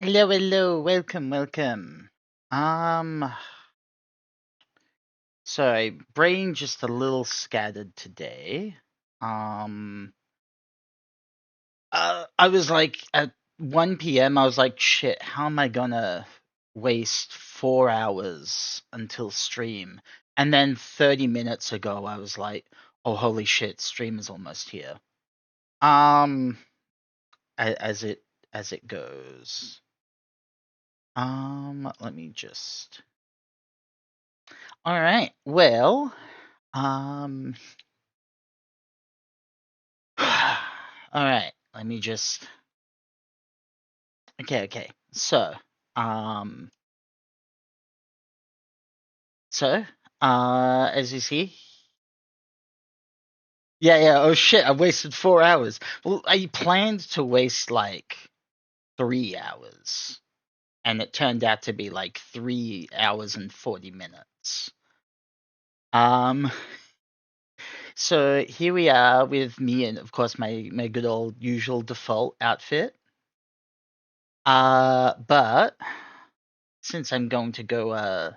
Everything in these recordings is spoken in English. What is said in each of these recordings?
Hello, hello, welcome, welcome. Um, Sorry, brain just a little scattered today. Um, I was like at 1 p.m. I was like, shit, how am I gonna waste 4 hours until stream? And then 30 minutes ago, I was like, oh, holy shit, stream is almost here. Um, as it goes. Let me just. All right. Well, um, all right. Let me just. Okay, okay. Um, so, as you see, yeah, yeah. Oh shit! I wasted 4 hours. Well, I planned to waste like 3 hours, and it turned out to be like 3 hours and 40 minutes. Um, so here we are with me and of course my good old usual default outfit. But since I'm gonna go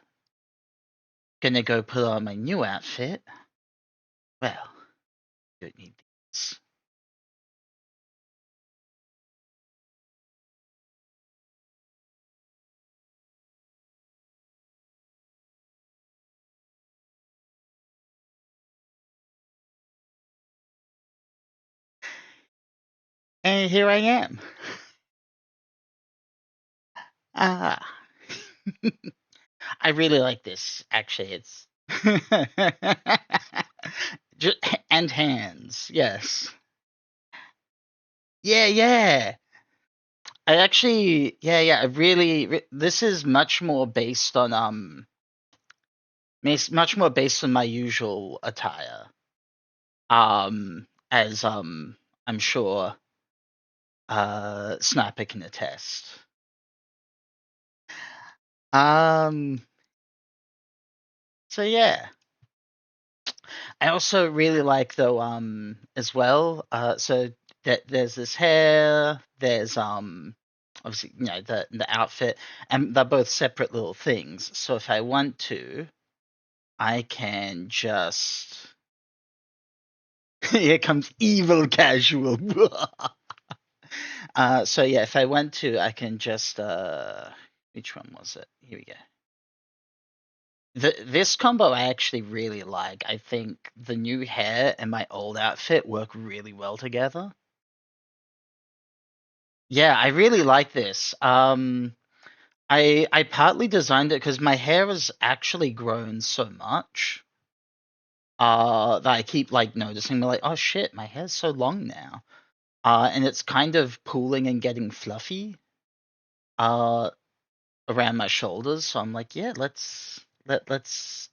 put on my new outfit, well, don't need these. And here I am. Ah, I really like this. Actually, it's Ju- and hands. Yes. Yeah, yeah. I actually, yeah, yeah. I really, this is much more based on much more based on my usual attire. As I'm sure Sniper can attest. Um, so yeah. I also really like though as well. So that there's this hair, there's obviously the outfit, and they're both separate little things. So if I want to, I can just here comes evil casual. So yeah, if I want to, I can just which one was it? Here we go. This combo I actually really like. I think the new hair and my old outfit work really well together. Yeah, I really like this. I partly designed it because my hair has actually grown so much. That I keep like noticing, like, oh shit, my hair's so long now. And it's kind of pooling and getting fluffy. Uh, Around my shoulders. So I'm like, yeah, let's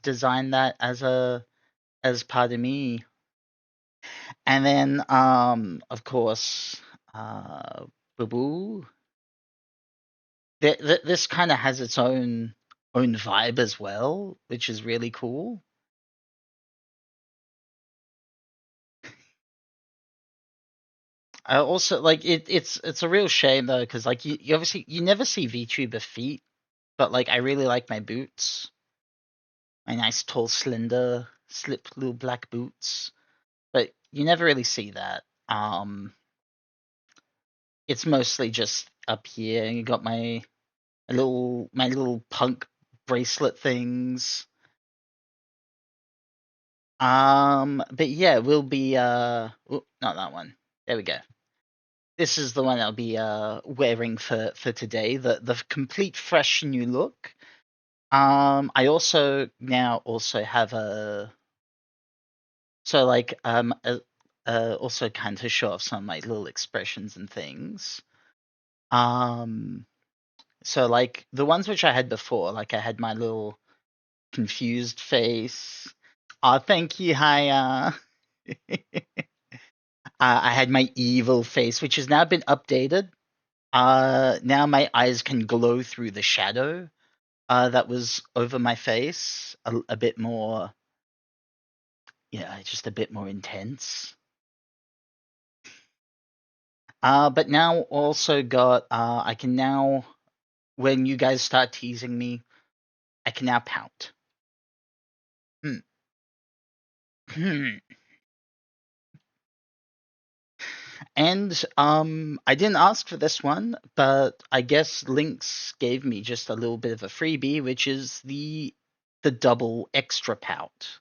design that as part of me. And then of course, Boo Boo. This kind of has its own vibe as well, which is really cool. I also like it's a real shame though, because like you obviously you never see VTuber feet, but like I really like my boots, my nice tall slender slip little black boots. But you never really see that. It's mostly just up here, and you got my my little punk bracelet things. But yeah, we'll be not that one. There we go. This is the one I'll be wearing for today. The complete fresh new look. I also now also have a so like also kind of show off some of my little expressions and things. Um, so like the ones which I had before, like I had my little confused face. Thank you, Hiya. I had my evil face, which has now been updated. Now my eyes can glow through the shadow that was over my face, a bit more, yeah, just a bit more intense. But now also got, I can now, when you guys start teasing me, I can now pout. Hmm. Hmm. And I didn't ask for this one, but I guess Lynx gave me just a little bit of a freebie, which is the double extra pout.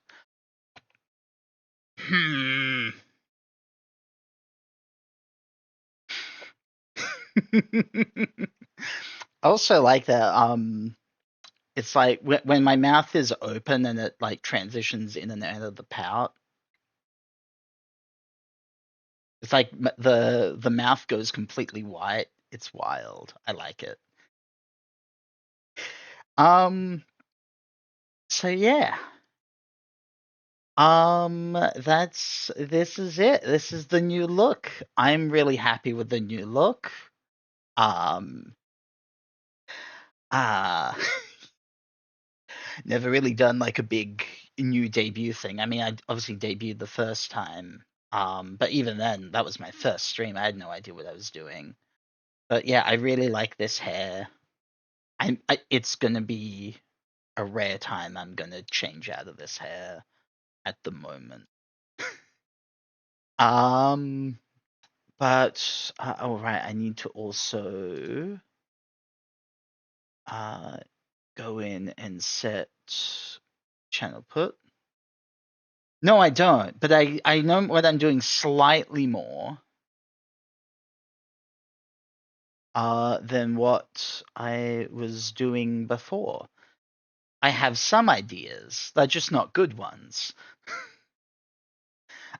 Hmm. I also like that. It's like when my mouth is open and it like transitions in and out of the pout. It's like the mouth goes completely white. It's wild. I like it. Um. So yeah. This is it. This is the new look. I'm really happy with the new look. Um. Uh Never really done like a big new debut thing. I mean, I obviously debuted the first time. But even then, that was my first stream. I had no idea what I was doing. But yeah, I really like this hair. It's gonna be a rare time I'm gonna change out of this hair at the moment. Um, but oh right, I need to also uh go in and set channel put. No, I don't. But I know what I'm doing slightly more than what I was doing before. I have some ideas. They're just not good ones.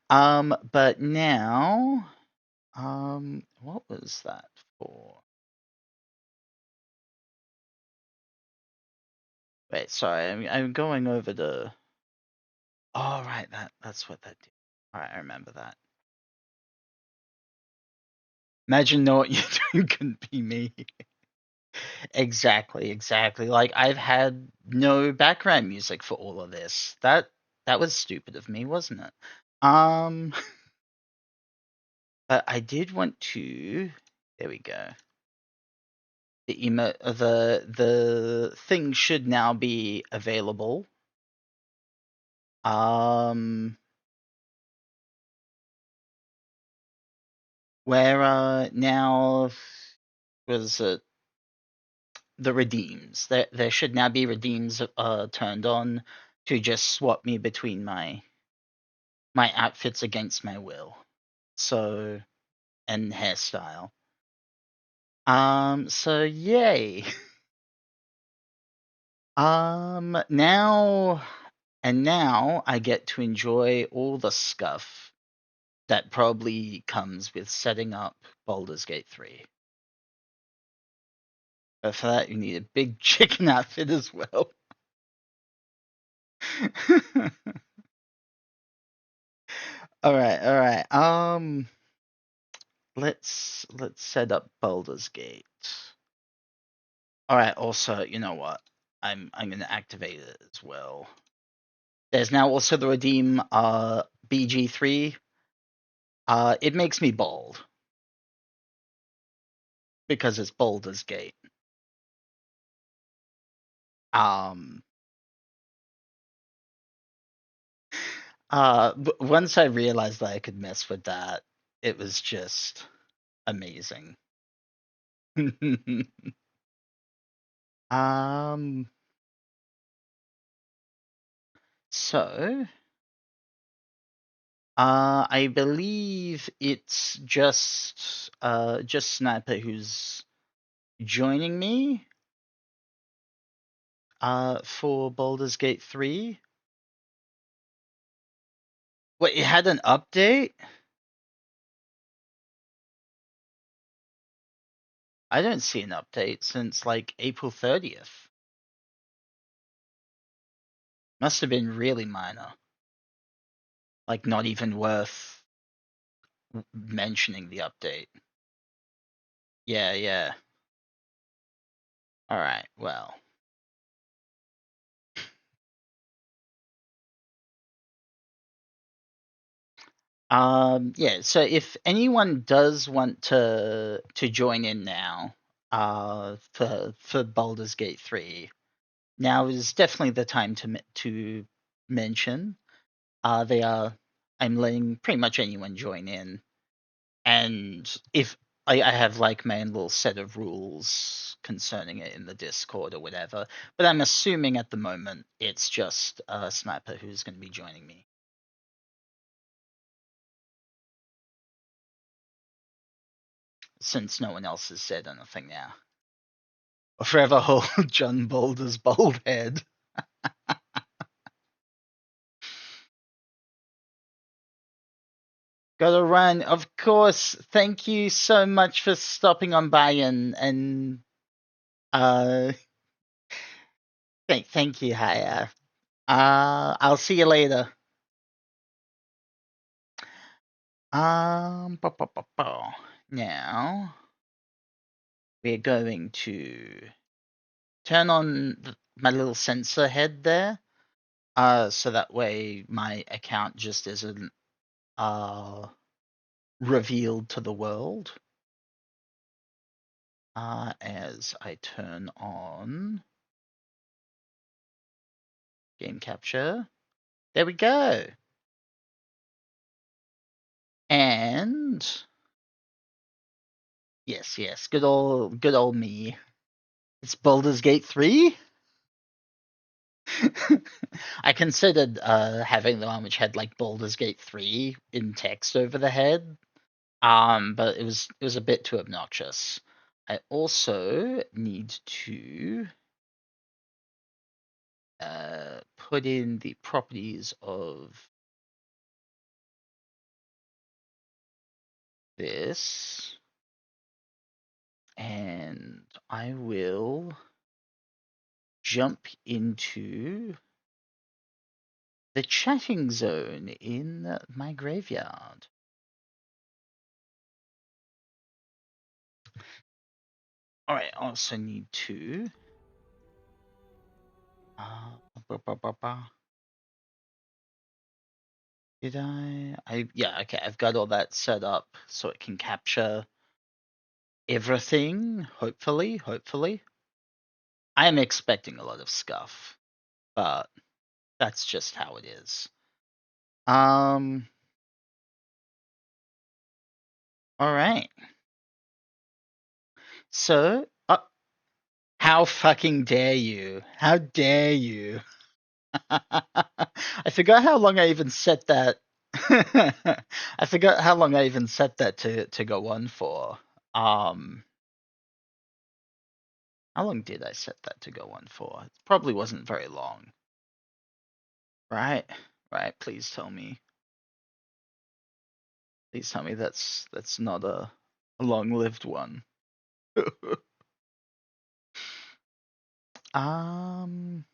But now, what was that for? Wait, sorry, I'm going over the. Oh, right, that's what that did. All right, I remember that. Imagine know what you're doing couldn't be me. Exactly, exactly. Like I've had no background music for all of this. That was stupid of me, wasn't it? Um, but I did want to. There we go. The thing should now be available. Um, where now was it the redeems? There should now be redeems turned on to just swap me between my outfits against my will. So and hairstyle. So yay. Now now I get to enjoy all the scuff that probably comes with setting up Baldur's Gate 3. But for that you need a big chicken outfit as well. Alright, alright. Let's set up Baldur's Gate. Alright, also, you know what? I'm gonna activate it as well. There's now also the redeem BG3. It makes me bald because it's Baldur's Gate. Um, Once I realized that I could mess with that, it was just amazing. Um. So, I believe it's just Sniper who's joining me. For Baldur's Gate 3. Wait, it had an update? I don't see an update since like April 30th. Must have been really minor. Like not even worth mentioning the update. Yeah, yeah. All right. Well. Yeah, so if anyone does want to join in now, for Baldur's Gate 3, now is definitely the time to mention. They are I'm letting pretty much anyone join in. And if I have like my own little set of rules concerning it in the Discord or whatever, but I'm assuming at the moment it's just Sniper who's going to be joining me. Since no one else has said anything now. Or forever hold John Boulder's bald head. Gotta run. Of course. Thank you so much for stopping on by and uh thank you, Haya. I'll see you later. Now we're going to turn on my little sensor head there, so that way my account just isn't revealed to the world. As I turn on game capture, there we go, and yes, good old me. It's Baldur's Gate 3. I considered having the one which had like Baldur's Gate 3 in text over the head, but it was a bit too obnoxious. I also need to put in the properties of this, and I will jump into the chatting zone in my graveyard. All right, I also need to. Ba, ba, ba, ba. Did yeah, okay, I've got all that set up so it can capture everything, hopefully. I am expecting a lot of scuff, but that's just how it is. All right. So, how fucking dare you? How dare you? I forgot how long I even set that. I forgot how long I even set that to go on for. How long did I set that to go on for? It probably wasn't very long. Right? Right, please tell me. Please tell me that's not a long-lived one. um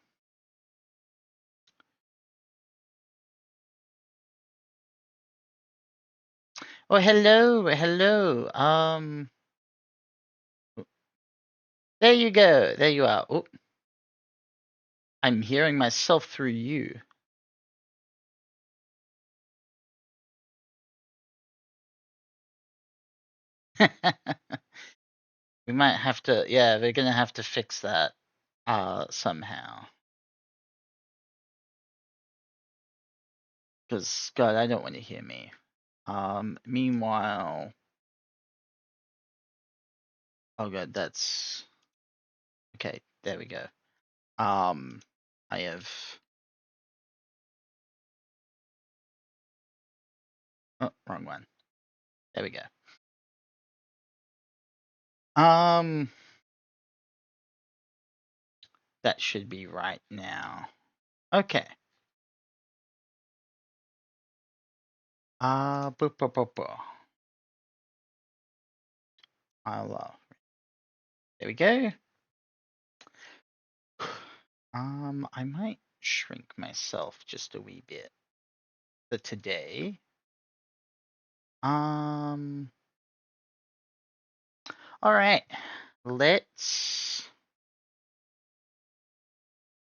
Oh, hello. There you go. There you are. Oh, I'm hearing myself through you. We might have to, yeah, we're gonna have to fix that somehow. Because God, I don't want to hear me. Meanwhile, oh God, that's okay. there we go. I have. Oh, wrong one. There we go. That should be right now. Okay. Boo, boo, boo, boo. There we go. I might shrink myself just a wee bit for today. All right. Let's.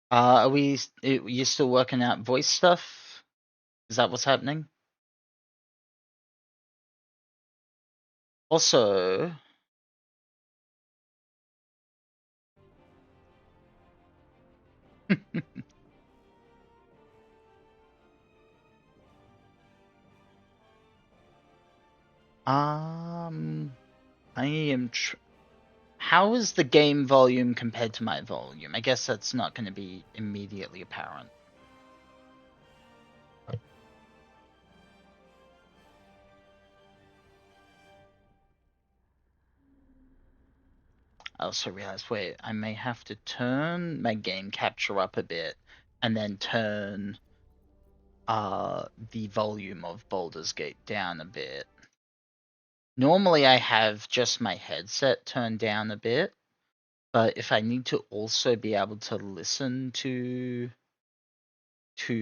Are you still working out voice stuff? Is that what's happening? Also, I am. How is the game volume compared to my volume? I guess that's not going to be immediately apparent. I also realized, wait, I may have to turn my game capture up a bit and then turn the volume of Baldur's Gate down a bit. Normally I have just my headset turned down a bit, but if I need to also be able to listen to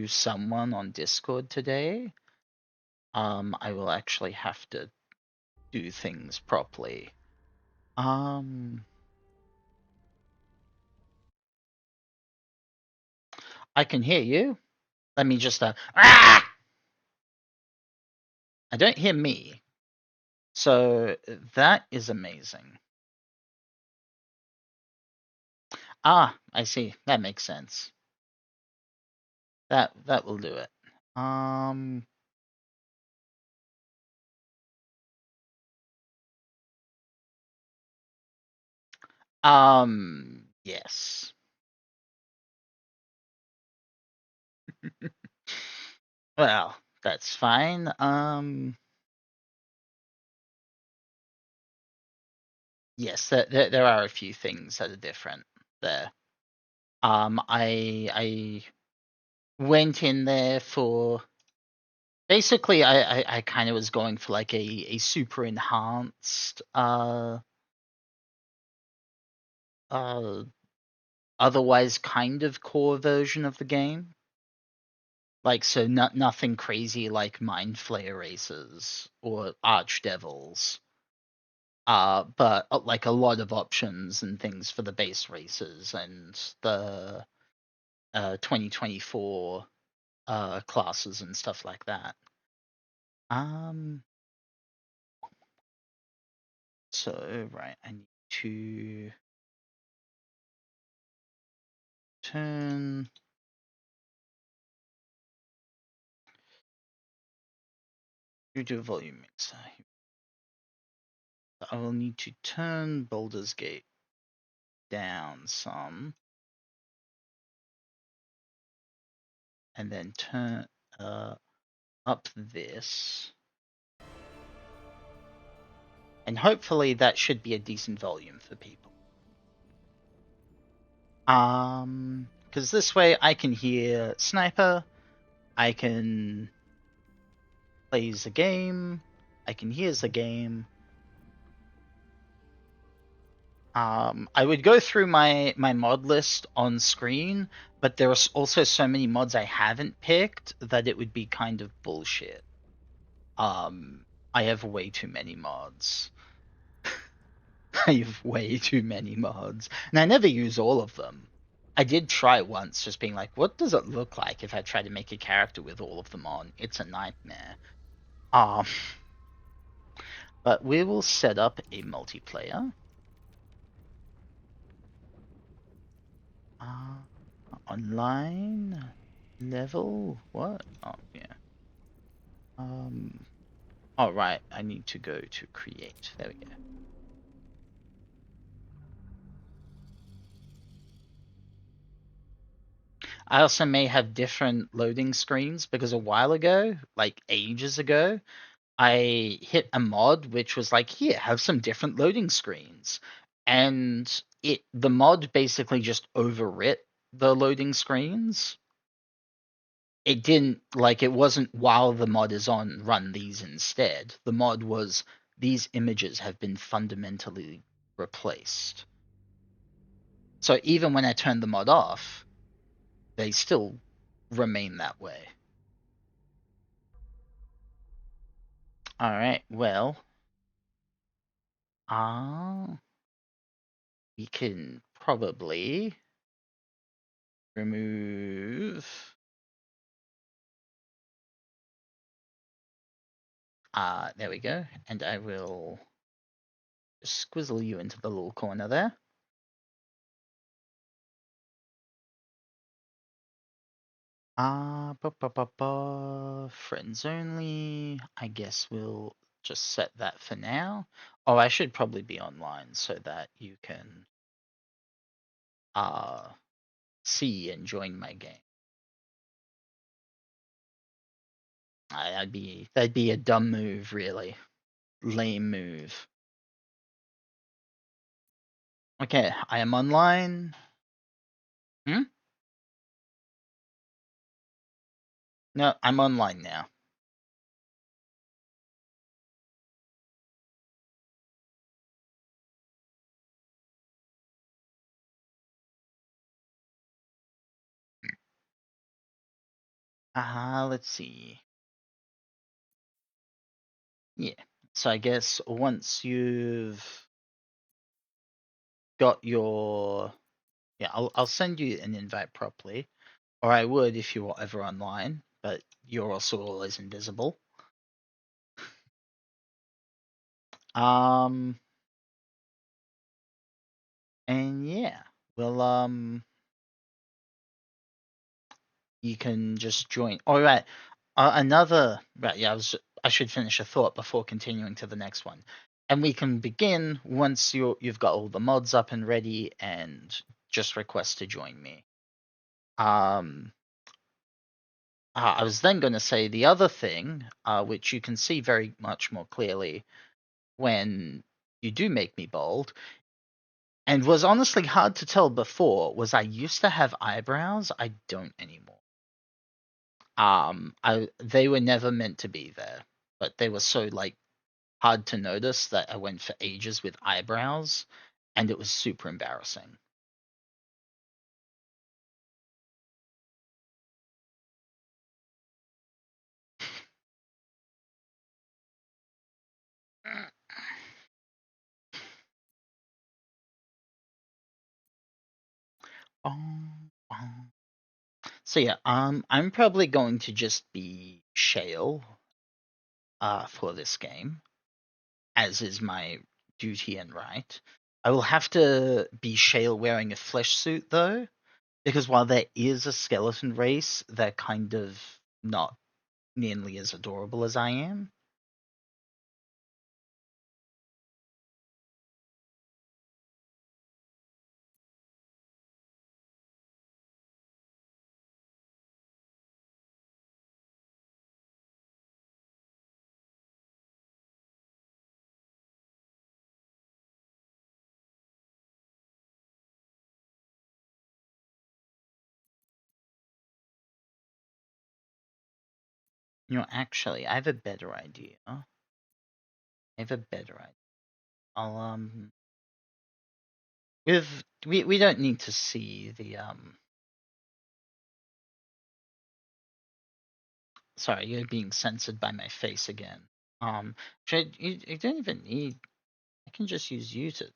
someone on Discord today, I will actually have to do things properly. I can hear you. Let me just I don't hear me. So that is amazing. I see. That makes sense. That will do it. Yes. Well, that's fine. Yes, there are a few things that are different there. I went in there for basically I kind of was going for like a super enhanced otherwise kind of core version of the game. Like, so nothing crazy like Mind Flayer races or Archdevils. But like a lot of options and things for the base races and the 2024 classes and stuff like that. So right, I need to turn you do a volume mixer. I will need to turn Baldur's Gate down some and then turn up this. And hopefully that should be a decent volume for people. Because this way I can hear Sniper, I can play the game, I can hear the game. I would go through my mod list on screen, but there are also so many mods I haven't picked that it would be kind of bullshit. I have way too many mods. I have way too many mods, and I never use all of them. I did try once, just being like, what does it look like if I try to make a character with all of them on? It's a nightmare. But we will set up a multiplayer. Online level, what? Oh, yeah. All right, I need to go to create. There we go. I also may have different loading screens because a while ago, like ages ago, I hit a mod which was like, here, have some different loading screens. And the mod basically just overwrit the loading screens. It didn't like it wasn't while the mod is on, run these instead. The mod was these images have been fundamentally replaced. So even when I turned the mod off, they still remain that way. All right, well, uh, we can probably remove. There we go. And I will squizzle you into the little corner there. Friends only. I guess we'll just set that for now. Oh, I should probably be online so that you can uh see and join my game. That'd be a dumb move, really. Lame move. Okay, I am online. Hmm? No, I'm online now. Let's see. Yeah. So I guess once you've got your yeah, I'll send you an invite properly. Or I would if you were ever online, but you're also always invisible. Um and yeah. Well you can just join. All right. Another right, yeah, I should finish a thought before continuing to the next one. And we can begin once you've got all the mods up and ready and just request to join me. Um I was then going to say the other thing, which you can see very much more clearly when you do make me bold, and was honestly hard to tell before, was I used to have eyebrows. I don't anymore. They were never meant to be there, but they were so like hard to notice that I went for ages with eyebrows, and it was super embarrassing. So yeah, I'm probably going to just be Shale, for this game, as is my duty and right. I will have to be Shale wearing a flesh suit though, because while there is a skeleton race, they're kind of not nearly as adorable as I am. You know, actually, I have a better idea. I have a better idea. I'll with we don't need to see the Sorry, you're being censored by my face again. You don't even need. I can just use you to.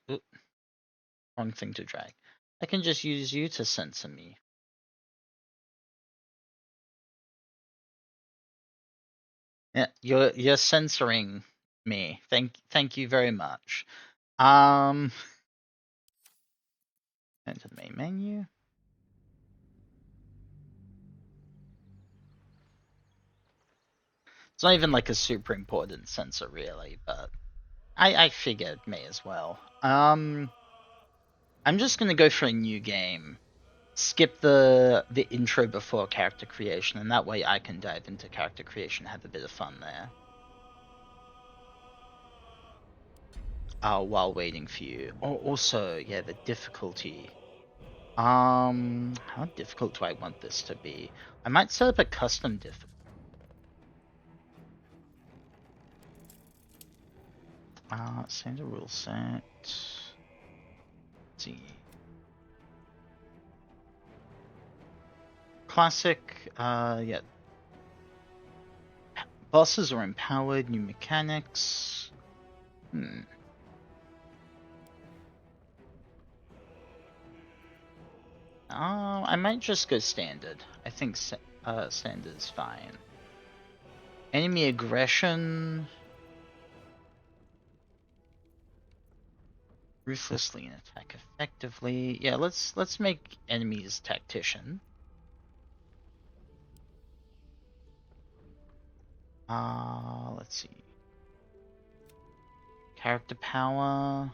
Wrong thing to drag. I can just use you to censor me. Yeah, you're censoring me. Thank you very much. Enter the main menu. It's not even like a super important censor really, but I figured may as well. I'm just gonna go for a new game skip the intro before character creation, and that way I can dive into character creation, have a bit of fun there. While waiting for you. Oh, also, yeah, the difficulty. How difficult do I want this to be? I might set up a custom difficulty. Save the rule set. Let's see. Classic, yeah. Bosses are empowered, new mechanics. I might just go standard. I think standard is fine. Enemy aggression. Ruthlessly and attack effectively. Yeah, let's make enemies tactician. Let's see. Character power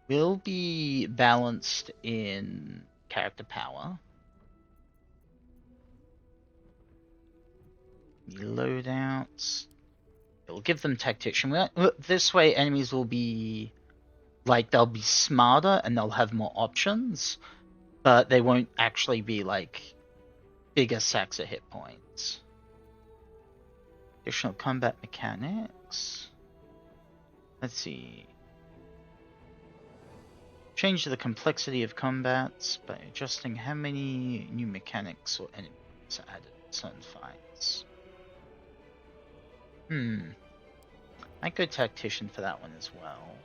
will be balanced in character power. Loadouts. It will give them tactician. This way, enemies will be like they'll be smarter and they'll have more options, but they won't actually be like bigger sacks of hit points. Additional combat mechanics. Let's see. Change the complexity of combats by adjusting how many new mechanics or enemies are added in certain fights. Might go tactician for that one as well.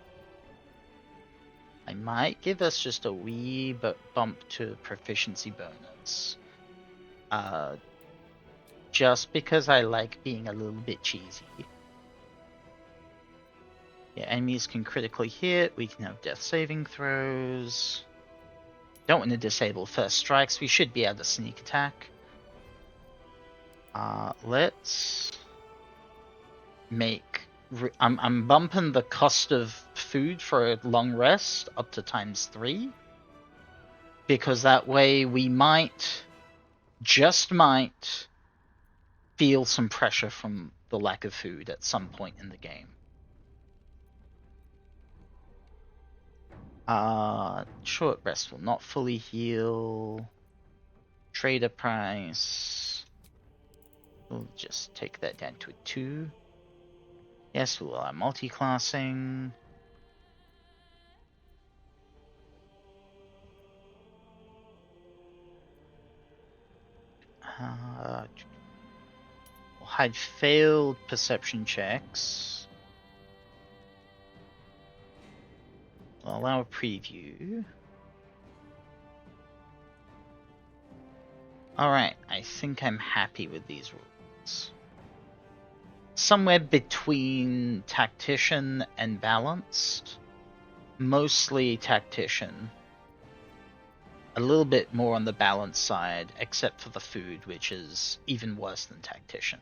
I might give us just a wee bump to proficiency bonus. Just because I like being a little bit cheesy. Yeah, enemies can critically hit, we can have death saving throws. Don't want to disable first strikes, we should be able to sneak attack. Let's make... I'm bumping the cost of food for a long rest up to ×3. Because that way we might, just might, feel some pressure from the lack of food at some point in the game. Short rest will not fully heal. Trader price. We'll just take that down to a 2. Yes, we'll allow multi-classing. We'll hide failed perception checks. We'll allow a preview. Alright, I think I'm happy with these rules. Somewhere between tactician and balanced. Mostly tactician. A little bit more on the balanced side, except for the food, which is even worse than tactician.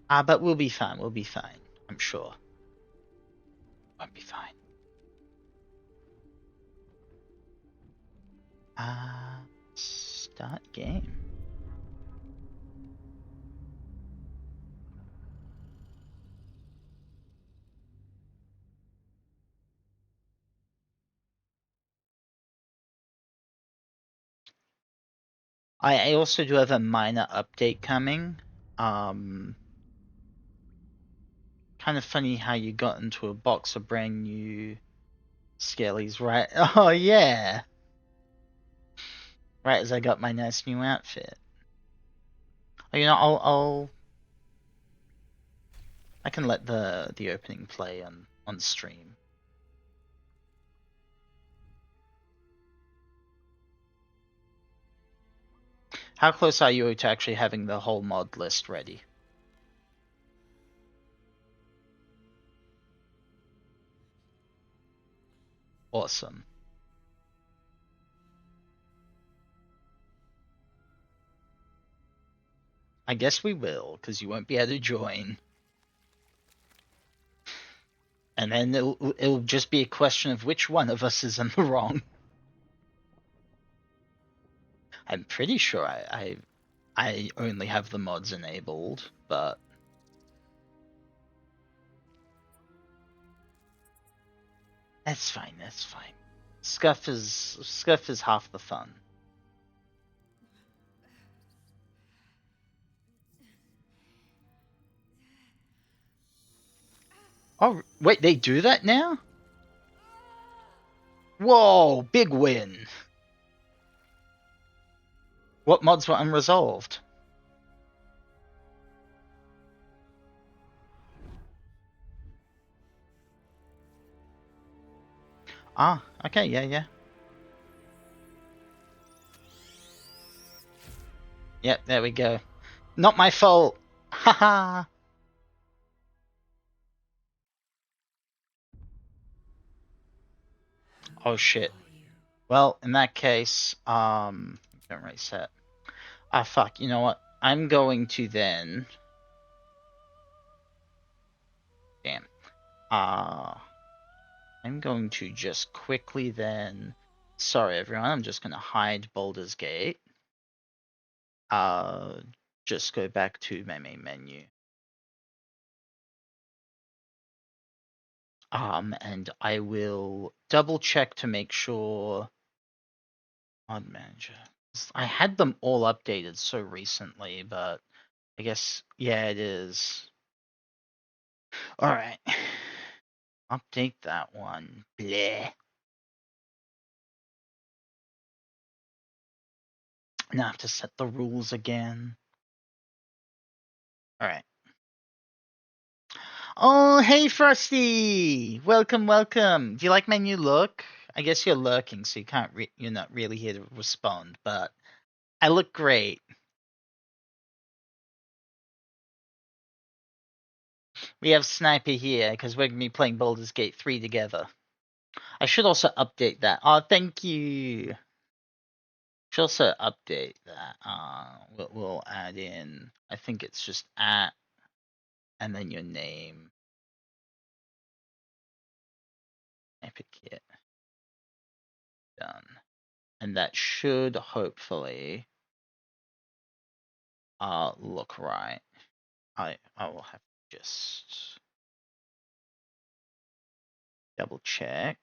But we'll be fine, I'm sure. Won't be fine. Start game. I also do have a minor update coming. Kind of funny how you got into a box of brand new Skellies, right? Oh yeah! Right as I got my nice new outfit. Oh, you know, I can let the opening play on stream. How close are you to actually having the whole mod list ready? Awesome. I guess we will, because you won't be able to join. And then it'll just be a question of which one of us is in the wrong. I'm pretty sure I only have the mods enabled, but that's fine. That's fine. Scuff is half the fun. Oh wait, they do that now? Whoa, big win. What mods were unresolved? Ah, okay, yeah. Yep, there we go. Not my fault. Haha. Oh shit. Well, in that case, don't reset. Ah, fuck. You know what? I'm going to then. Damn. I'm going to just quickly then. Sorry, everyone. I'm just gonna hide Baldur's Gate. Just go back to my main menu. And I will double check to make sure. Mod Manager. I had them all updated so recently, but I guess, yeah, it is. Alright. Update that one. Bleh. Now I have to set the rules again. Alright. Oh, hey, Frosty! Welcome, welcome. Do you like my new look? I guess you're lurking, so you're not really here to respond, but I look great. We have Sniper here, because we're going to be playing Baldur's Gate 3 together. I should also update that. Oh, thank you. Should also update that. We'll add in. I think it's just at, and then your name. Epic Kit. Done. And that should hopefully look right. I will have to just double check.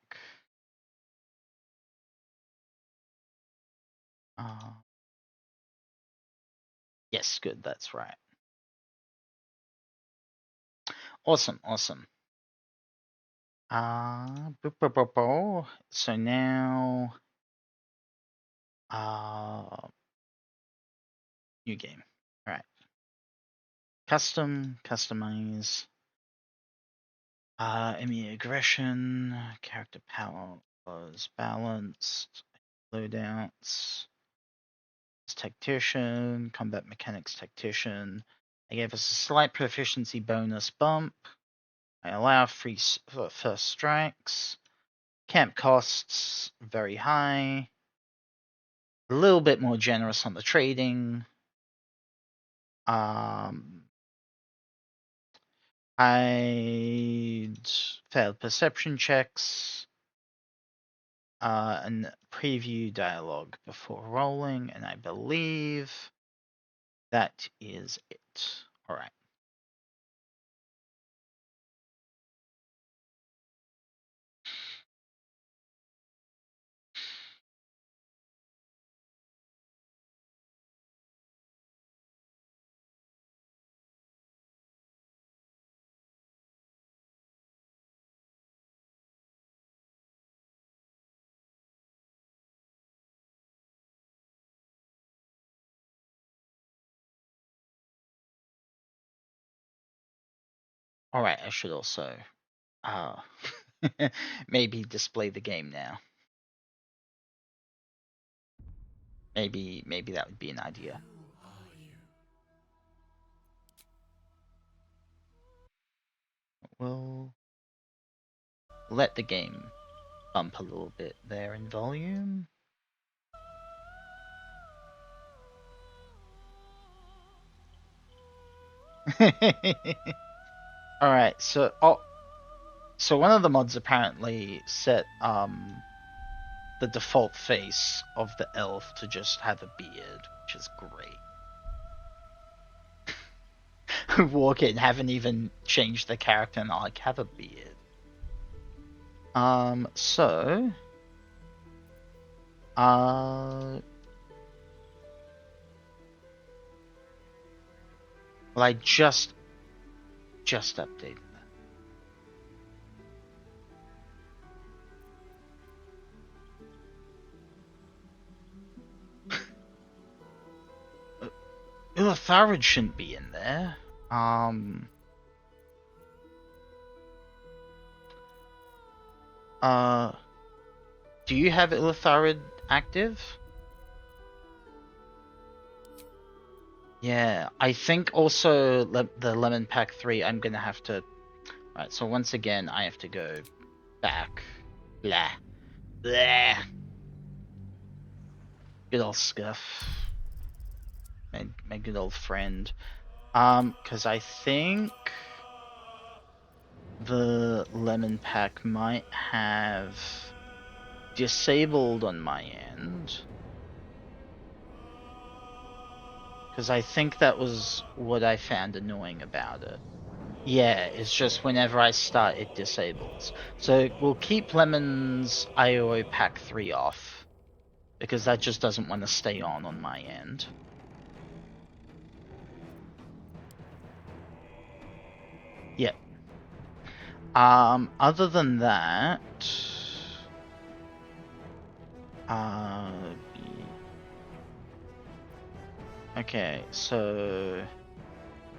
Yes, good. That's right. Awesome. So now, new game. All right. Customize. Enemy aggression, character power was balanced, loadouts, tactician, combat mechanics tactician. They gave us a slight proficiency bonus bump. I allow free first strikes. Camp costs very high. A little bit more generous on the trading. I failed perception checks. And preview dialogue before rolling, and I believe that is it. All right. All right, I should also maybe display the game now. Maybe that would be an idea. We'll let the game bump a little bit there in volume. All right, so So one of the mods apparently set the default face of the elf to just have a beard, which is great. Walk in, haven't even changed the character, and I like have a beard. So well, I just updated that. Illitharid shouldn't be in there. Do you have Illitharid active? Yeah, I think also the Lemon Pack 3, I'm gonna have to... Alright, so once again, I have to go back. Blah. Blah. Good old Scuff. My good old friend. Because I think the Lemon Pack might have disabled on my end. Because I think that was what I found annoying about it. Yeah, it's just whenever I start, it disables. So we'll keep Lemon's IO Pack 3 off, because that just doesn't want to stay on my end. Yep. Other than that... Okay, so...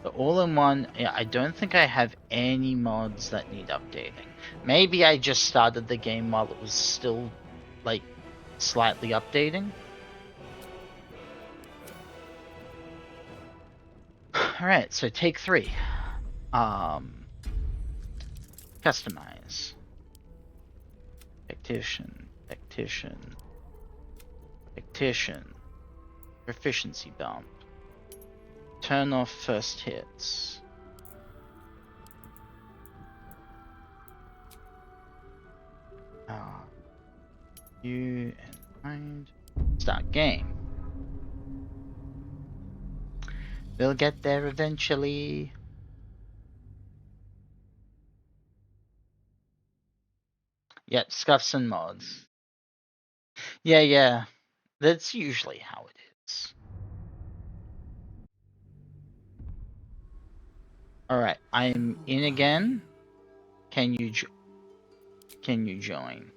The all-in-one, yeah, I don't think I have any mods that need updating. Maybe I just started the game while it was still, like, slightly updating. Alright, so take 3. Customize. Tactician. Proficiency bump. Turn off first hits. You and mind. Start game. We'll get there eventually. Yep, scuffs and mods. Yeah. That's usually how it is. Alright, I'm in again. Can you join?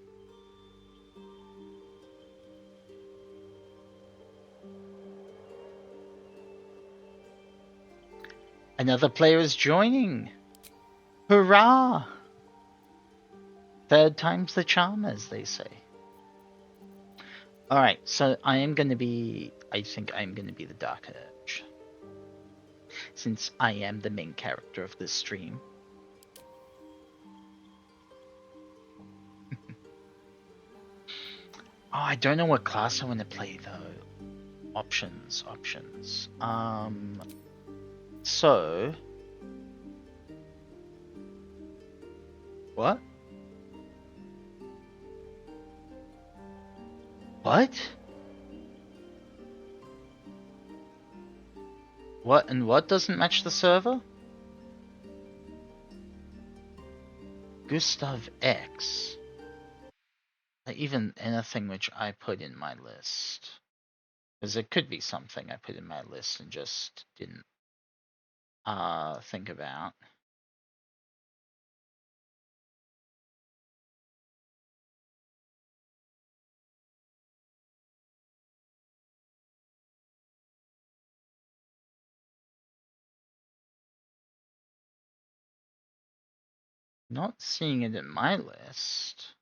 Another player is joining. Hurrah! Third time's the charm, as they say. Alright, so I think I'm gonna be the Dark Urge. Since I am the main character of this stream. Oh, I don't know what class I want to play though. Options. So... What? What? What and what doesn't match the server? Gustav X. Even anything which I put in my list. Because it could be something I put in my list and just didn't think about. Not seeing it in my list.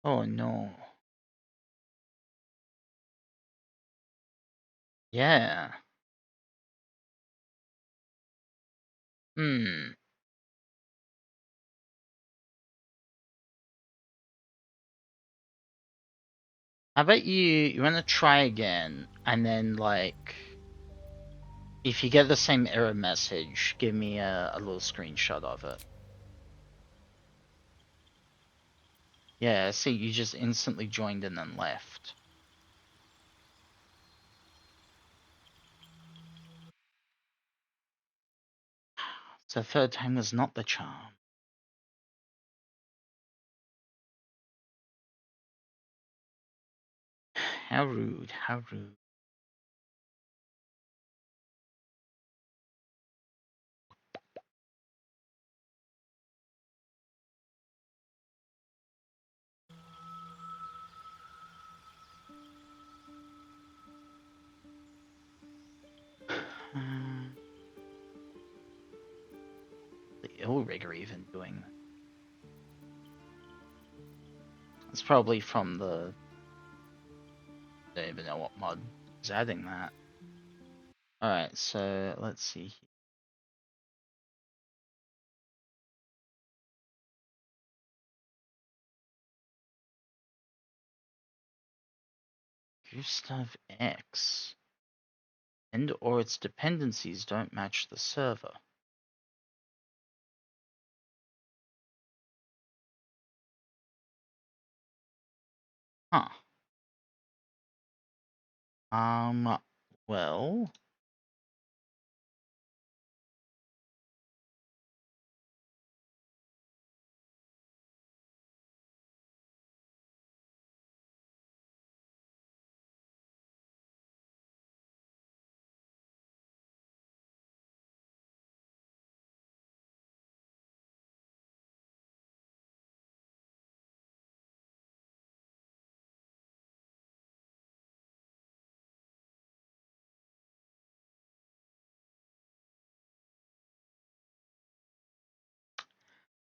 Oh no. Yeah. Hmm. How about you want to try again, and then, like, if you get the same error message, give me a little screenshot of it. Yeah, see, you just instantly joined and then left. So third time was not the charm. How rude, how rude. The Illrigger even doing that. It's probably from the... I don't even know what mod is adding that. Alright, so let's see. Gustav X. And or its dependencies don't match the server. Huh. Well...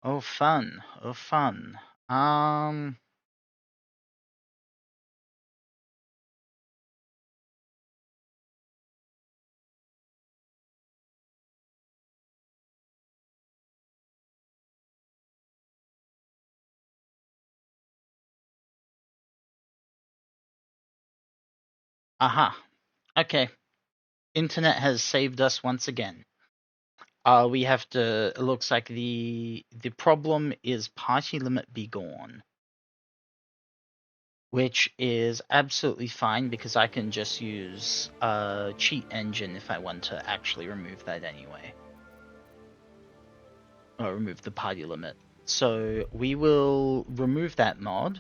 Oh, fun. Oh, fun. Aha. Okay. Internet has saved us once again. We have to... It looks like the problem is party limit be gone. Which is absolutely fine because I can just use a cheat engine if I want to actually remove that anyway. Or remove the party limit. So we will remove that mod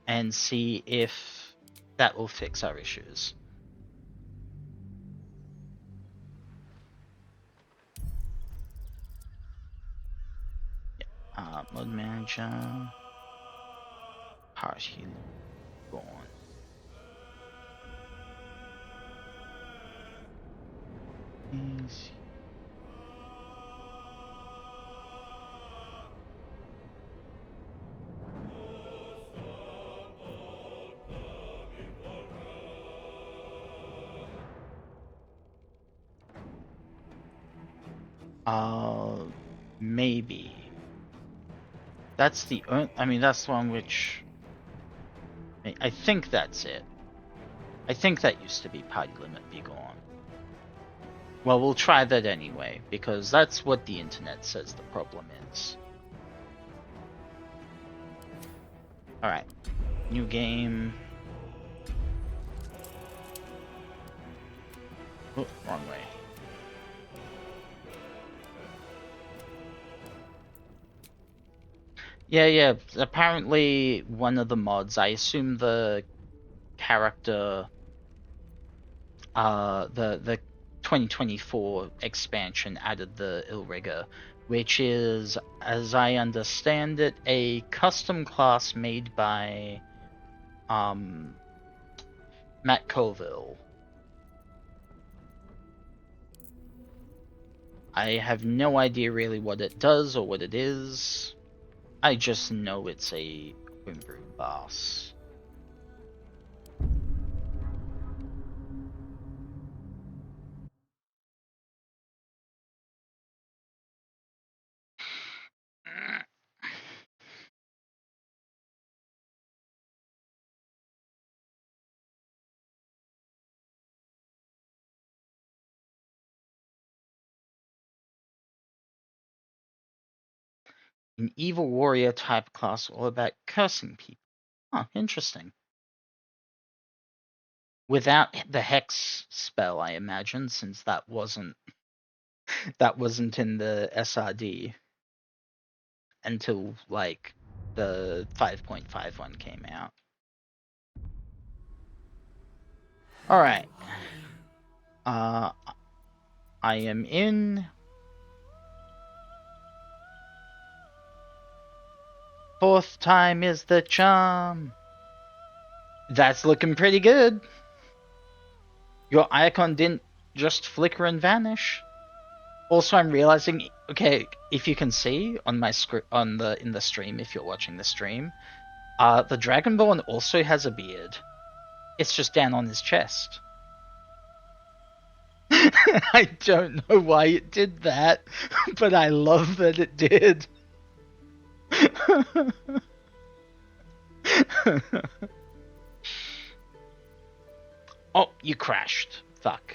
and see if that will fix our issues. Mod manager, party gone. Easy. Maybe. That's the only... I mean, that's the one which... I think that's it. I think that used to be party limit be gone. Well, we'll try that anyway, because that's what the internet says the problem is. Alright. New game. Oh, wrong way. Yeah. Apparently, one of the mods, I assume the character, the 2024 expansion added the Illrigger, which is, as I understand it, a custom class made by, Matt Colville. I have no idea really what it does or what it is. I just know it's a homebrew boss. An evil warrior type class all about cursing people. Huh, interesting. Without the hex spell, I imagine, since that wasn't in the SRD until like the 5.51 came out. All right. I am in. Fourth time is the charm. That's looking pretty good. Your icon didn't just flicker and vanish. Also, I'm realizing, okay, if you can see on my in the stream, if you're watching the stream, the Dragonborn also has a beard. It's just down on his chest. I don't know why it did that, but I love that it did. Oh, you crashed. Fuck.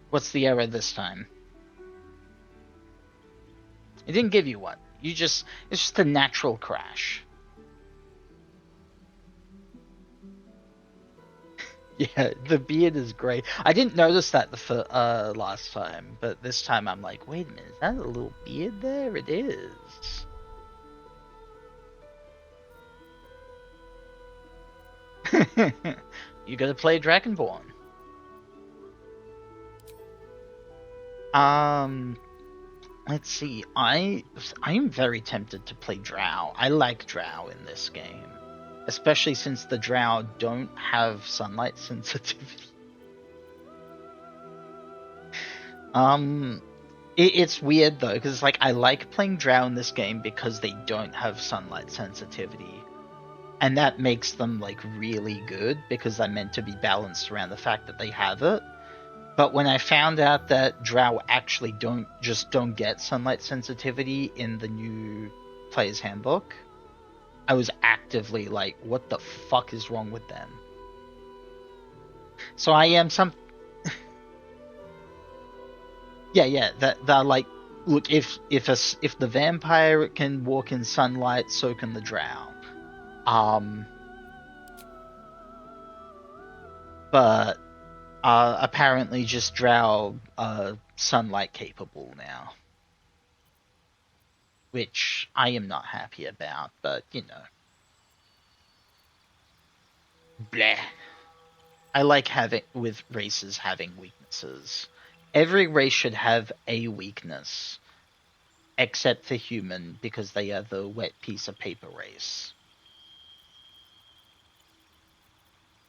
What's the error this time? It didn't give you one. It's just a natural crash. Yeah, the beard is great. I didn't notice that the last time, but this time I'm like, wait a minute, is that a little beard there? It is. You gotta play Dragonborn. Let's see. I am very tempted to play Drow. I like Drow in this game, especially since the Drow don't have sunlight sensitivity. It's weird though, because like I like playing Drow in this game because they don't have sunlight sensitivity. And that makes them like really good because they're meant to be balanced around the fact that they have it. But when I found out that Drow actually don't get sunlight sensitivity in the new Player's Handbook, I was actively like, what the fuck is wrong with them? So I am some. Yeah. That like, look, if the vampire can walk in sunlight, so can the Drow. But apparently just Drow sunlight capable now, which I am not happy about, but you know. Bleh. I like with races having weaknesses. Every race should have a weakness, except for human, because they are the wet piece of paper race.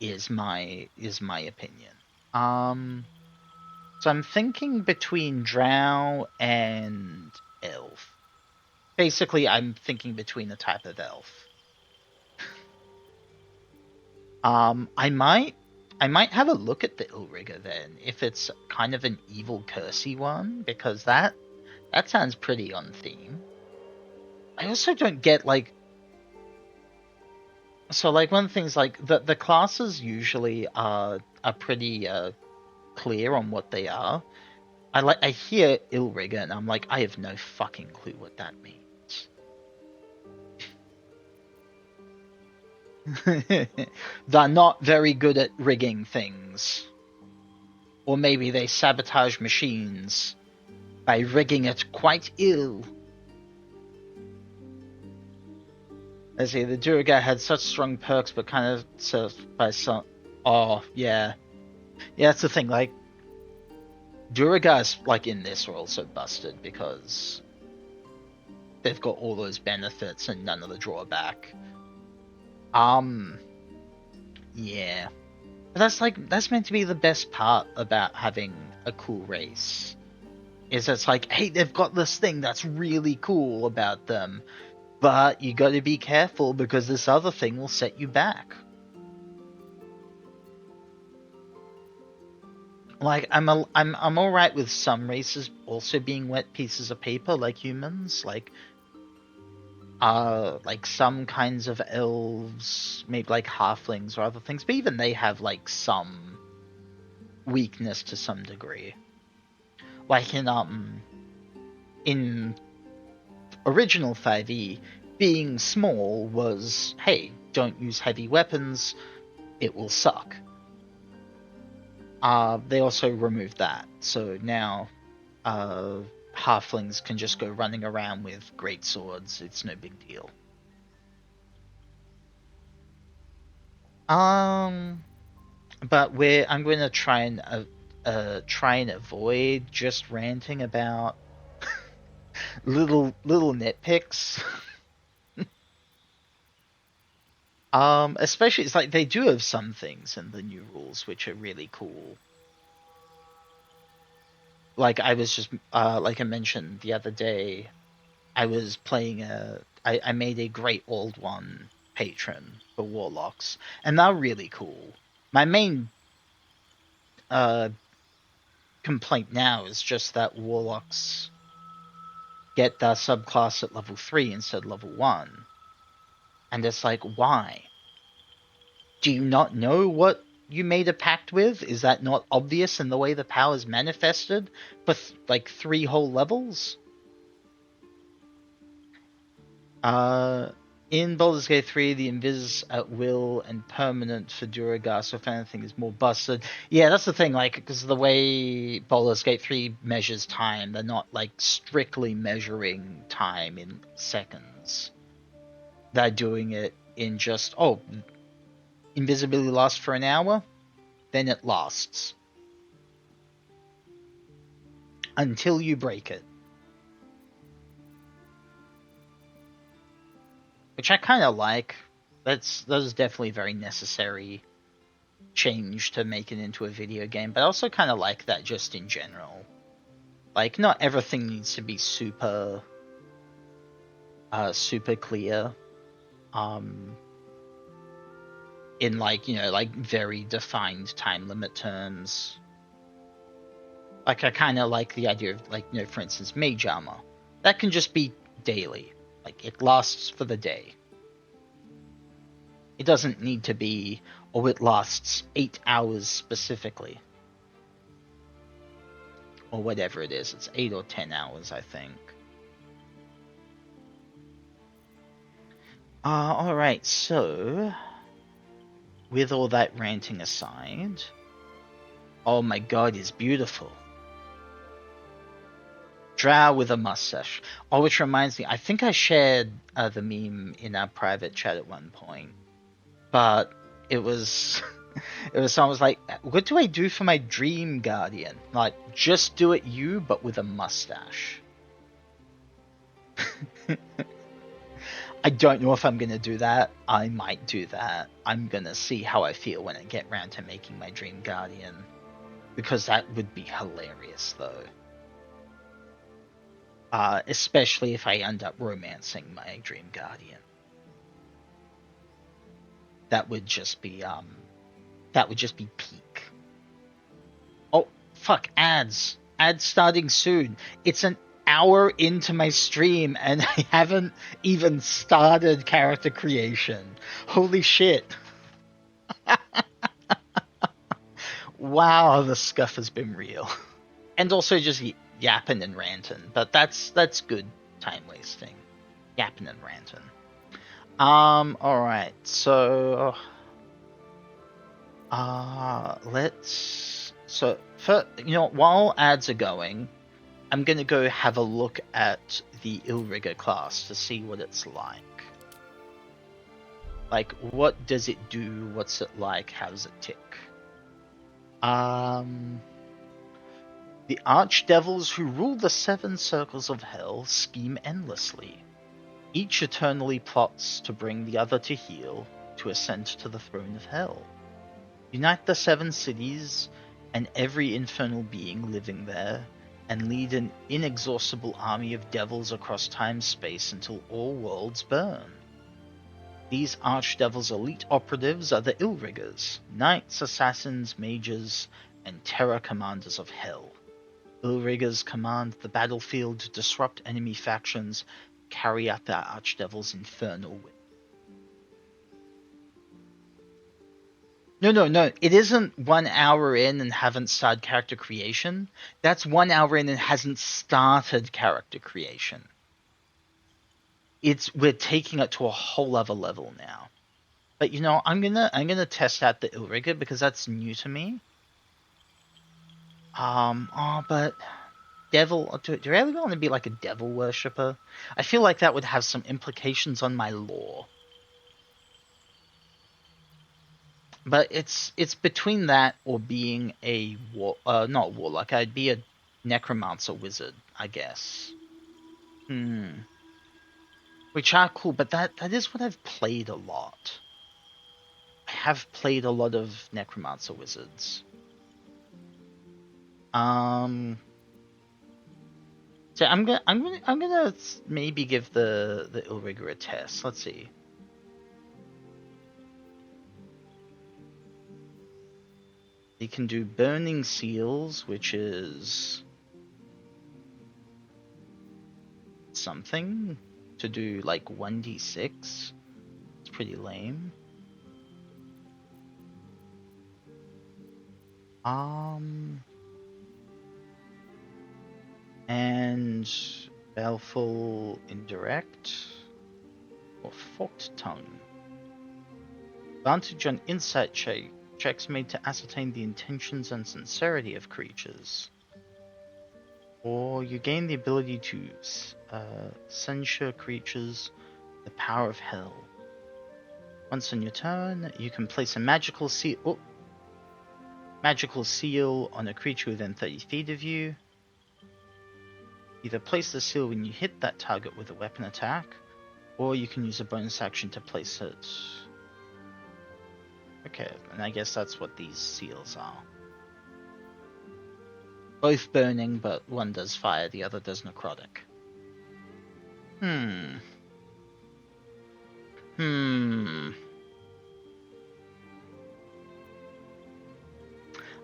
Is my opinion. So I'm thinking between Drow and Elf. Basically, I'm thinking between a type of Elf. I might have a look at the Illrigger then, if it's kind of an evil cursey one, because that sounds pretty on theme. I also don't get like, so like one of the things like the classes usually are pretty clear on what they are. I hear Illrigger and I'm like, I have no fucking clue what that means. They're not very good at rigging things. Or maybe they sabotage machines by rigging it quite ill. I see, the Duragar had such strong perks, but kind of served by some. Oh, yeah. Yeah, that's the thing, like, Duragars, like, in this are also busted because they've got all those benefits and none of the drawback. Yeah. But that's meant to be the best part about having a cool race. Is it's like, hey, they've got this thing that's really cool about them, but you gotta be careful because this other thing will set you back. Like, I'm alright with some races also being wet pieces of paper, like humans, like some kinds of elves, maybe like halflings or other things, but even they have like some weakness to some degree. Like in original 5e, being small was, hey, don't use heavy weapons, it will suck. They also removed that, so now halflings can just go running around with great swords. It's no big deal. But I'm going to try and avoid just ranting about little nitpicks. Especially it's like they do have some things in the new rules which are really cool. Like I was just like I mentioned the other day, I was playing I made a Great Old One patron for Warlocks, and they're really cool. My main complaint now is just that Warlocks get their subclass at level 3 instead of level 1. And it's like, why? Do you not know what you made a pact with? Is that not obvious in the way the power's manifested for like 3 whole levels? In Baldur's Gate 3, the invis at will and permanent for Duragas, if anything, is more busted. Yeah, that's the thing, like, because the way Baldur's Gate 3 measures time, they're not, like, strictly measuring time in seconds. They're doing it in just, oh, invisibility lasts for an hour, then it lasts. Until you break it. Which I kind of like. That is definitely a very necessary change to make it into a video game, but I also kind of like that just in general. Like, not everything needs to be super clear. In like, you know, like very defined time limit terms. Like, I kind of like the idea of, like, you know, for instance, mage armor. That can just be daily. Like, it lasts for the day. It doesn't need to be, oh, it lasts 8 hours specifically. Or whatever it is. It's 8 or 10 hours, I think. Alright, so... with all that ranting aside... oh my god, he's beautiful. Drow with a mustache. Oh, which reminds me, I think I shared the meme in our private chat at one point. But it was... it was someone was like, what do I do for my dream guardian? Like, just do it you, but with a mustache. I don't know if I'm gonna do that. I might do that. I'm gonna see how I feel when I get around to making my dream guardian. Because that would be hilarious, though. Especially if I end up romancing my dream guardian. That would just be peak. Oh, fuck, ads. Ads starting soon. It's an hour into my stream and I haven't even started character creation. Holy shit. Wow, the scuff has been real. And also just yapping and ranting, but that's good time wasting. Yapping and ranting. Alright, so while ads are going, I'm gonna go have a look at the Illrigger class to see what it's like. Like, what does it do? What's it like? How does it tick? The archdevils who rule the 7 circles of hell scheme endlessly. Each eternally plots to bring the other to heel, to ascend to the throne of hell. Unite the 7 cities and every infernal being living there, and lead an inexhaustible army of devils across time-space until all worlds burn. These archdevils' elite operatives are the Illriggers, knights, assassins, mages, and terror commanders of hell. Illriggers command the battlefield, disrupt enemy factions, carry out their archdevils' infernal will. No. It isn't 1 hour in and haven't started character creation. That's 1 hour in and hasn't started character creation. we're taking it to a whole other level now. But you know, I'm gonna test out the Illrigger because that's new to me. But devil. Do I really want to be like a devil worshipper? I feel like that would have some implications on my lore. But it's between that or being a not warlock. I'd be a necromancer wizard, I guess. Which are cool, but that is what I've played a lot. I have played a lot of necromancer wizards. So I'm gonna maybe give the Illrigger a test. Let's see. You can do burning seals, which is something to do like 1d6. It's pretty lame. And Baleful Indirect or Forked Tongue. Advantage on insight checks made to ascertain the intentions and sincerity of creatures. Or you gain the ability to censure creatures the power of hell. Once on your turn, you can place a magical seal on a creature within 30 feet of you. Either place the seal when you hit that target with a weapon attack, or you can use a bonus action to place it. Okay, and I guess that's what these seals are. Both burning, but one does fire, the other does necrotic.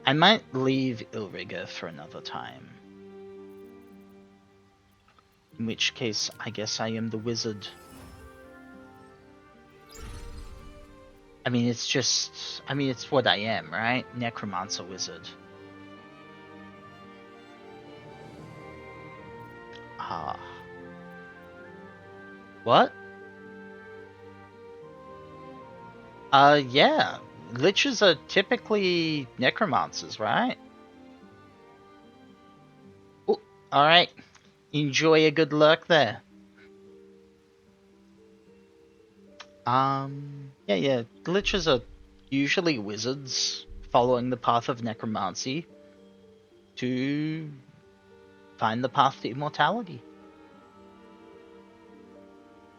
I might leave Illrigger for another time. In which case, I guess I am the wizard. I mean, it's what I am, right? Necromancer wizard. What? Yeah. Liches are typically necromancers, right? Oh, alright. Enjoy a good lurk there. Yeah. Liches are usually wizards following the path of necromancy to find the path to immortality.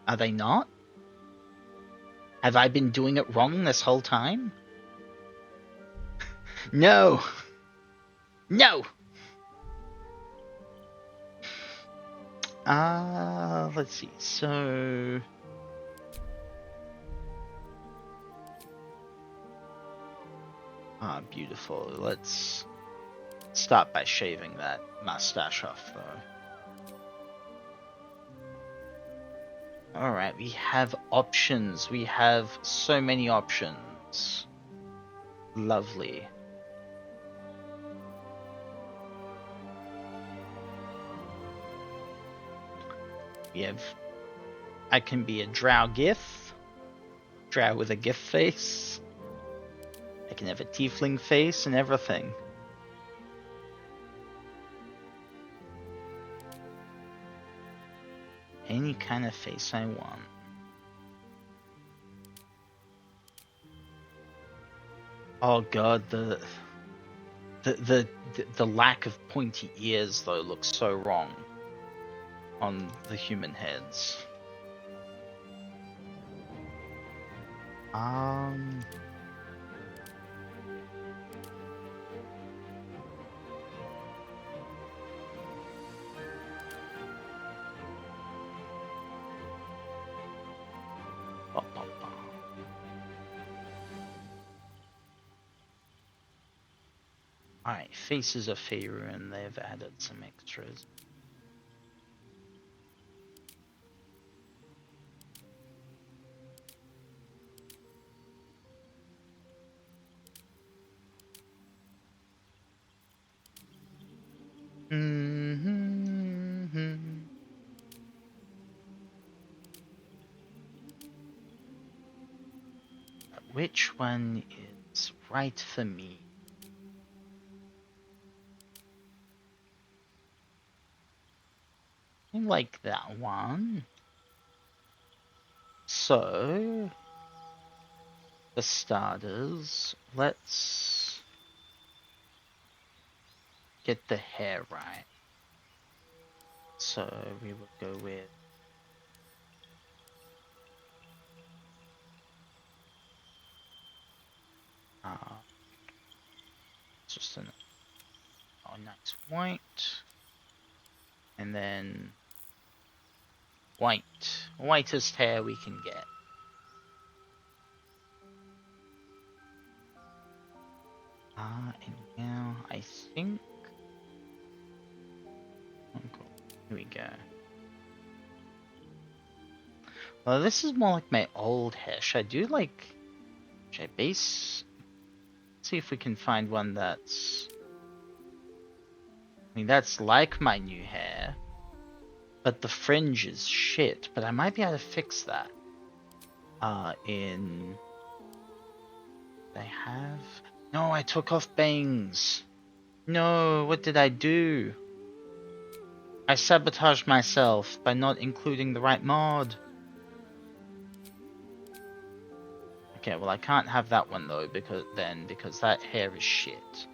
Are they not? Have I been doing it wrong this whole time? No! No! Let's see. So... beautiful. Let's start by shaving that mustache off, though. Alright, we have options. We have so many options. Lovely. We have... I can be a drow gith. Drow with a gith face. I can have a tiefling face and everything. Any kind of face I want. Oh god, the lack of pointy ears though looks so wrong on the human heads. Alright, Faces of Faerun, they've added some extras. which one is right for me. I like that one. So, for starters, let's get the hair right. So we will go with just a nice white, and then whitest hair we can get. And now I think, oh cool. Here we go. Well, this is more like my old hair. Should I do like, should I base? See if we can find one that's, I mean, that's like my new hair, but the fringe is shit. But I might be able to fix that. In, they have, no, I took off bangs. No, what did I do? I sabotaged myself by not including the right mod. Okay, well I can't have that one though, because that hair is shit.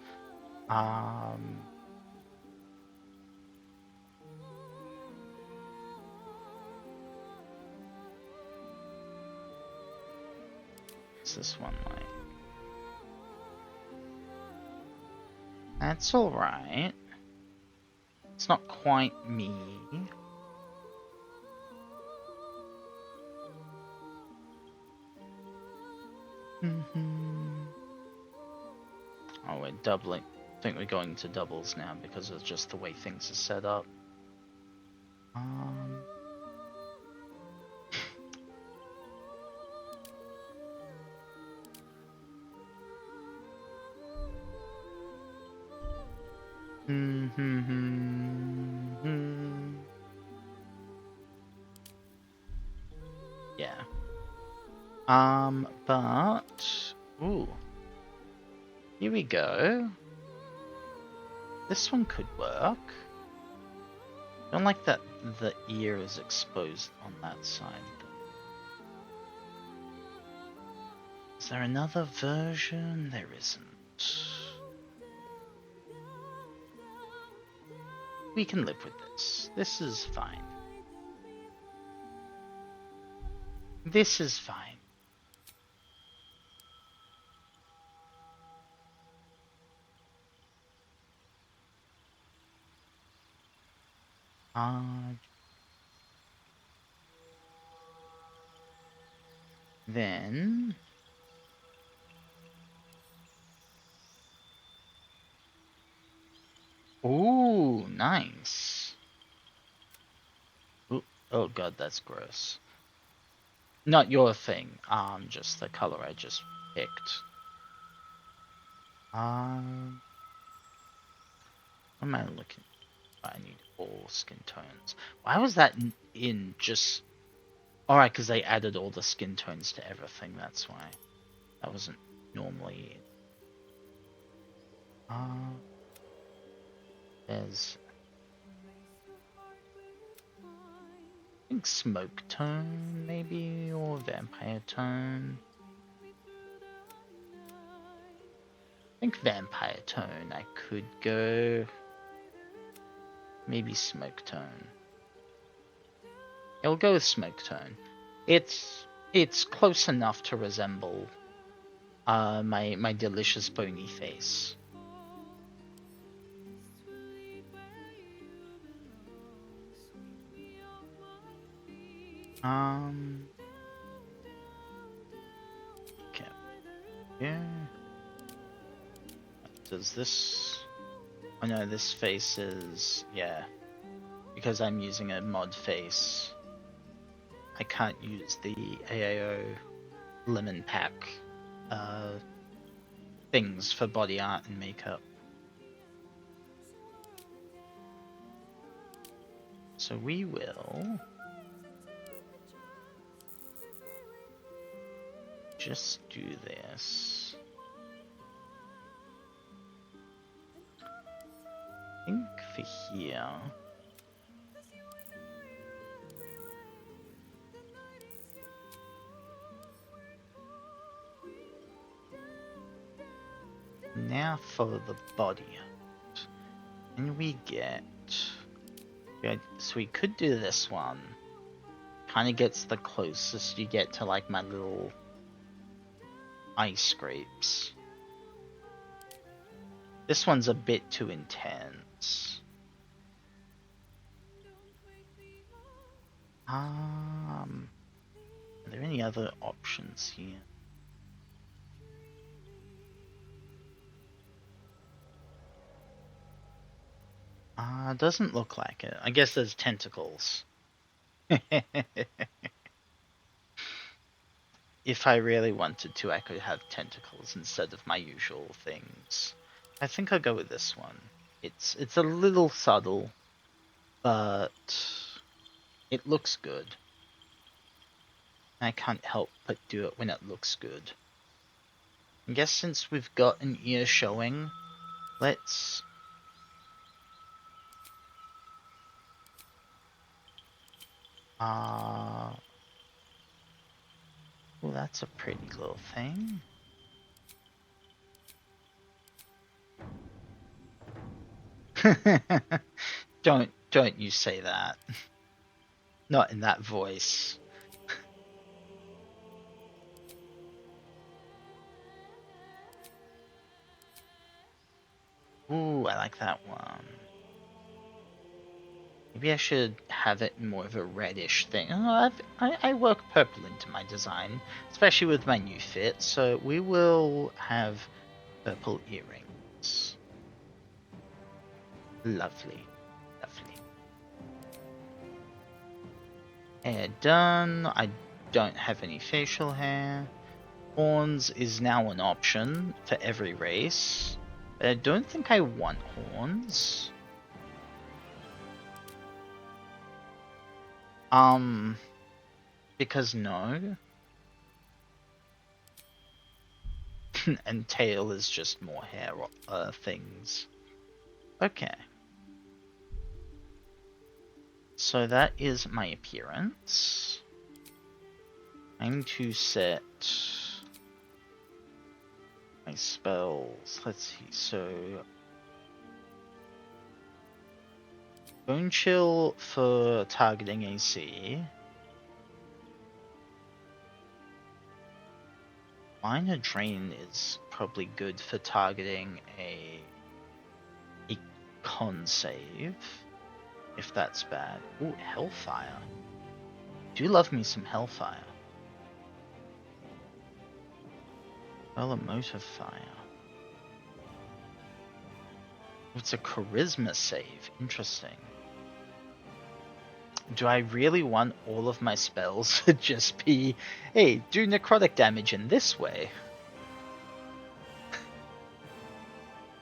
What's this one like? That's alright. It's not quite me. Oh, we're doubling. I think we're going to doubles now because of just the way things are set up. Yeah. But ooh, here we go. This one could work. I don't like that the ear is exposed on that side. Is there another version? There isn't. We can live with this. This is fine. This is fine. Then ooh, nice. Ooh, oh god, that's gross. Not your thing, just the color I just picked. What am I looking? I need all skin tones. Why was that in just? Alright, because they added all the skin tones to everything. That's why that wasn't normally. There's, I think, smoke tone maybe, or vampire tone. I think vampire tone I could go. Maybe smoke tone. I'll go with smoke tone. It's close enough to resemble my delicious bony face. Okay. Yeah. Does this? Oh no, this face is, yeah. Because I'm using a mod face, I can't use the AAO lemon pack things for body art and makeup. So we will just do this. I think for here. Now for the body. And we get... Yeah, so we could do this one. Kind of gets the closest you get to like my little ice scrapes. This one's a bit too intense. Are there any other options here? Doesn't look like it. I guess there's tentacles. If I really wanted to, I could have tentacles instead of my usual things. I think I'll go with this one. It's a little subtle, but it looks good. I can't help but do it when it looks good. I guess since we've got an ear showing, let's... Well, that's a pretty little thing. Don't you say that. Not in that voice. Ooh, I like that one. Maybe I should have it more of a reddish thing. Oh, I work purple into my design, especially with my new fit, so we will have purple earrings. Lovely. Lovely. Hair done. I don't have any facial hair. Horns is now an option for every race, but I don't think I want horns. Because no. And tail is just more hair things. Okay. So that is my appearance. I'm to set my spells. Let's see, so Bone Chill for targeting AC. Minor Drain is probably good for targeting a con save, if that's bad. Ooh, Hellfire. Do love me some Hellfire. Elemental Fire. It's a charisma save. Interesting. Do I really want all of my spells to just be, hey, do necrotic damage in this way?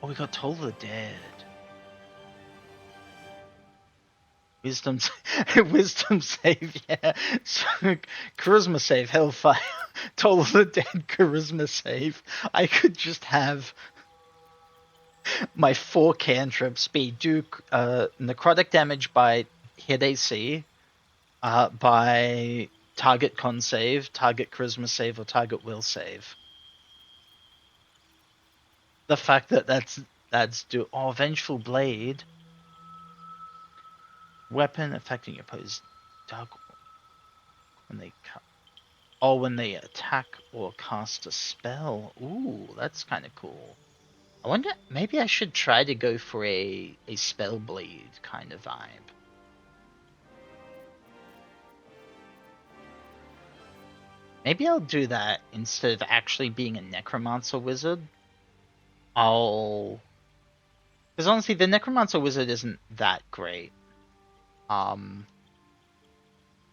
Oh, we got Toll of the Dead. Wisdom save, yeah. So, charisma save, Hellfire, Toll of the Dead, charisma save. I could just have my 4 cantrips be do necrotic damage by hit AC, by target con save, target charisma save, or target will save. The fact that that's do Vengeful Blade. Weapon affecting your opponent's dark when they attack or cast a spell. Ooh, that's kind of cool. I wonder, maybe I should try to go for a spell blade kind of vibe. Maybe I'll do that instead of actually being a necromancer wizard. Because honestly, the necromancer wizard isn't that great.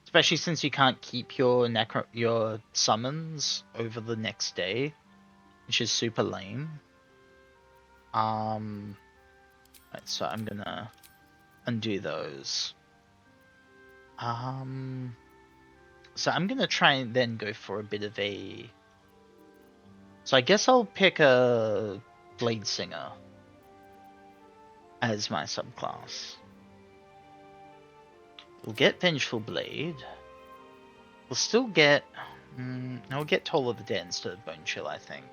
Especially since you can't keep your summons over the next day, which is super lame. Right, so I'm gonna undo those. So I'm gonna try and then go for a bit of a So I guess I'll pick a Blade Singer as my subclass. We'll get Vengeful Blade. We'll still get... no, we'll get Toll of the Dead instead of Bone Chill, I think.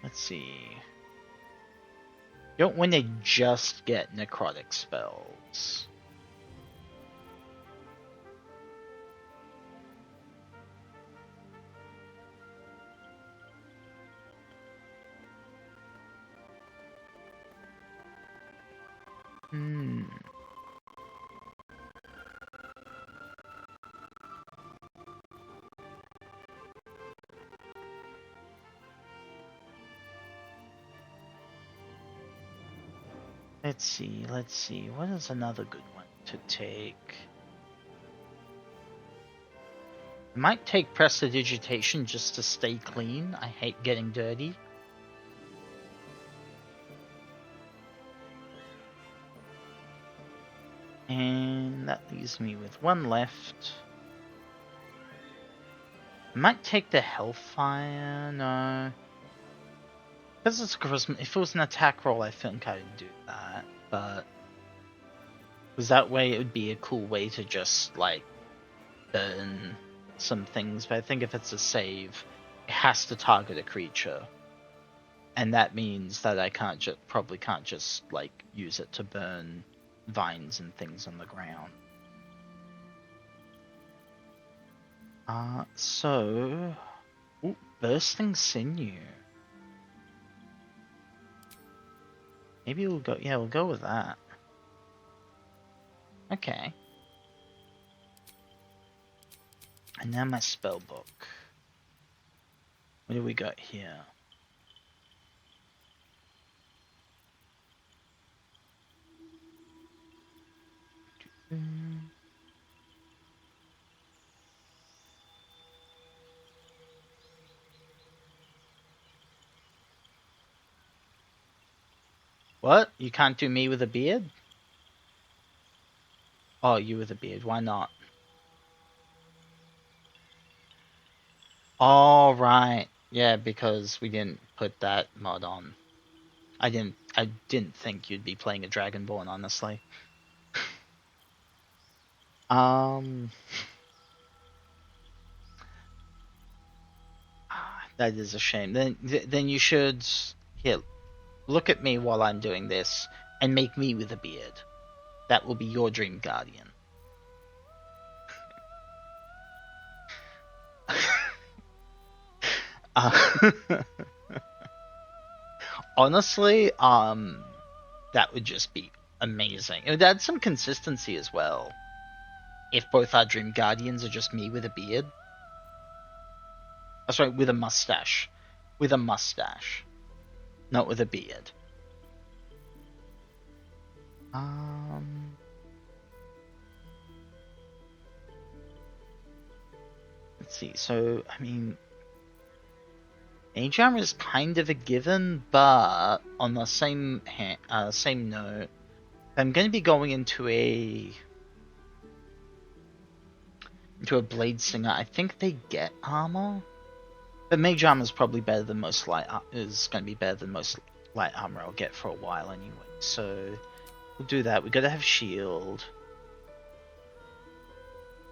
Let's see. You don't want to just get necrotic spells. Let's see. What is another good one to take? I might take Prestidigitation just to stay clean. I hate getting dirty. And that leaves me with one left. I might take the Hellfire, no. Because it's a charisma, if it was an attack roll, I think I would do that, but... Because that way it would be a cool way to just, like, burn some things, but I think if it's a save, it has to target a creature. And that means that I probably can't just, like, use it to burn vines and things on the ground. So... Ooh, Bursting Sinew. Maybe we'll go with that. Okay. And now my spell book. What do we got here? What? You can't do me with a beard? Oh, you with a beard. Why not? All right. Yeah, because we didn't put that mod on. I didn't think you'd be playing a Dragonborn, honestly. That is a shame. Then you should here. Look at me while I'm doing this, and make me with a beard. That will be your Dream Guardian. Honestly, that would just be amazing. It would add some consistency as well. If both our Dream Guardians are just me with a beard. Oh, sorry, with a mustache. With a mustache. Not with a beard. Let's see, so, I mean... Mage Armor is kind of a given, but on the same note, I'm going to be going into a Blade Singer. I think they get armor, but Mage Armor is probably better than most light armor I'll get for a while anyway. So we'll do that. We got to have shield.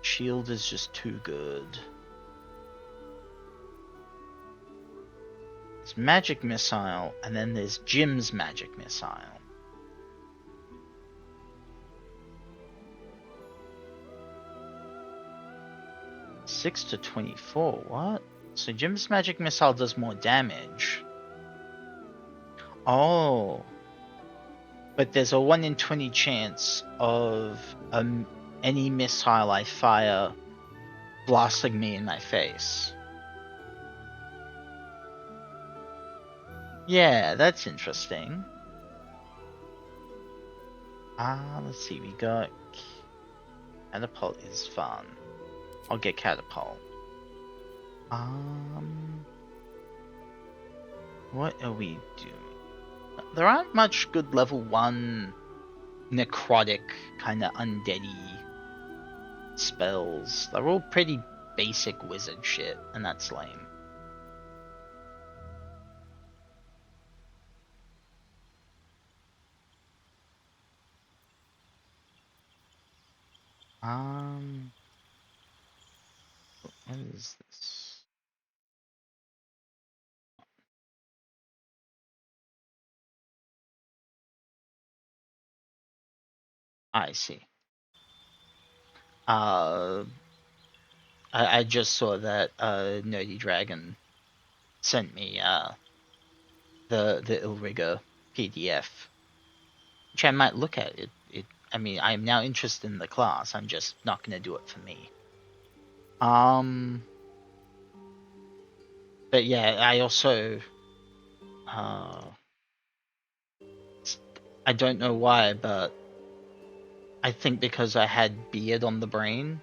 Shield is just too good. There's Magic Missile, and then there's Jim's Magic Missile. Six to 24, what? So Jim's Magic Missile does more damage. Oh. But there's a 1 in 20 chance of any missile I fire blasting me in my face. Yeah, that's interesting. Let's see, we got... Catapult is fun. I'll get Catapult. What are we doing? There aren't much good level 1 necrotic kind of undeady spells. They're all pretty basic wizard shit, and that's lame. What is this? I see. I just saw that Nerdy Dragon sent me the Illrigger PDF, which I might look at. I mean, I'm now interested in the class. I'm just not gonna do it for me. But yeah, I also I don't know why, but I think because I had beard on the brain,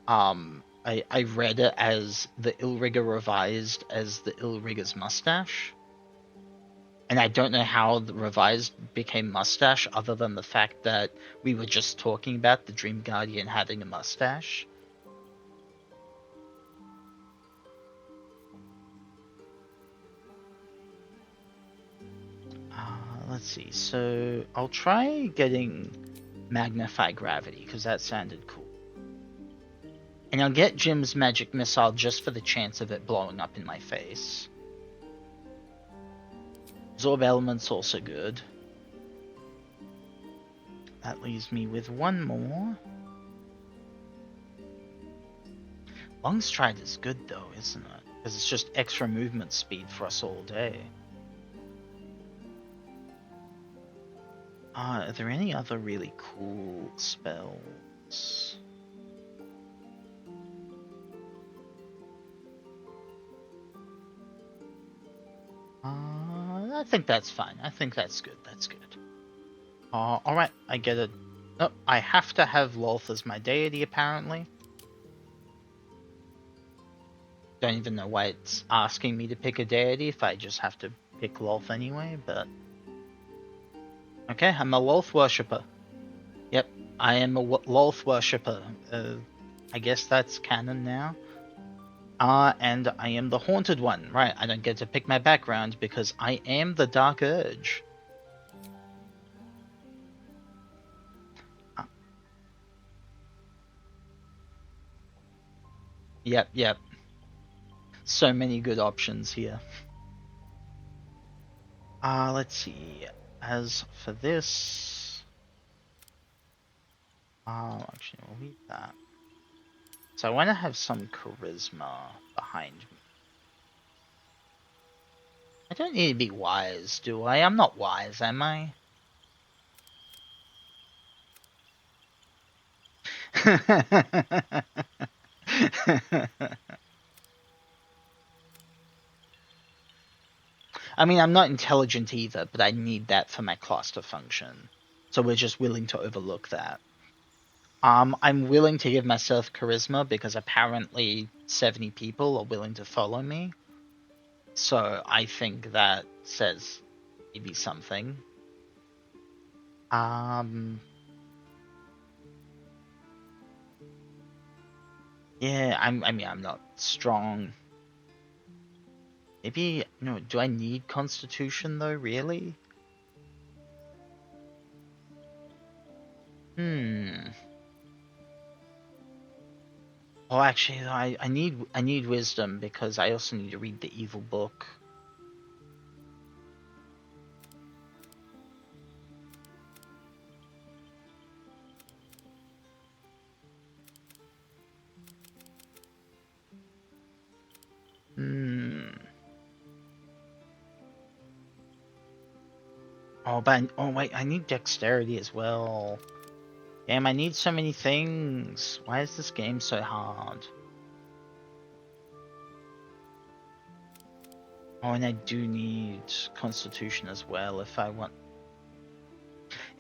I read it as the Illrigger revised as the Illrigger's mustache. And I don't know how the revised became mustache other than the fact that we were just talking about the Dream Guardian having a mustache. Let's see. So I'll try getting Magnify Gravity because that sounded cool. And I'll get Jim's Magic Missile just for the chance of it blowing up in my face. Absorb Element's also good. That leaves me with one more. Long Stride is good though, isn't it? Because it's just extra movement speed for us all day. Are there any other really cool spells? I think that's fine. I think that's good. That's good. Alright, I get it. Oh, I have to have Lolth as my deity, apparently. Don't even know why it's asking me to pick a deity if I just have to pick Lolth anyway, but... Okay, I'm a Lolth worshipper. Yep, I am a Lolth worshipper. I guess that's canon now. And I am the Haunted One. Right, I don't get to pick my background because I am the Dark Urge. Yep. So many good options here. Let's see. As for this... actually, we'll leave that. So I want to have some charisma behind me. I don't need to be wise, do I? I'm not wise, am I? I mean, I'm not intelligent either, but I need that for my class to function. So we're just willing to overlook that. I'm willing to give myself charisma because apparently 70 people are willing to follow me. So I think that says maybe something. Yeah, I mean, I'm not strong. Maybe, no, do I need Constitution though, really? Oh, actually, I need Wisdom because I also need to read the Evil Book. Oh, but oh wait, I need Dexterity as well. Damn, I need so many things. Why is this game so hard? Oh, and I do need Constitution as well if I want.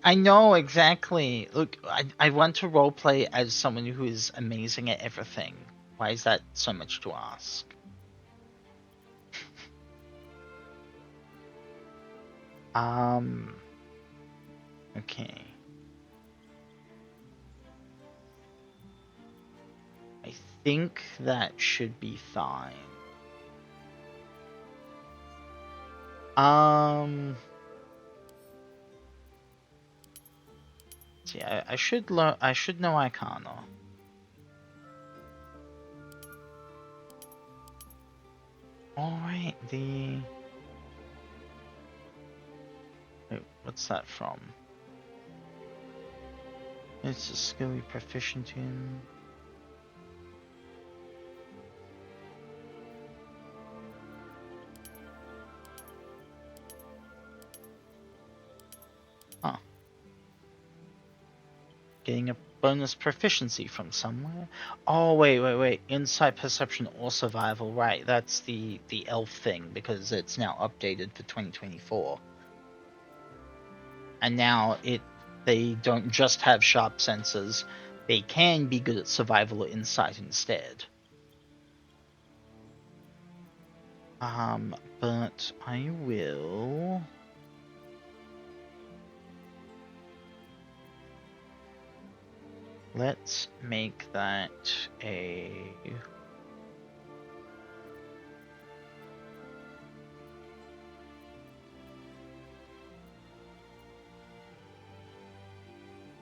I know, exactly. Look, I want to roleplay as someone who is amazing at everything. Why is that so much to ask? Okay. I think that should be fine. See, I should learn. I should know Arcana. All right, Wait, what's that from? It's a skill you're proficient in. Huh. Getting a bonus proficiency from somewhere. Oh, wait. Insight, perception, or survival. Right, that's the elf thing, because it's now updated for 2024. And now they don't just have sharp senses, they can be good at survival or insight instead. But I will... Let's make that a...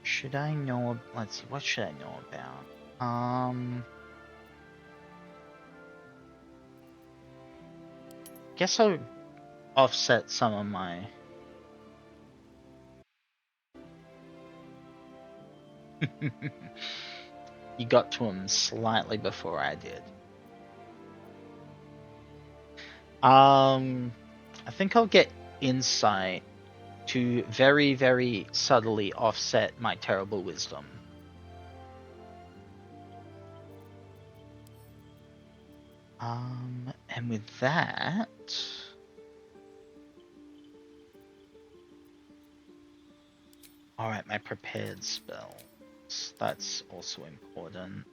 Should I know... Let's see, what should I know about? Guess I'll offset some of my... You got to him slightly before I did. I think I'll get insight to very, very subtly offset my terrible wisdom. And with that... Alright, my prepared spells. That's also important.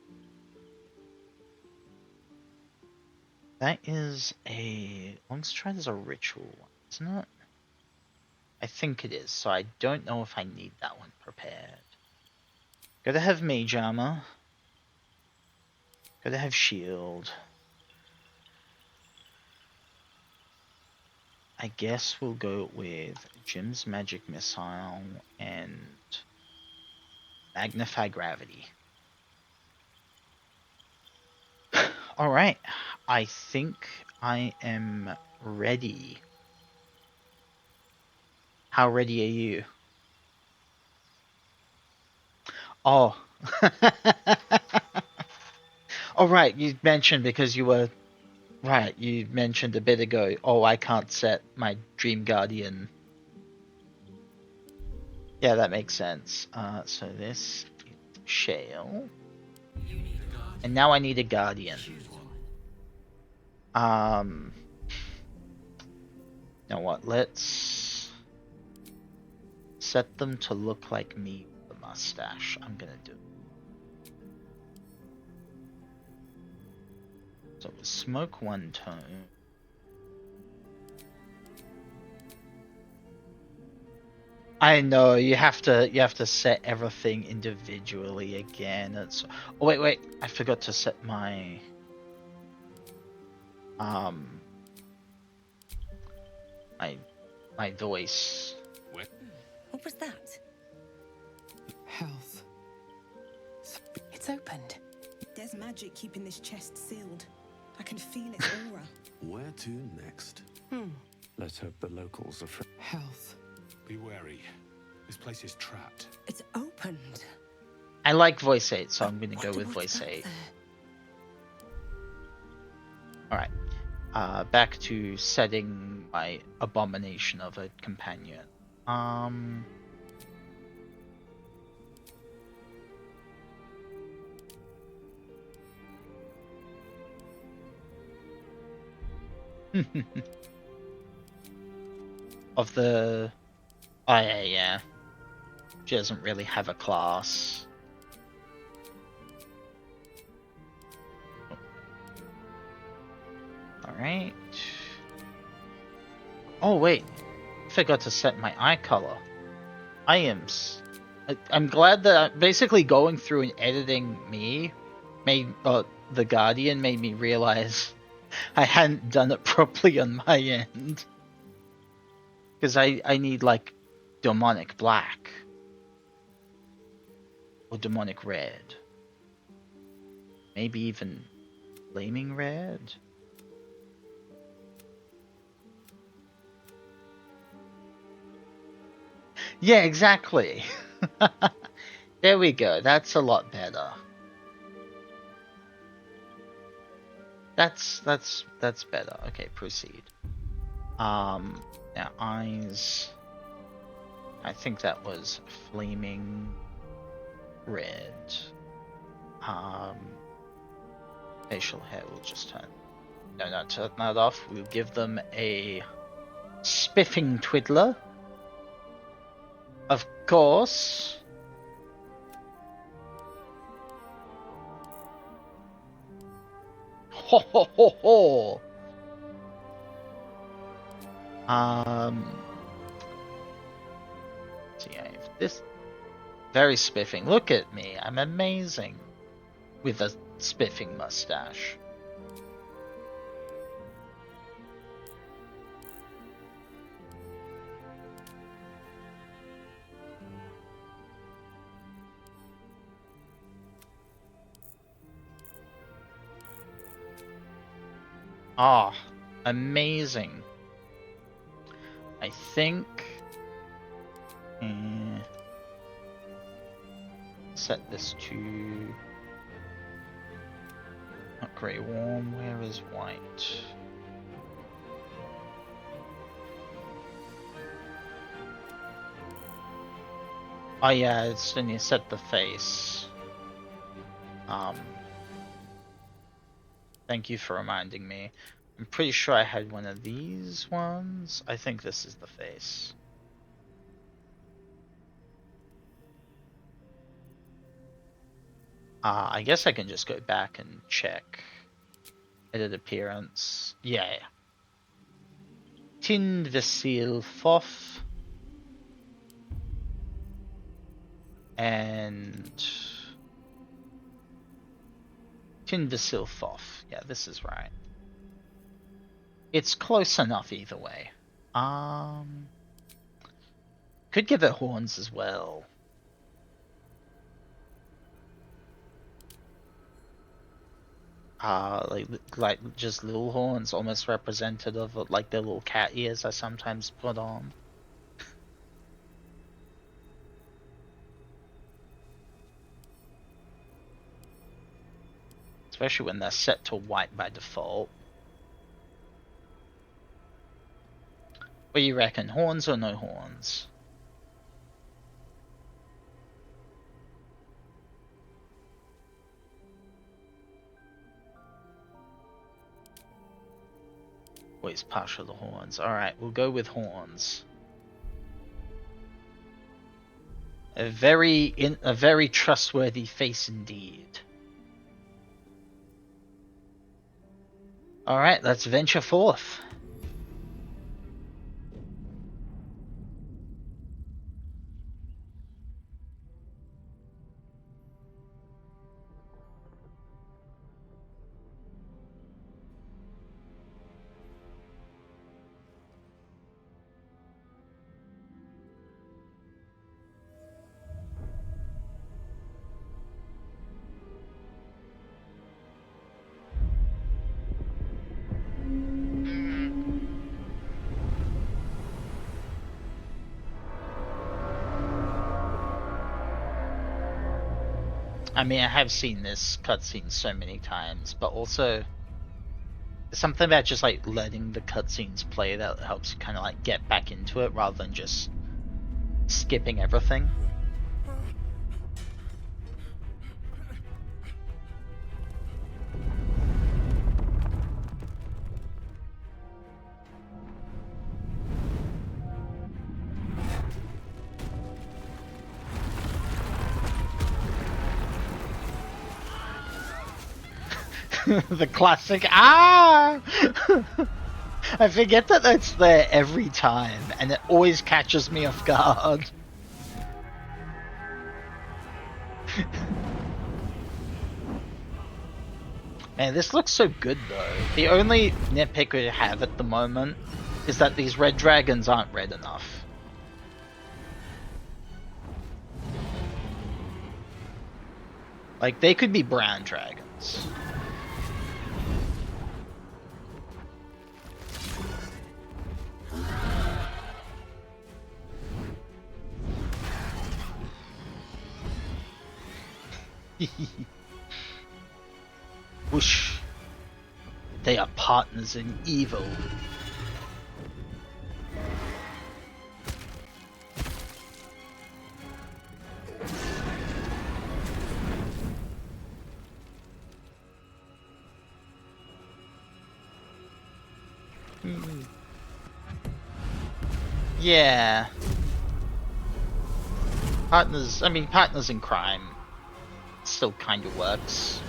That is a... Longstride is a ritual one, isn't it? I think it is, so I don't know if I need that one prepared. Gotta have mage armor. Gotta have shield. I guess we'll go with Jim's Magic Missile and Magnify Gravity. Alright, I think I am ready. How ready are you? Oh. Oh, right, you mentioned because you were... Right, you mentioned a bit ago, oh, I can't set my Dream Guardian. Yeah, that makes sense. So this is Shale. And now I need a Guardian. You know what, let's set them to look like me with a mustache. I'm gonna do it. So smoke one tone. I know you have to set everything individually again. It's oh wait, I forgot to set my my voice. What was that? Health. It's opened. There's magic keeping this chest sealed. I can feel its aura. Where to next? Let's hope the locals are free. Health. Be wary. This place is trapped. It's opened. I like voice 8, so I'm gonna go with voice 8. Alright. Back to setting my abomination of a companion. Of the... Oh, yeah. She doesn't really have a class. Alright. Oh, wait. Forgot to set my eye color. I'm glad that I'm basically going through and editing me the Guardian made me realize I hadn't done it properly on my end. Because I need, like, demonic black. Or demonic red. Maybe even flaming red? Yeah, exactly. There we go. That's a lot better. That's better. Okay, proceed. Now eyes. I think that was flaming red. Facial hair will just turn. No, turn that off. We'll give them a spiffing twiddler. Of course. Ho ho ho ho! See, I have this very spiffing. Look at me, I'm amazing with a spiffing mustache. Ah, amazing. I think... set this to... not grey warm, where is white? Oh yeah, it's when you set the face. Thank you for reminding me. I'm pretty sure I had one of these ones. I think this is the face. I guess I can just go back and check. Edit appearance. Yeah. Tin Vasil Fof. And... Tin Vasil Fof. Yeah, this is right. It's close enough either way. Could give it horns as well. Like just little horns, almost representative of like the little cat ears I sometimes put on. Especially when they're set to white by default. What do you reckon, horns or no horns? Always partial to horns. Alright, we'll go with horns. A very trustworthy face indeed. Alright, let's venture forth. I mean, I have seen this cutscene so many times, but also something about just like letting the cutscenes play that helps you kind of like get back into it rather than just skipping everything. The classic ah! I forget that that's there every time, and it always catches me off guard. Man, this looks so good though. The only nitpick we have at the moment is that these red dragons aren't red enough. Like, they could be brown dragons. Whoosh. They are partners in evil. Yeah. Partners, I mean, partners in crime still kind of works.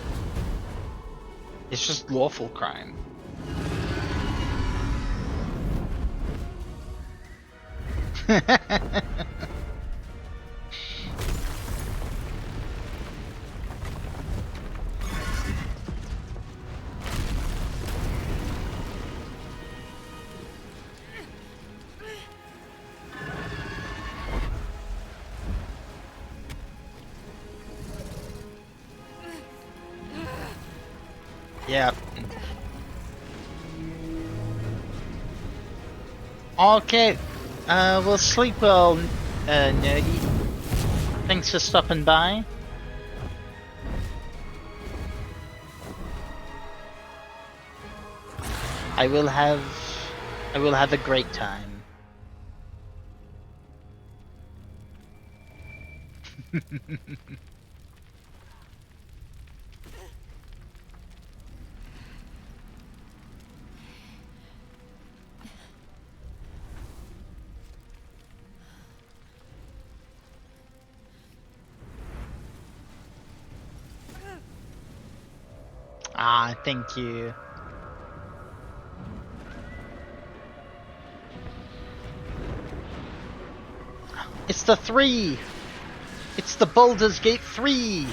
It's just lawful crime. Yeah. Okay. We'll sleep well, nerdy. Thanks for stopping by. I will have a great time. Ah, thank you. It's the 3! It's the Baldur's Gate 3!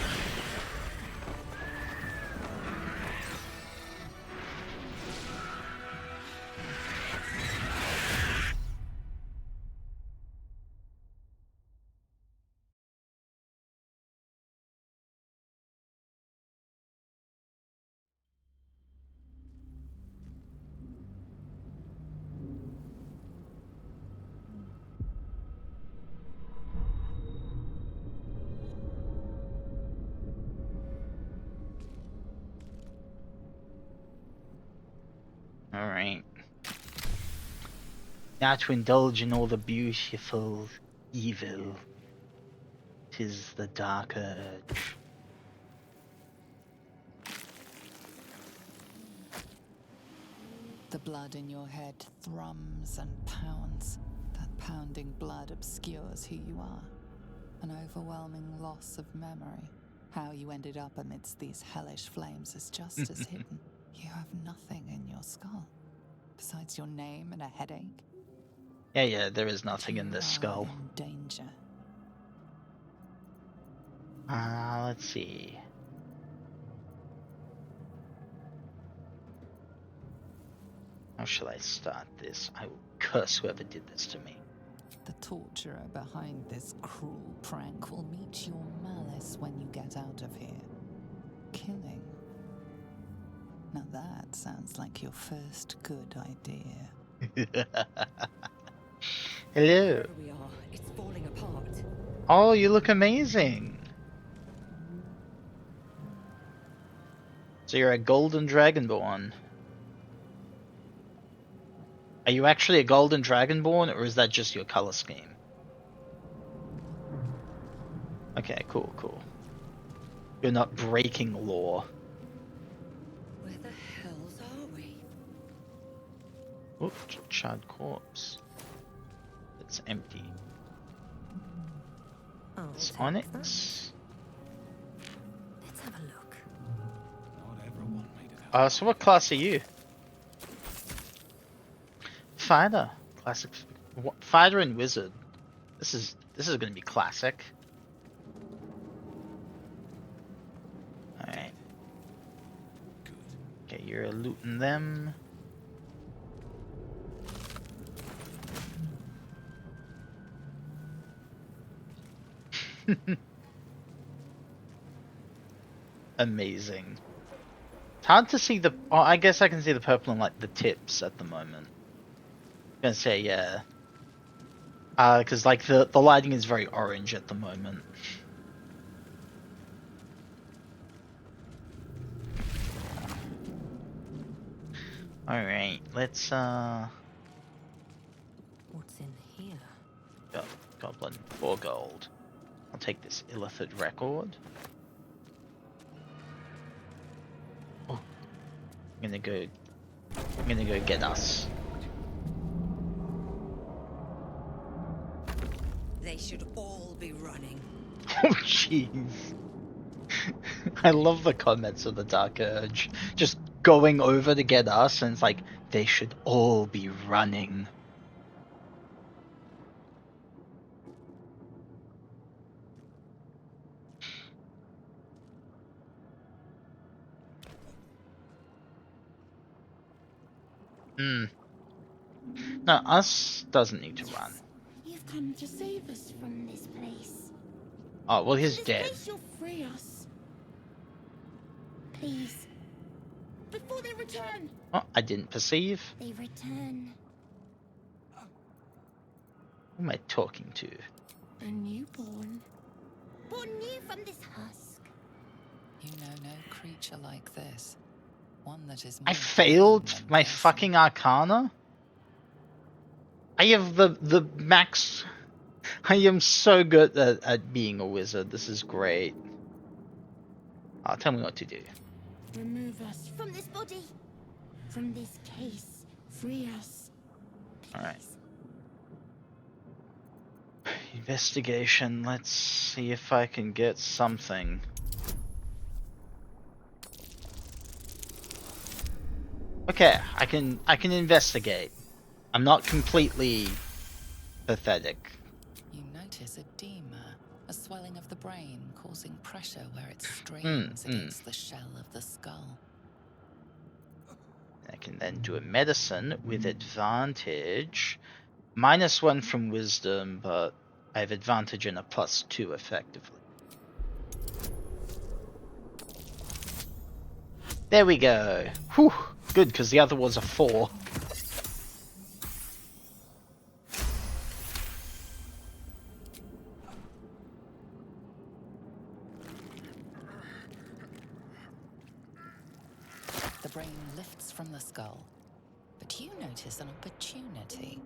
Alright. Now to indulge in all the beautiful evil. 'Tis the dark urge. The blood in your head thrums and pounds. That pounding blood obscures who you are. An overwhelming loss of memory. How you ended up amidst these hellish flames is just as hidden. You have nothing in your skull. Besides your name and a headache. Yeah, there is nothing in this skull. In danger. Let's see. How shall I start this? I will curse whoever did this to me. The torturer behind this cruel prank will meet your malice when you get out of here. Killing. Now that sounds like your first good idea. Hello. Here we are. It's falling apart. Oh, you look amazing. So you're a golden dragonborn. Are you actually a golden dragonborn, or is that just your color scheme? Okay, cool. You're not breaking law. Where the hells are we? Oops, charred corpse. It's empty. It's take onyx. Let's have a look. Not everyone made it out. So what class are you? Fighter. Classic. Fighter and wizard. This is gonna be classic. Alright. Good. Okay, you're looting them. Amazing. It's hard to see the. Oh, I guess I can see the purple on like the tips at the moment. I'm gonna say yeah. Because like the lighting is very orange at the moment. All right, let's What's in here? Goblin 4 gold. I'll take this Illithid record. Oh, I'm gonna go get us. They should all be running. Oh jeez. I love the comments of the Dark Urge. Just going over to get us, and it's like, they should all be running. Hmm. No, us doesn't need to run. You've come to save us from this place. Oh, well, he's This dead. place you'll free us. Please. Before they return. Oh, I didn't perceive. They return. Who am I talking to? A newborn. Born new from this husk. You know no creature like this. One that is I more failed human than my person. fucking Arcana? I have the max. I am so good at being a wizard. This is great. Oh, tell me what to do. Remove us from this body. From this case. Free us. Alright. Investigation. Let's see if I can get something. Okay, I can investigate. I'm not completely pathetic. You notice edema, a swelling of the brain causing pressure where it strains against the shell of the skull. I can then do a medicine with advantage. -1 from wisdom, but I have advantage and a +2 effectively. There we go. Whew. Good, because the other was a 4. The brain lifts from the skull, but you notice an opportunity.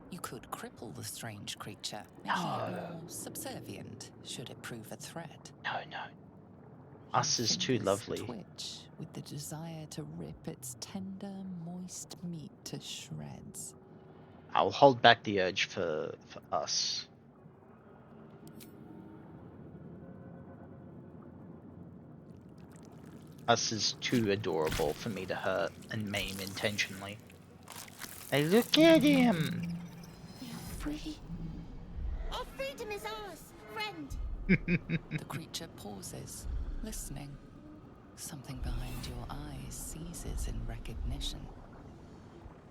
You could cripple the strange creature, making it more subservient should it prove a threat. No. Us is too Fingers lovely. Twitch with the desire to rip its tender, moist meat to shreds. I'll hold back the urge for us. Us is too adorable for me to hurt and maim intentionally. Hey, look at him! We are free. Our freedom is ours, friend. The creature pauses, listening. Something behind your eyes seizes in recognition.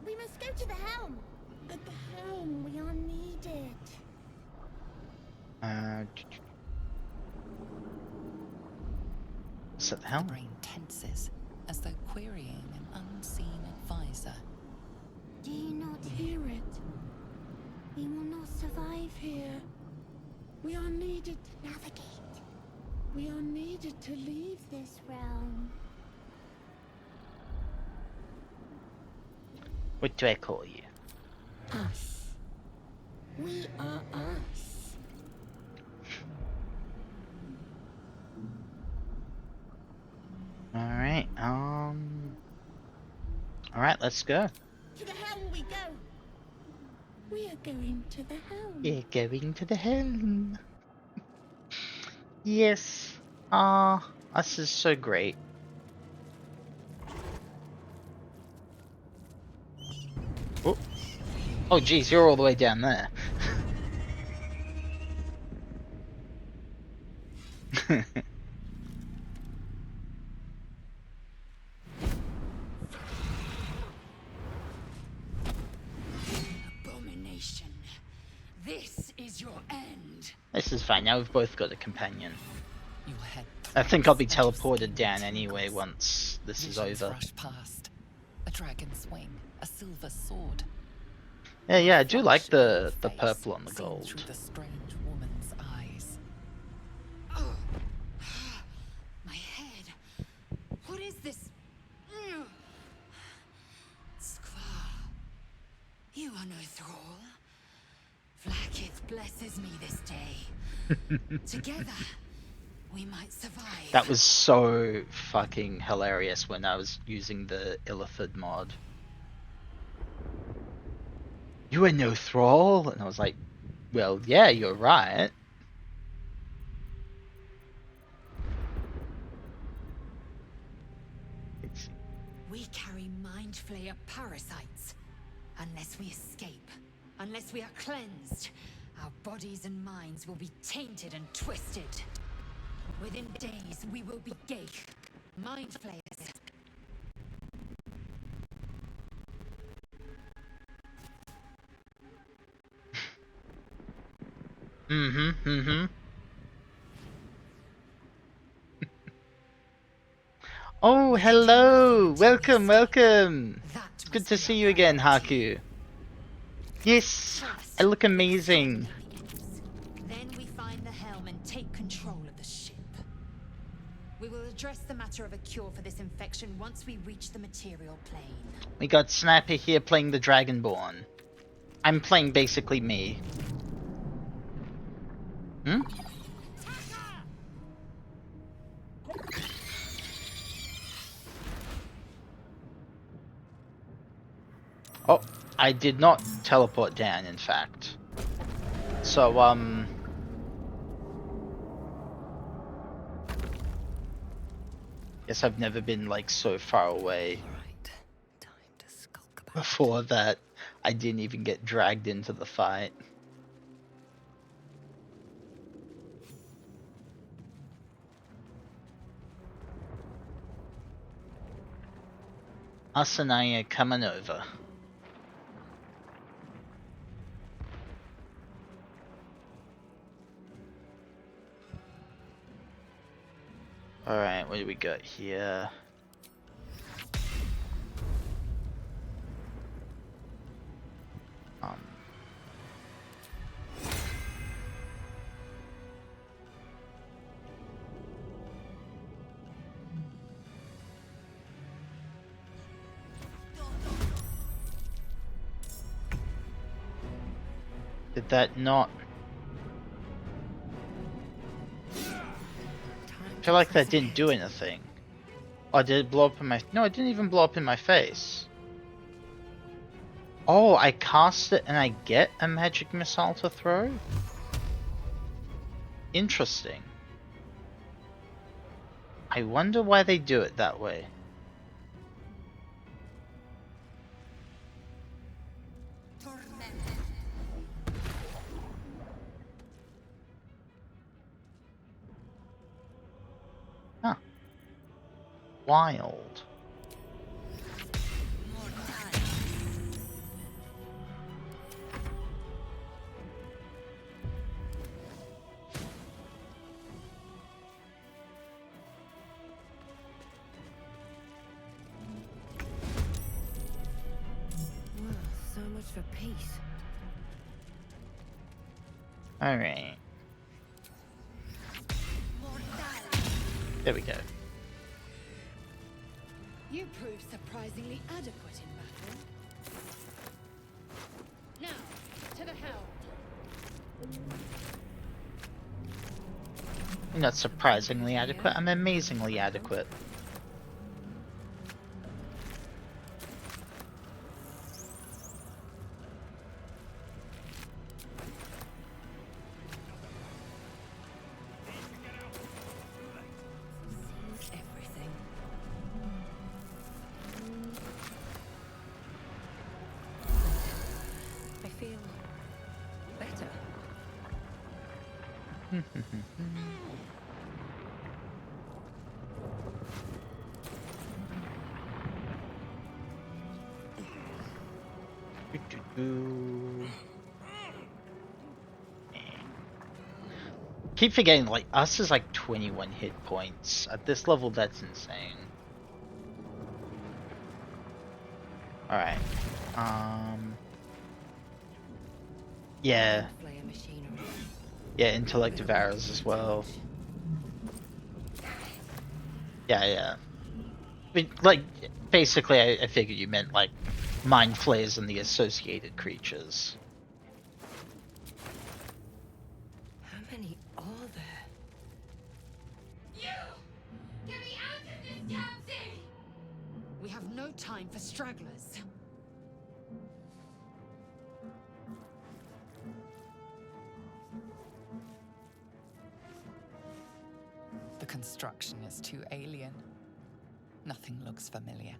We must go to the helm. At the helm, we are needed. What's at the The helm? brain tenses, as though querying an unseen advisor. Do you not hear it? We will not survive here. We are needed to navigate. We are needed to leave this realm. What do I call you? Us. We are us. Alright, Alright, let's go. To the helm we go. We are going to the helm. We're going to the helm. Yes. Us is so great. Oh. Oh geez, you're all the way down there. This is fine. Now we've both got a companion. Your head I think I'll be throbs teleported endlessly down into anyway space. once this is Visions over. rush past. A dragon's wing, a silver sword. Yeah, I do like Flash in your the face, purple on the seen gold. through the strange woman's eyes. Oh. My head. What is this? Skvar. You are no thrall. Vlaakith blesses me this day. Together, we might survive. That was so fucking hilarious when I was using the Illithid mod. You are no thrall? And I was like, well, yeah, you're right. We carry Mind Flayer parasites. Unless we escape, unless we are cleansed, our bodies and minds will be tainted and twisted. Within days, we will be Ghaik, Mind Flayers. Oh, hello! Welcome, welcome! That It's good must to be see our you again, priority. Haku. Yes! First, I look amazing. then we find the helm and take control of the ship. We will address the matter of a cure for this infection once we reach the material plane. We got Snapper here playing the Dragonborn. I'm playing basically me. Hmm? Oh, I did not teleport down, in fact. So, guess I've never been, like, so far away Alright, time to skulk about. before that I didn't even get dragged into the fight. Us and I are coming over. Alright, what do we got here? Um. Did that not? I feel like that didn't do anything. Oh, did it blow up in my... No, it didn't even blow up in my face. Oh, I cast it and I get a magic missile to throw? Interesting. I wonder why they do it that way. Huh. Wild. Well, so much for peace. Alright. There we go. You proved surprisingly adequate in battle. Now, to the helm. I'm not surprisingly adequate, I'm amazingly adequate. Sees everything. I feel better. keep forgetting, like, us is like 21 hit points. At this level, that's insane. Alright. Yeah. Flare machinery. Yeah, intellect devours as well. Yeah. But, like, basically, I figured you meant, like, mind flayers and the associated creatures. How many are there? You! Get me out of this damn thing! We have no time for stragglers. The construction is too alien. Nothing looks familiar.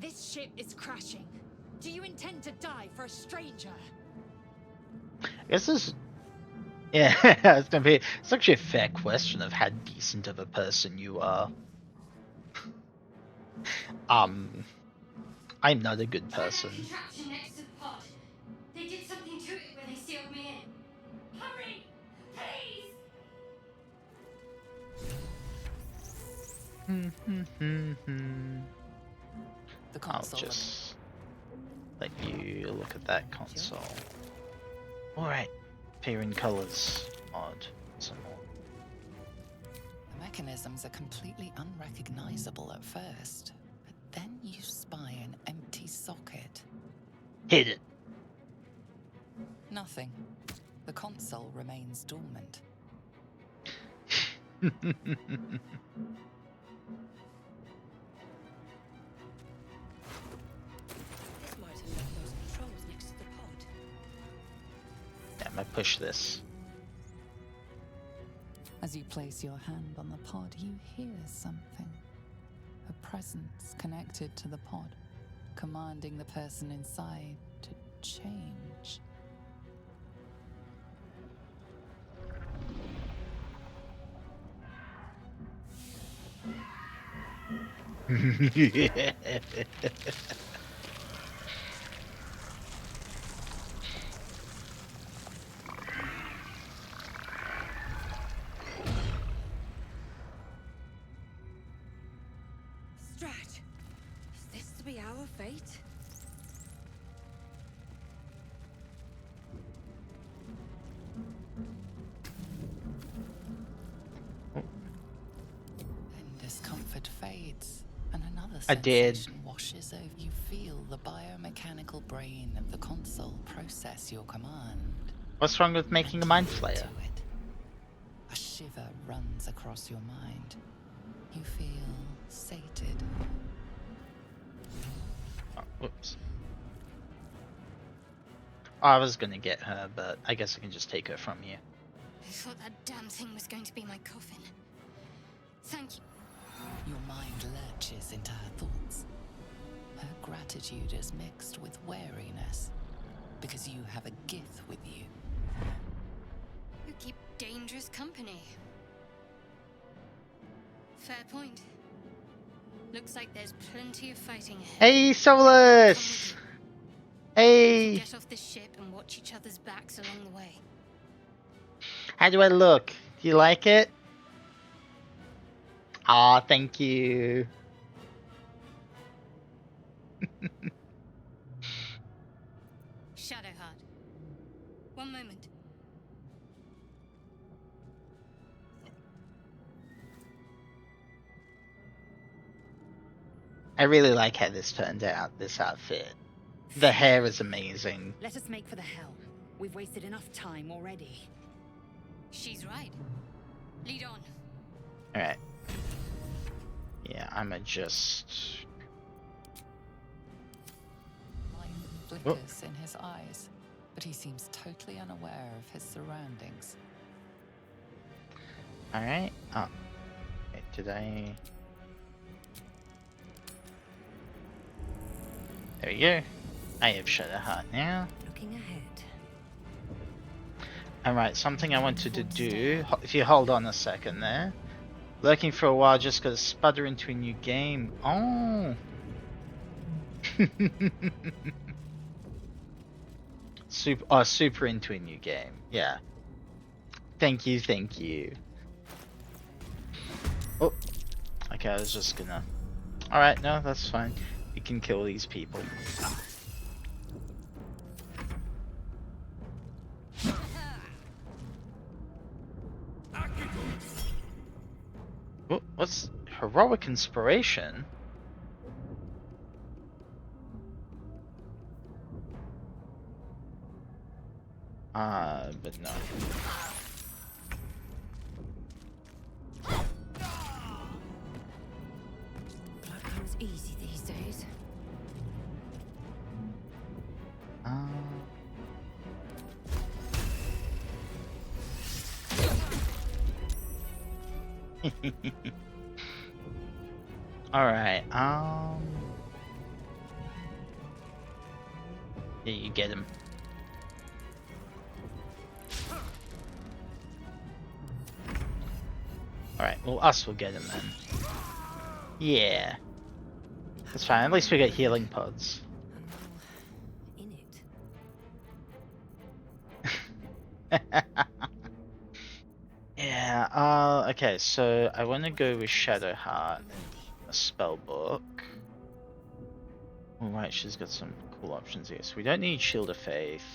This ship is crashing. Do you intend to die for a stranger? I guess this... Yeah, it's actually a fair question of how decent of a person you are. I'm not a good person. Contraption next to the pod. They did something to it when they sealed me in. Hurry! Please! The I'll console. just let you look at that console. Alright, appearing colors, mod, some more. The mechanisms are completely unrecognizable at first, but then you spy an empty socket. Hit it! Nothing. The console remains dormant. This might unlock those controls next to the pod. Damn, I push this. As you place your hand on the pod, you hear something. A presence connected to the pod, commanding the person inside to change. Strat, is this to be our fate? Then discomfort fades, and another I did. sensation washes over. You feel the biomechanical brain of the console process your command. What's wrong with making a mind To flayer? it. A shiver runs across your mind. You feel sated. Oh, whoops. I was gonna get her, but I guess I can just take her from you. I thought that damn thing was going to be my coffin. Thank you. Your mind lurches into her thoughts. Her gratitude is mixed with wariness, because you have a Gith with you. You keep dangerous company. Fair point. Looks like there's plenty of fighting ahead. Hey, Solus! Hey! Get off this ship and watch each other's backs along the way. How do I look? Do you like it? Aw, thank you. Shadowheart. One moment. I really like how this turned out, this outfit. The hair is amazing. Let us make for the helm. We've wasted enough time already. She's right. Lead on. Alright. Yeah, I'ma just... Light flickers in his eyes, but he seems totally unaware of his surroundings. Alright. Oh. Wait, did I... There we go. I have Shadowheart now. Looking ahead. Alright, something I wanted to do. If you hold on a second there. Lurking for a while, just gotta sputter into a new game. Oh! super into a new game. Yeah. Thank you, thank you. Oh, okay, I was just gonna... Alright, no, that's fine. You can kill these people. Oh, what's heroic inspiration? But no. Blood comes easy these days. Alright, yeah, you get him. Alright, well, us will get him then. Yeah. That's fine, at least we get healing pods. In it. Yeah, okay, so I want to go with Shadowheart and a spell book. Alright, she's got some cool options here. So we don't need Shield of Faith.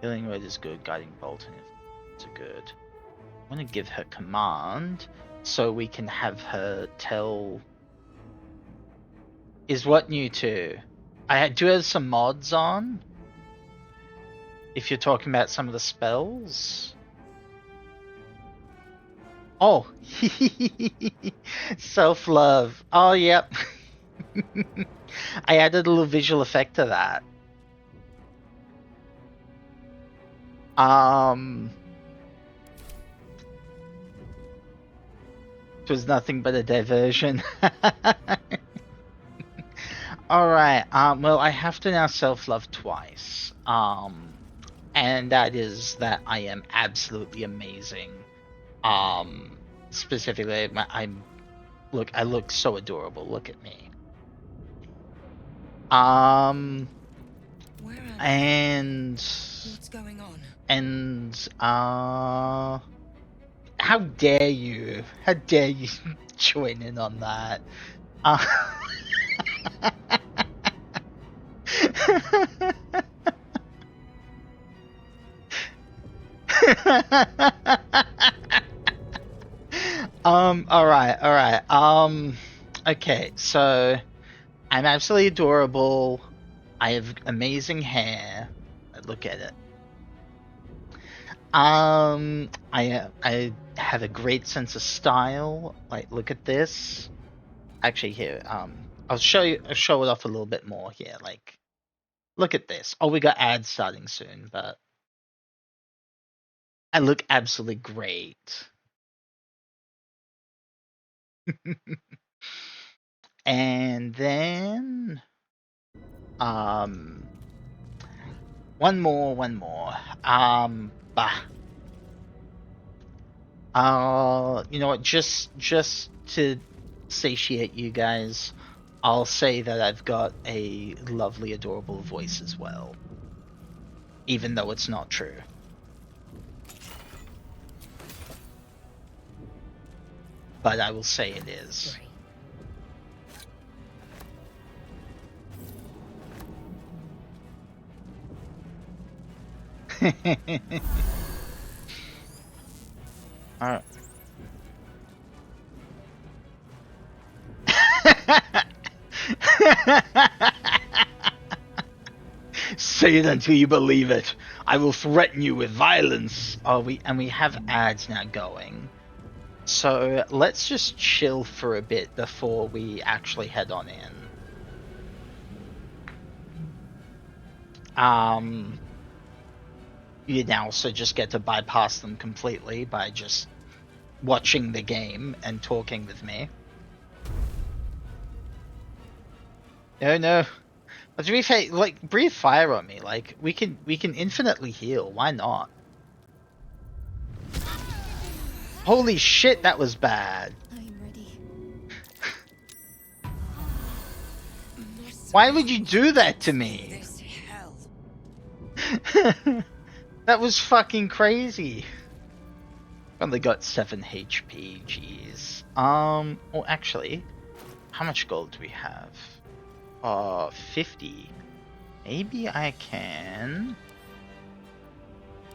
Healing Word is good, Guiding Bolt and it's good. I want to give her command so we can have her tell... Is what new too? I do have some mods on. If you're talking about some of the spells. Oh, self-love. Oh, yep. I added a little visual effect to that. It was nothing but a diversion. Alright, well, I have to now self-love twice. And that is that I am absolutely amazing. Specifically, I look so adorable. Look at me. Where am I? And What's going on? and how dare you? How dare you join in on that? Alright. Okay, so I'm absolutely adorable. I have amazing hair. Look at it. I have a great sense of style. Like, look at this. Actually, here, I'll show it off a little bit more here. Like, look at this. Oh, we got ads starting soon, but I look absolutely great. And then, one more. You know what? Just to satiate you guys, I'll say that I've got a lovely, adorable voice as well, even though it's not true. But I will say it is. Alright. Say it until you believe it. I will threaten you with violence. Oh, we have ads now going. So let's just chill for a bit before we actually head on in. You now also just get to bypass them completely by just watching the game and talking with me. No. But to be fair, like, breathe fire on me. Like, we can infinitely heal. Why not? Holy shit, that was bad. I'm ready. Why would you do that to me? This hell. That was fucking crazy. Only got 7 HP, jeez. Oh, actually, how much gold do we have? 50. Maybe I can...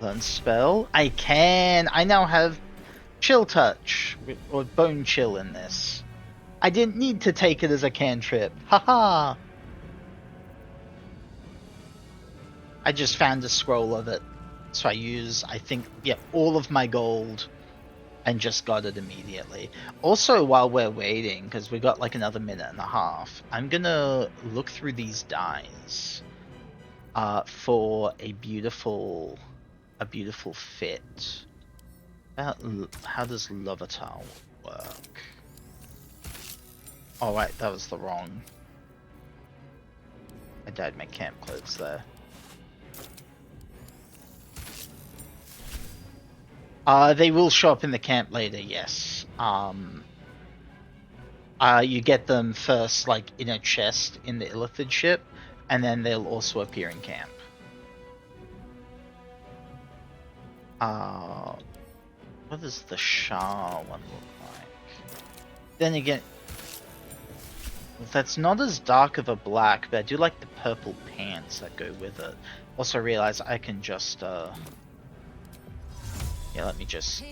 learn spell? I can! I now have Chill Touch, or Bone Chill in this. I didn't need to take it as a cantrip. Haha! I just found a scroll of it. So I use, I think, yeah, all of my gold and just got it immediately. Also, while we're waiting, because we got like another minute and a half, I'm gonna look through these dies for a beautiful fit. How does Lovatar work? Oh right, that was the wrong. I dyed my camp clothes there. They will show up in the camp later, yes. You get them first, like, in a chest in the Illithid ship, and then they'll also appear in camp. What does the Shah one look like? Then again, that's not as dark of a black, but I do like the purple pants that go with it. Also realize I can just, yeah, let me just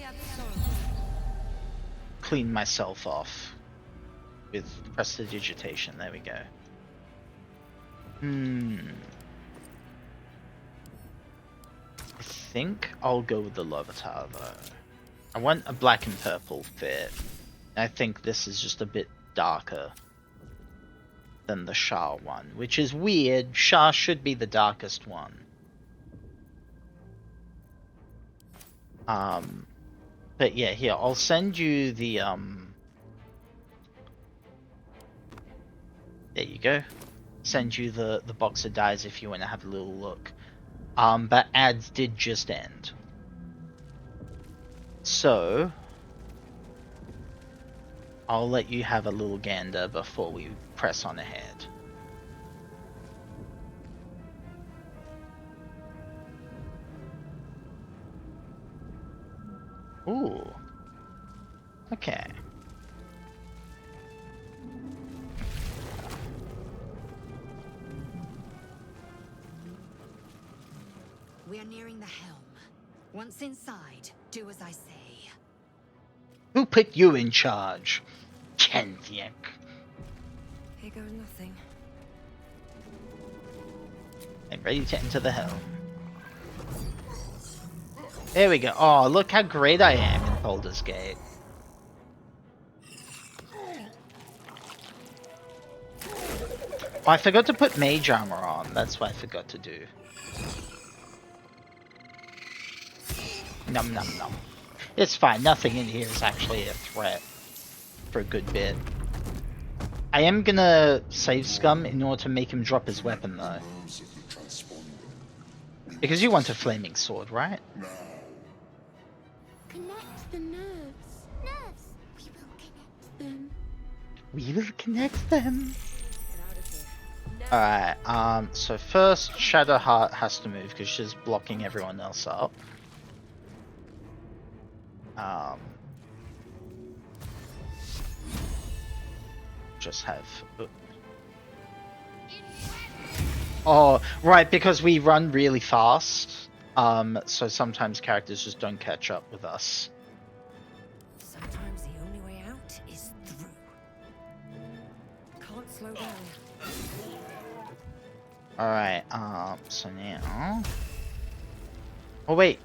clean myself off with prestidigitation. There we go. I think I'll go with the Lovatar though. I want a black and purple fit. I think this is just a bit darker than the Shah one, which is weird. Shah should be the darkest one. But yeah, here, I'll send you the, there you go. Send you the box of dies if you want to have a little look. But ads did just end. So, I'll let you have a little gander before we press on ahead. Ooh. Okay. We are nearing the helm. Once inside, do as I say. Who put you in charge? Kenthyak. Here goes nothing. I'm ready to enter the helm. There we go. Oh, look how great I am in Baldur's Gate. Oh, I forgot to put mage armor on. That's what I forgot to do. Num num num. It's fine. Nothing in here is actually a threat for a good bit. I am gonna save Scum in order to make him drop his weapon though. Because you want a flaming sword, right? Connect the nerves. Nerves. We will connect them. We will connect them. Alright, so first Shadowheart has to move because she's blocking everyone else up. Just have... Oh, right, because we run really fast. So sometimes characters just don't catch up with us. Sometimes the only way out is through. Can't slow down. Alright, so now... Oh, wait.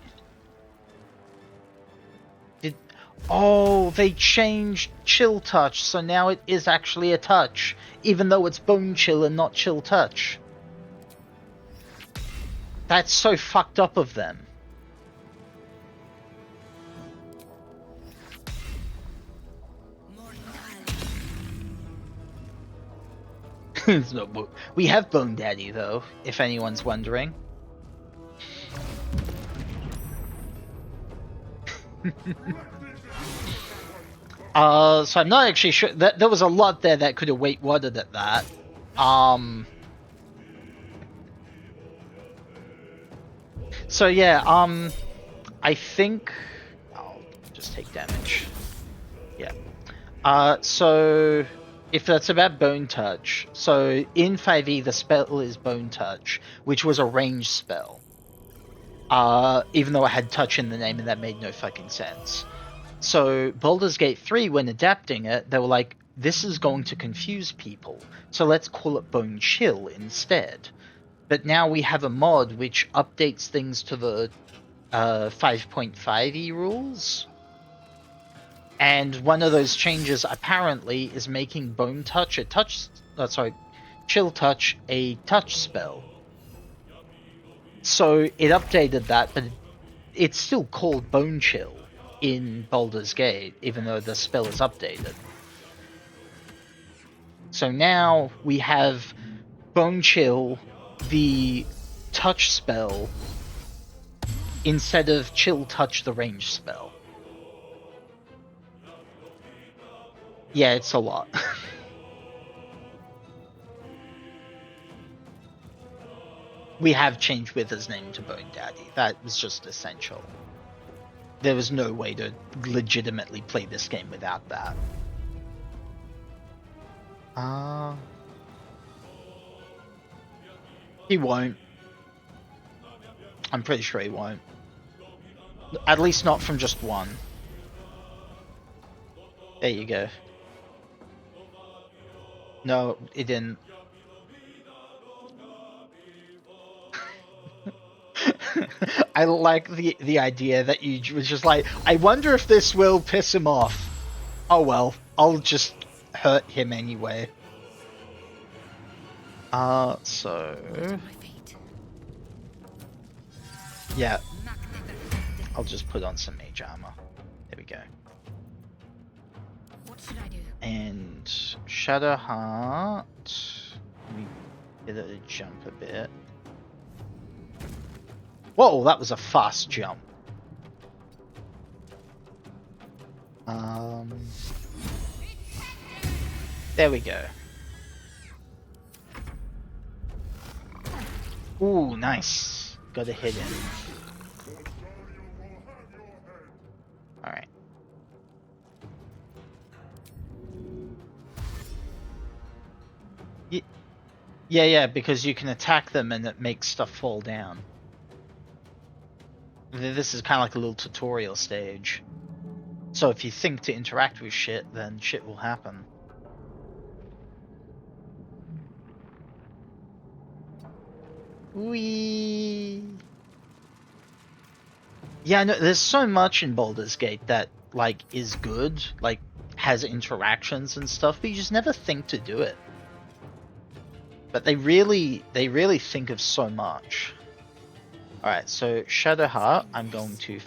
Oh, they changed Chill Touch, so now it is actually a touch, even though it's Bone Chill and not Chill Touch. That's so fucked up of them. We have Bone Daddy, though, if anyone's wondering. So I'm not actually sure. There was a lot there that could have wait-worded at that. So yeah, I think I'll just take damage. Yeah. So if that's about Bone Touch, so in 5e the spell is Bone Touch, which was a ranged spell. Even though it had touch in the name, and that made no fucking sense. So Baldur's Gate 3, when adapting it, they were like, this is going to confuse people, so let's call it Bone Chill instead. But now we have a mod which updates things to the 5.5e rules. And one of those changes apparently is making Bone Touch a Chill Touch a touch spell. So it updated that, but it's still called Bone Chill in Baldur's Gate, even though the spell is updated. So now we have Bone Chill, the touch spell, instead of Chill Touch, the range spell. Yeah, it's a lot. We have changed Wither's name to Bone Daddy. That was just essential. There was no way to legitimately play this game without that. He won't. I'm pretty sure he won't. At least not from just one. There you go. No, it didn't. I like the idea that you was just like, I wonder if this will piss him off. Oh well, I'll just hurt him anyway. So... yeah. I'll just put on some mage armor. There we go. What should I do? And Shadowheart. Let me get it to jump a bit. Whoa, that was a fast jump. There we go. Ooh, nice. Got a hit in. Alright. Yeah, because you can attack them and it makes stuff fall down. This is kind of like a little tutorial stage. So if you think to interact with shit, then shit will happen. Whee! Yeah, no, there's so much in Baldur's Gate that, like, is good, like, has interactions and stuff, but you just never think to do it. But they really think of so much. Alright, so Shadowheart, I'm going to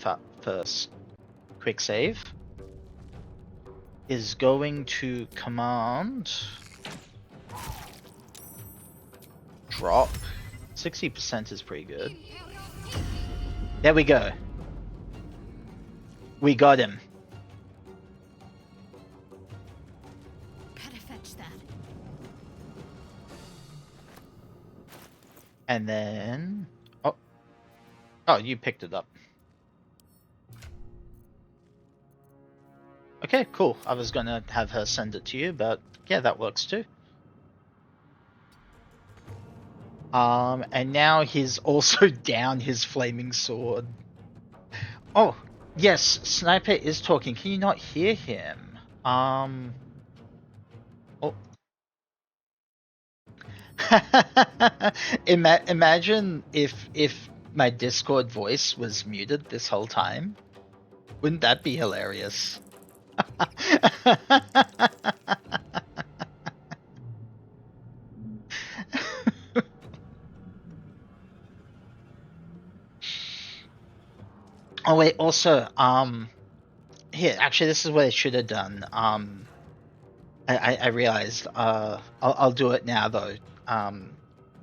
first quick save, is going to command drop. 60% is pretty good. There we go. We got him. Better fetch that. And then... Oh, you picked it up. Okay, cool. I was gonna have her send it to you, but yeah, that works too. And now he's also down his flaming sword. Oh, yes, Sniper is talking. Can you not hear him? Oh. Imagine if my Discord voice was muted this whole time. Wouldn't that be hilarious? Oh wait, also, here, actually this is what I should have done. I realized, I'll do it now though.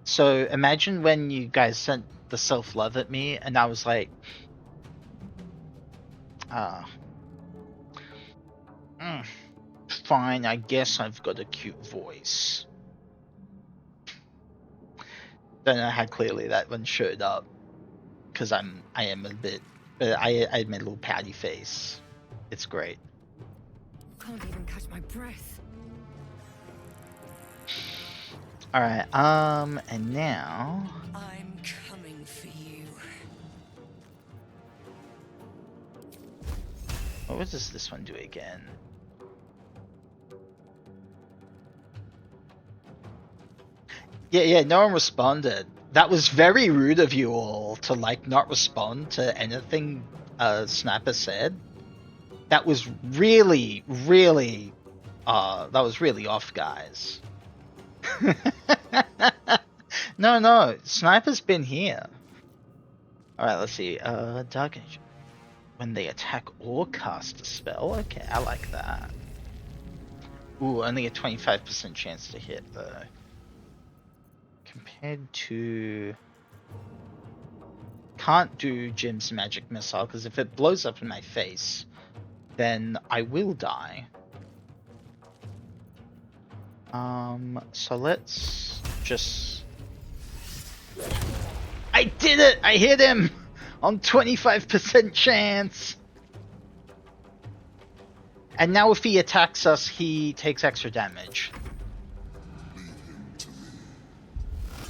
So imagine when you guys sent the self-love at me and I was like, fine, I guess I've got a cute voice. Don't know how clearly that one showed up, because I am a bit, I made a little pouty face. It's great. Can't even catch my breath. Alright, and now... I'm coming for you. What does this one do again? Yeah, no one responded. That was very rude of you all to, like, not respond to anything Sniper said. That was really, really, that was really off, guys. No, Sniper's been here. Alright, let's see. Dark Age. When they attack or cast a spell. Okay, I like that. Ooh, only a 25% chance to hit, though. Compared to... Can't do Jim's magic missile, because if it blows up in my face, then I will die. So let's just... I did it! I hit him! On 25% chance! And now if he attacks us, he takes extra damage.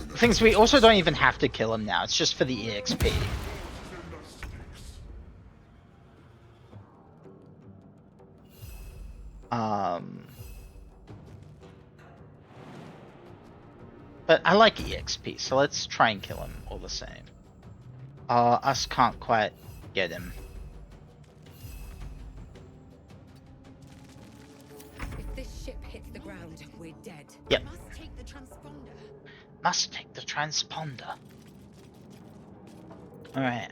The thing is, we also don't even have to kill him now, it's just for the EXP. But I like EXP, so let's try and kill him all the same. Us can't quite get him. If this ship hits the ground, we're dead. Yep. Must take the transponder. Must take the transponder. Alright,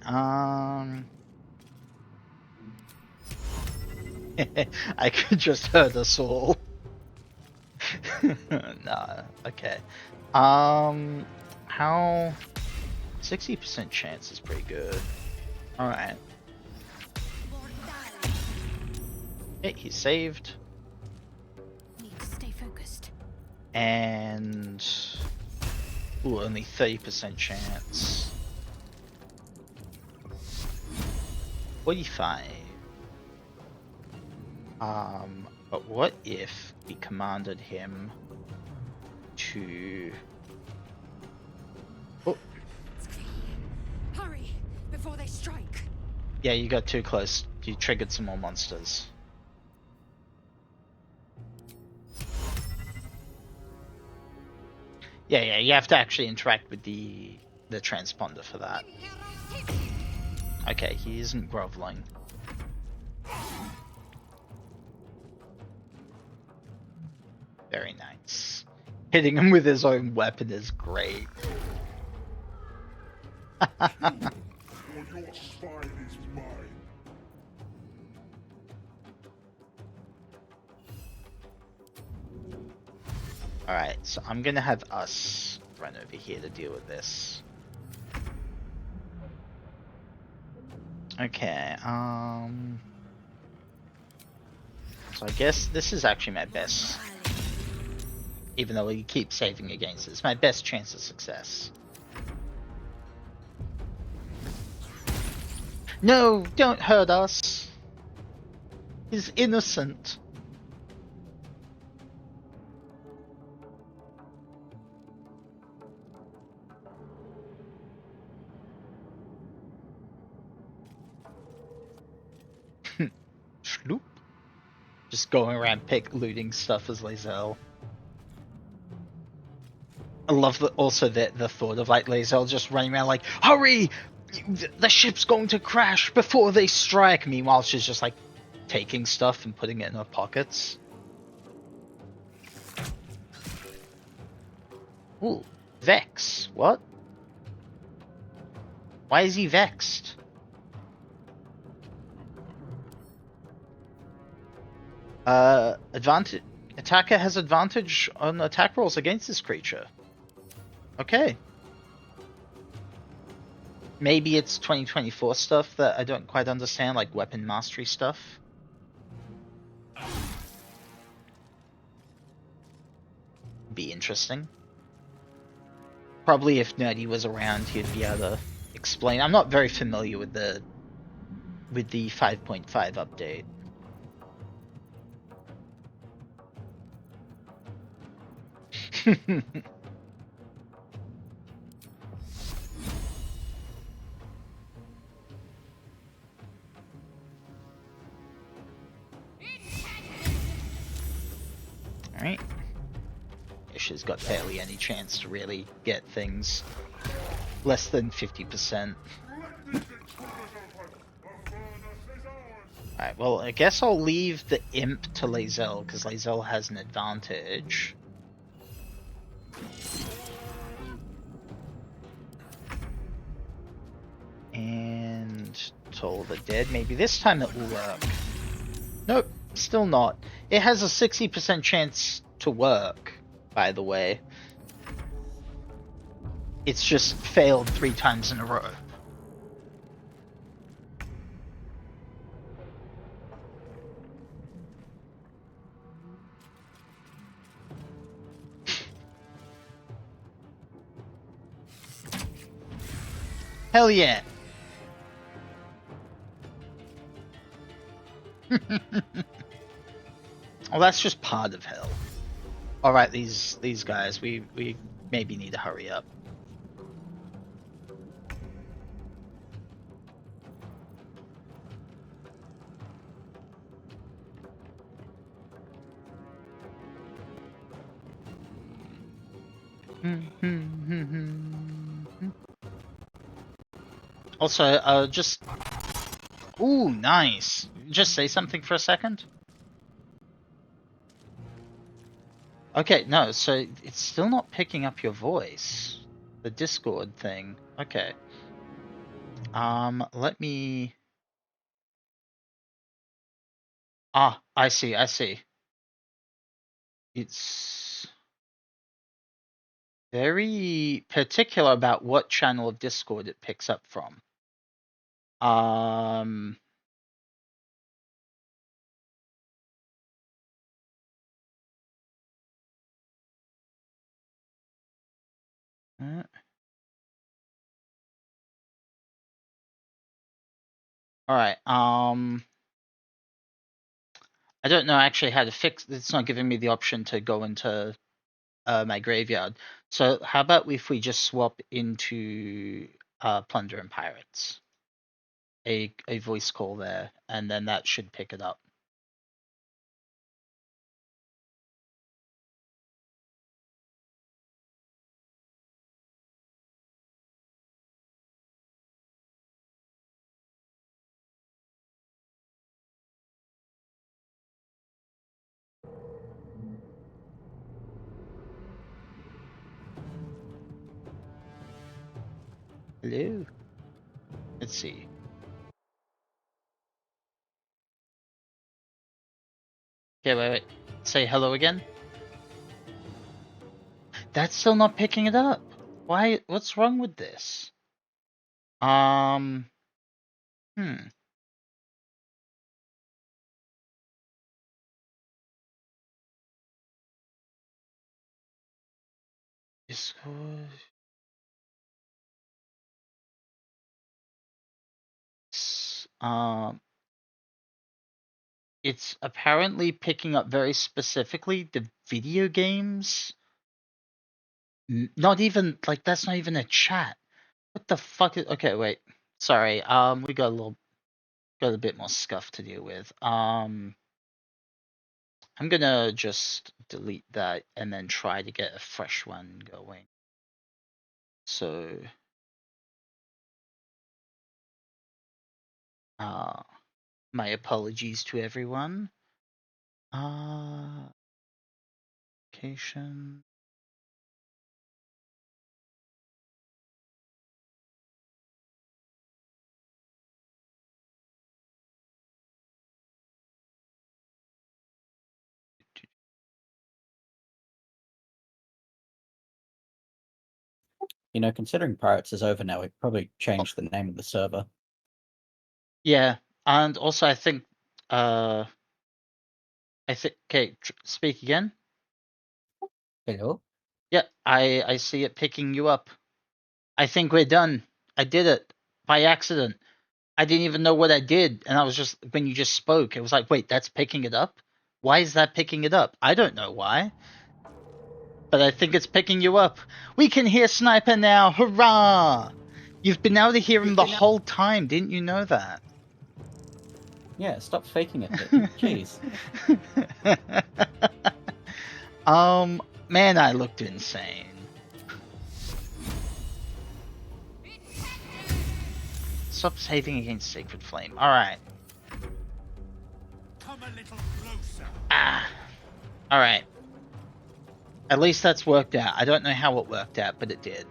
I could just hurt us all. Nah, okay. How... 60% chance is pretty good. Alright. Okay, he's saved. Need to stay focused. And... Ooh, only 30% chance. 45. But what if we commanded him to... Oh. Hurry before they strike. Yeah, you got too close. You triggered some more monsters. Yeah, you have to actually interact with the transponder for that. Okay, he isn't groveling. Very nice. Hitting him with his own weapon is great. Alright, so I'm gonna have us run over here to deal with this. Okay, so I guess this is actually my best, even though we keep saving against it, it's my best chance of success. No, don't hurt us. He's innocent. Sloop. Just going around looting stuff as Lae'zel. I love the thought of like Lae'zel just running around like, hurry! The ship's going to crash before they strike. Meanwhile, she's just like taking stuff and putting it in her pockets. Ooh, Vex. What? Why is he vexed? Advantage. Attacker has advantage on attack rolls against this creature. Okay. Maybe it's 2024 stuff that I don't quite understand, like weapon mastery stuff. Be interesting. Probably if Nerdy was around, he'd be able to explain. I'm not very familiar with the 5.5 update. Alright. She's got barely any chance to really get things less than 50%. Alright, well, I guess I'll leave the imp to Lae'zel, because Lae'zel has an advantage. And Toll the Dead, maybe this time it will work. Nope, still not. It has a 60% chance to work, by the way. It's just failed 3 times in a row. Hell yeah! Well, that's just part of hell. Alright, these guys, we maybe need to hurry up. Also, just... Ooh, nice. Just say something for a second. Okay, no, so it's still not picking up your voice. The Discord thing. Okay. Let me... Ah, I see. It's very particular about what channel of Discord it picks up from. Alright, I don't know actually how to fix... It's not giving me the option to go into my graveyard. So how about if we just swap into Plunder and Pirates? A voice call there, and then that should pick it up. Hello? Let's see. Okay, wait. Say hello again. That's still not picking it up. Why? What's wrong with this? Discord. It's apparently picking up very specifically the video games. Not even, like, that's not even a chat. What the fuck is... Okay, wait. Sorry, we got a bit more scuff to deal with. I'm gonna just delete that and then try to get a fresh one going. So... my apologies to everyone. Location. You know, considering Pirates is over now, we probably changed the name of the server. Yeah, and also I think, okay, speak again. Hello? Yeah, I see it picking you up. I think we're done. I did it by accident. I didn't even know what I did, and I was just, when you just spoke, it was like, wait, that's picking it up? Why is that picking it up? I don't know why. but I think it's picking you up. We can hear Sniper now. Hurrah! You've been able to hear him the whole time. Didn't you know that? Yeah, stop faking it. Jeez. Man, I looked insane. Stop saving against Sacred Flame. Alright. Come a little closer. Alright. At least that's worked out. I don't know how it worked out, but it did.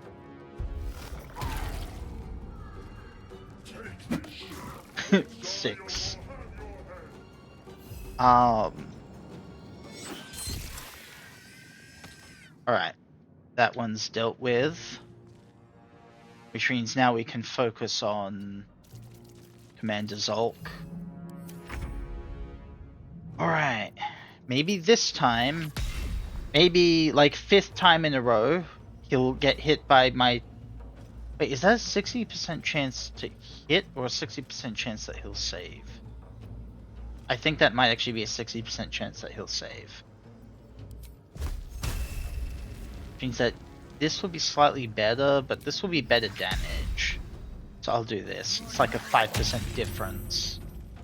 Six. Alright. That one's dealt with. Which means now we can focus on Commander Zulk. Alright. Maybe this time, maybe like 5th time in a row, he'll get hit by my... Wait, is that a 60% chance to hit or a 60% chance that he'll save? I think that might actually be a 60% chance that he'll save. Which means that this will be slightly better, but this will be better damage. So I'll do this. It's like a 5% difference.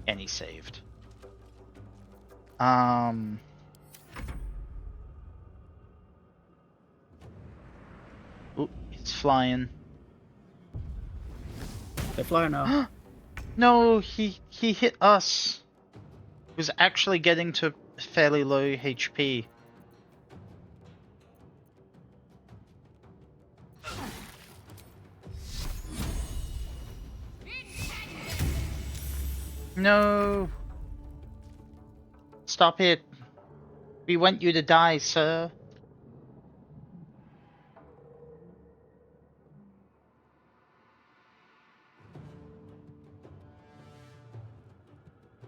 And he saved. Ooh, it's flying. They're flying now. No, he hit us. He was actually getting to fairly low HP. No. Stop it. We want you to die, sir.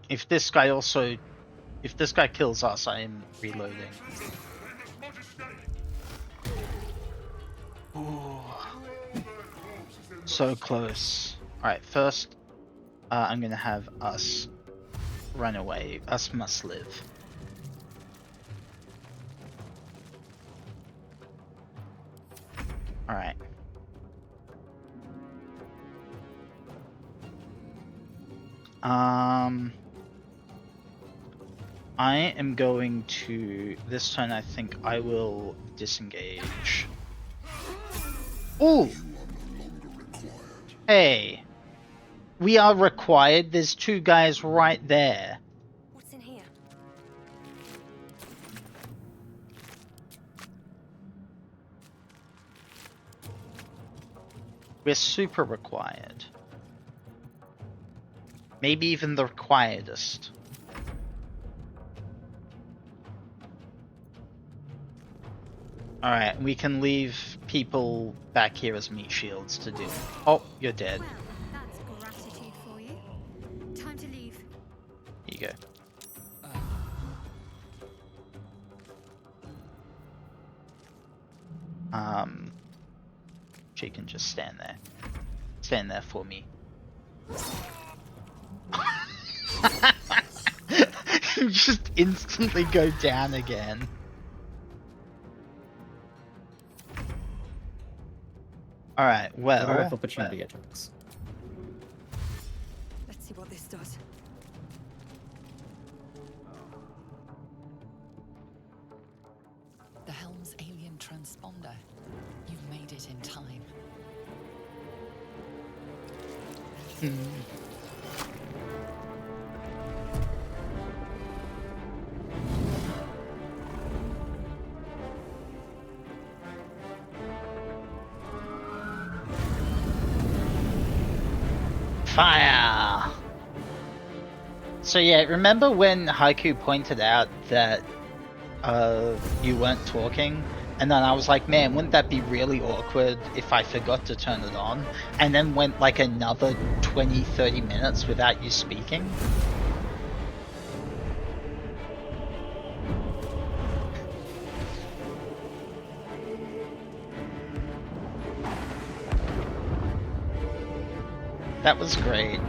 If this guy kills us, I am reloading. Ooh. So close. Alright, first, I'm gonna have us run away. Us must live. Alright. I am going to... This turn I think I will disengage. Ooh! Hey! We are required. There's 2 guys right there. What's in here? We're super required. Maybe even the requiredest. Alright, we can leave people back here as meat shields to do. Oh, you're dead. Well, that's gratitude for you. Time to leave. Here you go. She can just stand there. Stand there for me. Just instantly go down again. Alright, well... opportunity attacks. Let's see what this does. The Helm's alien transponder. You've made it in time. Fire! So yeah, remember when Haiku pointed out that you weren't talking? And then I was like, man, wouldn't that be really awkward if I forgot to turn it on? And then went like another 20-30 minutes without you speaking? That was great.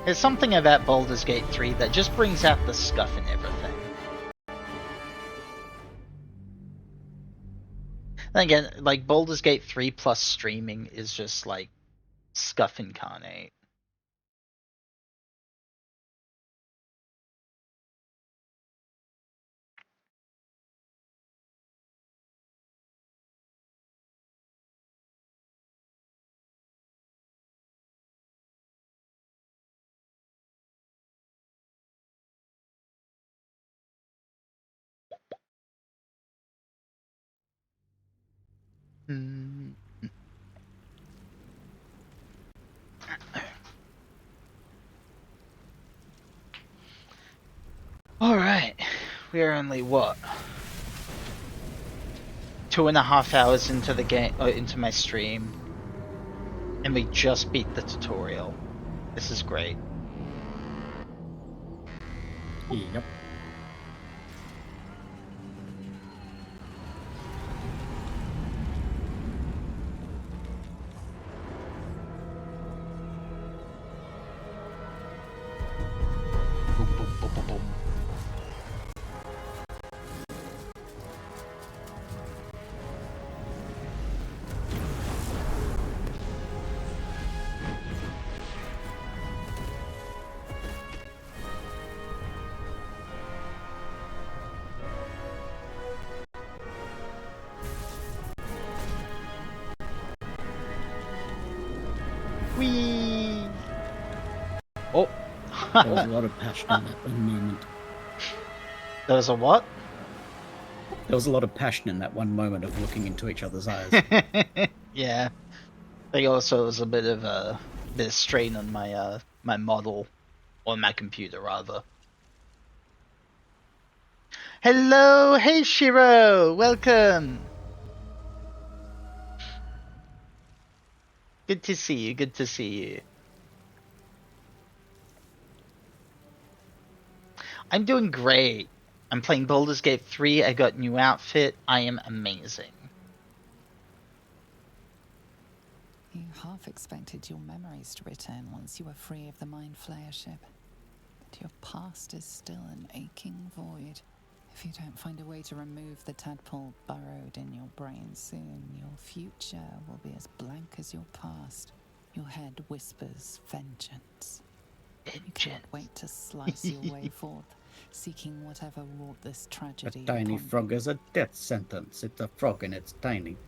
There's something about Baldur's Gate 3 that just brings out the scuff in everything. And again, like Baldur's Gate 3 plus streaming is just like scuff incarnate. Mm. All right, we are only what 2.5 hours into the game, into my stream, and we just beat the tutorial. This is great. Yep. Boom, boom, boom, boom, boom. Whee! Oh. There was a lot of passion in that one moment. There was a what? There was a lot of passion in that one moment of looking into each other's eyes. Yeah. I think also was a bit of strain on my my model, or my computer rather. Hello, hey Shiro, welcome. Good to see you. Good to see you. I'm doing great. I'm playing Baldur's Gate 3. I got new outfit. I am amazing. You half expected your memories to return once you were free of the Mind Flayer ship. But your past is still an aching void. If you don't find a way to remove the tadpole burrowed in your brain soon, your future will be as blank as your past. Your head whispers vengeance. You cannot wait to slice your way forth, seeking whatever wrought this A tragedy. tiny frog is a death sentence. It's a frog and it's tiny.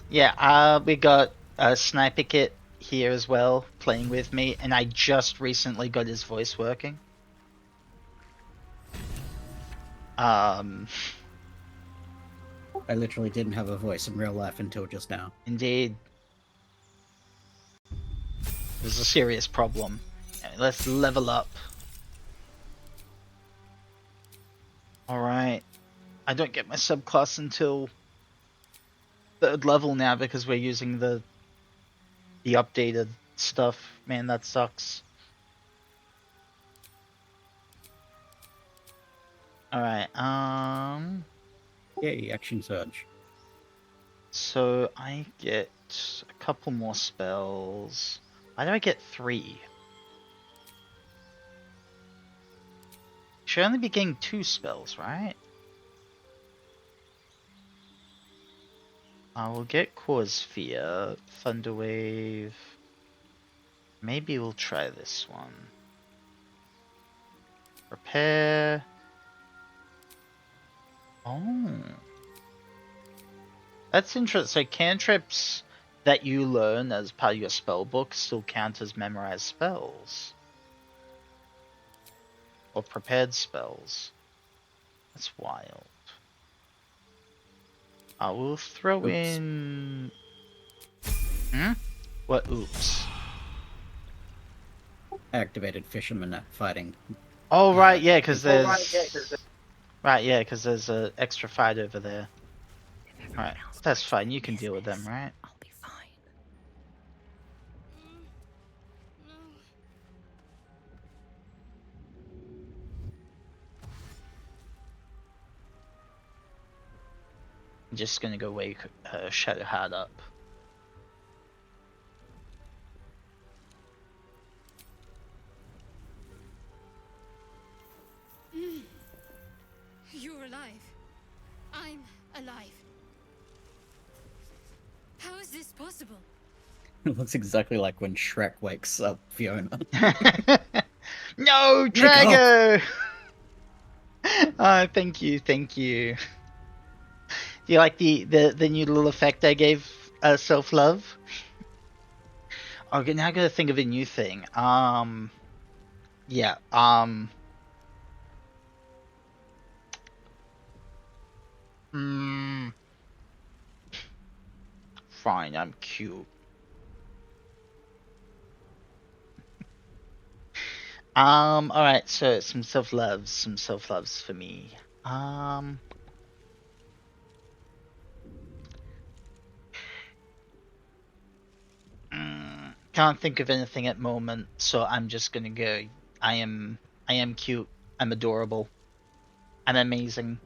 Yeah, we got Sniper Kit here as well, playing with me, and I just recently got his voice working. I literally didn't have a voice in real life until just now. Indeed. There's a serious problem. Let's level up. Alright. I don't get my subclass until 3rd level now because we're using the updated stuff. Man, that sucks. Alright, Yay, action surge. so I get a couple more spells. Why do I get 3? Should only be getting 2 spells, right? I will get Cause Fear, Thunderwave. Maybe we'll try this one. Prepare. Oh. That's interesting. So cantrips that you learn as part of your spell book still count as memorized spells. Or prepared spells. That's wild. I will throw in... What oops? I activated Fisherman at fighting. Oh, right, yeah, because there's... Right, yeah, because there's an extra fight over there. Alright, that's fine. You can deal with them, right? I'll be fine. I'm just gonna go wake Shadowheart up. You're alive. I'm alive. How is this possible? It looks exactly like when Shrek wakes up Fiona. No, Wake Drago! Thank you, thank you. Do you like the new little effect I gave self-love? Okay, now I gotta think of a new thing. Yeah, fine, I'm cute. Alright, so some self-loves for me. Can't think of anything at the moment, so I'm just gonna go. I am cute. I'm adorable. I'm amazing.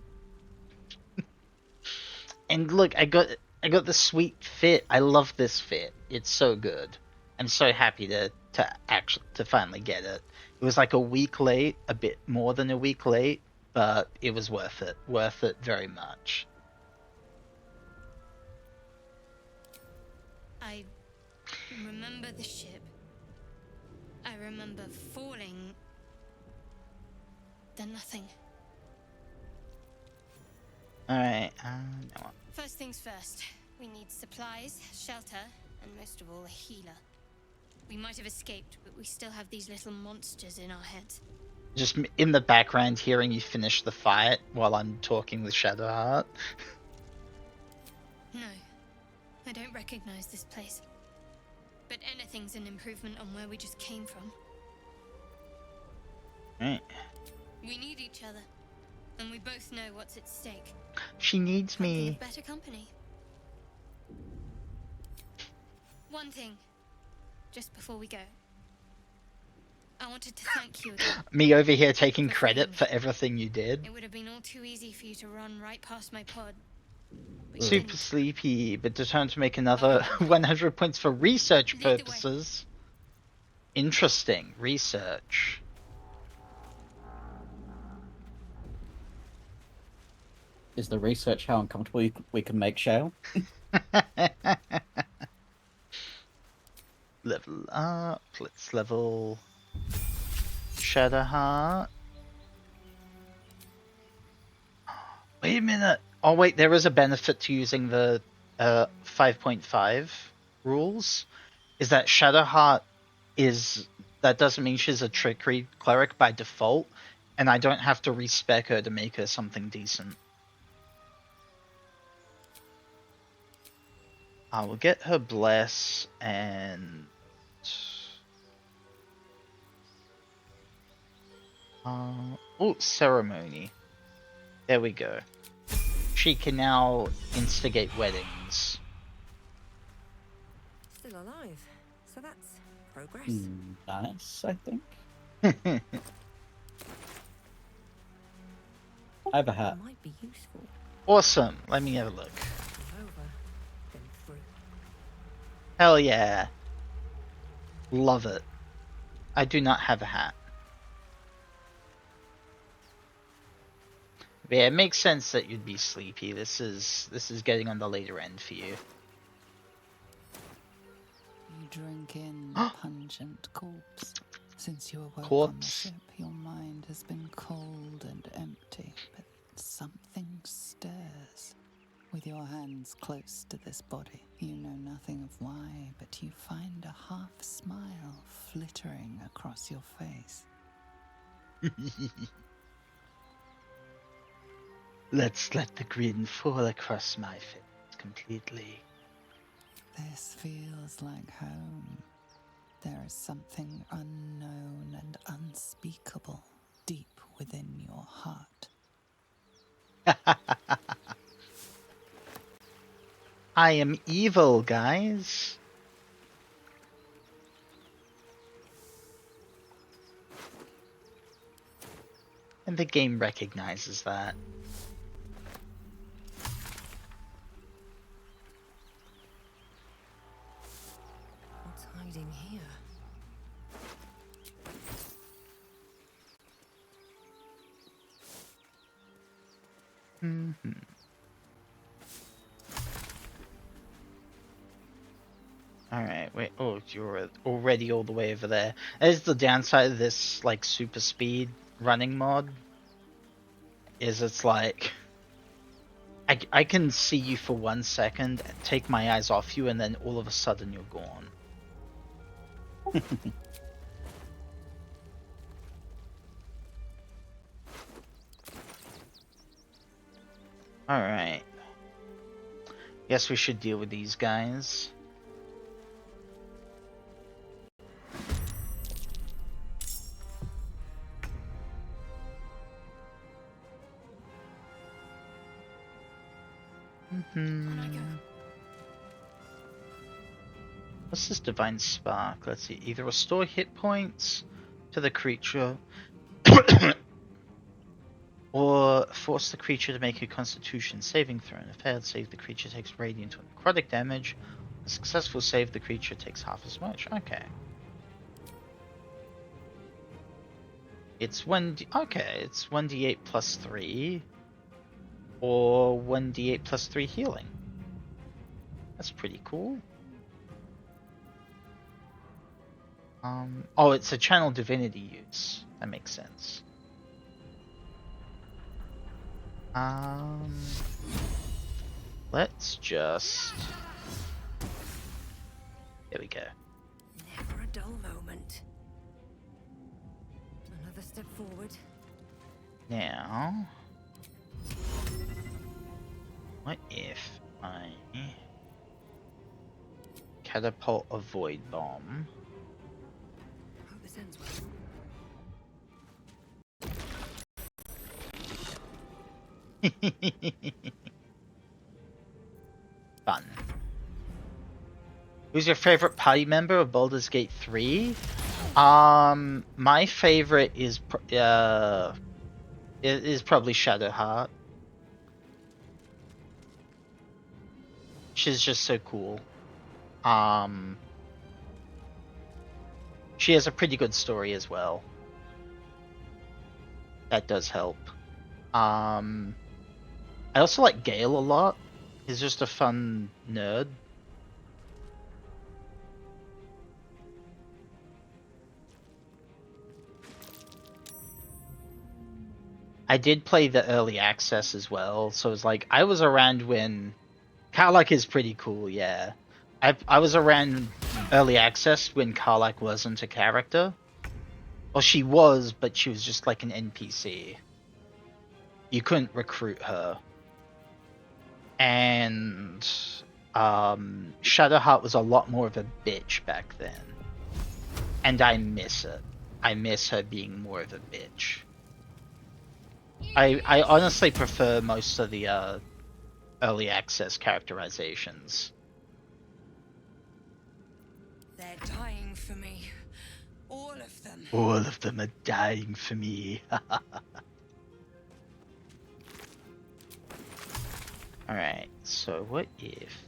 And look, I got the sweet fit. I love this fit. It's so good. I'm so happy to finally get it. It was like a week late, a bit more than a week late, but it was worth it. Worth it very much. I remember the ship. I remember falling. Then nothing. Alright, no. First things first. We need supplies, shelter, and most of all, a healer. We might have escaped, but we still have these little monsters in our heads. Just in the background hearing you finish the fight while I'm talking with Shadowheart. No, I don't recognize this place. But anything's an improvement on where we just came from. Right. We need each other, and we both know what's at stake. She needs me. With better company. One thing, just before we go. I wanted to thank you again. Me over here taking credit for everything you did. It would have been all too easy for you to run right past my pod. Super sleepy, but determined to make another 100 points for research purposes. Interesting. Research. Is the research how uncomfortable we can make Shale? Level up. Let's level Shadowheart. Wait a minute. Oh wait, there is a benefit to using the 5.5 rules. Is that Shadowheart that doesn't mean she's a trickery cleric by default, and I don't have to respec her to make her something decent. I will get her bless and ceremony. There we go. She can now instigate weddings. Still alive, so that's progress. Nice, I think. I have a hat. Might be useful. Awesome. Let me have a look. Over, then through. Hell yeah. Love it. I do not have a hat. But yeah, it makes sense that you'd be sleepy. This is getting on the later end for you. You drink in the pungent corpse. Since you awoke on the ship, your mind has been cold and empty, but something stirs. With your hands close to this body, you know nothing of why, but you find a half smile flittering across your face. Let's let the grin fall across my face completely. This feels like home. There is something unknown and unspeakable deep within your heart. I am evil, guys. And the game recognizes that. What's hiding here? Wait, oh, you're already all the way over there. That is the downside of this, like, super speed running mod. Is it's like... I can see you for 1 second, take my eyes off you, and then all of a sudden you're gone. Alright. Guess we should deal with these guys. What's this Divine Spark? Let's see. Either restore hit points to the creature or force the creature to make a Constitution saving throw. In a failed save, the creature takes radiant or necrotic damage. A successful save, the creature takes half as much. Okay. It's 1d8 plus 3 or 1d8 plus 3 healing. That's pretty cool. Oh, it's a channel divinity use. That makes sense. Let's just... There we go. Never a dull moment. Another step forward. Now... What if I... catapult a void bomb? Hope this ends well. Fun. Who's your favorite party member of Baldur's Gate 3? My favorite is probably Shadowheart. She's just so cool. She has a pretty good story as well. That does help. I also like Gale a lot. He's just a fun nerd. I did play the early access as well, so it's like I was around when Karlach is pretty cool, yeah. I was around early access when Karlach wasn't a character. Well, she was, but she was just like an NPC. You couldn't recruit her. And Shadowheart was a lot more of a bitch back then. And I miss it. I miss her being more of a bitch. I honestly prefer most of the early access characterizations. They're dying for me. All of them. All of them are dying for me. Alright, so what if...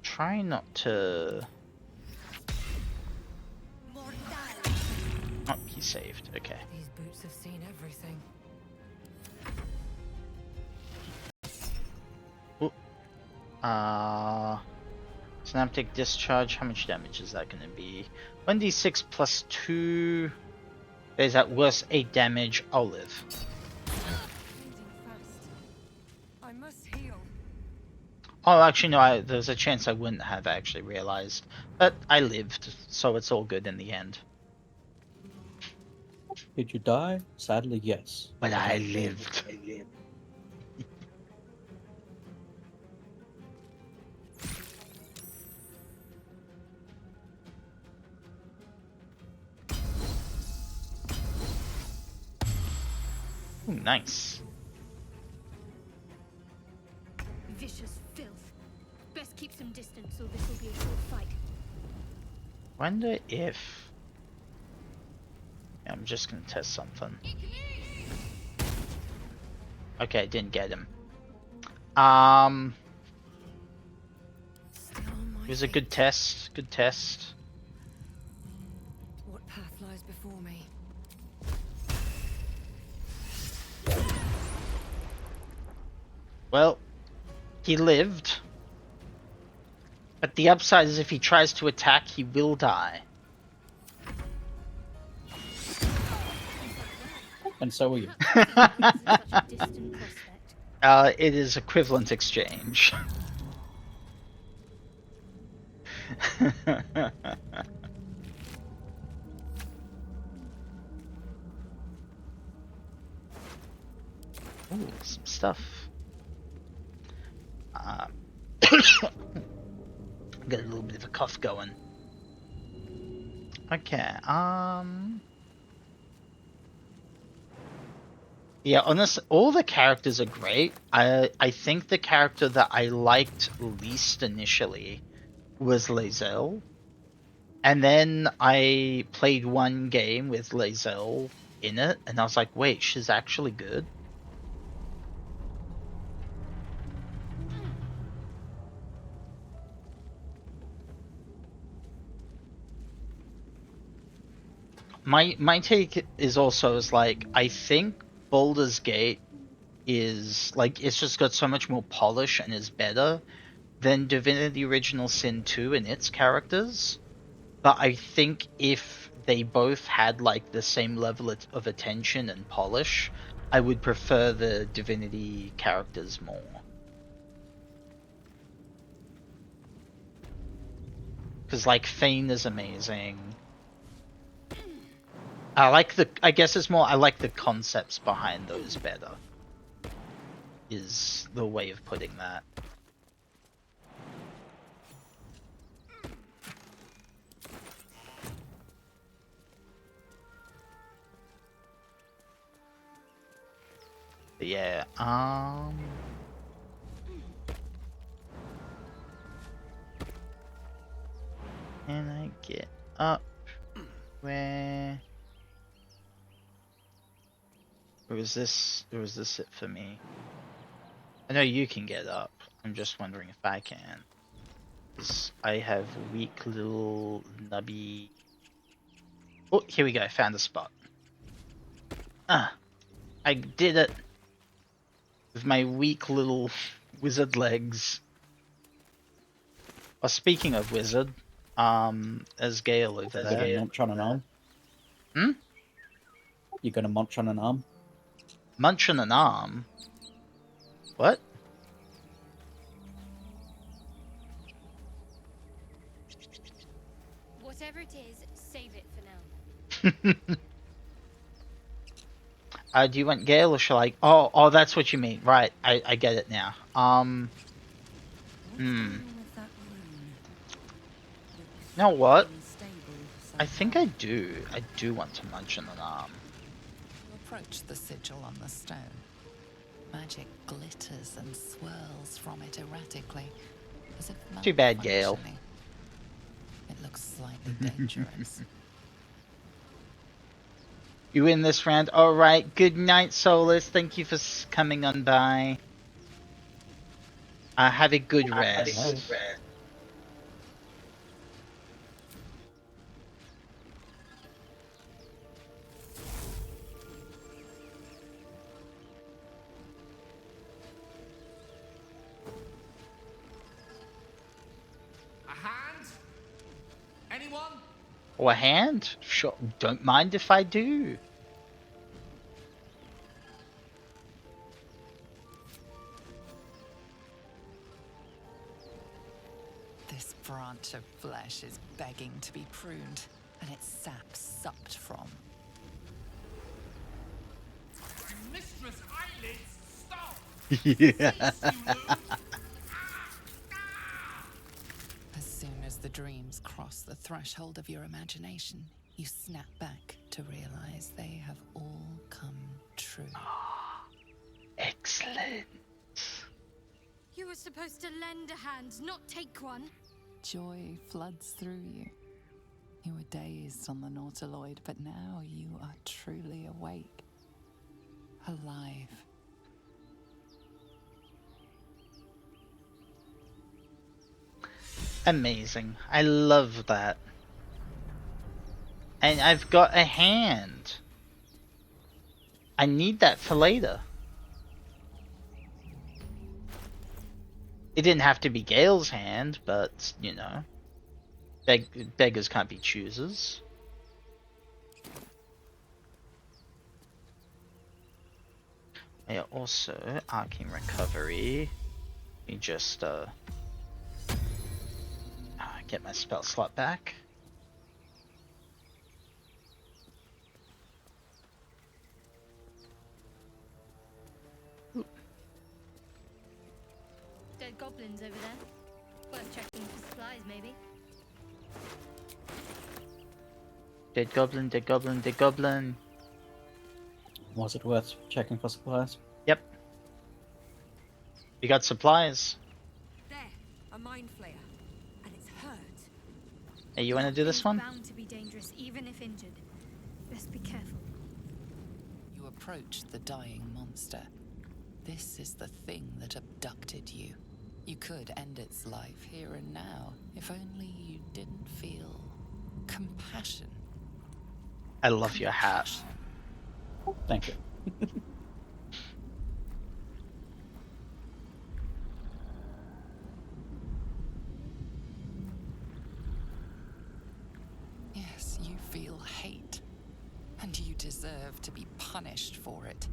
Try not to... Oh, he saved, okay. These boots have seen everything. Synaptic Discharge, how much damage is that gonna be? 1d6 plus 2... There's at worst 8 damage, I'll live. I must heal. Oh, actually no, there's a chance I wouldn't have actually realized. But I lived, so it's all good in the end. Did you die? Sadly, yes. But I lived. Ooh, nice. Vicious filth. Best keep some distance, so this will be a short fight. Wonder if... Yeah, I'm just gonna test something. Okay, I didn't get him. It was a good test. Good test. What path lies before me? Well, he lived. But the upside is if he tries to attack, he will die. And so will you. It is equivalent exchange. Ooh, some stuff. Got a little bit of a cough going. Okay, yeah, honestly, all the characters are great. I think the character that I liked least initially was Lae'zel. And then I played one game with Lae'zel in it, and I was like, wait, she's actually good. My take is also like, I think Baldur's Gate is like, it's just got so much more polish and is better than Divinity Original Sin 2 and its characters. But I think if they both had like the same level of attention and polish, I would prefer the Divinity characters more. Because like Fane is amazing. I guess it's more, I like the concepts behind those better, is the way of putting that. But yeah, and I get up where... Or is this it for me? I know you can get up. I'm just wondering if I can. 'Cause I have weak little nubby... Oh, here we go. Found a spot. Ah! I did it! With my weak little wizard legs. Oh, speaking of wizard, there's Gale over there. You gonna munch on an arm? Hmm? You gonna munch on an arm? Munch on an arm? What? Whatever it is, save it for now. Do you want Gale or shall I? Oh, that's what you mean. Right, I get it now. You know what? I think I do. I do want to munch on an arm. You approach the sigil on the stone. Magic glitters and swirls from it erratically, as if Too bad, Gale. malfunctioning. It looks slightly dangerous. You win this round. Alright, good night, Solus. Thank you for coming on by. Have a good rest. A hand? Anyone? Or a hand? Sure. Don't mind if I do. This branch of flesh is begging to be pruned, and its sap sucked from. Mistress Eyelids, stop! Yeah. As soon as the dreams cross the threshold of your imagination, you snap back to realize they have all come true. Excellent. You were supposed to lend a hand, not take one. Joy floods through you. You were dazed on the Nautiloid, but now you are truly awake. Alive. Amazing. I love that. And I've got a hand. I need that for later. It didn't have to be Gale's hand, but, you know. Beggars can't be choosers. Yeah, also, Arcane Recovery. Let me just, get my spell slot back. Dead goblins over there. Worth checking for supplies, maybe. Dead goblin, dead goblin, dead goblin. Was it worth checking for supplies? Yep. You got supplies. There, a mind flayer. And it's hurt. Hey, you wanna do this one? Bound to be dangerous, even if injured. Best be careful. You approach the dying monster. This is the thing that abducted you. You could end its life here and now, if only you didn't feel compassion. I love your hat. Thank you. Yes, you feel hate, and you deserve to be punished for it.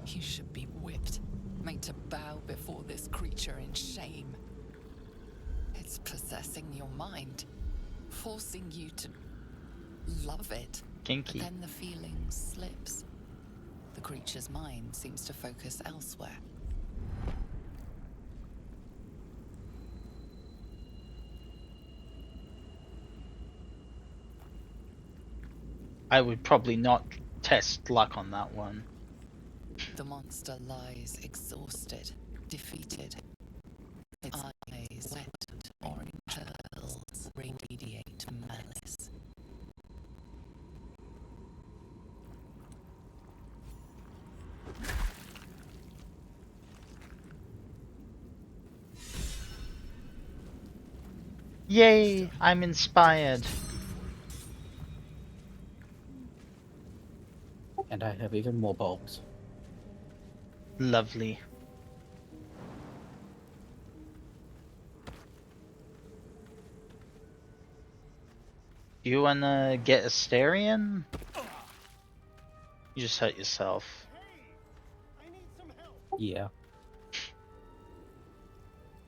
You should be whipped, made to bow before this creature in shame. It's possessing your mind, forcing you to love it. Kinky. But then the feeling slips. The creature's mind seems to focus elsewhere. I would probably not test luck on that one. The monster lies exhausted, defeated. Its eyes wet, orange pearls radiate malice. Yay! I'm inspired. And I have even more bulbs. Lovely. Do you wanna get Asterion? You just hurt yourself. Yeah.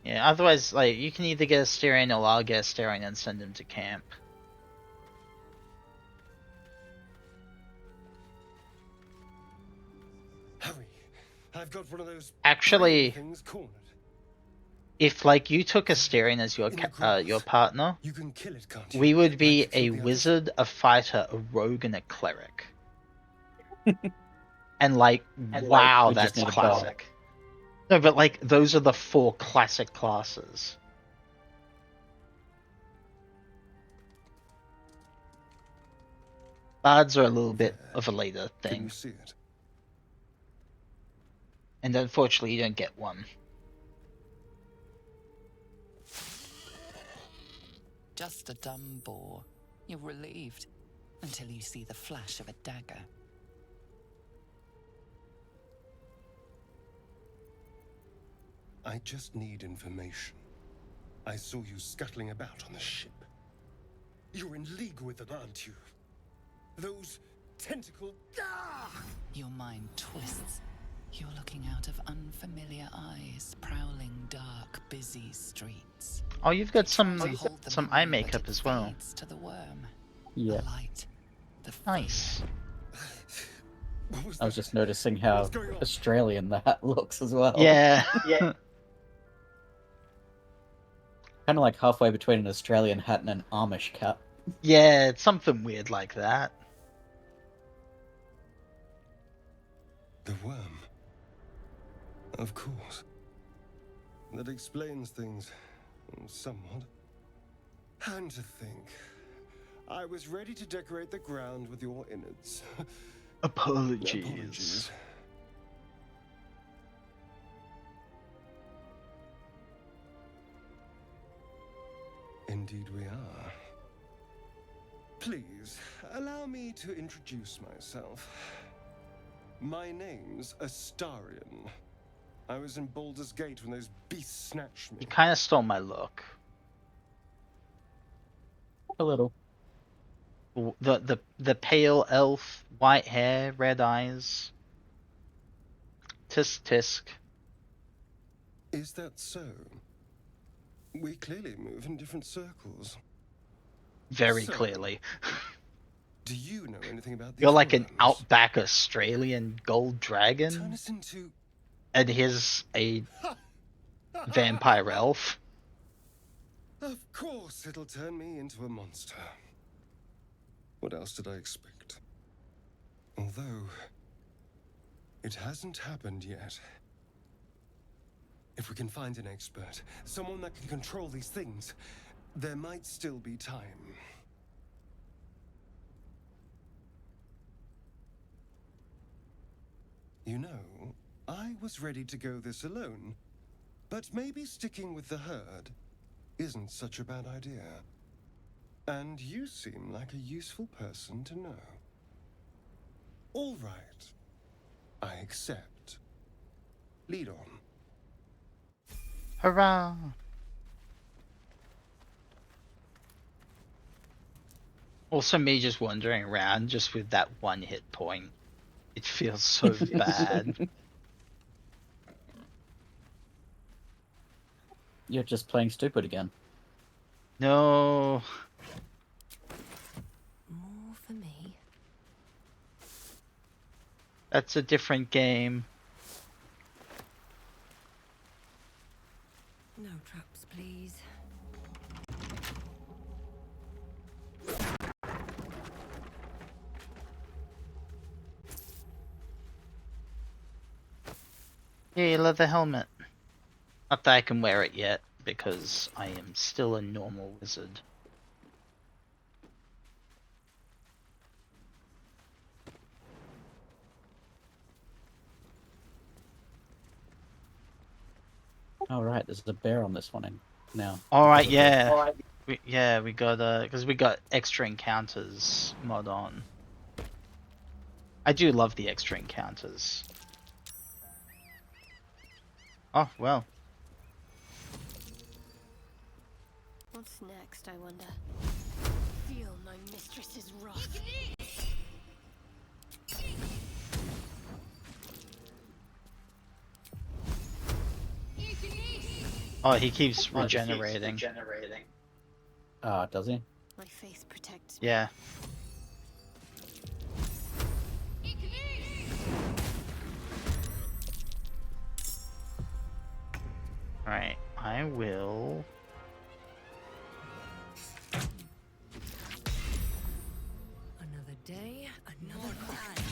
Yeah, otherwise, like, you can either get Asterion or I'll get Asterion and send him to camp. Hurry! I've got one of those Actually, things cornered. if, like, you took Asterion as your your partner, You can kill it, can't you? we would be Like you a killed the others? wizard, a fighter, a rogue, and a cleric. And, like, wow, we just that's need a classic. No, but, like, those are the 4 classic classes. Bards are a little bit of a later Can thing. you see it? And unfortunately, you don't get one. Just a dumb bore. You're relieved until you see the flash of a dagger. I just need information. I saw you scuttling about on the ship. You're in league with them, aren't you? Those tentacle... Ah! Your mind twists. You're looking out of unfamiliar eyes, prowling dark, busy streets. Oh, you've got some Hold the eye memory, but makeup it as well. fades to the worm. Yeah. The light. The Nice. What was I was that? just noticing how What's going on? Australian the hat looks as well. Yeah. Yeah. Kind of like halfway between an Australian hat and an Amish cap. Yeah, it's something weird like that. The worm. Of course. That explains things somewhat. And to think, I was ready to decorate the ground with your innards. Apologies. Indeed we are. Please, allow me to introduce myself. My name's Astarion. I was in Baldur's Gate when those beasts snatched me. You kind of stole my look. A little. The pale elf, white hair, red eyes. Tisk tisk. Is that so? We clearly move in different circles. Very So, clearly. Do you know anything about these You're like an worms? outback Australian gold Turn dragon, us into... and here's a vampire elf. Of course it'll turn me into a monster. What else did I expect? Although, it hasn't happened yet. If we can find an expert, someone that can control these things, there might still be time. You know, I was ready to go this alone, but maybe sticking with the herd isn't such a bad idea. And you seem like a useful person to know. All right. I accept. Lead on. Hurrah! Also, me just wandering around just with that one hit point. It feels so bad. You're just playing stupid again. No. More for me. That's a different game. No traps, please. Yay, leather helmet. Not that I can wear it yet, because I am still a normal wizard. Oh, right, there's a bear on this one now. Alright, yeah. We got, because we got extra encounters mod on. I do love the extra encounters. Oh, well. What's next, I wonder? Feel my mistress's wrath. Oh, he keeps regenerating. Does he? My faith protects me. Yeah. Alright, I will... Another day, another cry.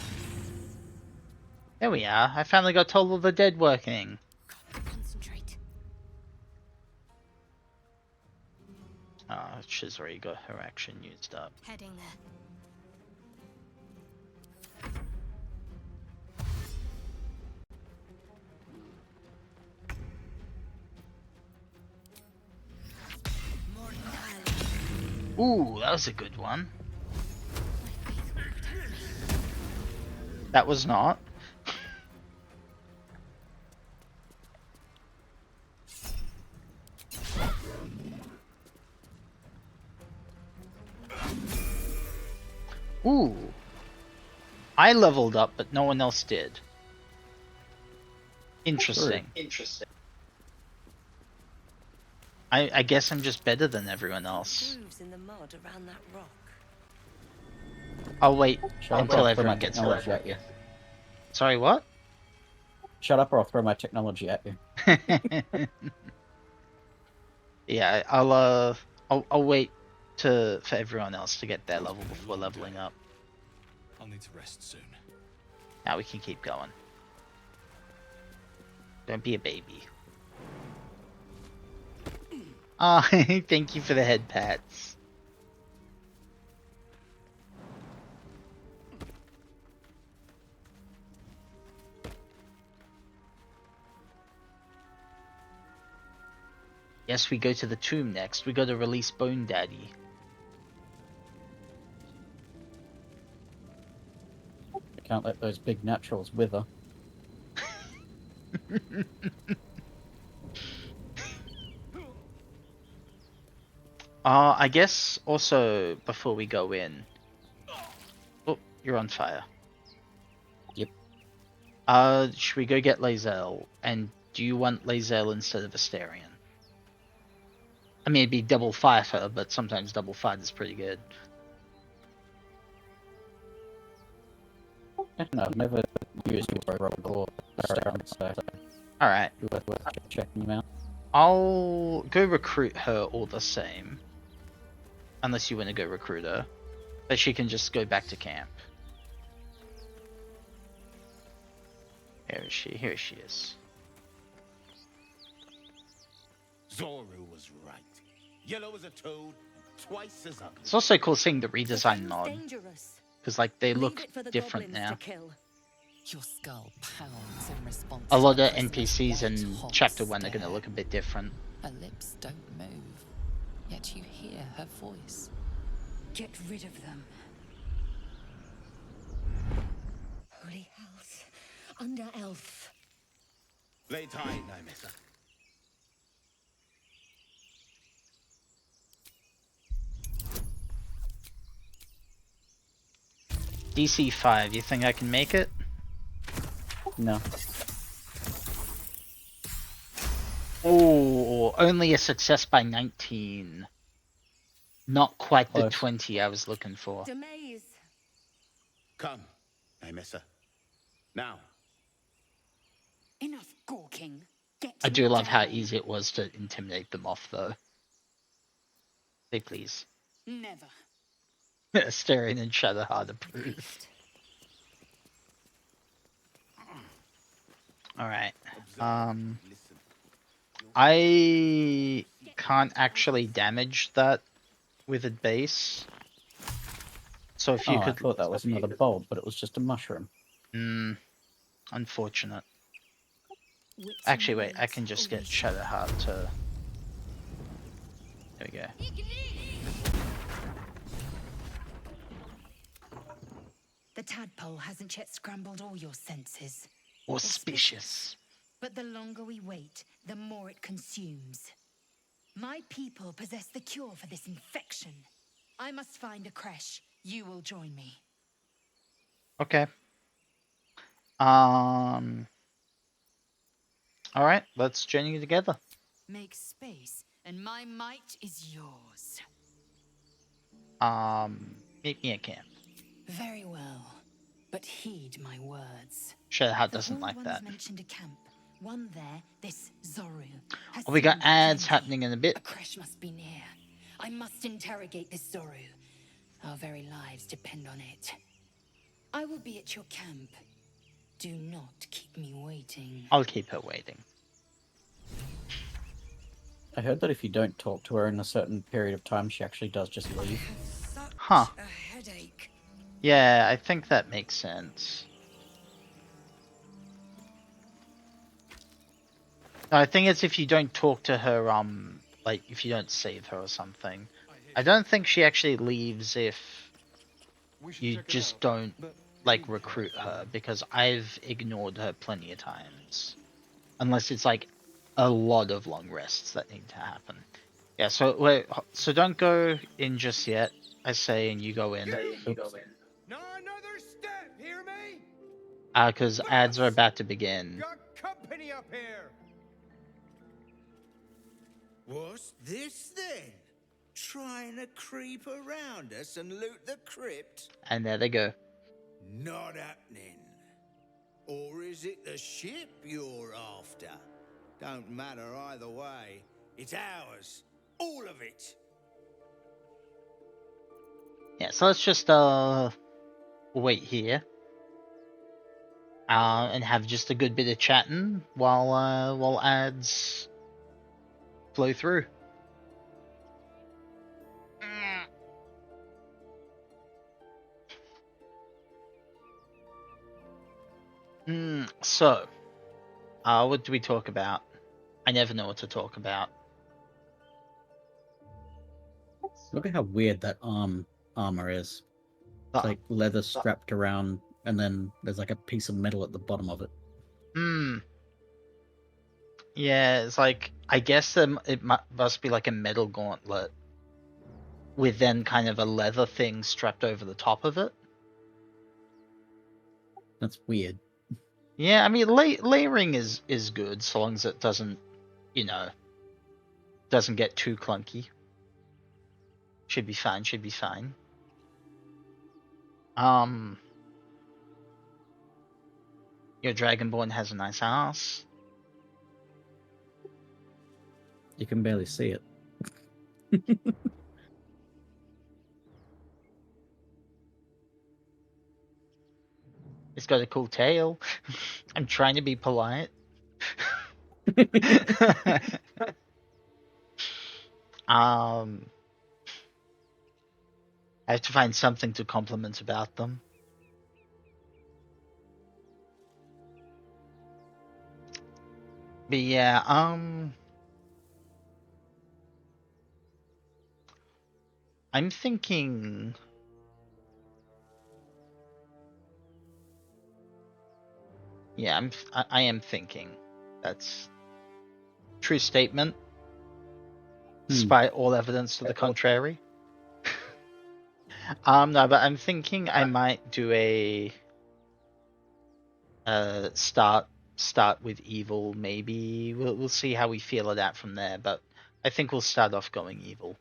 There we are. I finally got Toll of the Dead working. Concentrate. Oh, she's already got her action used up. Heading there. Ooh, that was a good one. That was not. Ooh. I leveled up, but no one else did. Interesting. Interesting. I guess I'm just better than everyone else. Grooves in the mud around that rock. I'll wait Shut until up or I'll throw everyone my gets technology leveled. at you. Sorry, what? Shut up or I'll throw my technology at you. Yeah, I'll wait for everyone else to get their level before leveling up. I'll need to rest soon. Now we can keep going. Don't be a baby. Ah, thank you for the head pats. Yes, we go to the tomb next. We got to release Bone Daddy. I can't let those big naturals wither. I guess also before we go in. Oh, you're on fire. Yep. Should we go get Lae'zel? And do you want Lae'zel instead of Asterion? I mean, it'd be double fighter, but sometimes double fight is pretty good. No, I've never used Rogue or Baron, so Alright. worth checking him out. I'll go recruit her all the same. Unless you want to go recruit her. But she can just go back to camp. Here is she? Here she is. Zoru was right. Yellow as a toad, and twice as ugly. It's also cool seeing the redesign Thing's mod. dangerous. Because, like, they Leave look it for the different goblins to now. kill. Your skull pounds in response. A lot to of the NPCs in prisoner's white-hot Chapter 1 are going to stare. look a bit different. Her lips don't move, yet you hear her voice. Get rid of them. Holy house. Under elf. Lay tight, Nymessa. DC 5, you think I can make it? No. Oh, only a success by 19. Not quite the Close. 20 I was looking for. Demaze. Come, Nymessa. Now. Enough gawking. Get I do love how down. easy it was to intimidate them off, though. Say please. Never. Asterion and Shadowheart approved. Alright. Listen. I can't actually damage that with a base. So if you Oh, I could... thought that was another bulb, but it was just a mushroom. Unfortunate. Wits Actually, and wait, I words can just get always Shadowheart to... There we go. The tadpole hasn't yet scrambled all your senses. Auspicious. But the longer we wait, the more it consumes. My people possess the cure for this infection. I must find a creche. You will join me. Okay. Alright, let's journey together. Make space, and my might is yours. Meet me at camp. Very well, but heed my words. Shadowheart The doesn't Horned like Ones that. mentioned a camp. One there, this Zoru. Has Oh, we got seen ads plenty. happening in a bit. A creche must be near. I must interrogate this Zoru. Our very lives depend on it. I will be at your camp. Do not keep me waiting. I'll keep her waiting. I heard that if you don't talk to her in a certain period of time, she actually does just leave. Huh. A headache. Yeah, I think that makes sense. No, I think it's if you don't talk to her, like, if you don't save her or something. I don't think she actually leaves if you just don't, like, recruit her, because I've ignored her plenty of times. Unless it's, like, a lot of long rests that need to happen. Yeah, so, wait, so don't go in just yet, I say, and you go in. Not another step, hear me? Because ads are about to begin. Got company up here. What's this then? Trying to creep around us and loot the crypt? And there they go. Not happening. Or is it the ship you're after? Don't matter either way. It's ours. All of it. Yeah, so let's just wait here. And have just a good bit of chatting while ads flow through. So, what do we talk about? I never know what to talk about. Look at how weird that armor is. It's like leather strapped around, and then there's like a piece of metal at the bottom of it. Yeah, it's like I guess it must be like a metal gauntlet with then kind of a leather thing strapped over the top of it. That's weird. Yeah, I mean layering is good so long as it doesn't, you know, doesn't get too clunky. Should be fine. Should be fine. Your Dragonborn has a nice ass. You can barely see it. It's got a cool tail. I'm trying to be polite. I have to find something to compliment about them. But yeah, I'm thinking. Yeah, I am thinking. That's true statement. Despite all evidence to the contrary. No, but I'm thinking I might do a start with evil. Maybe we'll see how we feel it out from there. But I think we'll start off going evil.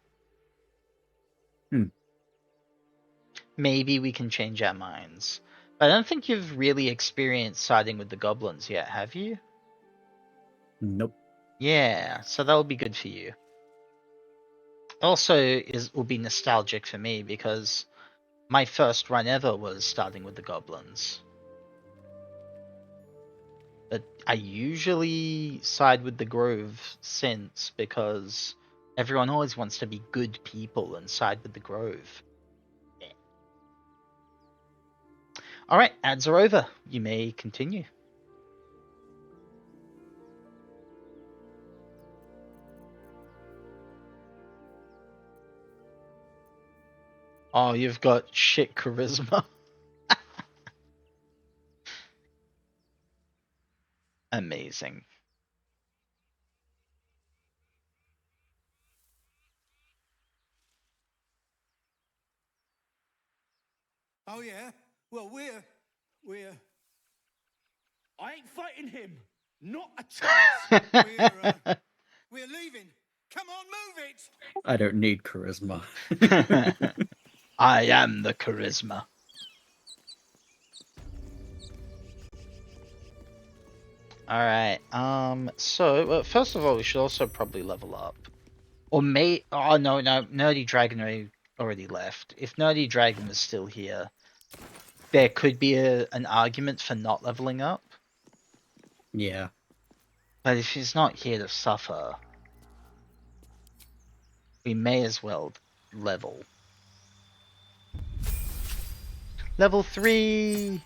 Maybe we can change our minds. But I don't think you've really experienced siding with the goblins yet, have you? Nope. Yeah, so that'll be good for you. Also, will be nostalgic for me because my first run ever was starting with the goblins. But I usually side with the Grove since because everyone always wants to be good people and side with the Grove. Yeah. Alright, ads are over. You may continue. Oh, you've got shit charisma. Amazing. Oh, yeah? Well, we're... I ain't fighting him. Not a chance. We're leaving. Come on, move it. I don't need charisma. I am the charisma. Alright, so, first of all, we should also probably level up. Or oh no, Nerdy Dragon already left. If Nerdy Dragon was still here, there could be an argument for not leveling up. Yeah. But if he's not here to suffer, we may as well level. Level 3!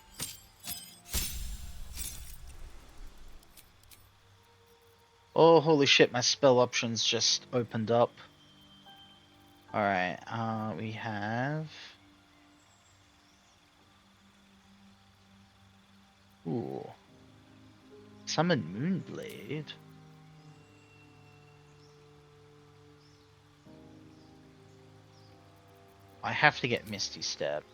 Oh, holy shit, my spell options just opened up. Alright, we have... Ooh. Summon Moonblade. I have to get Misty Step.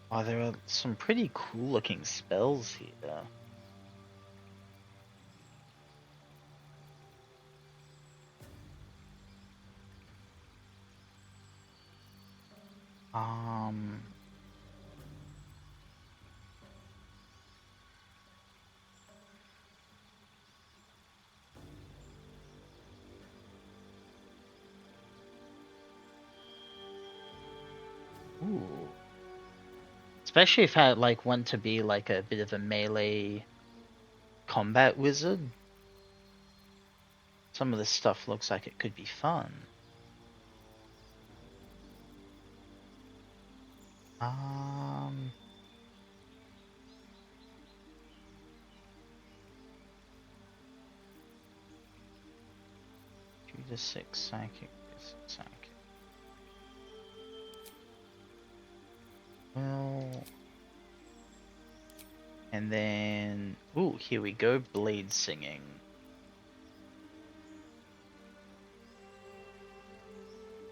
Oh, there are some pretty cool looking spells here. Ooh. Especially if I want to be like a bit of a melee combat wizard. Some of this stuff looks like it could be fun. 2d6 psychic, 2d6 psychic. Well, and then, ooh, here we go, blade singing.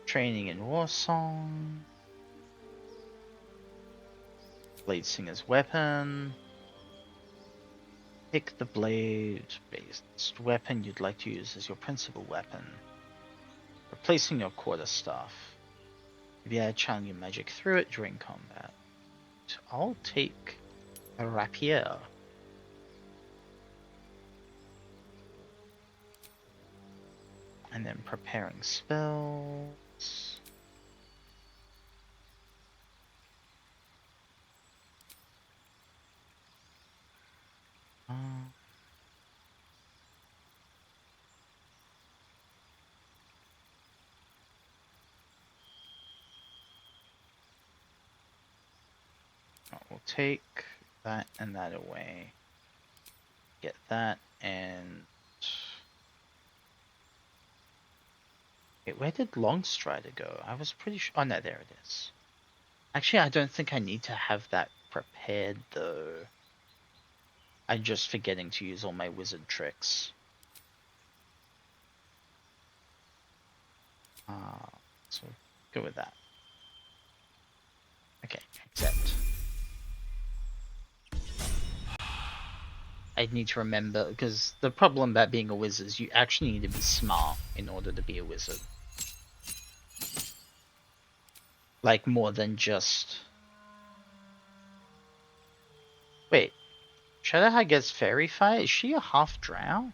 Training in war song. Blade singer's weapon. Pick the blade-based weapon you'd like to use as your principal weapon. Replacing your quarterstaff. If you add channel your magic through it during combat. I'll take a rapier. And then preparing spells. We'll take that and that away. Get that and... Wait, where did Longstrider go? I was pretty sure... Oh no, there it is. Actually, I don't think I need to have that prepared though. I'm just forgetting to use all my wizard tricks. So go with that. Okay, accept. I need to remember, because the problem about being a wizard is you actually need to be smart in order to be a wizard. Like, more than just... Wait. Shadowhide gets fairy fire? Is she a half drow?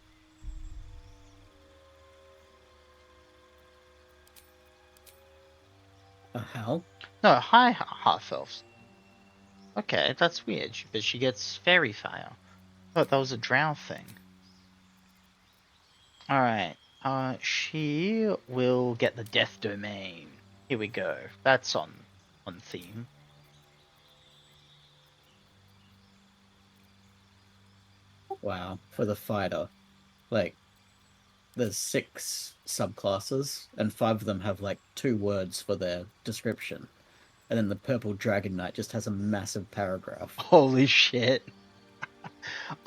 How? No, hi, half elves. Okay, that's weird, but she gets fairy fire. I thought that was a drow thing. Alright, she will get the death domain. Here we go. That's on theme. Wow, for the fighter. Like, there's 6 subclasses, and 5 of them have like 2 words for their description. And then the Purple Dragon Knight just has a massive paragraph. Holy shit.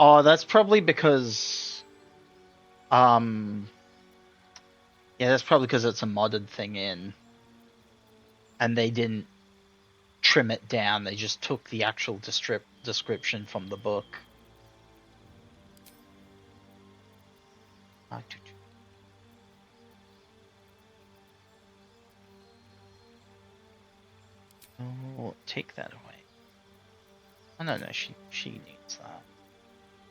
Oh, that's probably because... Yeah, that's probably because it's a modded thing in. And they didn't trim it down, they just took the actual description from the book. Oh, take that away. Oh no, she needs that.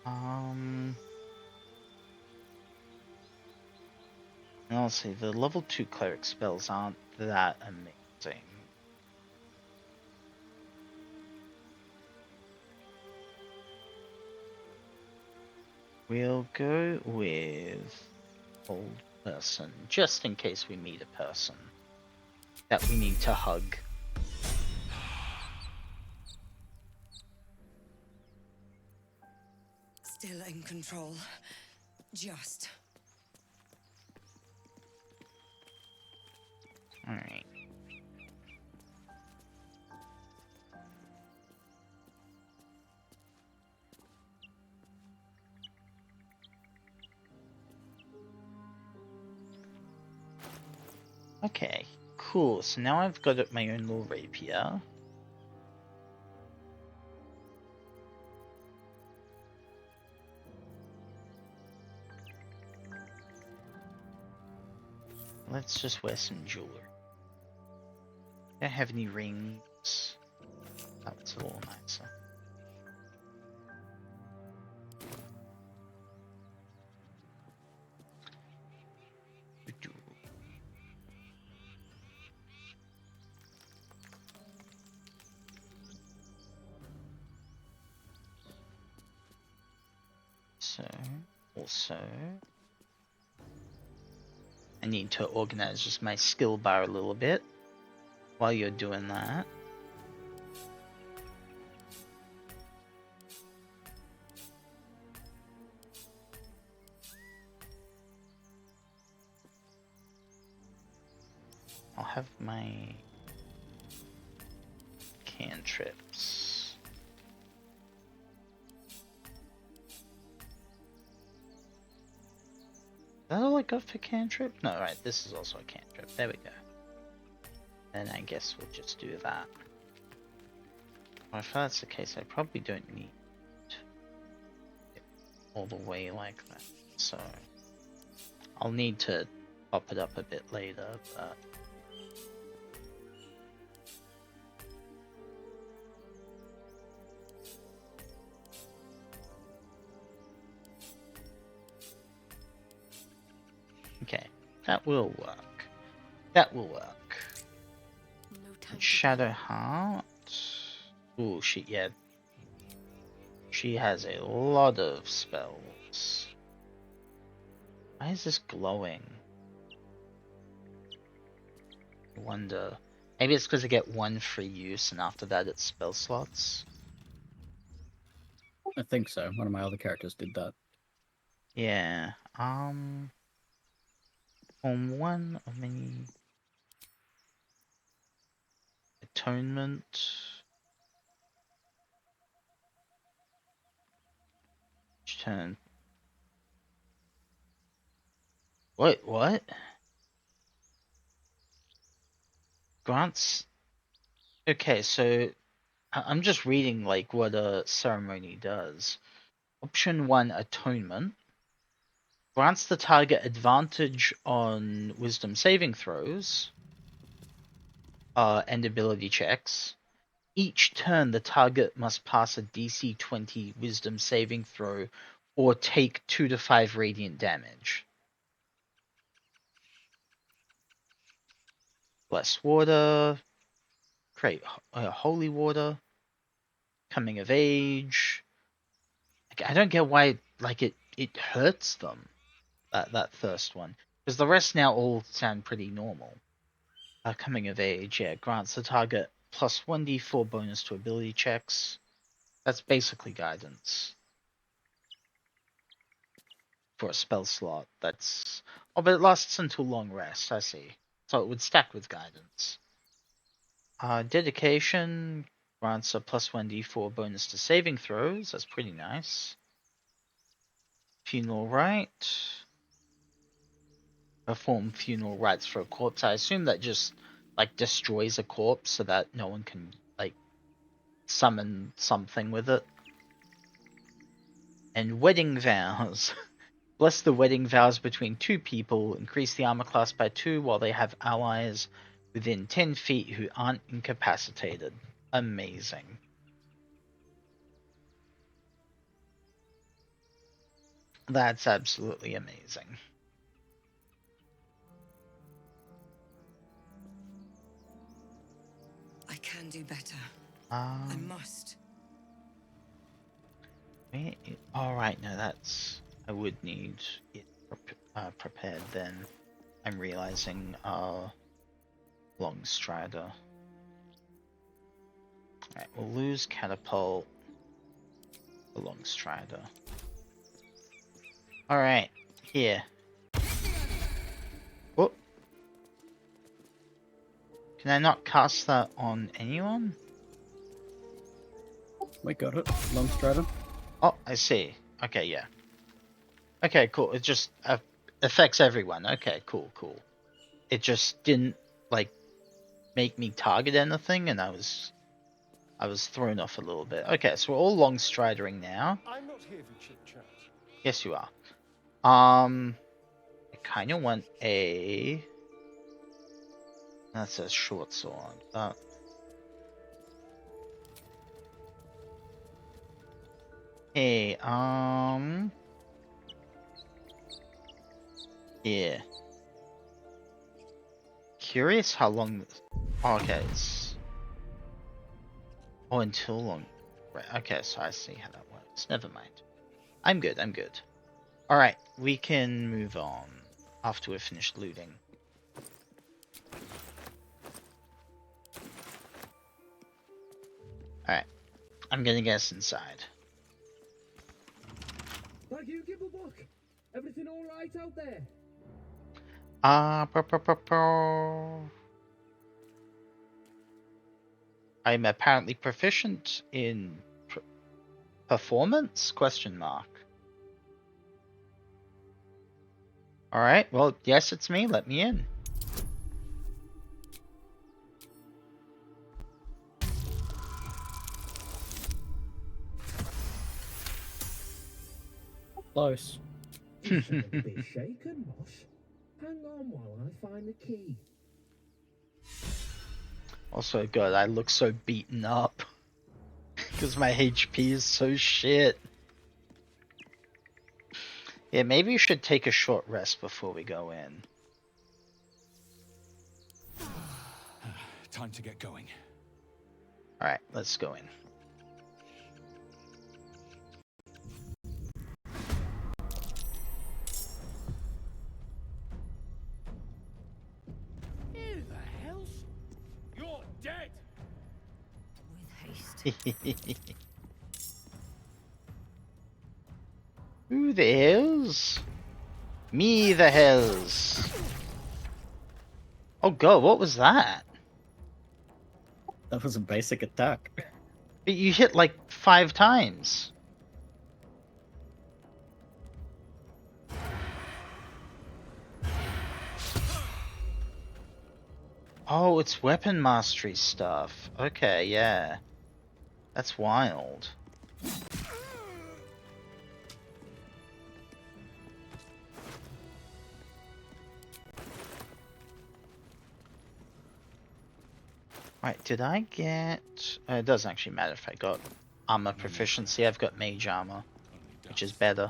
And I'll say the level 2 cleric spells aren't that amazing. We'll go with old person, just in case we meet a person that we need to hug. Still in control. Just. Alright. Okay, cool. So now I've got my own little rapier. Let's just wear some jewelry. Don't have any rings. That's a little nicer. So, also, I need to organize just my skill bar a little bit while you're doing that. I'll have my cantrips. Is that all I got for cantrip? No, right, this is also a cantrip. There we go. And I guess we'll just do that. Well, if that's the case, I probably don't need it all the way like that. So I'll need to pop it up a bit later, but okay, that will work. That will work. Shadowheart. Ooh, yeah. She has a lot of spells. Why is this glowing? I wonder. Maybe it's because I get one free use and after that it's spell slots. I think so. One of my other characters did that. Yeah. On one of many atonement. Turn. What? Grants? Okay, so I'm just reading like what a ceremony does. Option 1, atonement. Grants the target advantage on wisdom saving throws and ability checks. Each turn, the target must pass a DC 20 wisdom saving throw or take 2 to 5 radiant damage. Bless water. Create holy water. Coming of age. I don't get why it hurts them. That first one. Because the rest now all sound pretty normal. Coming of age, yeah, grants the target plus 1d4 bonus to ability checks. That's basically guidance. For a spell slot, that's... Oh, but it lasts until long rest, I see. So it would stack with guidance. Dedication grants a plus 1d4 bonus to saving throws. That's pretty nice. Funeral rite. Perform funeral rites for a corpse. I assume that just like destroys a corpse so that no one can like summon something with it. And wedding vows. Bless the wedding vows between two people. Increase the armor class by 2 while they have allies within 10 feet who aren't incapacitated. Amazing. That's absolutely amazing. I can do better. I must. Alright, no, that's... I would need it prepared then. I'm realizing, Long Strider. Alright, we'll lose Catapult for Long Strider. Alright, here. Oh. Can I not cast that on anyone? We got it. Long Strider. Oh, I see. Okay, yeah. Okay, cool. It just affects everyone. Okay, cool. It just didn't, like, make me target anything, and I was thrown off a little bit. Okay, so we're all long stridering now. I'm not here for chit chat. Yes, you are. I kind of want a... That's a short sword, but... Hey, yeah. Curious how long... Oh, okay, it's... Oh, until long... Right, okay, so I see how that works. Never mind. I'm good. Alright, we can move on after we've finished looting. Alright, I'm gonna get us inside. Thank you, Gibblebuck. Everything all right out there? I'm apparently proficient in performance? Question mark. Alright, well, yes, it's me. Let me in. Close. You sound a bit shaken, Moss. Hang on while I find the key. Also, God, I look so beaten up. Because my HP is so shit. Yeah, maybe we should take a short rest before we go in. Time to get going. Alright, let's go in. Who the hell's... You're dead! With haste. Who the hells? Me the hells. Oh god, what was that? That was a basic attack. But you hit like 5 times. Oh, it's weapon mastery stuff. Okay, yeah. That's wild. Right, did I get... it doesn't actually matter if I got armor proficiency. I've got mage armor, which is better.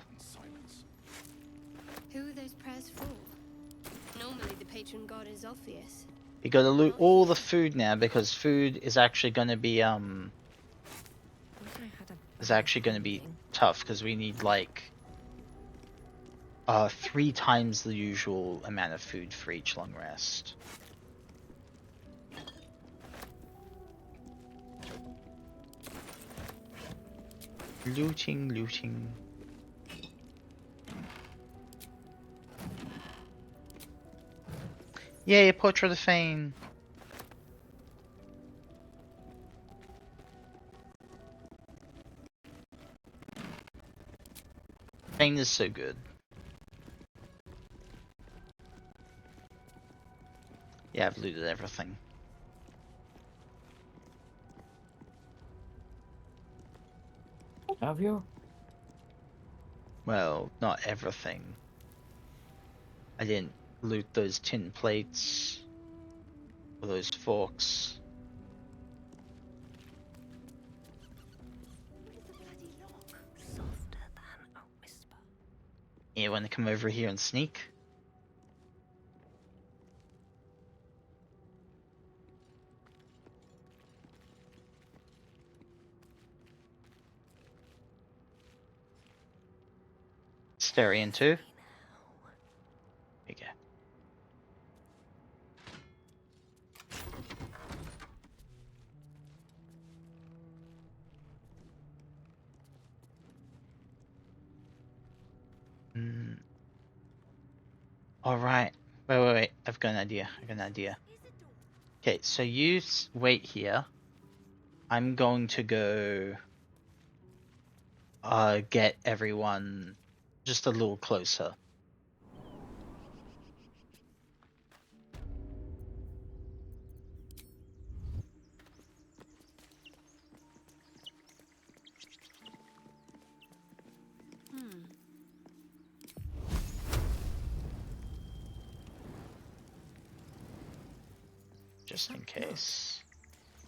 Who are those prayers for? Normally the patron god is Orpheus. You gotta loot all the food now, because food is actually gonna be, tough, because we need, like, 3 times the usual amount of food for each long rest. Looting. Yay, Portrait of Fame! Fame is so good. Yeah, I've looted everything. Have you? Well, not everything. I didn't loot those tin plates or those forks. Softer than a whisper. You want to come over here and sneak? Starion 2. Here you go. Alright. Wait. I've got an idea. Okay, so you wait here. I'm going to go get everyone just a little closer. Just in case.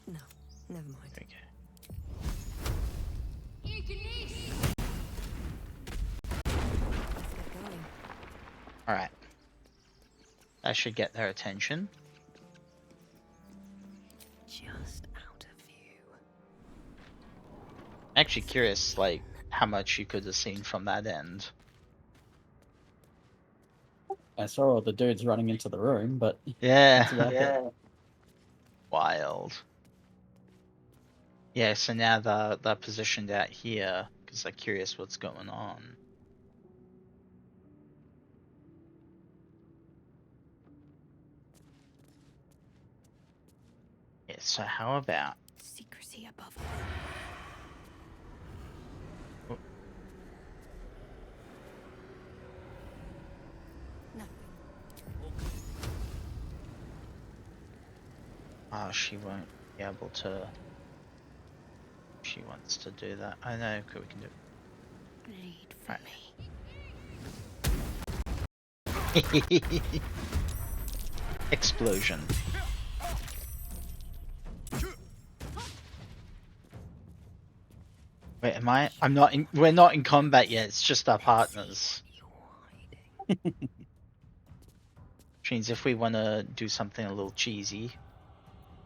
No, never mind. Okay. Let's get going. Alright. That should get their attention. Just out of view. I'm actually curious, like, how much you could have seen from that end. I saw all the dudes running into the room, but Yeah. yeah. Wild. Yeah, so now they're positioned out here because they're curious what's going on. Yeah, so how about secrecy above all. She won't be able to. She wants to do that. I know. Okay, we can do it. Right. Explosion. Wait, am I? I'm not in. We're not in combat yet. It's just our partners. Which means if we want to do something a little cheesy,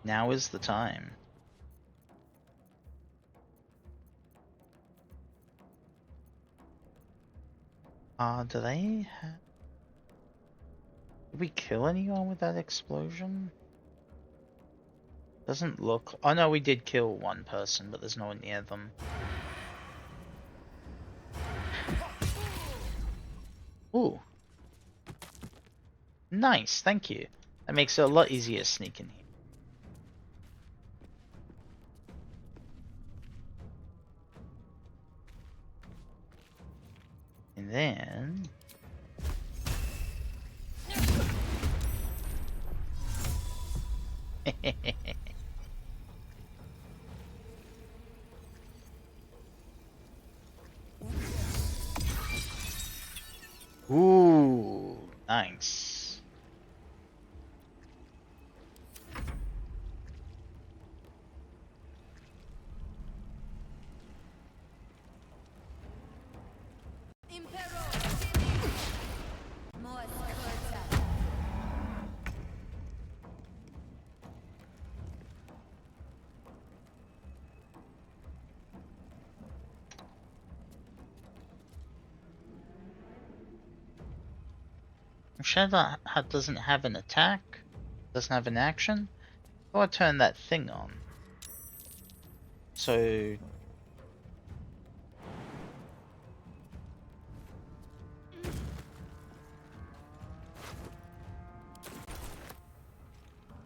now is the time. Do they have... Did we kill anyone with that explosion? Doesn't look... Oh no, we did kill one person, but there's no one near them. Ooh. Nice, thank you. That makes it a lot easier to sneak in here. And then... Ooh, nice. Shadow doesn't have an attack, doesn't have an action. I'll turn that thing on. So...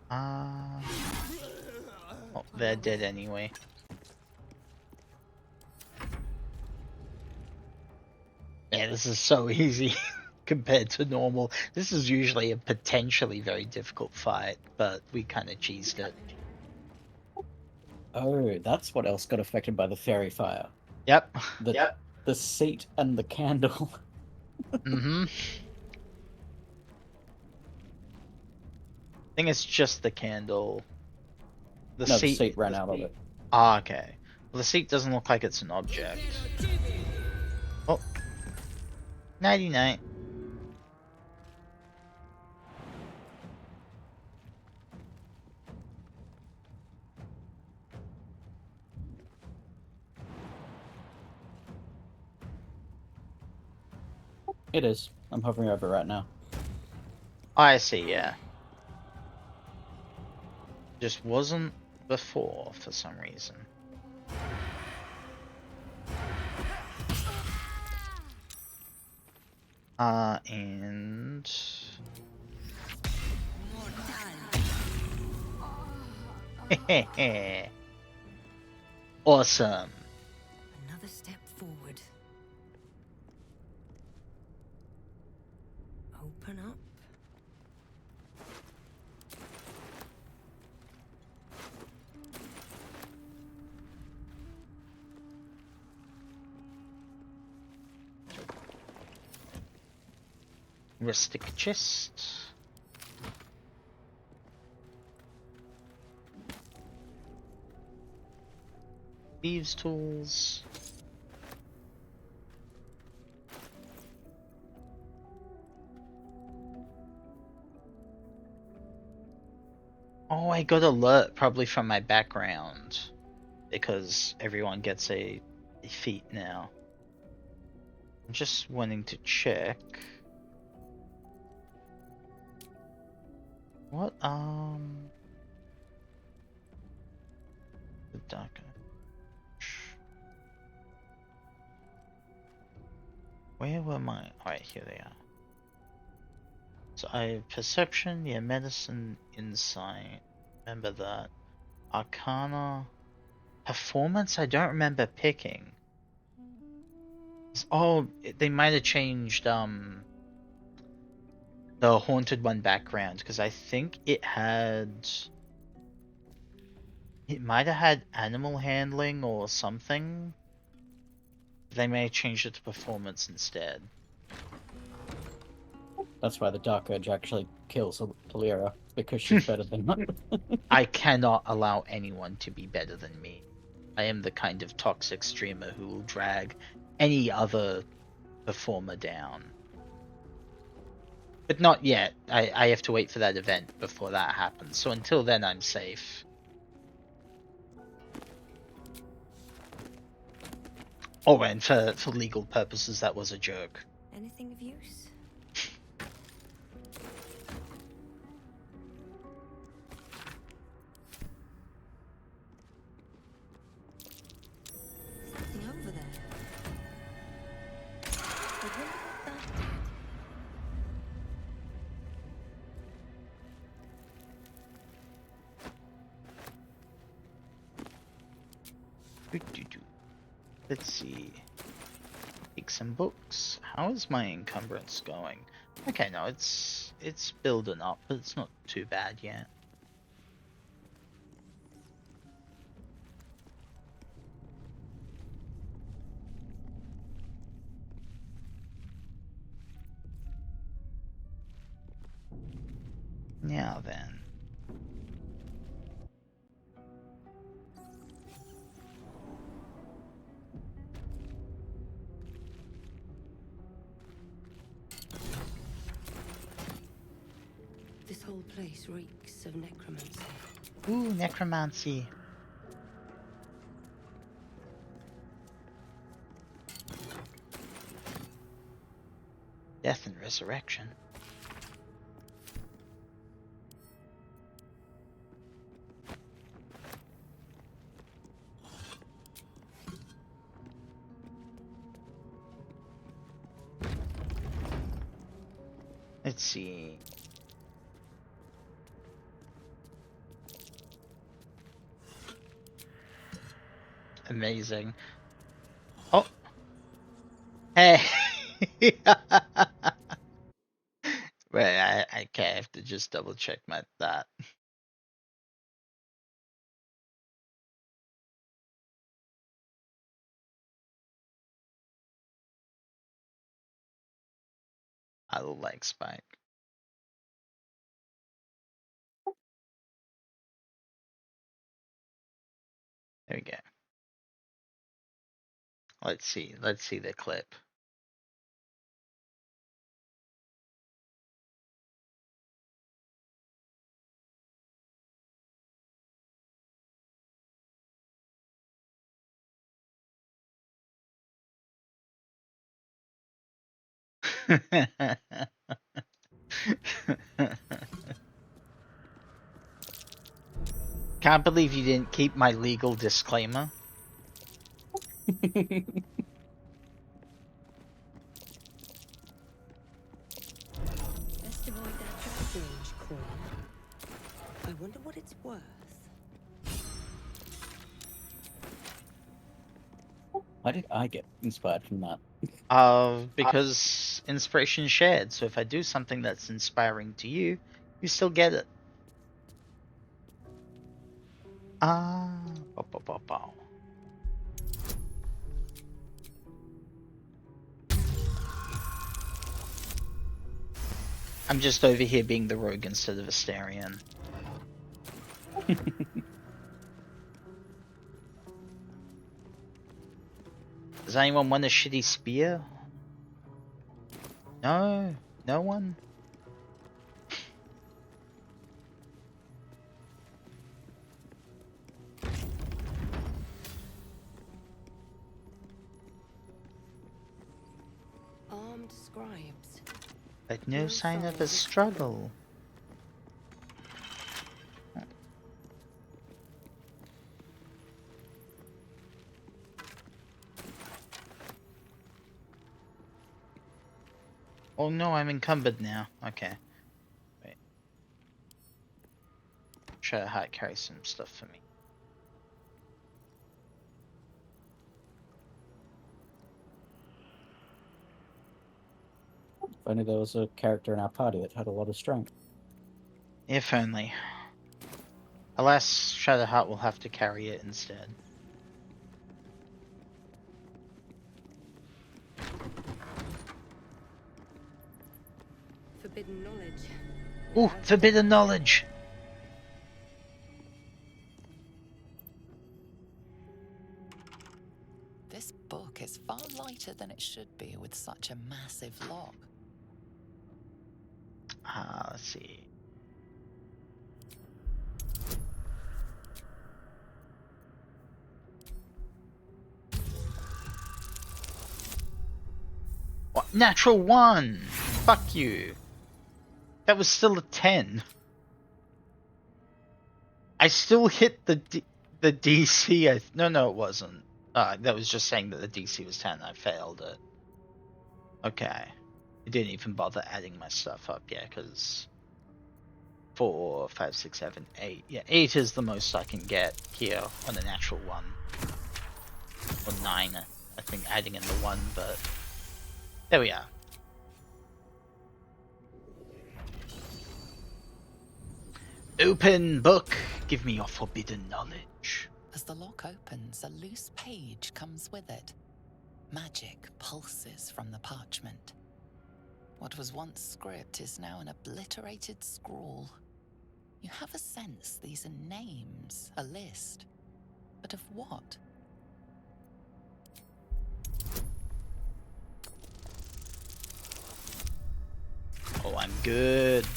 Oh, they're dead anyway. Yeah, this is so easy. Compared to normal. This is usually a potentially very difficult fight, but we kind of cheesed it. Oh, that's what else got affected by the fairy fire. Yep. The seat and the candle. Mm-hmm. I think it's just the candle. The seat ran out of it. Ah, okay. Well, the seat doesn't look like it's an object. Oh. Nighty-night. It is. I'm hovering over it right now. I see, yeah. Just wasn't before for some reason. And... Awesome. Another step forward. Open up. Rustic chest. Thieves' tools. Oh, I got alert probably from my background because everyone gets a feat now. I'm just wanting to check. What, the dark. Where were my... Alright, here they are. So I have perception, yeah, medicine, insight. Remember that. Arcana, Performance I don't remember picking. Oh, they might have changed the Haunted One background, because I think it might have had animal handling or something. They may have changed it to performance instead. That's why the Dark Urge actually kills Polira, because she's better than them. I cannot allow anyone to be better than me. I am the kind of toxic streamer who will drag any other performer down. But not yet. I have to wait for that event before that happens. So until then, I'm safe. Oh, and for legal purposes, that was a joke. Anything of use? Something over there. I wonder what that did. Let's see. Take some books. How is my encumbrance going? Okay, no, it's building up, but it's not too bad yet. Now then. This whole place reeks of necromancy. Ooh, necromancy. Death and resurrection. Let's see. Amazing. Oh. Hey. Wait, I have to just double check that. I like Spike. There we go. Let's see the clip. Can't believe you didn't keep my legal disclaimer. Best avoid that strange coin. I wonder what it's worth. Why did I get inspired from that? Because inspiration shared. So if I do something that's inspiring to you, you still get it. Bow. I'm just over here being the rogue instead of Astarion. Does anyone want a shitty spear? No? No one? Armed scribes. But no sign of a struggle. Oh no, I'm encumbered now. Okay. Wait. Try to hard carry some stuff for me. If only there was a character in our party that had a lot of strength. If only. Alas, Shadowheart will have to carry it instead. Forbidden knowledge. Ooh, forbidden knowledge! This book is far lighter than it should be with such a massive log. Let's see. What? Natural 1! Fuck you. That was still a 10. I still hit the DC. No, it wasn't. That was just saying that the DC was 10. I failed it. Okay. I didn't even bother adding my stuff up yet, because 4, 5, 6, 7, 8. Yeah, 8 is the most I can get here on a natural 1. Or 9, I think, adding in the 1, but there we are. Open book! Give me your forbidden knowledge. As the lock opens, a loose page comes with it. Magic pulses from the parchment. What was once script is now an obliterated scrawl. You have a sense these are names, a list. But of what? Oh, I'm good.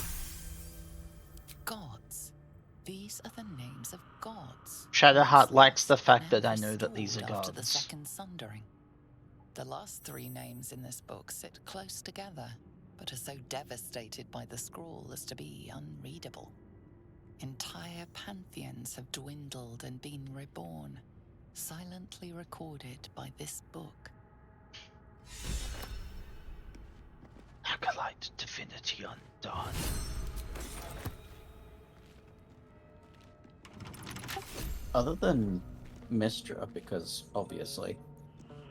Gods. These are the names of gods. Shadowheart likes the fact that I know that these are After the gods. second sundering. The last 3 names in this book sit close together, but are so devastated by the scroll as to be unreadable. Entire pantheons have dwindled and been reborn, silently recorded by this book. Acolyte Divinity Undone. Other than Mystra, because obviously,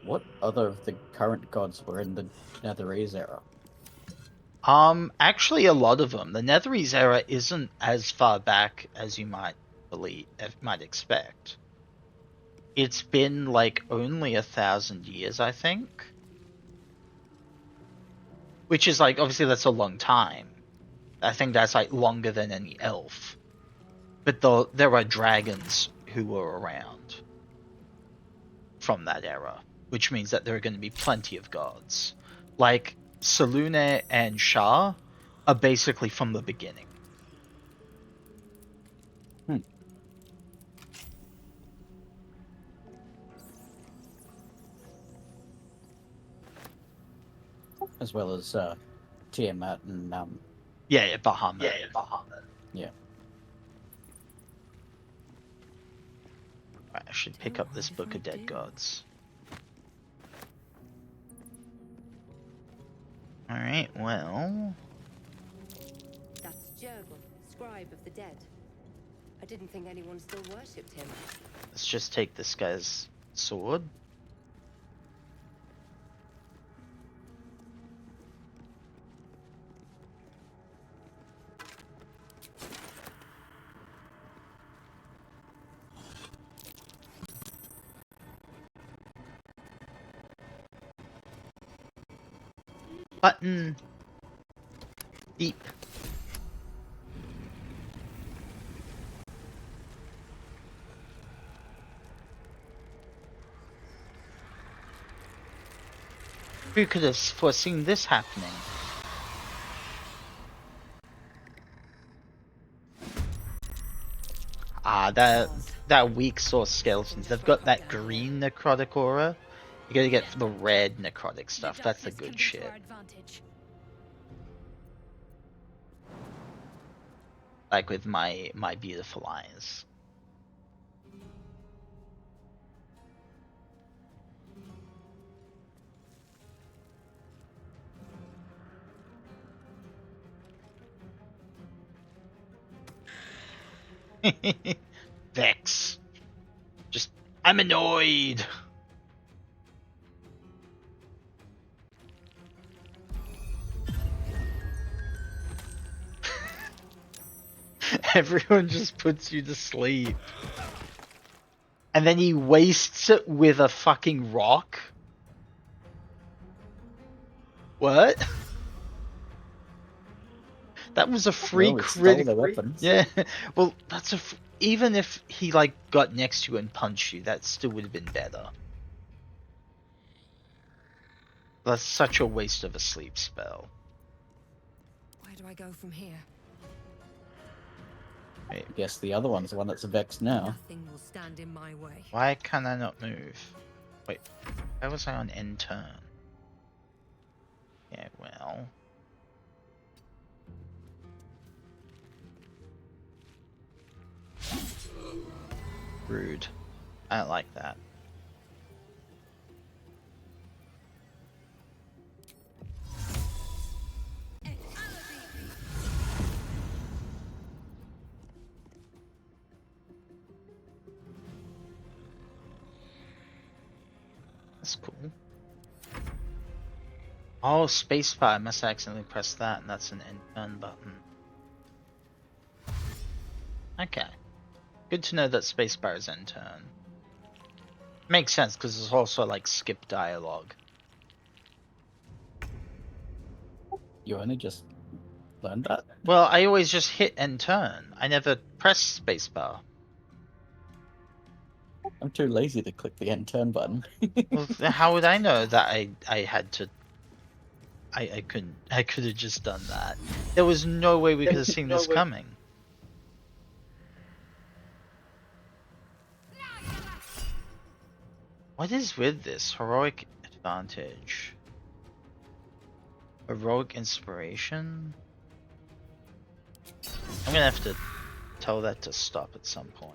what other of the current gods were in the Netherese era? Actually a lot of them. The Netherese era isn't as far back as you might expect. It's been like only 1,000 years, I think. Which is like, obviously that's a long time. I think that's like longer than any elf. But there are dragons who were around from that era, which means that there are going to be plenty of gods. Like, Selûne and Shah are basically from the beginning. As well as Tiamat and Yeah, Bahamut. Yeah. Right, I should pick up this Book of Dead Gods. Alright, well... That's Jurgle, scribe of the dead. I didn't think anyone still worshipped him. Let's just take this guy's sword. Button. Deep. Who could have foreseen this happening? That weak source skeletons. They've got that green necrotic aura. You gotta get the red necrotic stuff. That's the good shit. Like with my beautiful eyes. Vex. Just, I'm annoyed. Everyone just puts you to sleep. And then he wastes it with a fucking rock? What? That was a free Well, he stole crit. their weapons. Yeah, well, that's a. Even if he like got next to you and punched you, that still would have been better. That's such a waste of a sleep spell. Where do I go from here? I guess the other one's the one that's vexed now. Nothing will stand in my way. Why can I not move? Wait, why was I on end turn? Yeah, well. Rude. I don't like that. That's cool. Oh, spacebar. I must accidentally press that, and that's an end turn button. Okay. Good to know that spacebar is end turn. Makes sense, because it's also like skip dialogue. You only just learned that? Well, I always just hit end turn. I never press spacebar. I'm too lazy to click the end turn button. Well, how would I know that I had to... I couldn't... I could have just done that. There was no way we could have seen this coming. What is with this? Heroic advantage. Heroic inspiration? I'm gonna have to tell that to stop at some point.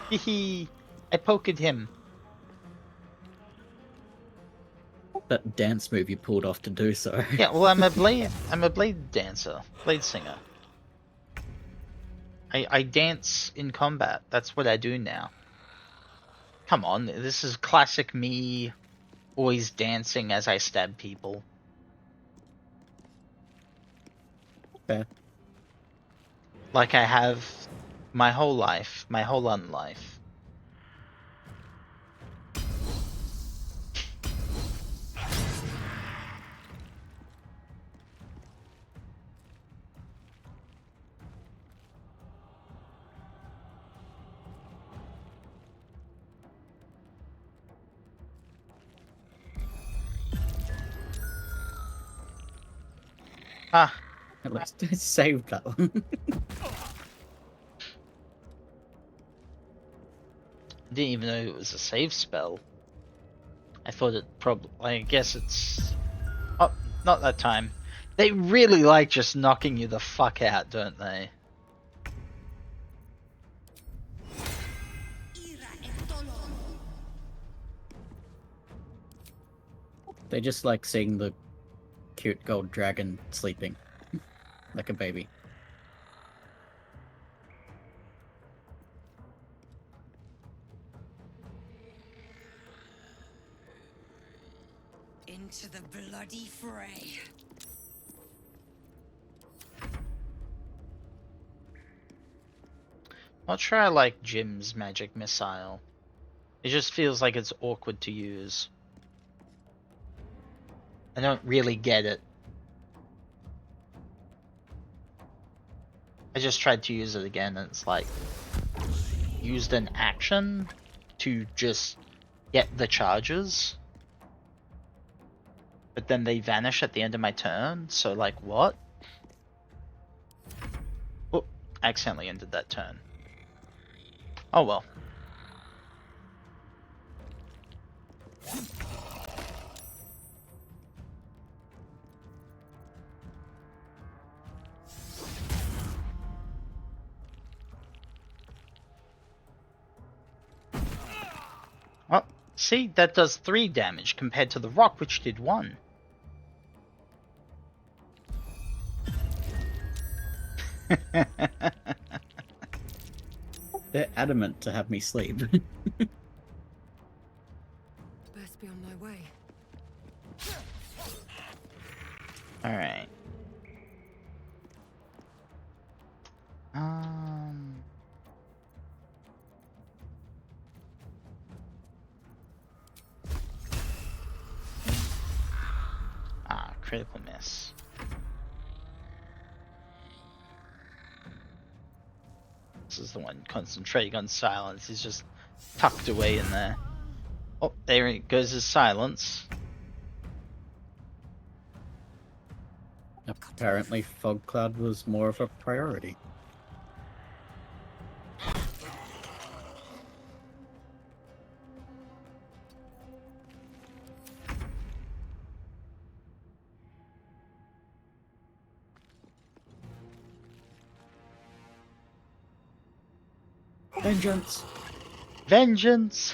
Hehe, I poked him. That dance move you pulled off to do so. Yeah, well, I'm a blade dancer, blade singer. I dance in combat. That's what I do now. Come on, this is classic me, always dancing as I stab people. Fair. Like I have my whole life, my whole unlife. Ah. At least I saved that one. Didn't even know it was a save spell. I thought it probably... I guess it's... Oh, not that time. They really like just knocking you the fuck out, don't they? They just like seeing the cute gold dragon sleeping. Like a baby. Into the bloody fray. Not sure I like Jim's magic missile. It just feels like it's awkward to use. I don't really get it. I just tried to use it again and it's like used an action to just get the charges, but then they vanish at the end of my turn, so like what? Oh, I accidentally ended that turn. Oh well. Well, see, that does 3 damage compared to the rock, which did 1. They're adamant to have me sleep. Um. Ah, critical miss. This is the one concentrating on silence. He's just tucked away in there. Oh, there goes his silence. Apparently, fog cloud was more of a priority. Vengeance! Vengeance!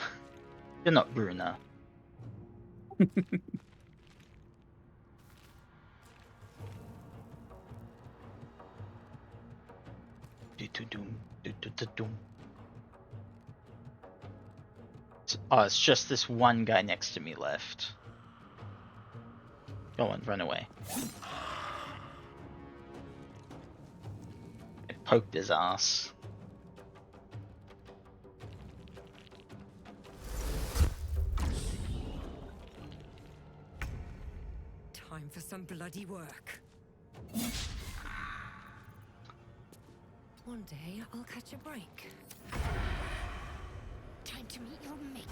You're not Bruna. Oh, it's just this one guy next to me left. Go on, run away. I poked his ass. Time for some bloody work. One day I'll catch a break. Time to meet your maker.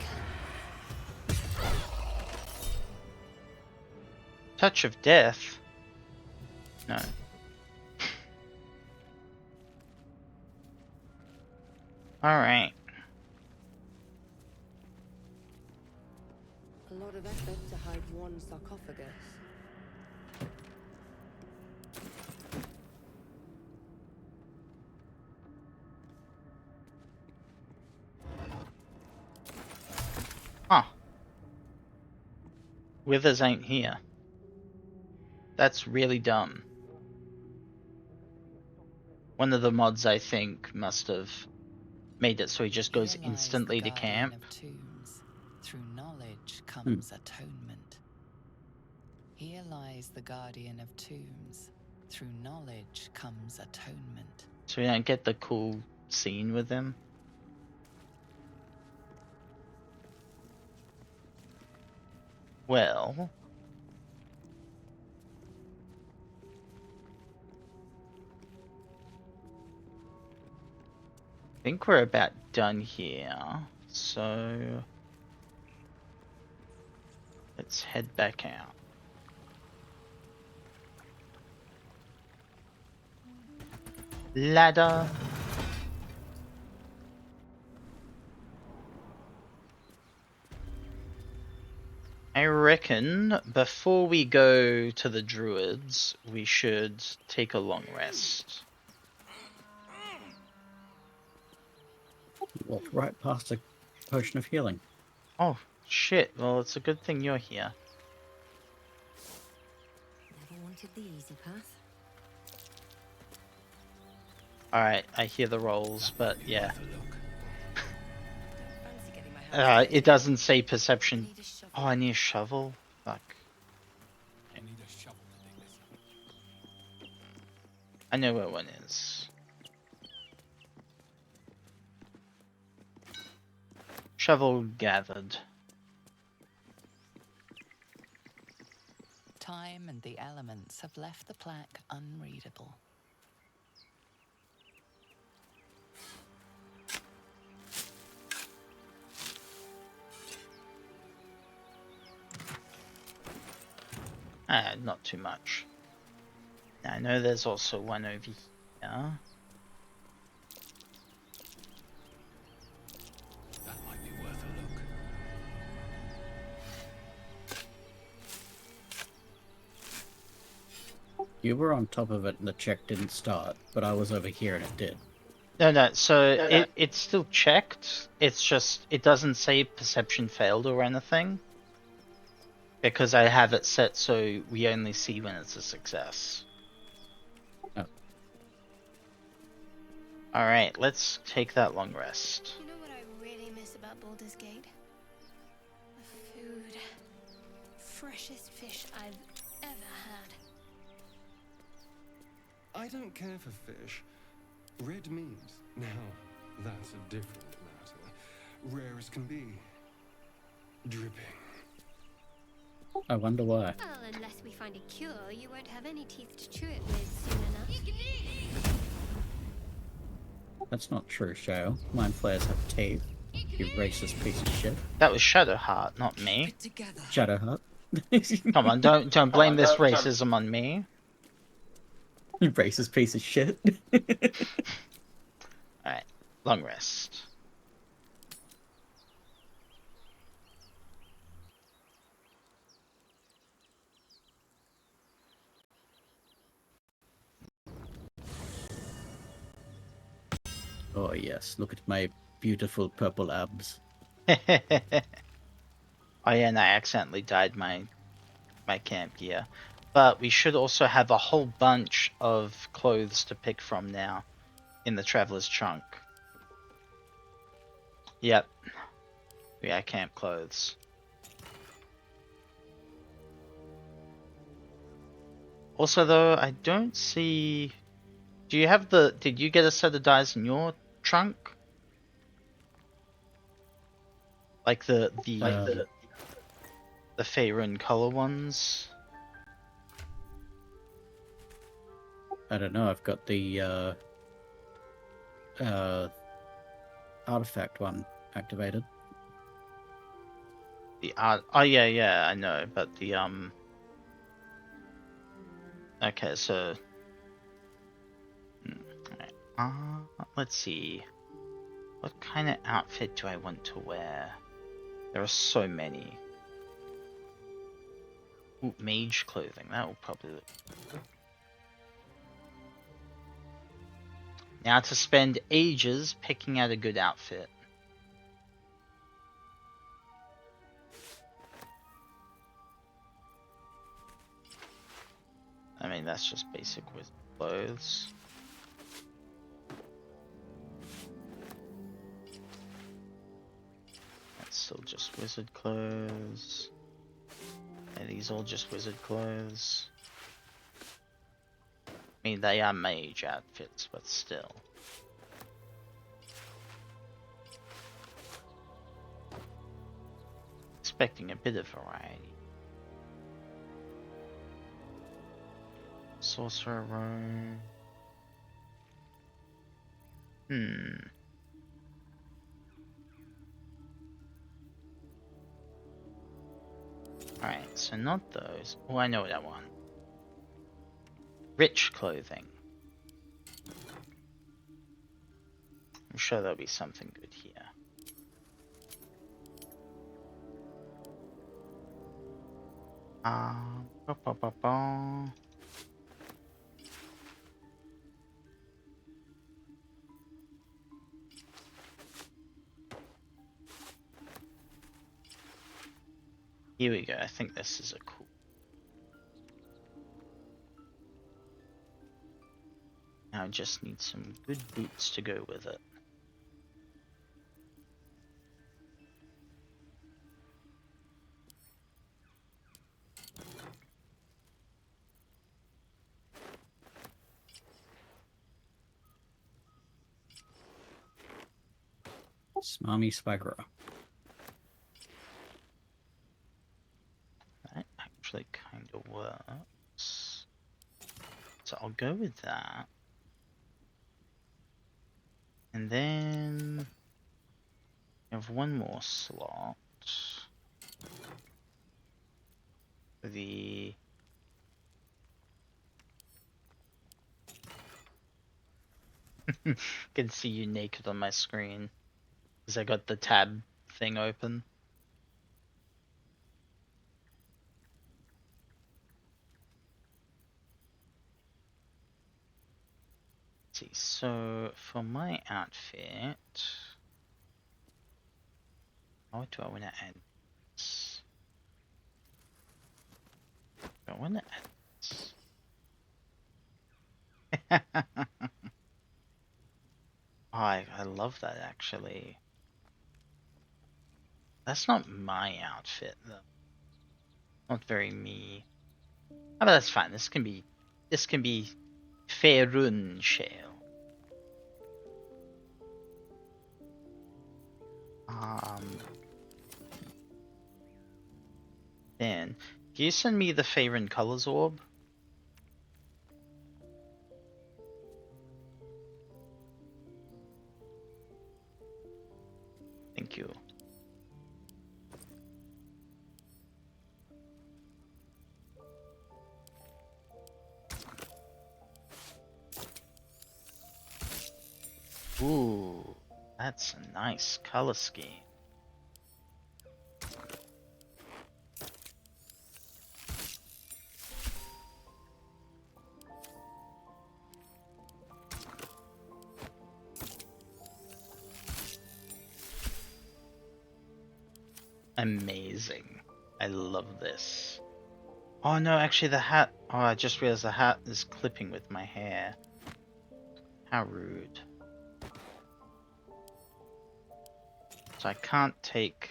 Touch of death? No. Alright. A lot of effort to hide one sarcophagus. Huh. Withers ain't here. That's really dumb. One of the mods, I think, must have made it so he just goes instantly to camp. Of tombs. Through knowledge comes atonement. Here lies the guardian of tombs. Through knowledge comes atonement. So we don't get the cool scene with him. Well, I think we're about done here, so let's head back out. Ladder. I reckon before we go to the druids, we should take a long rest. Walked right past a potion of healing. Oh, shit. Well, it's a good thing you're here. Never wanted the easy path. Alright, I hear the rolls, but yeah. Fancy getting my hands It doesn't say perception. Oh, I need a shovel? Fuck. I need a shovel to dig this up. I know where one is. Shovel gathered. Time and the elements have left the plaque unreadable. Not too much. Now, I know there's also one over here. That might be worth a look. You were on top of it and the check didn't start, but I was over here and it did. No, so it's still checked. It's just, it doesn't say perception failed or anything. Because I have it set so we only see when it's a success. Oh. Alright, let's take that long rest. You know what I really miss about Baldur's Gate? The food. Freshest fish I've ever had. I don't care for fish. Red meat. Now, that's a different matter. Rare as can be. Dripping. I wonder why. Well, unless we find a cure, you won't have any teeth to chew it with soon enough. That's not true, Shale. Mind flayers have teeth. You racist piece of shit. That was Shadowheart, not me. Shadowheart. Come on, don't blame this racism on me. You racist piece of shit. Alright, long rest. Oh yes, look at my beautiful purple abs. Oh yeah, and I accidentally dyed my camp gear. But we should also have a whole bunch of clothes to pick from now in the Traveler's Trunk. Yep. We are camp clothes. Also though, I don't see... Do you have the... Did you get a set of dyes in your trunk? Like the Faerun color ones? I don't know, I've got the artifact one activated. The art... Oh yeah, I know, but the Okay, so... Alright. Let's see. What kind of outfit do I want to wear? There are so many. Ooh, mage clothing. That will probably look good. Now to spend ages picking out a good outfit. I mean, that's just basic with clothes. That's still just wizard clothes. And these all just wizard clothes. I mean, they are mage outfits, but still. Expecting a bit of variety. Sorcerer robe. Alright, so not those. Oh, I know what I want. Rich clothing. I'm sure there'll be something good here. Ba, ba, ba, ba. Here we go, I think this is a cool. Now I just need some good boots to go with it. Smarmy Spygra. That actually kind of works. So I'll go with that. And then I have one more slot for the can see you naked on my screen because I got the tab thing open. Let's see, so for my outfit, what do I want to add? I want to add I love that actually. That's not my outfit though. Not very me. Oh, but that's fine. This can be Faerun Shale. Dan, can you send me the Faerun Colors orb? Thank you. Ooh, that's a nice color scheme. Amazing. I love this. Oh no, actually the hat... Oh, I just realized the hat is clipping with my hair. How rude. So I can't take...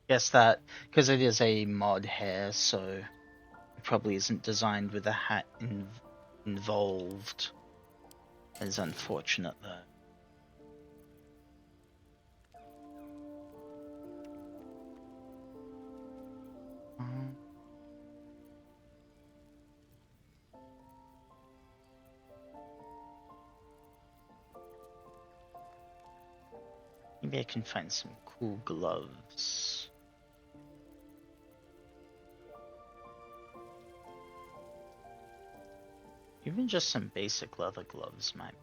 Guess that, because it is a mod hair, so it probably isn't designed with a hat involved. That is unfortunate though. Maybe I can find some cool gloves. Even just some basic leather gloves might.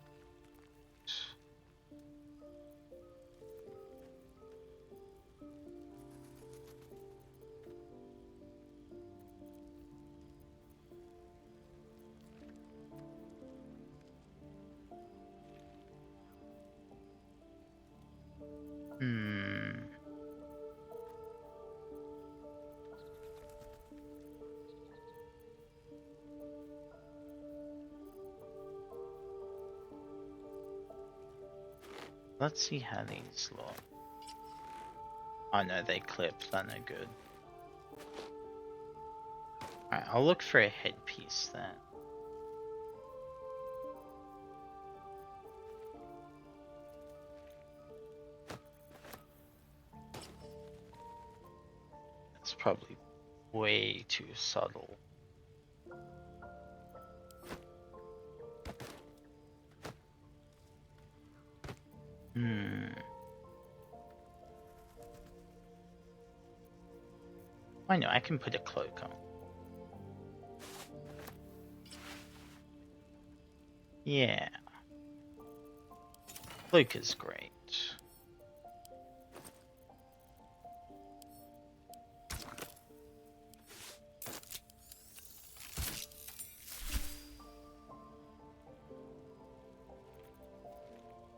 Let's see how these look. Oh no, they clip. They're no good. Alright, I'll look for a headpiece then. It's probably way too subtle. I know, I can put a cloak on. Yeah. Cloak is great.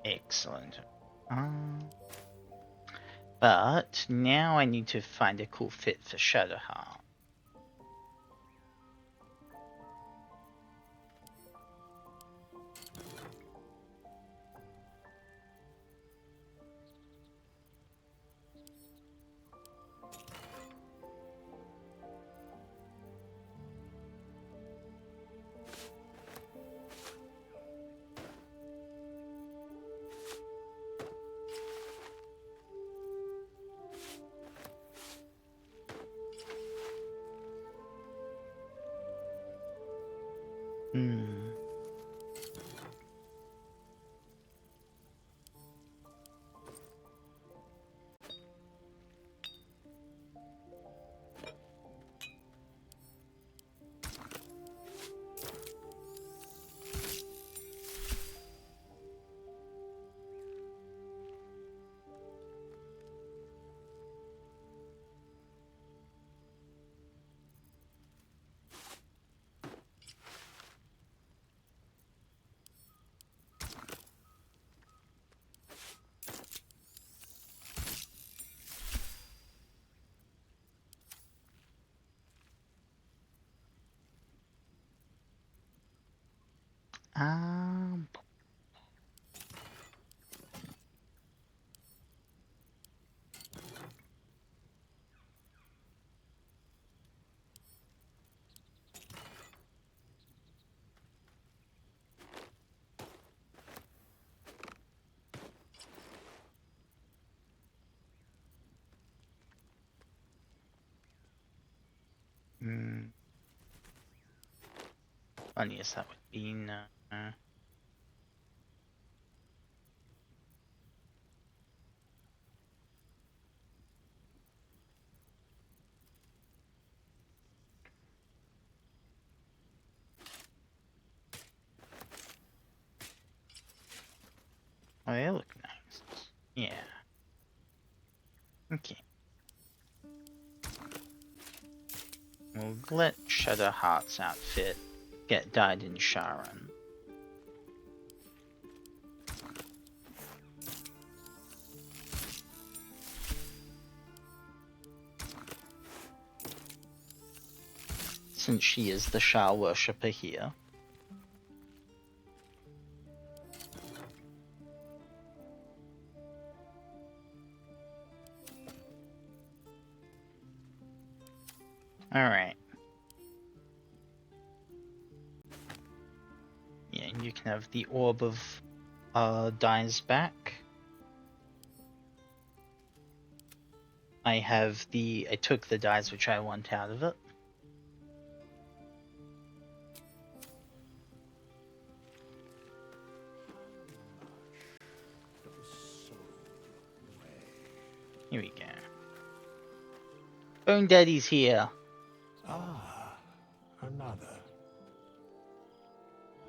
Excellent. But now I need to find a cool fit for Shadowheart. Funniest that would be no. Oh, they look nice. Yeah. Okay. We'll let Shadowheart's outfit get dyed in Sharon. Since she is the Shah worshipper here. Alright. Yeah, and you can have the Orb of Dyes back. I took the dyes which I want out of it. Here we go. Bone Daddy's here. Ah, another.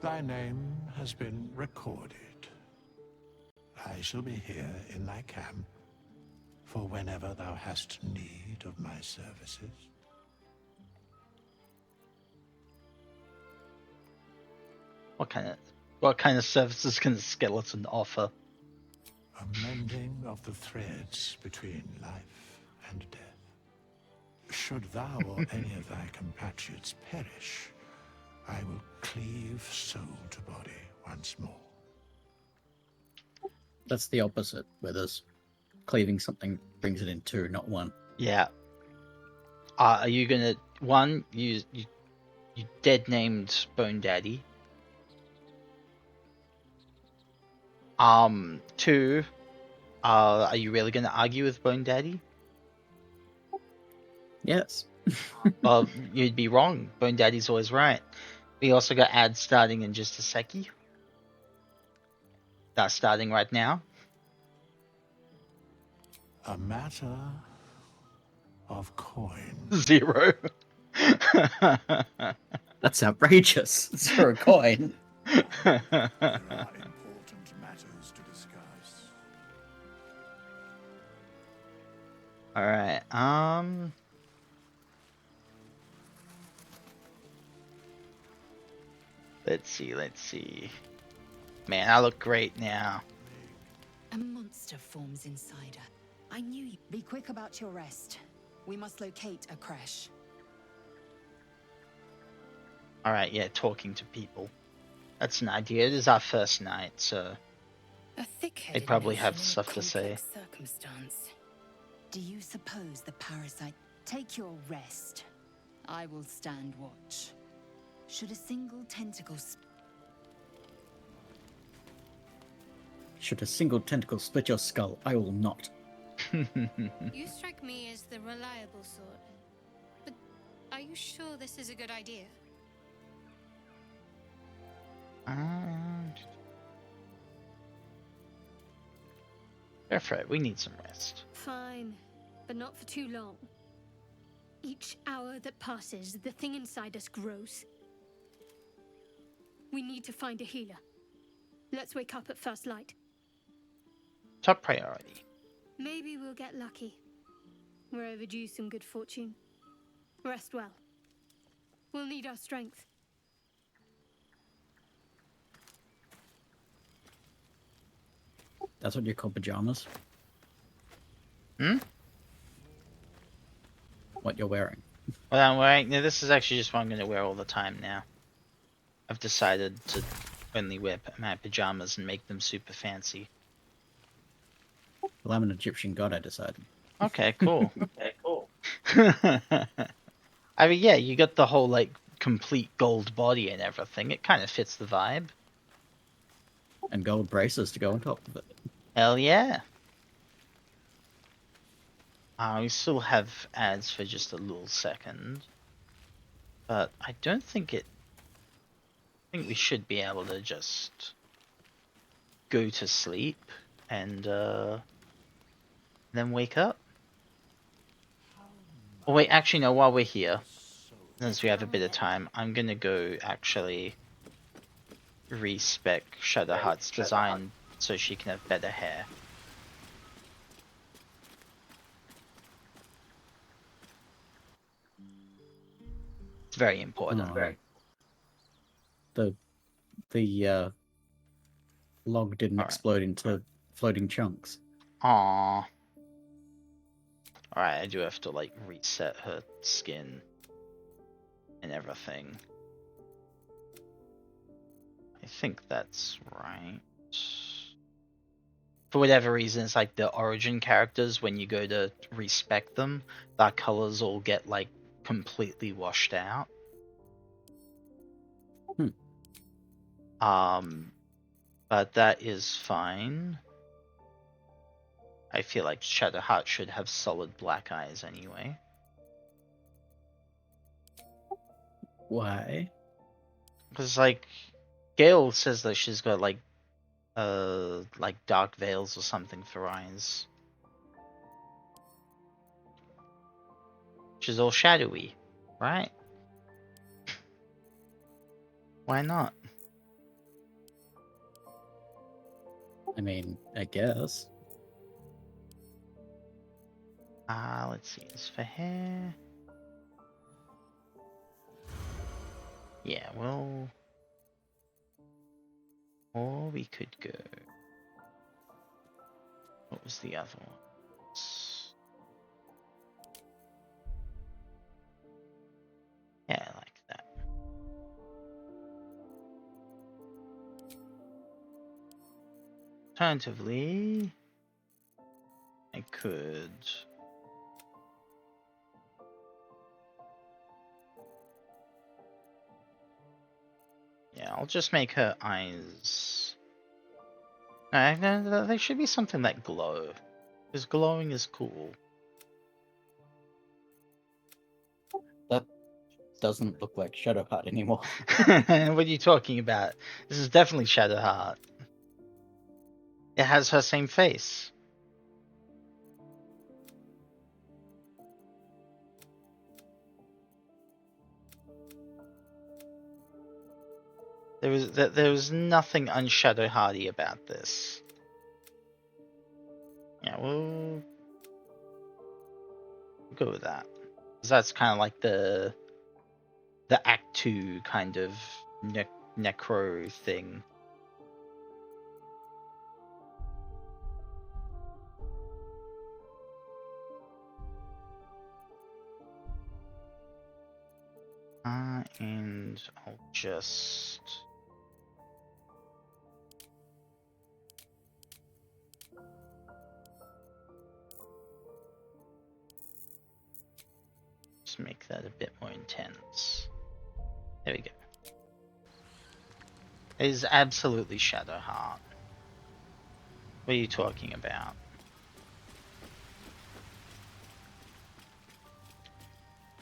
Thy name has been recorded. I shall be here in thy camp for whenever thou hast need of my services. What kind of services can the skeleton offer? A mending of the threads between life and death. Should thou or any of thy compatriots perish, I will cleave soul to body once more. That's the opposite with us. Cleaving something brings it in two, not one. Yeah. Are you gonna you dead named Bone Daddy? Two, are you really gonna argue with Bone Daddy? Yes. Well, you'd be wrong. Bone Daddy's always right. We also got ads starting in just a seckie. That's starting right now. A matter of coin. 0. That's outrageous. 0 coin. There are important matters to discuss. Alright, let's see. Man, I look great now. A monster forms inside her. I knew you'd be quick about your rest. We must locate a crash. Alright, yeah, talking to people. That's an idea. It is our first night, so they probably have stuff to say. Circumstance. Do you suppose the parasite... Take your rest. I will stand watch. Should a single tentacle... Should a single tentacle split your skull, I will not. You strike me as the reliable sort. But are you sure this is a good idea? Fair, we need some rest. Fine, but not for too long. Each hour that passes, the thing inside us grows. We need to find a healer. Let's wake up at first light. Top priority. Maybe we'll get lucky. We're overdue some good fortune. Rest well. We'll need our strength. That's what you call pajamas? Hmm? What you're wearing. What I'm wearing? No, this is actually just what I'm going to wear all the time now. I've decided to only wear my pajamas and make them super fancy. Well, I'm an Egyptian god, I decided. Okay, cool. I mean, yeah, you got the whole, like, complete gold body and everything. It kind of fits the vibe. And gold braces to go on top of it. Hell yeah. We still have ads for just a little second. But I don't think it think we should be able to just go to sleep and then wake up. Oh wait, actually no, while we're here, since we have a bit of time, I'm gonna go actually respec Shadowheart's design so she can have better hair. It's very important. The log didn't explode into floating chunks. Aww. Alright, I do have to like reset her skin and everything. I think that's right. For whatever reason, it's like the origin characters, when you go to respec them, their colors all get like completely washed out. But that is fine. I feel like Shadowheart should have solid black eyes anyway. Why? Because like Gale says that she's got like dark veils or something for eyes. She's all shadowy, right? Why not? I mean, I guess. Let's see, this for hair. Yeah, well, or we could go. What was the other one? Yeah, I like that. Alternatively, I could. Yeah, I'll just make her eyes. No, there should be something that glow, because glowing is cool. That doesn't look like Shadowheart anymore. What are you talking about? This is definitely Shadowheart. It has her same face. There was nothing unshadowhearty about this. Yeah, we'll go with that. 'Cause that's kind of like the Act 2 kind of necro thing. And I'll just... make that a bit more intense. There we go. It is absolutely Shadowheart. What are you talking about?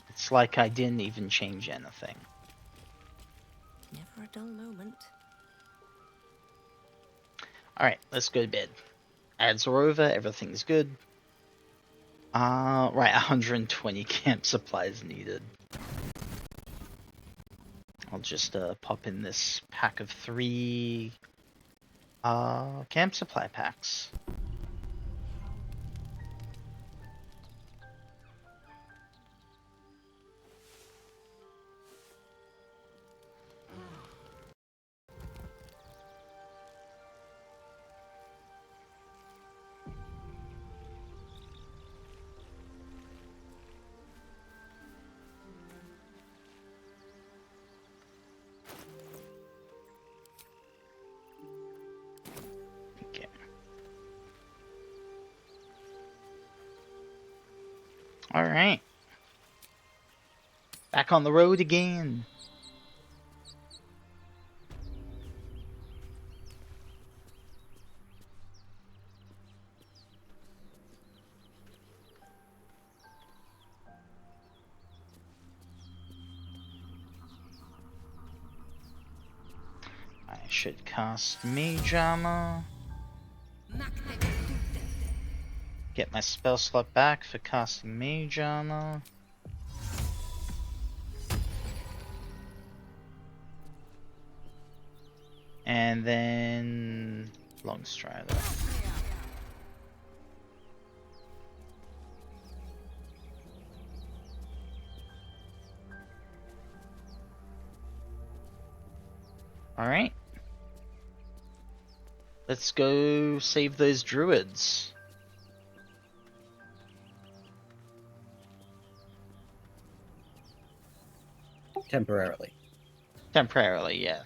It's like I didn't even change anything. Never a dull moment. Alright, let's go to bed. Ads are over, everything's good. Right, 120 camp supplies needed. I'll just pop in this pack of 3 camp supply packs. Alright. Back on the road again. should cast Mage Armor. Get my spell slot back for casting Mage Armor. And then Longstrider. Alright. Let's go save those druids. Temporarily. Temporarily, yeah.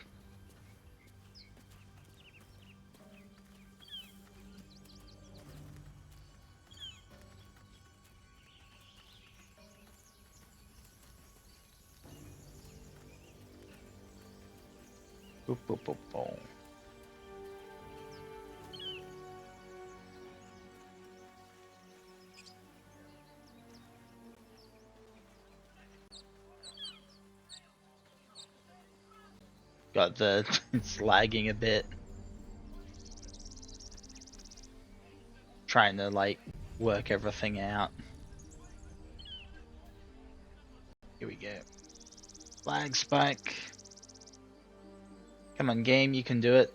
Boop, boop, boop, boom. Got the it's lagging a bit. Trying to like work everything out. Here we go. Lag spike. Come on, game, you can do it.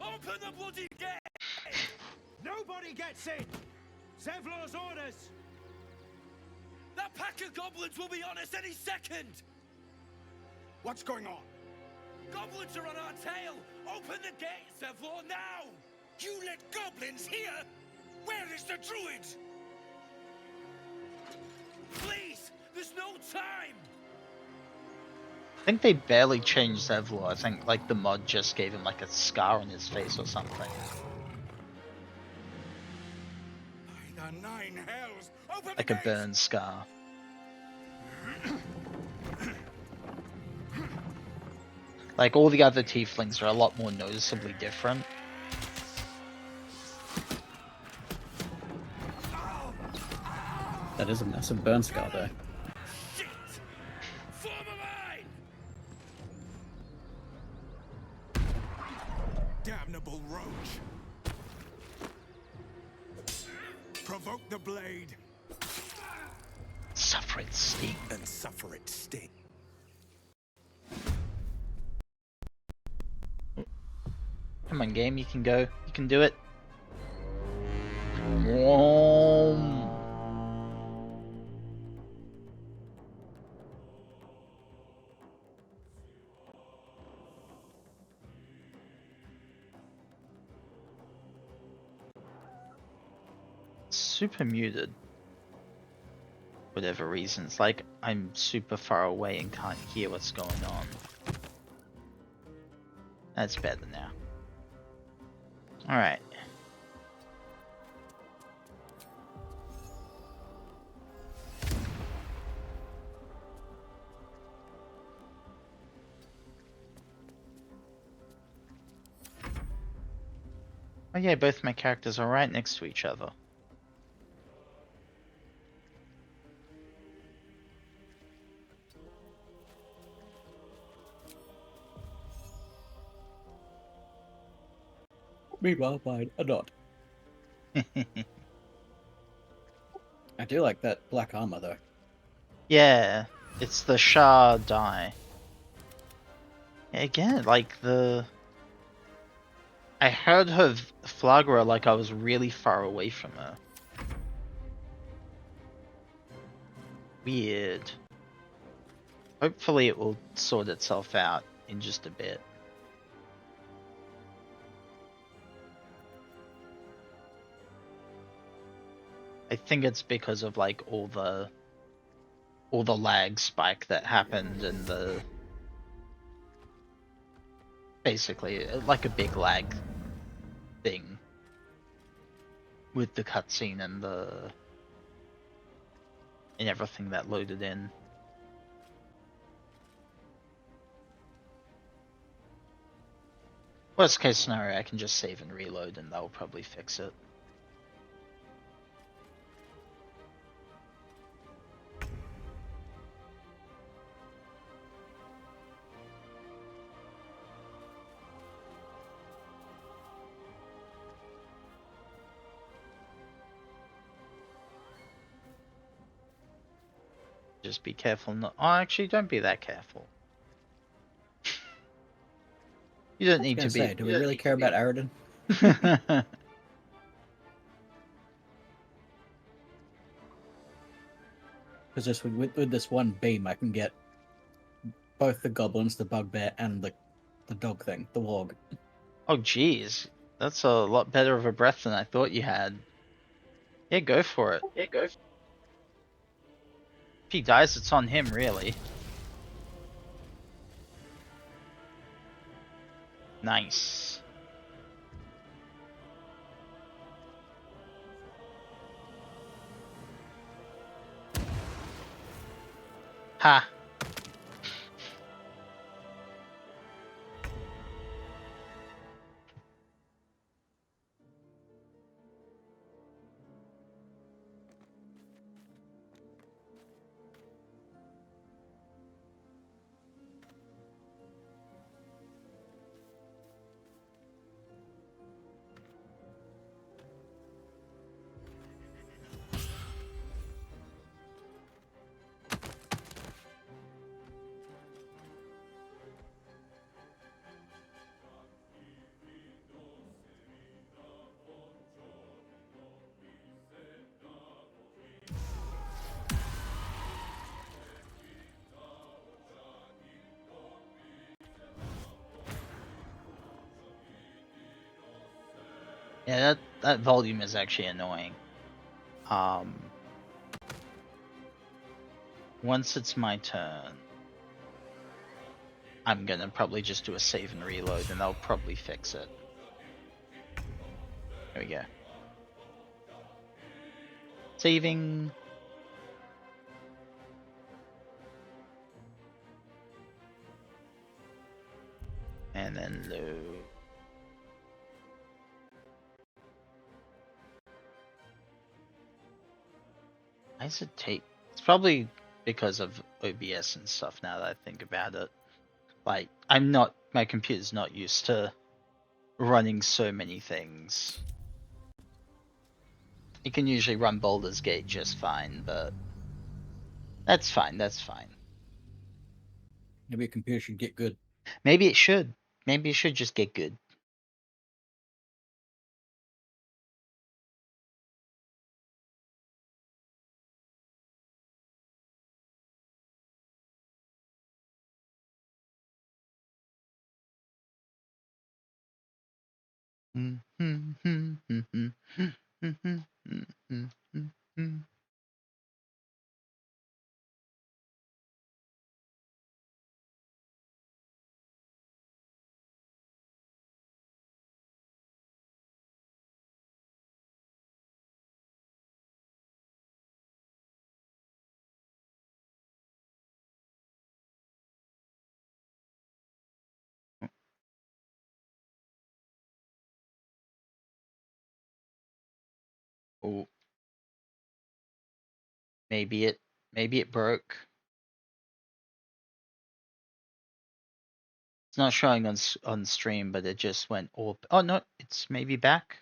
Open the bloody gate! Nobody gets in! Zevlor's orders! That pack of goblins will be on us any second! What's going on? Goblins are on our tail! Open the gate, Zevlor, now! You let goblins here? Where is the druid? Please! There's no time! I think they barely changed Zevlor. I think like the mod just gave him like a scar on his face or something. By the nine hells! Open Like the a gate! burn scar. Like all the other tieflings are a lot more noticeably different. That is a massive burn scar though. Shit! Form a line! Damnable roach! Provoke the blade! Suffer it sting. And suffer it sting. Come on, game, you can go. You can do it. Whoom. Super muted. Whatever reasons, like I'm super far away and can't hear what's going on. That's better now. Alright. Oh yeah, both my characters are right next to each other. Meanwhile, mine are not. I do like that black armor though. Yeah, it's the Shah die. Again, like the... I heard her Flagra like I was really far away from her. Weird. Hopefully it will sort itself out in just a bit. I think it's because of like all the lag spike that happened and the basically like a big lag thing with the cutscene and everything that loaded in. Worst case scenario, I can just save and reload and that'll probably fix it. Just be careful not. Oh, actually, don't be that careful. You don't need to be. Do we really care about Aradin? Because just with this one beam, I can get both the goblins, the bugbear, and the dog thing, the warg. Oh, geez. That's a lot better of a breath than I thought you had. Yeah, go for it. Yeah, go. If he dies, it's on him, really. Nice. Ha. Yeah, that volume is actually annoying. Once it's my turn, I'm gonna probably just do a save and reload, and they'll probably fix it. There we go. Saving. And then load. Why does it take? It's probably because of OBS and stuff now that I think about it. Like, my computer's not used to running so many things. It can usually run Baldur's Gate just fine, but that's fine, that's fine. Maybe a computer should get good. Maybe it should. Maybe it should just get good. Oh. Maybe it broke. It's not showing on stream, but it just went all. Oh no, it's maybe back.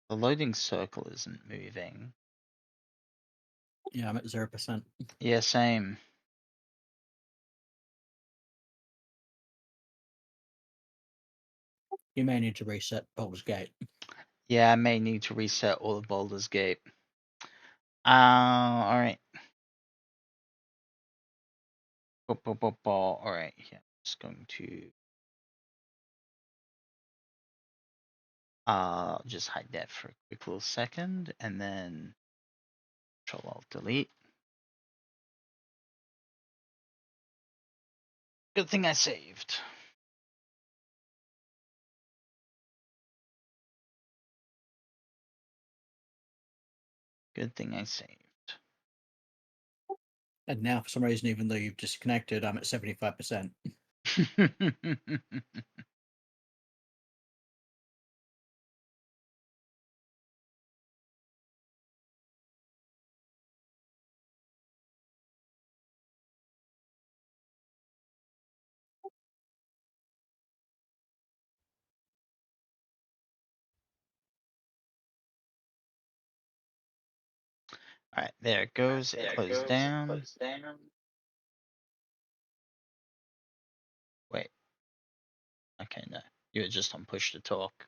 The loading circle isn't moving. Yeah, I'm at 0%. Yeah, same. You may need to reset Baldur's Gate. Yeah, I may need to reset all of Baldur's Gate. Alright. Alright, yeah, I'm just going to just hide that for a quick little second, and then Control Alt Delete. Good thing I saved. Good thing I saved. And now, for some reason, even though you've disconnected, I'm at 75%. Alright, there it goes. It closed down. Wait. Okay, no. You were just on push to talk.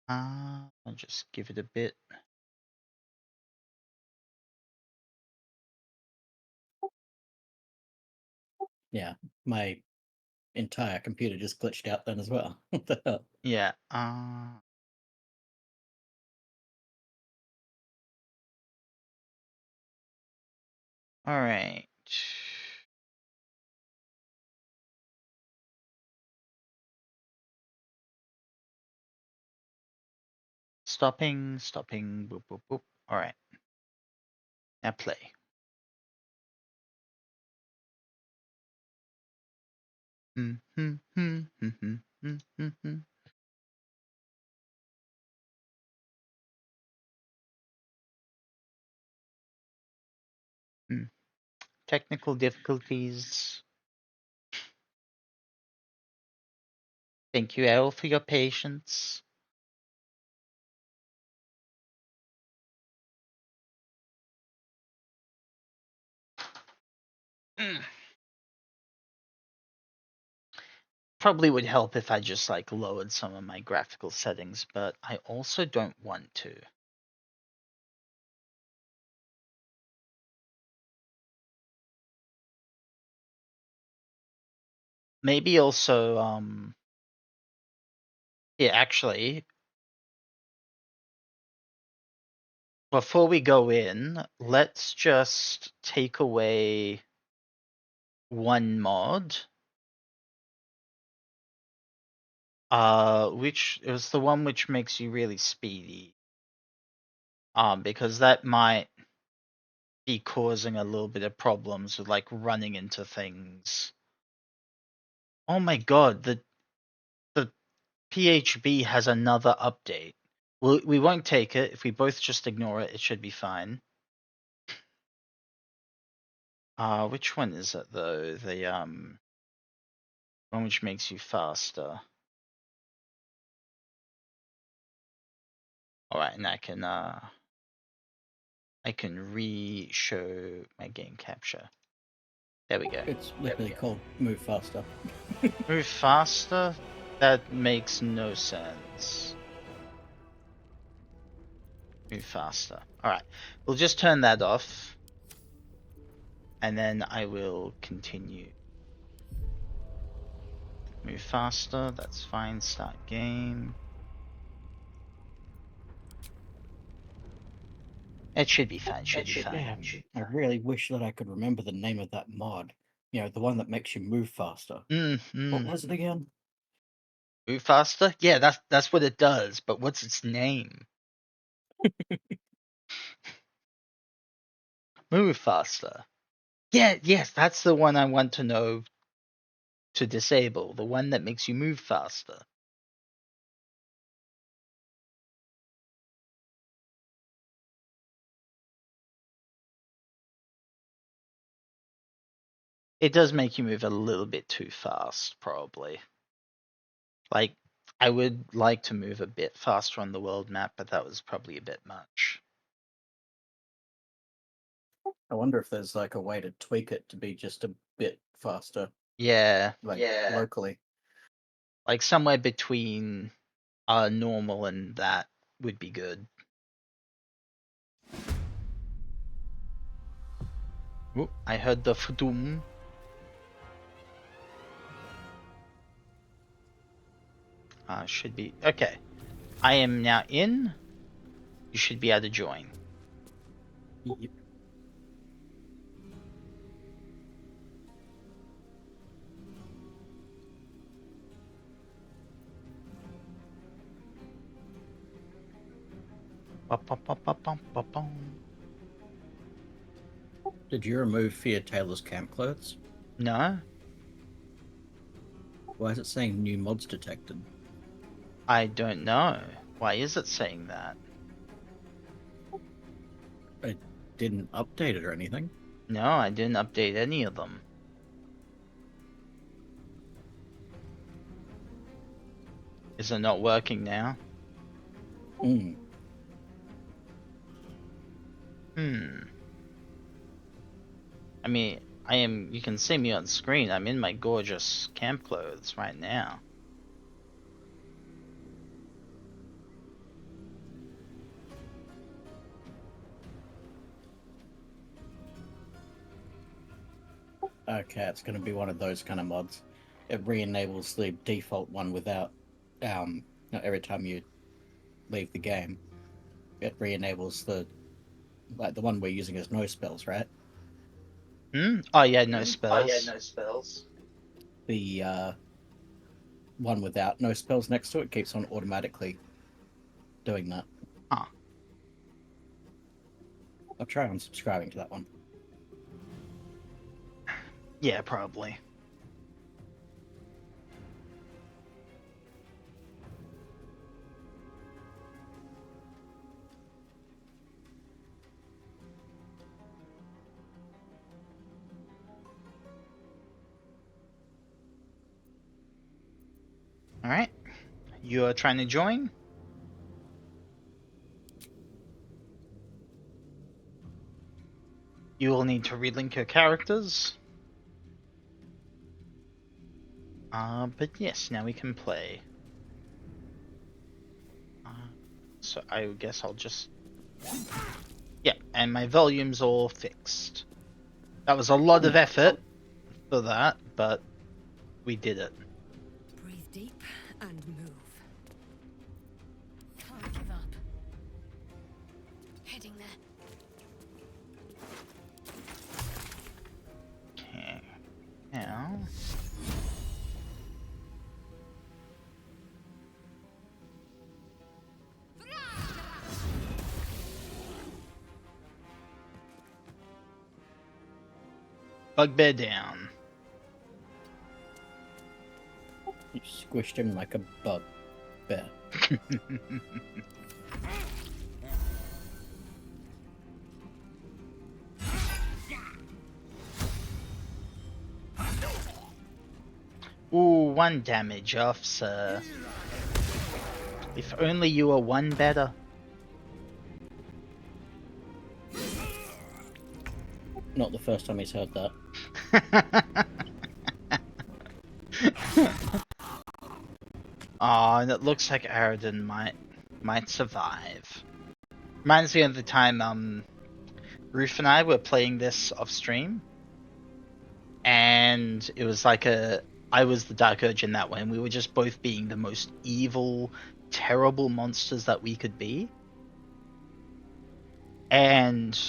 I'll just give it a bit. Yeah, my entire computer just glitched out then as well. What the hell? Yeah, alright. Stopping, boop, boop, boop. Alright. Now play. Technical difficulties. Thank you, Elle, for your patience. Probably would help if I just like lowered some of my graphical settings, but I also don't want to. Maybe also, yeah, actually, before we go in, let's just take away one mod. Which is the one which makes you really speedy. Because that might be causing a little bit of problems with like running into things. Oh my god, the PHB has another update. We won't take it. If we both just ignore it, it should be fine. Which one is it though? The one which makes you faster. Alright, and I can re-show my game capture. There we go. It's literally called Move Faster. Move faster? That makes no sense. Move faster. Alright, we'll just turn that off. And then I will continue. Move faster, that's fine. Start game. It should be fine, should be fine. I really wish that I could remember the name of that mod. You know, the one that makes you move faster. What was it again? Move faster? Yeah, that's what it does, but what's its name? Move faster. Yeah, yes, that's the one I want to know to disable. The one that makes you move faster. It does make you move a little bit too fast, probably. Like, I would like to move a bit faster on the world map, but that was probably a bit much. I wonder if there's like a way to tweak it to be just a bit faster. Yeah. Like locally. Like somewhere between normal and that would be good. Ooh, I heard the fdoom. Should be okay. I am now in. You should be able to join. Yep. Did you remove Fia Taylor's camp clothes? No. Why is it saying new mods detected? I don't know. Why is it saying that? It didn't update it or anything. No, I didn't update any of them. Is it not working now? I mean, you can see me on screen. I'm in my gorgeous camp clothes right now. Okay, it's going to be one of those kind of mods. It re-enables the default one without, every time you leave the game, it re-enables the one we're using as no spells, right? Oh yeah, no spells. Oh yeah, no spells. The one without no spells next to it keeps on automatically doing that. Huh. I'll try unsubscribing to that one. Yeah, probably. Alright. You are trying to join? You will need to relink your characters. But yes, now we can play. So I guess I'll just... Yeah, and my volume's all fixed. That was a lot of effort for that, but we did it. Breathe deep and move. Can't give up. Heading there. Okay. Now... Bugbear down. You squished him like a bugbear. Ooh, 1 damage off, sir. If only you were 1 better. Not the first time he's heard that. Oh, and it looks like Aradin might survive. Reminds me of the time Ruth and I were playing this off stream, and it was like I was the Dark Urge in that way, and we were just both being the most evil, terrible monsters that we could be, and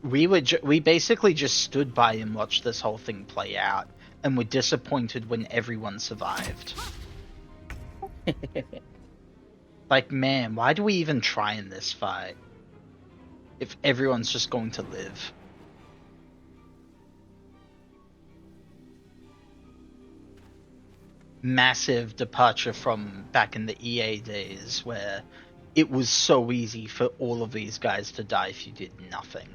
we basically just stood by and watched this whole thing play out, and were disappointed when everyone survived. Like, man, why do we even try in this fight if everyone's just going to live? Massive departure from back in the EA days where it was so easy for all of these guys to die if you did nothing.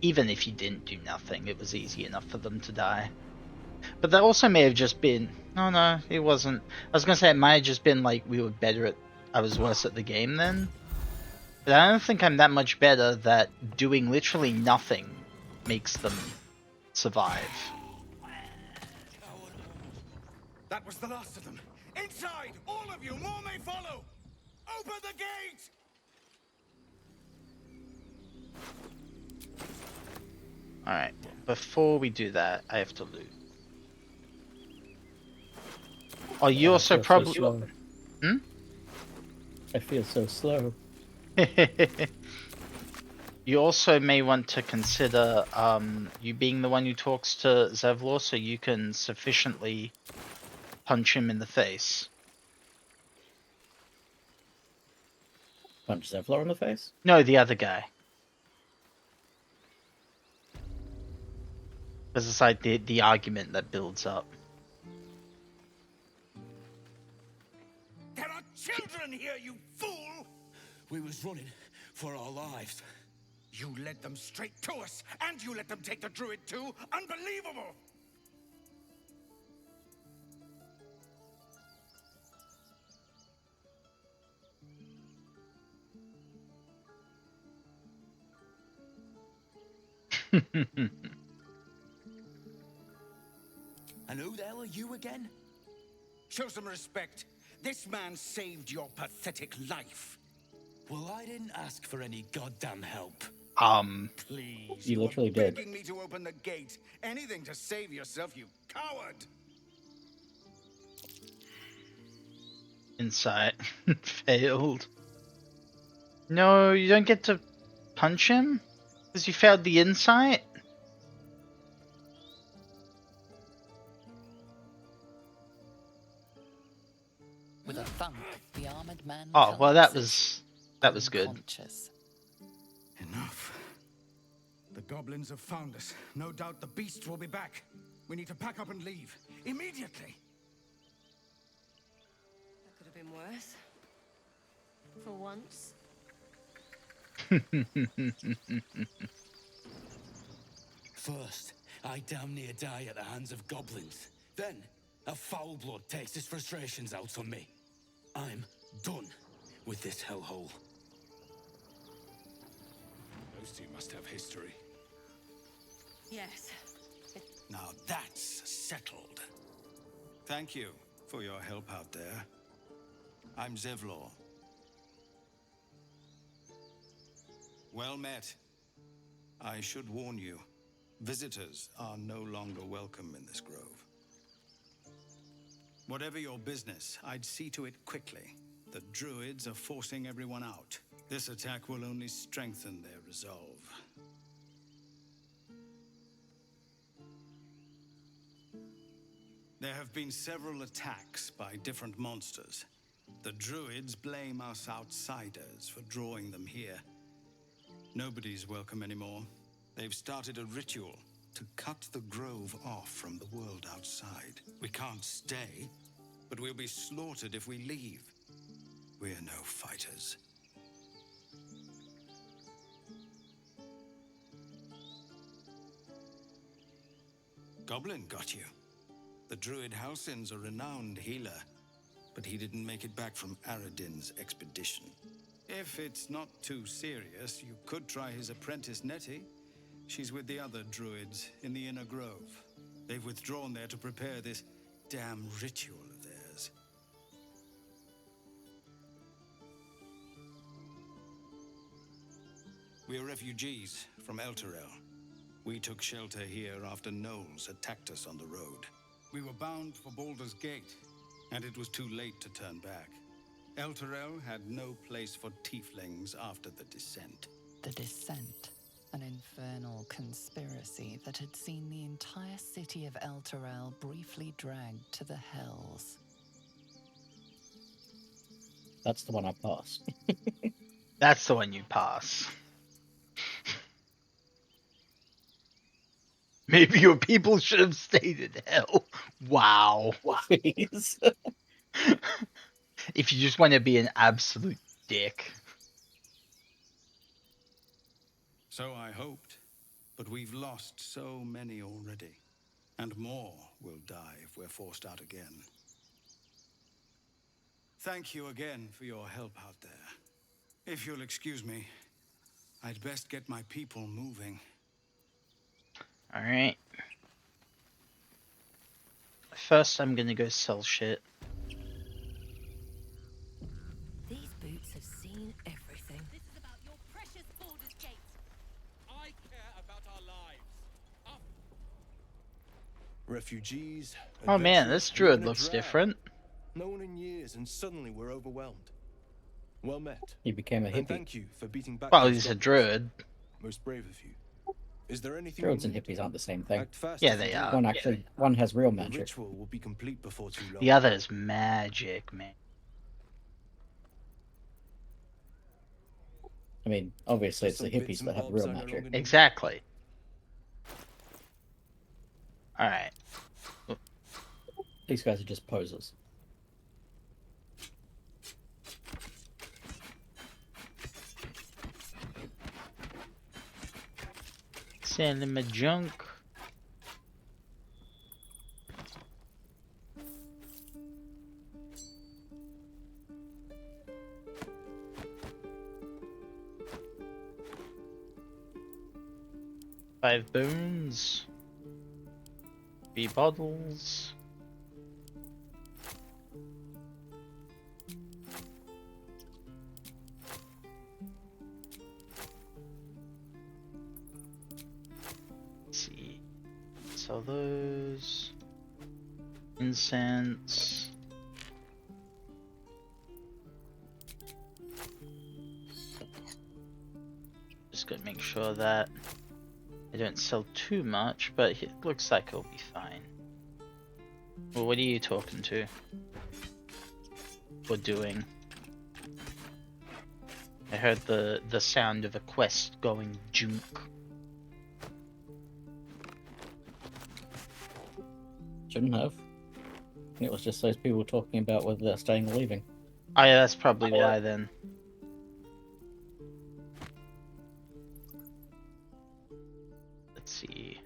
Even if you didn't do nothing, it was easy enough for them to die. But that also may have just been... Oh no, it wasn't. I was gonna say it might have just been like we were better at... I was worse at the game then. But I don't think I'm that much better that doing literally nothing makes them survive. That was the last of them. Inside! All of you! More may follow! Open the gate! Alright, before we do that, I have to loot. Oh, you also probably... So hmm? I feel so slow. You also may want to consider you being the one who talks to Zevlor so you can sufficiently punch him in the face. Punch Zevlor in the face? No, the other guy. Because it's like the argument that builds up. There are children here, you fool! We was running for our lives. You led them straight to us, and you let them take the druid too? Unbelievable! And who the hell are you again? Show some respect. This man saved your pathetic life. Well, I didn't ask for any goddamn help. Please, You are literally did. begging me to open the gate. Anything to save yourself, you coward. Insight. Failed. No, you don't get to punch him? Because you failed the insight? With a thunk, the armored man Oh, well that collapses, was good. unconscious. Enough. The goblins have found us. No doubt the beasts will be back. We need to pack up and leave. Immediately. That could have been worse. For once. First, I damn near die at the hands of goblins. Then, a foul blood takes his frustrations out on me. I'm done with this hellhole. Those two must have history. Yes. Now that's settled. Thank you for your help out there. I'm Zevlor. Well met. I should warn you, visitors are no longer welcome in this grove. Whatever your business, I'd see to it quickly. The druids are forcing everyone out. This attack will only strengthen their resolve. There have been several attacks by different monsters. The druids blame us outsiders for drawing them here. Nobody's welcome anymore. They've started a ritual to cut the grove off from the world outside. We can't stay, but we'll be slaughtered if we leave. We're no fighters. Goblin got you. The druid Halsin's a renowned healer, but he didn't make it back from Aradin's expedition. If it's not too serious, you could try his apprentice Nettie. She's with the other druids in the Inner Grove. They've withdrawn there to prepare this damn ritual of theirs. We're refugees from Elturel. We took shelter here after gnolls attacked us on the road. We were bound for Baldur's Gate, and it was too late to turn back. Elturel had no place for tieflings after the Descent. The Descent, an infernal conspiracy that had seen the entire city of Elturel briefly dragged to the Hells. That's the one I passed. That's the one you pass. Maybe your people should have stayed in hell. Wow. Please. If you just want to be an absolute dick. So I hoped, but we've lost so many already. And more will die if we're forced out again. Thank you again for your help out there. If you'll excuse me, I'd best get my people moving. Alright. First, I'm gonna go sell shit. These boots have seen everything. This is about your precious Baldur's Gate. I care about our lives. Refugees. Oh man, adventurers, this and druid even a looks drow. different. No one in years, and suddenly we're overwhelmed. Well met. He became a And hippie. thank you for beating back. Well, those he's a goblins. druid. Most brave of you. Is there anything? Druids you and need? hippies aren't the same thing. Act fast Yeah, if you they do. are. One actually, one has real The magic. ritual will be complete before too long. The other is magic, man. I mean, obviously it's the Some bits hippies and that have bobs real I no magic. longer need. Exactly. Alright. These guys are just posers. Selling my junk. 5 boons. 3 bottles. Let's see. Sell those. Incense. Just gotta make sure that I don't sell too much, but it looks like it'll be fine. Well, what are you talking to? Or doing? I heard the sound of a quest going junk. Shouldn't have. It was just those people talking about whether they're staying or leaving. Oh yeah, that's probably why then. Let's see.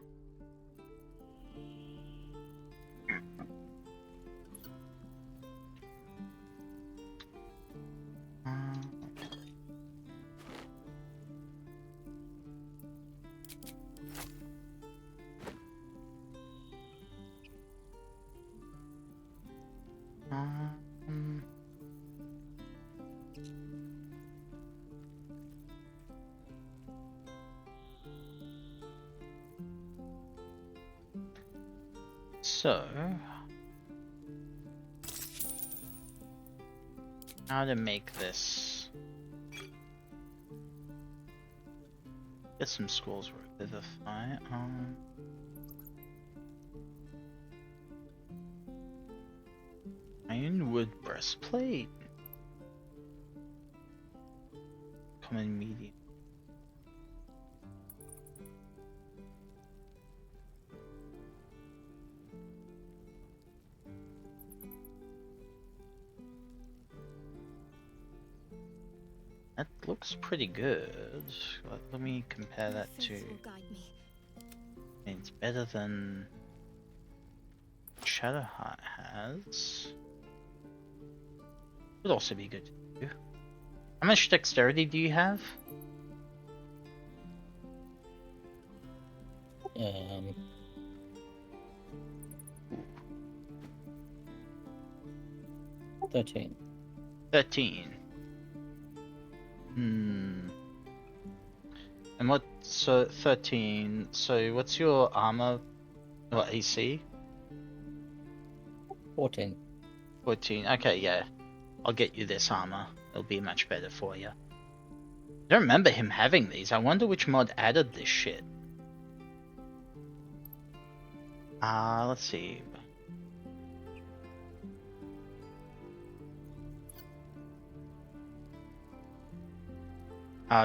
So, how to make this? Get some scrolls revivify. Ironwood breastplate. Common medium. That looks pretty good. Let me compare that to. It's better than Shadowheart has. Would also be good to do. How much dexterity do you have? 13. 13. And what, so 13, so what's your armor, or AC? 14. 14, okay, yeah. I'll get you this armor. It'll be much better for you. I don't remember him having these. I wonder which mod added this shit. Let's see.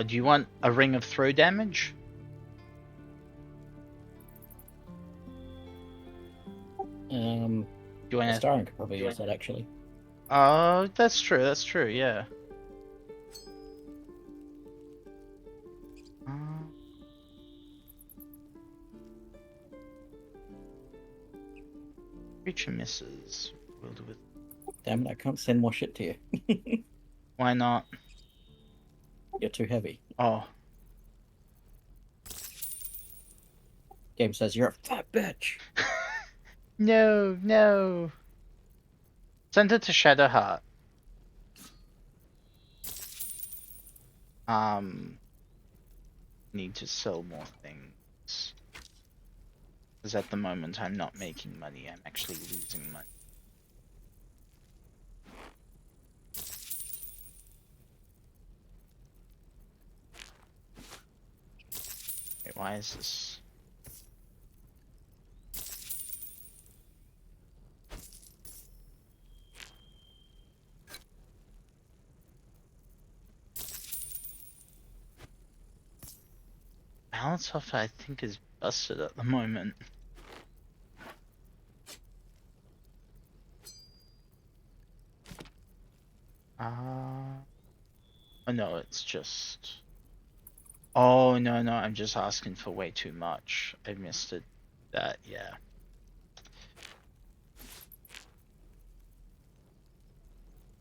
Do you want a ring of throw damage? Do you want Starring could probably use that actually. That's true, yeah. Creature misses. Wielded with. Damn it, I can't send more shit to you. Why not? You're too heavy. Oh. Game says you're a fat bitch. No. Send it to Shadowheart. Need to sell more things. Because at the moment I'm not making money, I'm actually losing money. Wait, why is this? Balance off I think is busted at the moment. Oh no, it's just. Oh no, I'm just asking for way too much. I missed it. That, yeah.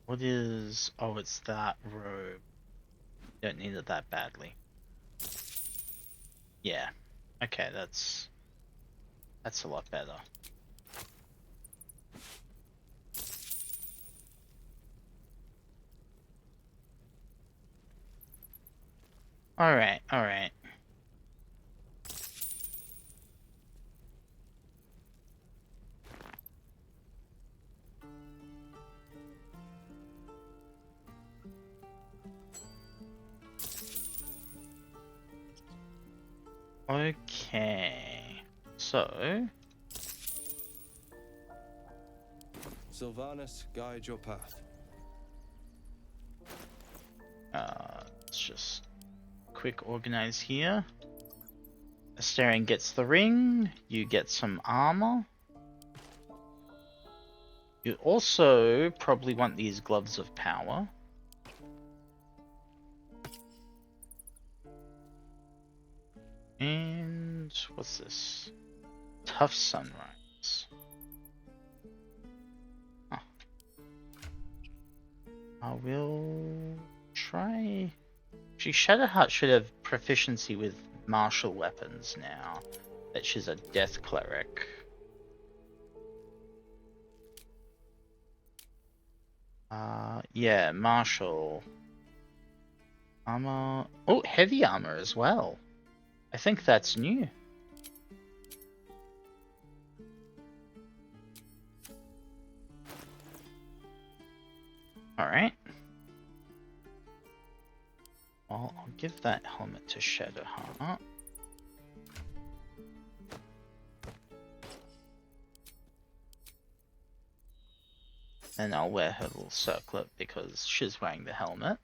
What is? Oh, it's that robe. Don't need it that badly. Yeah. Okay, that's a lot better. Alright, alright. Okay, so Sylvanas, guide your path. let's just quick organize here. Astarion gets the ring, you get some armor. You also probably want these gloves of power. And what's this? Tough Sunrise. Huh. I will try. Shadowheart should have proficiency with martial weapons now that she's a death cleric. Yeah, martial armor. Oh, heavy armor as well. I think that's new. Alright. Well, I'll give that helmet to Shadowheart. And I'll wear her little circlet because she's wearing the helmet.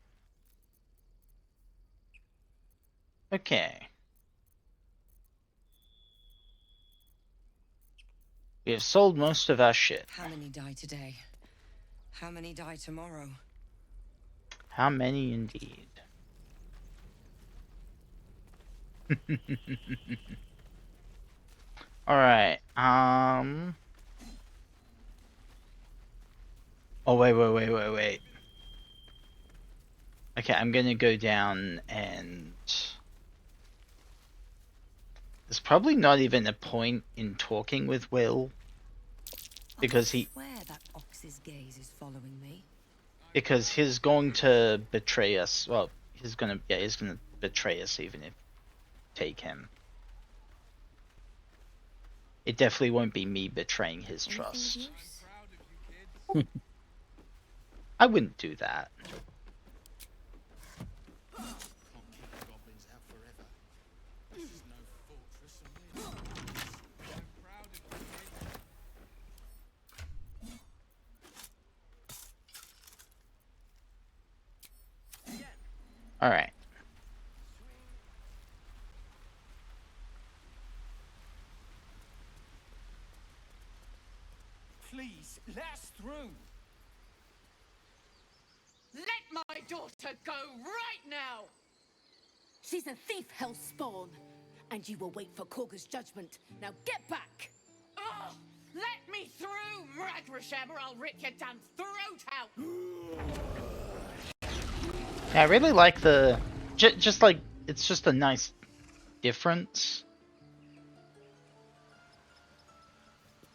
Okay. We have sold most of our shit. How many die today? How many die tomorrow? How many indeed? Alright, Oh, wait. Okay, I'm gonna go down and... There's probably not even a point in talking with Will. Because he... I swear that ox's gaze is following me. Because he's going to betray us. Well, he's gonna betray us even if take him. It definitely won't be me betraying his trust. I wouldn't do that. Alright. Please, let us through. Let my daughter go right now! She's a thief, Hellspawn, and you will wait for Korga's judgment. Now get back! Oh, let me through, Ragrasham, or I'll rip your damn throat out! Yeah, I really like the... just like, it's just a nice difference.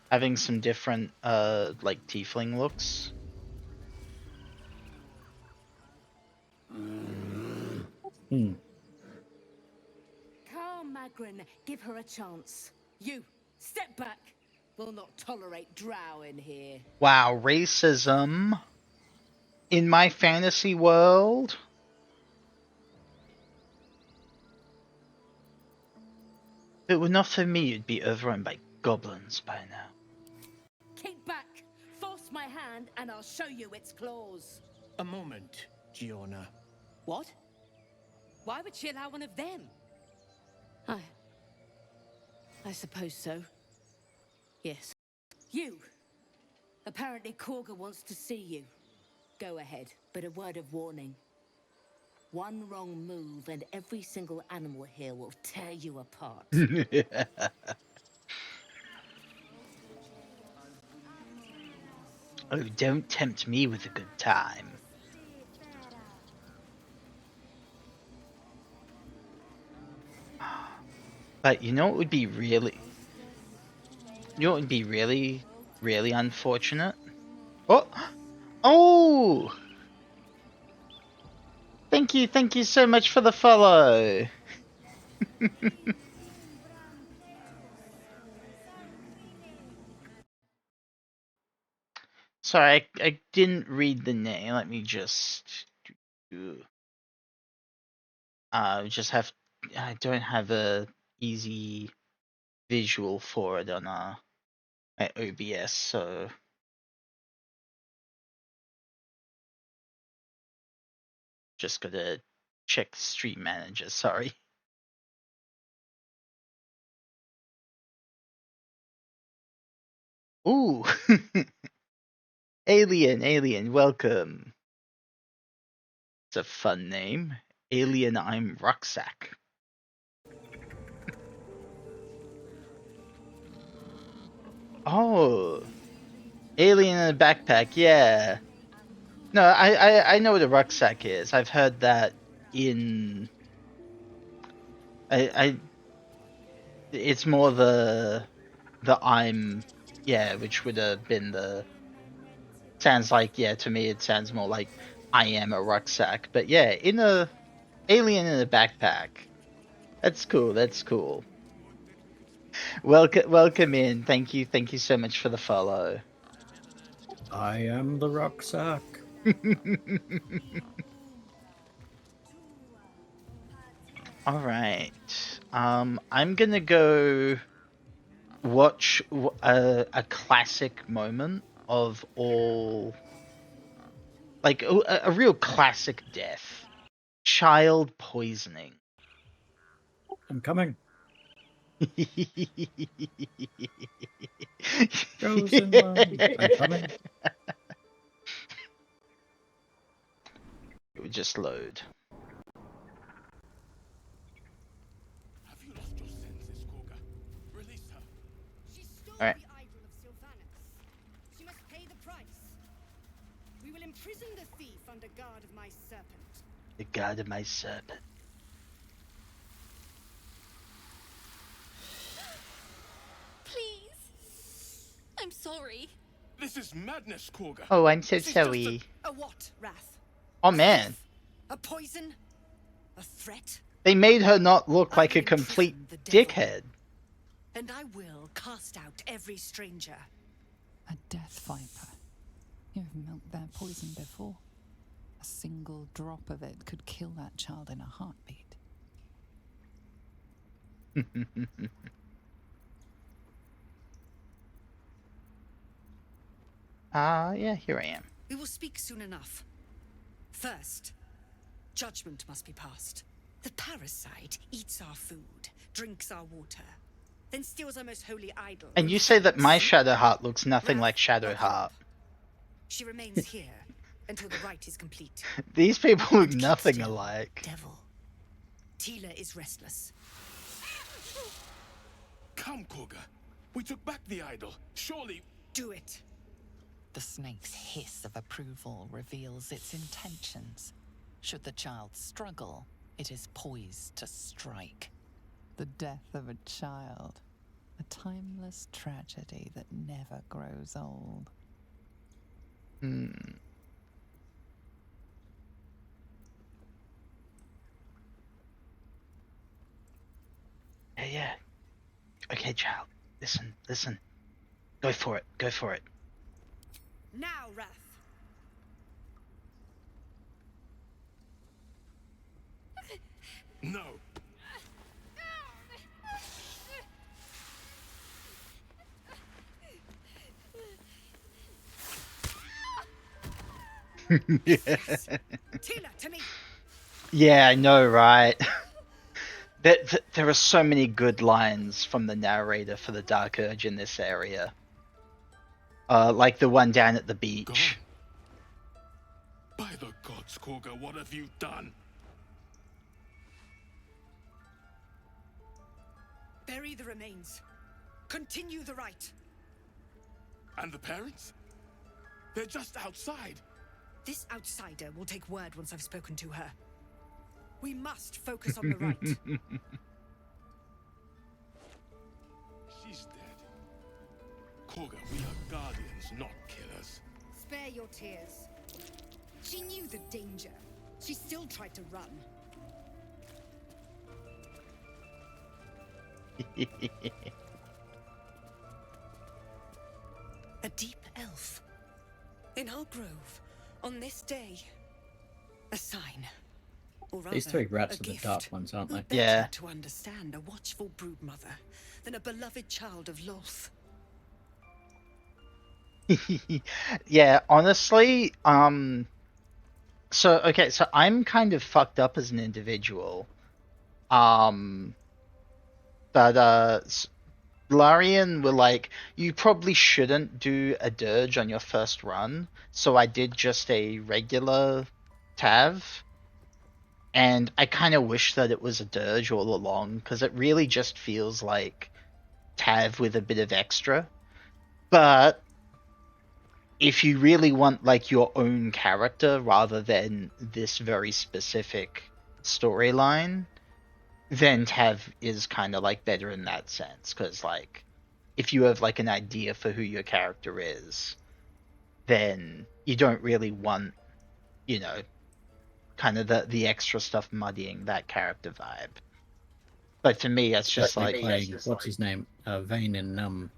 Having some different, like, tiefling looks. Calm, Magrin. Give her a chance. You, step back. We'll not tolerate drow in here. Wow, racism in my fantasy world? If it were not for me, you'd be overrun by goblins by now. Keep back. Force my hand and I'll show you its claws. A moment, Giona. What? Why would she allow one of them? I suppose so. Yes. You! Apparently Korga wants to see you. Go ahead, but a word of warning. One wrong move and every single animal here will tear you apart. Oh, don't tempt me with a good time. But you know what would be really... You know what would be really, really unfortunate? Oh! Oh! Thank you so much for the follow! Sorry, I didn't read the name. Let me just have... I don't have a easy visual for it on my OBS, so... Just gotta check Stream Manager, sorry. Ooh! Alien, welcome. It's a fun name. Alien, I'm Rucksack. Oh! Alien in a backpack, yeah. No, I know what a rucksack is. I've heard that in... It's more the I'm... Yeah, which would have been the... Sounds like, yeah, to me it sounds more like I am a rucksack. But yeah, in a... Alien in a backpack. That's cool, that's cool. Welcome in. Thank you so much for the follow. I am the rucksack. All right. I'm gonna go watch a classic moment of all, like a real classic death. Child poisoning. I'm coming. Chosen one. I'm coming. It would just load. Have you lost your senses, Korga? Release her. She stole All right. the idol of Sylvanas. She must pay the price. We will imprison the thief under guard of my serpent. The god of my serpent. Please. I'm sorry. This is madness, Korga. Oh, I'm so This is just sorry. A what, Wrath? Oh man. A poison? A threat? They made her not look like a complete dickhead. And I will cast out every stranger. A death viper. You've milked their poison before. A single drop of it could kill that child in a heartbeat. Yeah, here I am. We will speak soon enough. First, judgment must be passed. The parasite eats our food, drinks our water, then steals our most holy idol. And you say that my Shadowheart looks nothing like Shadowheart. She remains here until the rite is complete. These people look nothing alike. Devil. Tila is restless. Come, Korga. We took back the idol. Surely... Do it. The snake's hiss of approval reveals its intentions. Should the child struggle, it is poised to strike. The death of a child. A timeless tragedy that never grows old. Yeah. Okay, child. Listen. Go for it. Now, Wrath. No. Tila, to me. Yeah, I know, right? There are so many good lines from the narrator for the Dark Urge in this area. Like the one down at the beach. By the gods, Korga, what have you done? Bury the remains. Continue the rite. And the parents? They're just outside. This outsider will take word once I've spoken to her. We must focus on the rite. Korga, we are guardians, not killers. Spare your tears. She knew the danger. She still tried to run. A deep elf. In our grove, on this day. A sign. Or rather, These three rats a are the gift. dark ones, aren't Who they? better Yeah. to understand a watchful broodmother than a beloved child of Lolth? Yeah, honestly, so I'm kind of fucked up as an individual. But Larian were like, you probably shouldn't do a dirge on your first run, so I did just a regular Tav. And I kind of wish that it was a dirge all along, because it really just feels like Tav with a bit of extra. But if you really want like your own character rather than this very specific storyline, then Tav is kind of like better in that sense, because like if you have like an idea for who your character is, then you don't really want, you know, kind of the extra stuff muddying that character vibe. But to me, it's just like playing, what's his name? Vayne in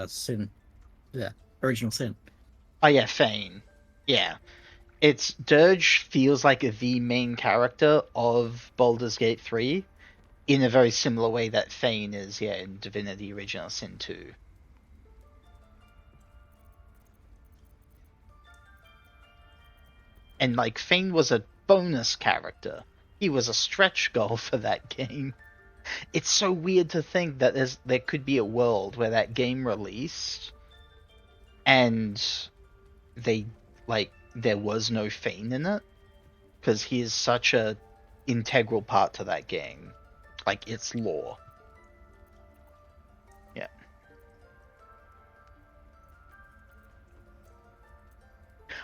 Sin. Yeah, Original Sin. Oh yeah, Fane. Yeah. It's Dirge feels like the main character of Baldur's Gate 3 in a very similar way that Fane is, yeah, in Divinity Original Sin 2. And like Fane was a bonus character. He was a stretch goal for that game. It's so weird to think that there could be a world where that game released and there was no Fane in it, because he is such a integral part to that game, like its lore. Yeah.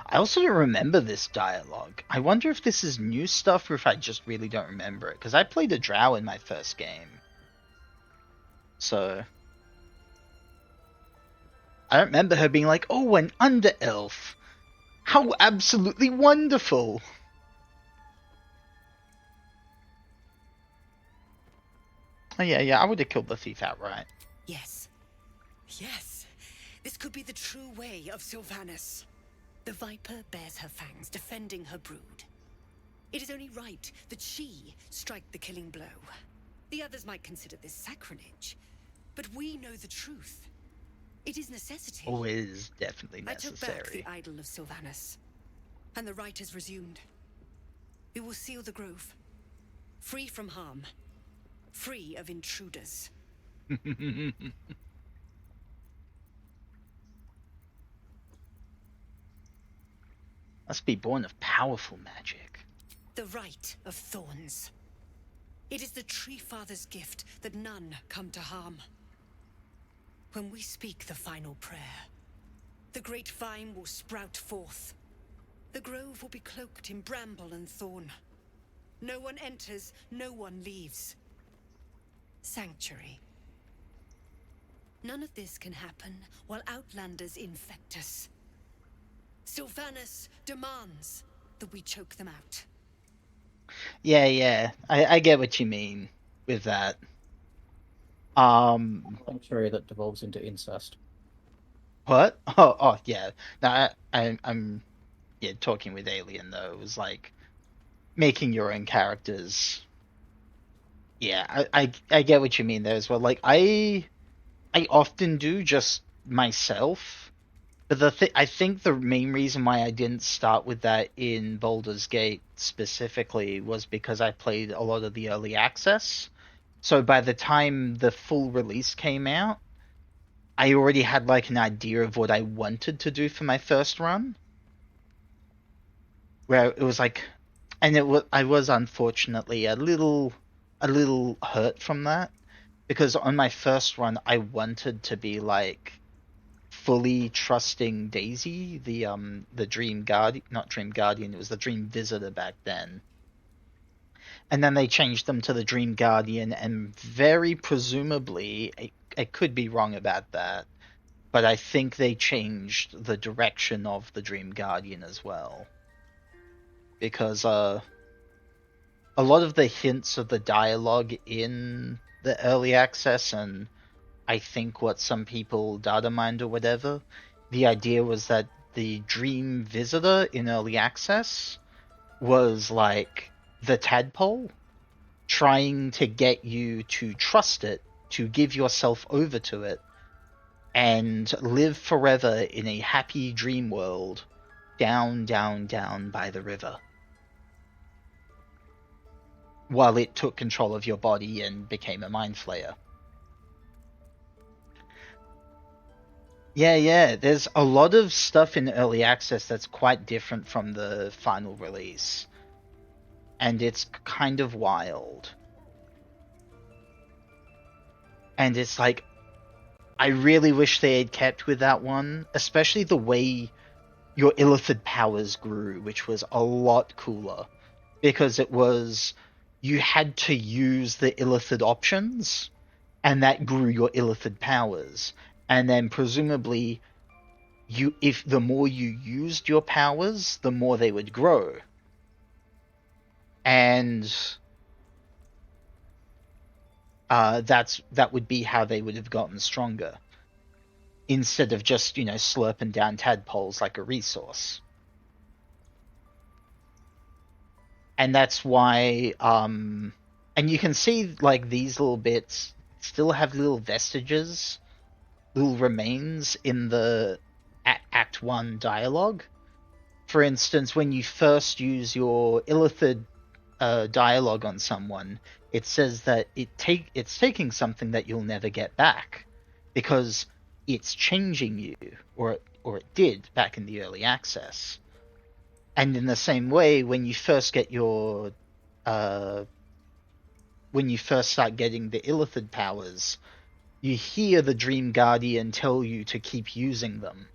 I also don't remember this dialogue. I wonder if this is new stuff or if I just really don't remember it, because I played a drow in my first game. So I don't remember her being like, oh, an under elf. How absolutely wonderful. Oh yeah, I would have killed the thief outright. Yes. Yes. This could be the true way of Sylvanas. The Viper bears her fangs, defending her brood. It is only right that she strike the killing blow. The others might consider this sacrilege, but we know the truth. It is necessity. Oh, it is definitely necessary. I took back the idol of Sylvanas, and the rite is resumed. We will seal the grove, free from harm, free of intruders. Must be born of powerful magic. The rite of thorns. It is the Tree Father's gift that none come to harm. When we speak the final prayer, the great vine will sprout forth. The grove will be cloaked in bramble and thorn. No one enters, no one leaves. Sanctuary. None of this can happen while Outlanders infect us. Sylvanas demands that we choke them out. Yeah, I get what you mean with that. Sanctuary that devolves into incest. What? Oh, yeah. No, I'm talking with Alien though. It was like making your own characters. Yeah, I get what you mean there as well. Like I often do just myself. But I think the main reason why I didn't start with that in Baldur's Gate specifically was because I played a lot of the early access. So by the time the full release came out, I already had like an idea of what I wanted to do for my first run. Where it was like, and I was unfortunately a little hurt from that, because on my first run I wanted to be like fully trusting Daisy, the Dream Guardian, not Dream Guardian, it was the Dream Visitor back then. And then they changed them to the Dream Guardian, and very presumably I could be wrong about that, but I think they changed the direction of the Dream Guardian as well, because a lot of the hints of the dialogue in the early access, and I think what some people data mined or whatever, the idea was that the Dream Visitor in early access was like the tadpole trying to get you to trust it, to give yourself over to it, and live forever in a happy dream world down, down, down by the river, while it took control of your body and became a mind flayer. Yeah, there's a lot of stuff in early access that's quite different from the final release, and it's kind of wild. And it's like, I really wish they had kept with that one, especially the way your Illithid powers grew, which was a lot cooler, because it was, you had to use the Illithid options, and that grew your Illithid powers. And then presumably, if the more you used your powers, the more they would grow. And that would be how they would have gotten stronger, instead of just, slurping down tadpoles like a resource. And that's why, and you can see, like, these little bits still have little vestiges, little remains in the Act 1 dialogue. For instance, when you first use your Illithid dialogue on someone, it says that it's taking something that you'll never get back, because it's changing you, or it did back in the early access. And in the same way, when you first get your when you first start getting the Illithid powers, you hear the Dream Guardian tell you to keep using them.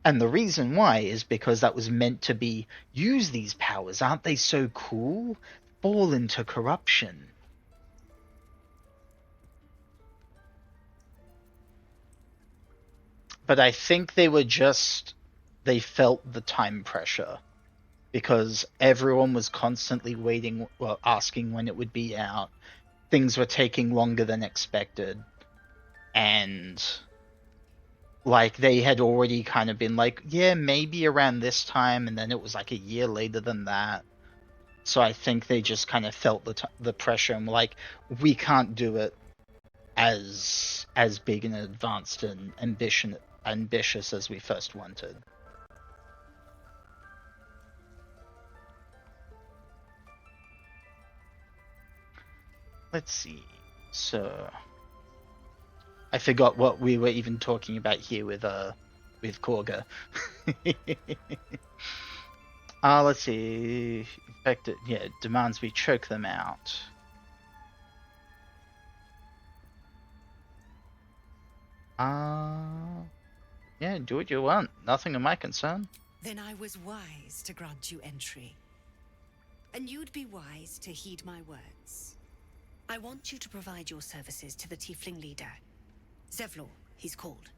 And the reason why is because that was meant to be, use these powers, aren't they so cool? Fall into corruption. But I think they felt the time pressure, because everyone was constantly waiting, well, asking when it would be out. Things were taking longer than expected. And like, they had already kind of been like, yeah, maybe around this time, and then it was like a year later than that. So I think they just kind of felt the pressure and were like, we can't do it as big and advanced and ambitious as we first wanted. Let's see. So I forgot what we were even talking about here with Korga. Let's see. Infected, yeah, demands we choke them out. Yeah, do what you want. Nothing of my concern. Then I was wise to grant you entry. And you'd be wise to heed my words. I want you to provide your services to the Tiefling leader. Zevlor, he's called.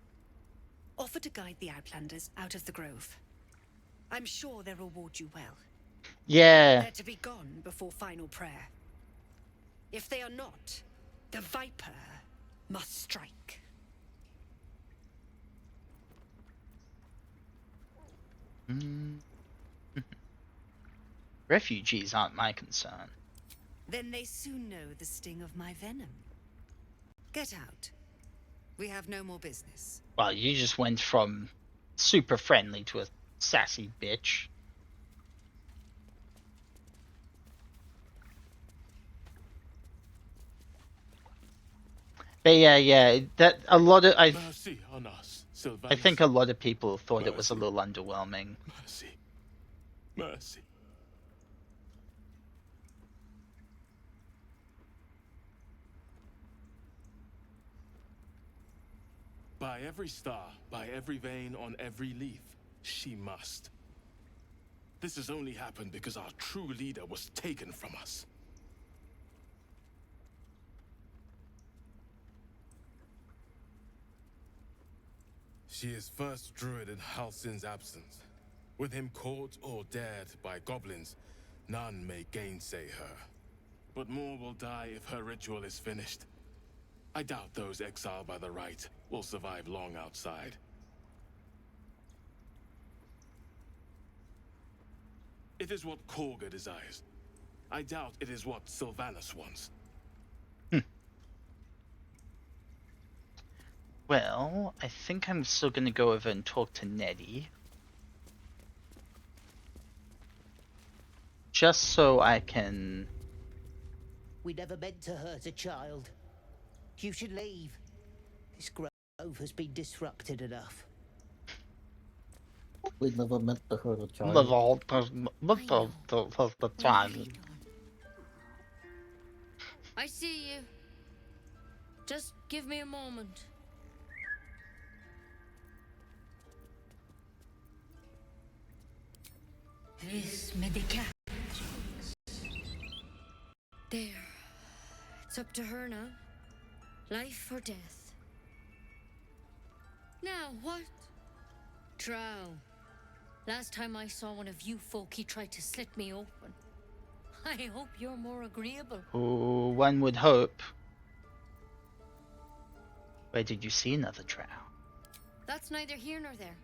Offer to guide the Outlanders out of the Grove. I'm sure they'll reward you well. Yeah. They're to be gone before final prayer. If they are not, the Viper must strike. Refugees aren't my concern. Then they soon know the sting of my venom. Get out. We have no more business. Well, you just went from super friendly to a sassy bitch. But yeah, that a lot of Mercy on us, I think a lot of people thought it was a little underwhelming. Mercy. By every star, by every vein, on every leaf, she must. This has only happened because our true leader was taken from us. She is first druid in Halsin's absence. With him caught or dared by goblins, none may gainsay her. But more will die if her ritual is finished. I doubt those exiled by the Rite will survive long outside. It is what Korga desires. I doubt it is what Sylvanas wants. Well, I think I'm still gonna go over and talk to Nettie. Just so I can... We never meant to hurt a child. You should leave. This grove has been disrupted enough. We never meant to hurt a child. The child. I see you. Just give me a moment. This medica. There. It's up to her now. Life or death. Now, what? Drow. Last time I saw one of you folk, he tried to slit me open. I hope you're more agreeable. Oh, one would hope. Where did you see another drow? That's neither here nor there.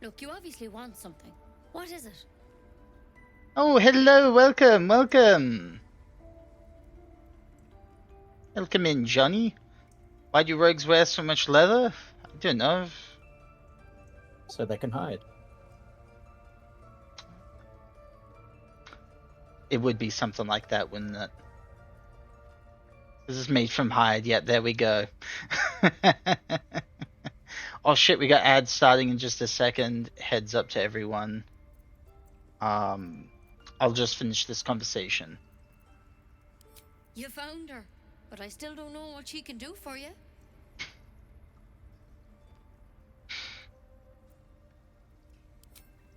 Look, you obviously want something. What is it? Oh, hello, welcome, welcome. Welcome in, Johnny. Why do rogues wear so much leather? I don't know. So they can hide. It would be something like that, wouldn't it? This is made from hide. Yeah, there we go. Oh shit, we got ads starting in just a second. Heads up to everyone. I'll just finish this conversation. You found her, but I still don't know what she can do for you.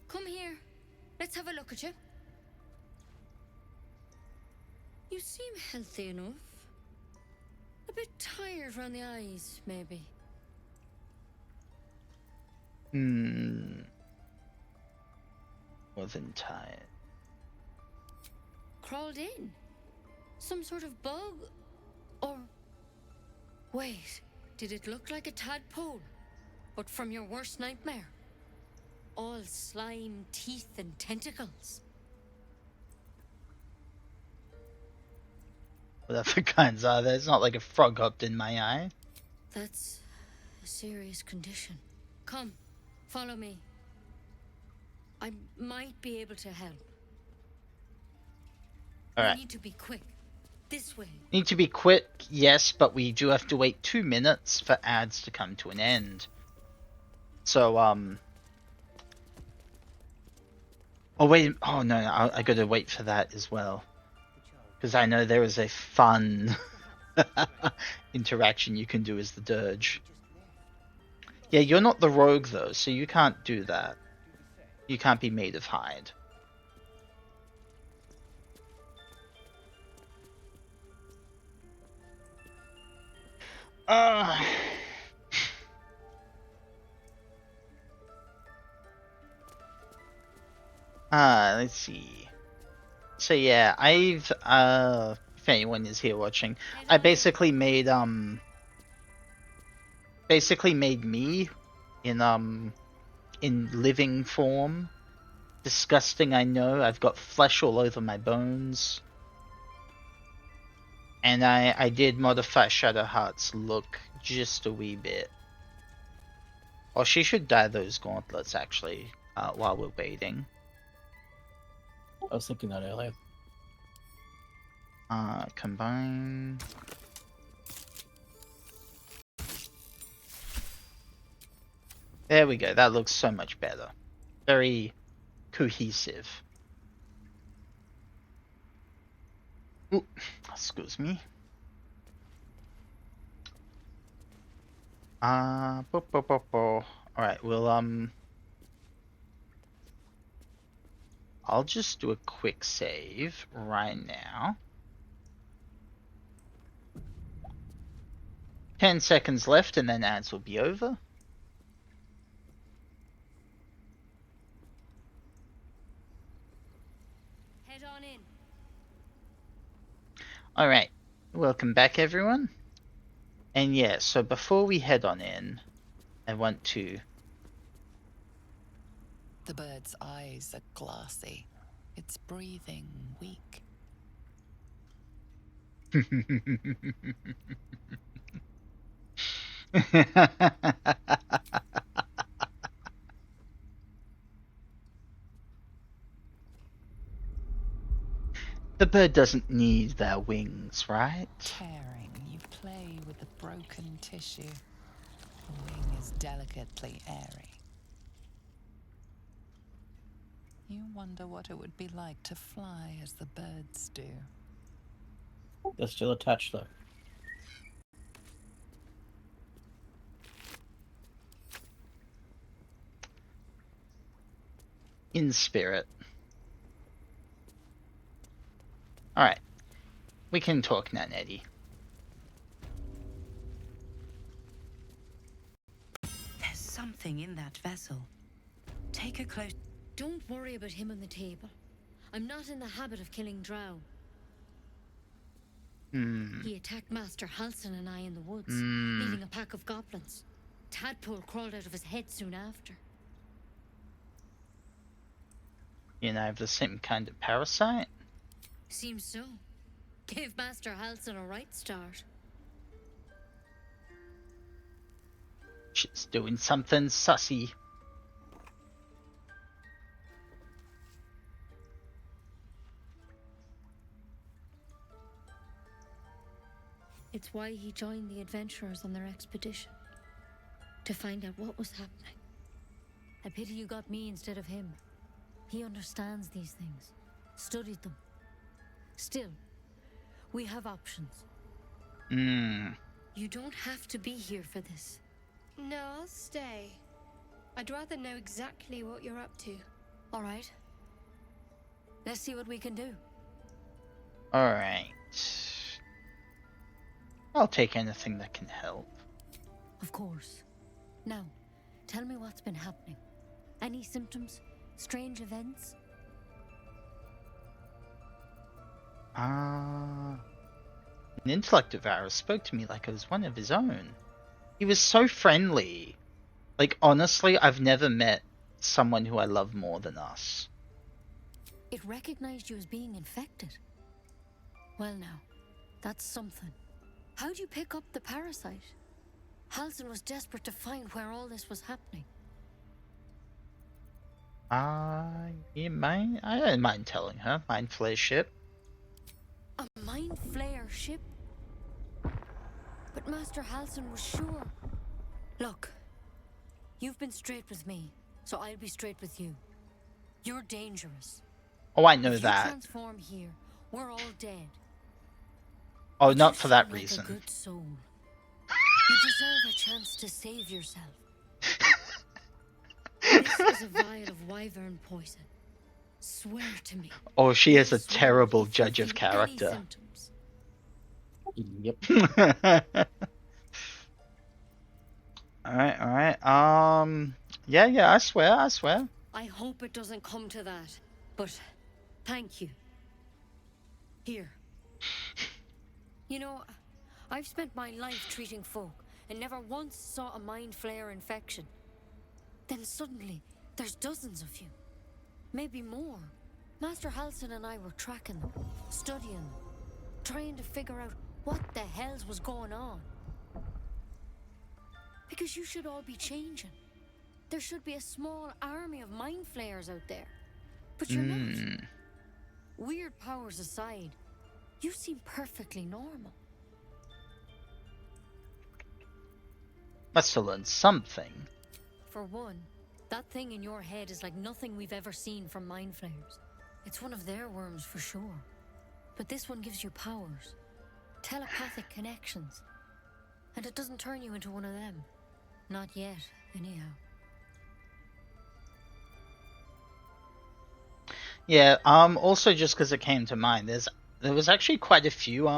Come here. Let's have a look at you. You seem healthy enough. A bit tired around the eyes, maybe. More than tired. Crawled in? Some sort of bug? Or... Wait, did it look like a tadpole? But from your worst nightmare? All slime, teeth, and tentacles. Whatever kinds are there. It's not like a frog hopped in my eye. That's a serious condition. Come, follow me. I might be able to help. Alright. We need to be quick. This way. Need to be quick, yes, but we do have to wait 2 minutes for ads to come to an end. So, oh, wait. Oh, no, I gotta wait for that as well. Because I know there is a fun interaction you can do as the Dirge. Yeah, you're not the rogue, though, so you can't do that. You can't be made of hide. Let's see. So yeah, I've if anyone is here watching, I basically made me in living form. Disgusting, I know. I've got flesh all over my bones. And I did modify Shadowheart's look just a wee bit. Oh, she should dye those gauntlets, actually, while we're waiting. I was thinking that earlier. Combine. There we go. That looks so much better. Very cohesive. Ooh, excuse me. Alright, we'll, I'll just do a quick save right now. 10 seconds left and then ads will be over. Alright, welcome back everyone. And yeah, so before we head on in, I want to... The bird's eyes are glassy. Its breathing weak. The bird doesn't need their wings, right? Caring, you play with the broken tissue. The wing is delicately airy. You wonder what it would be like to fly as the birds do. They're still attached though. In spirit. Alright. We can talk now, Nettie. There's something in that vessel. Take a close... Don't worry about him on the table. I'm not in the habit of killing drow. He attacked Master Halsin and I in the woods, leaving a pack of goblins. Tadpole crawled out of his head soon after. You know, the same kind of parasite? Seems so. Gave Master Halsin a right start. She's doing something sussy. It's why he joined the adventurers on their expedition. To find out what was happening. A pity you got me instead of him. He understands these things. Studied them. Still, we have options. You don't have to be here for this. No, I'll stay. I'd rather know exactly what you're up to. All right. Let's see what we can do. Alright. I'll take anything that can help. Of course. Now, tell me what's been happening. Any symptoms? Strange events? An intellect devourer spoke to me like I was one of his own. He was so friendly. Like, honestly, I've never met someone who I love more than us. It recognized you as being infected. Well now, that's something. How'd you pick up the parasite? Halsin was desperate to find where all this was happening. I don't mind telling her. Mind Flayer ship. A Mind Flayer ship? But Master Halsin was sure. Look, you've been straight with me, so I'll be straight with you. You're dangerous. Oh, I know if that. you transform here, we're all dead. Oh, not for that Like reason. a good soul. You deserve a chance to save yourself. This is a vial of wyvern poison. Swear to me. Oh, she is a terrible judge of character. Yep. Alright. Yeah, I swear. I hope it doesn't come to that, but thank you. Here. You know, I've spent my life treating folk and never once saw a Mind Flayer infection. Then suddenly, there's dozens of you. Maybe more. Master Halsin and I were tracking them, studying them, trying to figure out what the hells was going on. Because you should all be changing. There should be a small army of Mind Flayers out there. But you're not. Weird powers aside, you seem perfectly normal. Must have learned something. For one, that thing in your head is like nothing we've ever seen from Mind Flayers. It's one of their worms for sure. But this one gives you powers. Telepathic connections. And it doesn't turn you into one of them. Not yet, anyhow. Yeah, also just because it came to mind, there was actually quite a few,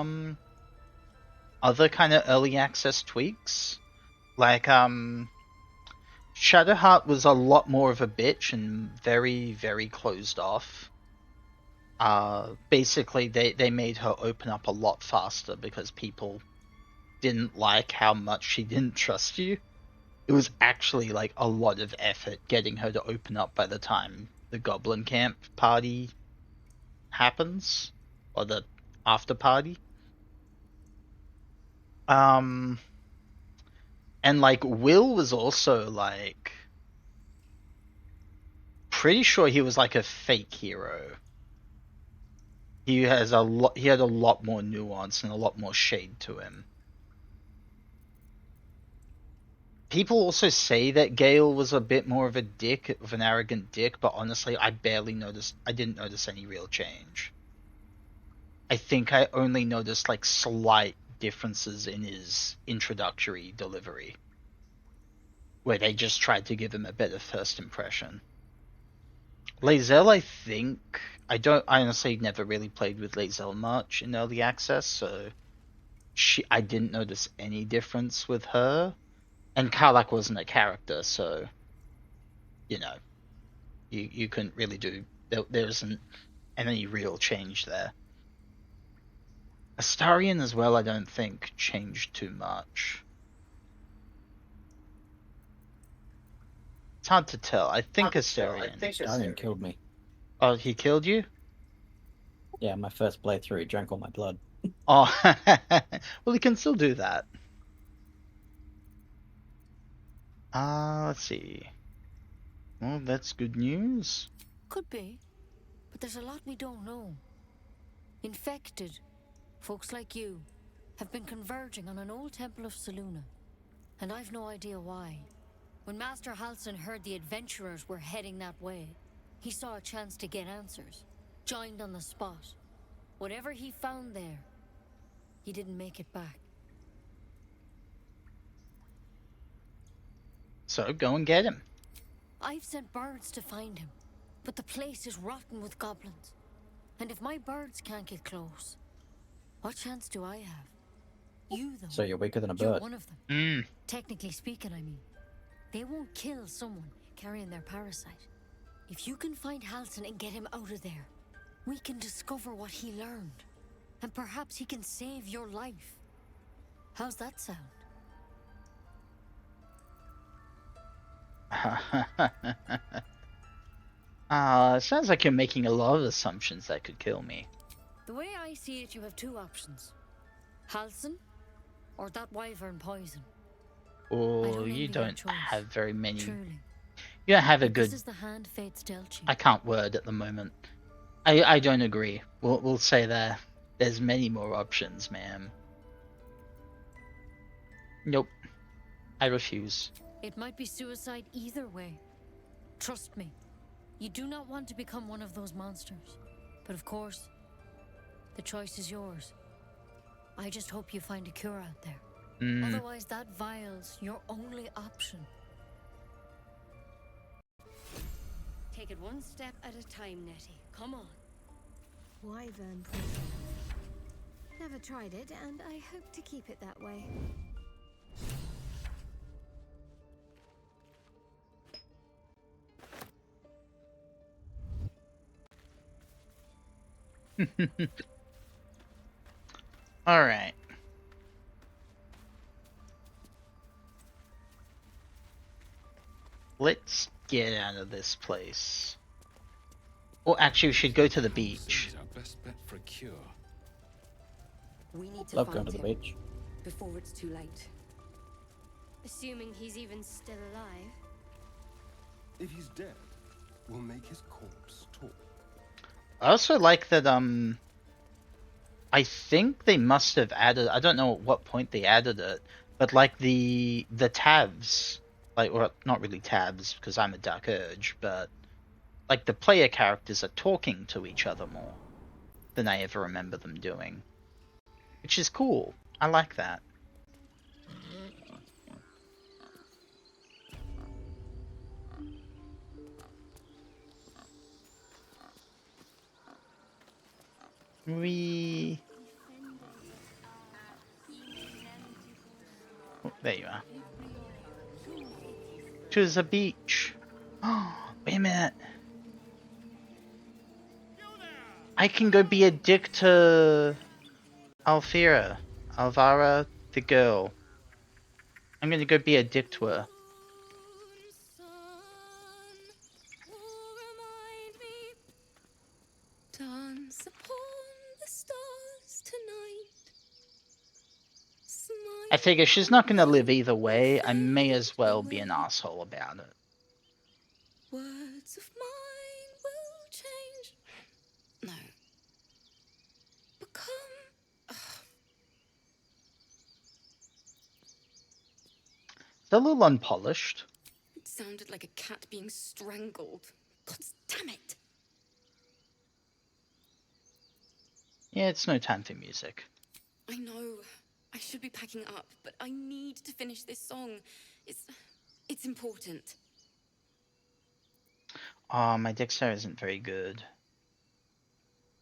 other kind of early access tweaks. Like, Shadowheart was a lot more of a bitch and very, very closed off. Basically they made her open up a lot faster because people didn't like how much she didn't trust you. It was actually like a lot of effort getting her to open up by the time the Goblin Camp party happens, or the after party. And like Will was also like pretty sure he was like a fake hero. He had a lot more nuance and a lot more shade to him. People also say that Gale was a bit more of a dick, of an arrogant dick, but honestly, I didn't notice any real change. I think I only noticed like slight differences in his introductory delivery, where they just tried to give him a better first impression. Lae'zel, I honestly never really played with Lae'zel much in early access, so I didn't notice any difference with her. And Karlach wasn't a character, so, you know, you couldn't really do, there isn't any real change there. Astarion as well, I don't think changed too much. It's hard to tell. I think Astarion. Astarion killed me. Oh, he killed you? Yeah, my first playthrough, he drank all my blood. Oh, well, he can still do that. Let's see. Well, that's good news. Could be, but there's a lot we don't know. Infected, folks like you, have been converging on an old temple of Selûne, and I've no idea why. When Master Halsin heard the adventurers were heading that way, he saw a chance to get answers, joined on the spot. Whatever he found there, he didn't make it back. So go and get him. I've sent birds to find him, but the place is rotten with goblins. And if my birds can't get close, what chance do I have? You, though. So you're weaker than a You're bird. one of them. Mm. Technically speaking, I mean. They won't kill someone carrying their parasite. If you can find Halsin and get him out of there, we can discover what he learned. And perhaps he can save your life. How's that sound? Sounds like you're making a lot of assumptions that could kill me. The way I see it, you have two options. Halsin, or that wyvern poison. Oh, you don't have very many. Truly. You don't have a good. This is the hand fate's dealt you. I can't word at the moment. I don't agree. We'll say there. There's many more options, ma'am. Nope. I refuse. It might be suicide either way. Trust me. You do not want to become one of those monsters. But of course, the choice is yours. I just hope you find a cure out there. Otherwise, that vial's your only option. Take it one step at a time, Nettie. Come on. Wyvern poison. Never tried it, and I hope to keep it that way. All right. Let's get out of this place. Or actually, we should go to the beach. Our best bet for a cure. We need to Love find going to the him beach. before it's too late. Assuming he's even still alive. If he's dead, we'll make his corpse talk. I also like that, I think they must have added, I don't know at what point they added it, but like the tabs, like, or not really tabs, because I'm a Dark Urge, but like the player characters are talking to each other more than I ever remember them doing. Which is cool. I like that. Oh, there you are. To the beach. Oh, wait a minute. I can go be a dick to Alvara, the girl. I'm gonna go be a dick to her. Dance upon the stars tonight. I figure she's not gonna live either way. I may as well be an asshole about it. Words of mine will change. No. Become. It's a little unpolished. It sounded like a cat being strangled. God damn it! Yeah, it's no time for music. I know. I should be packing up, but I need to finish this song. It's important. My dexterity isn't very good.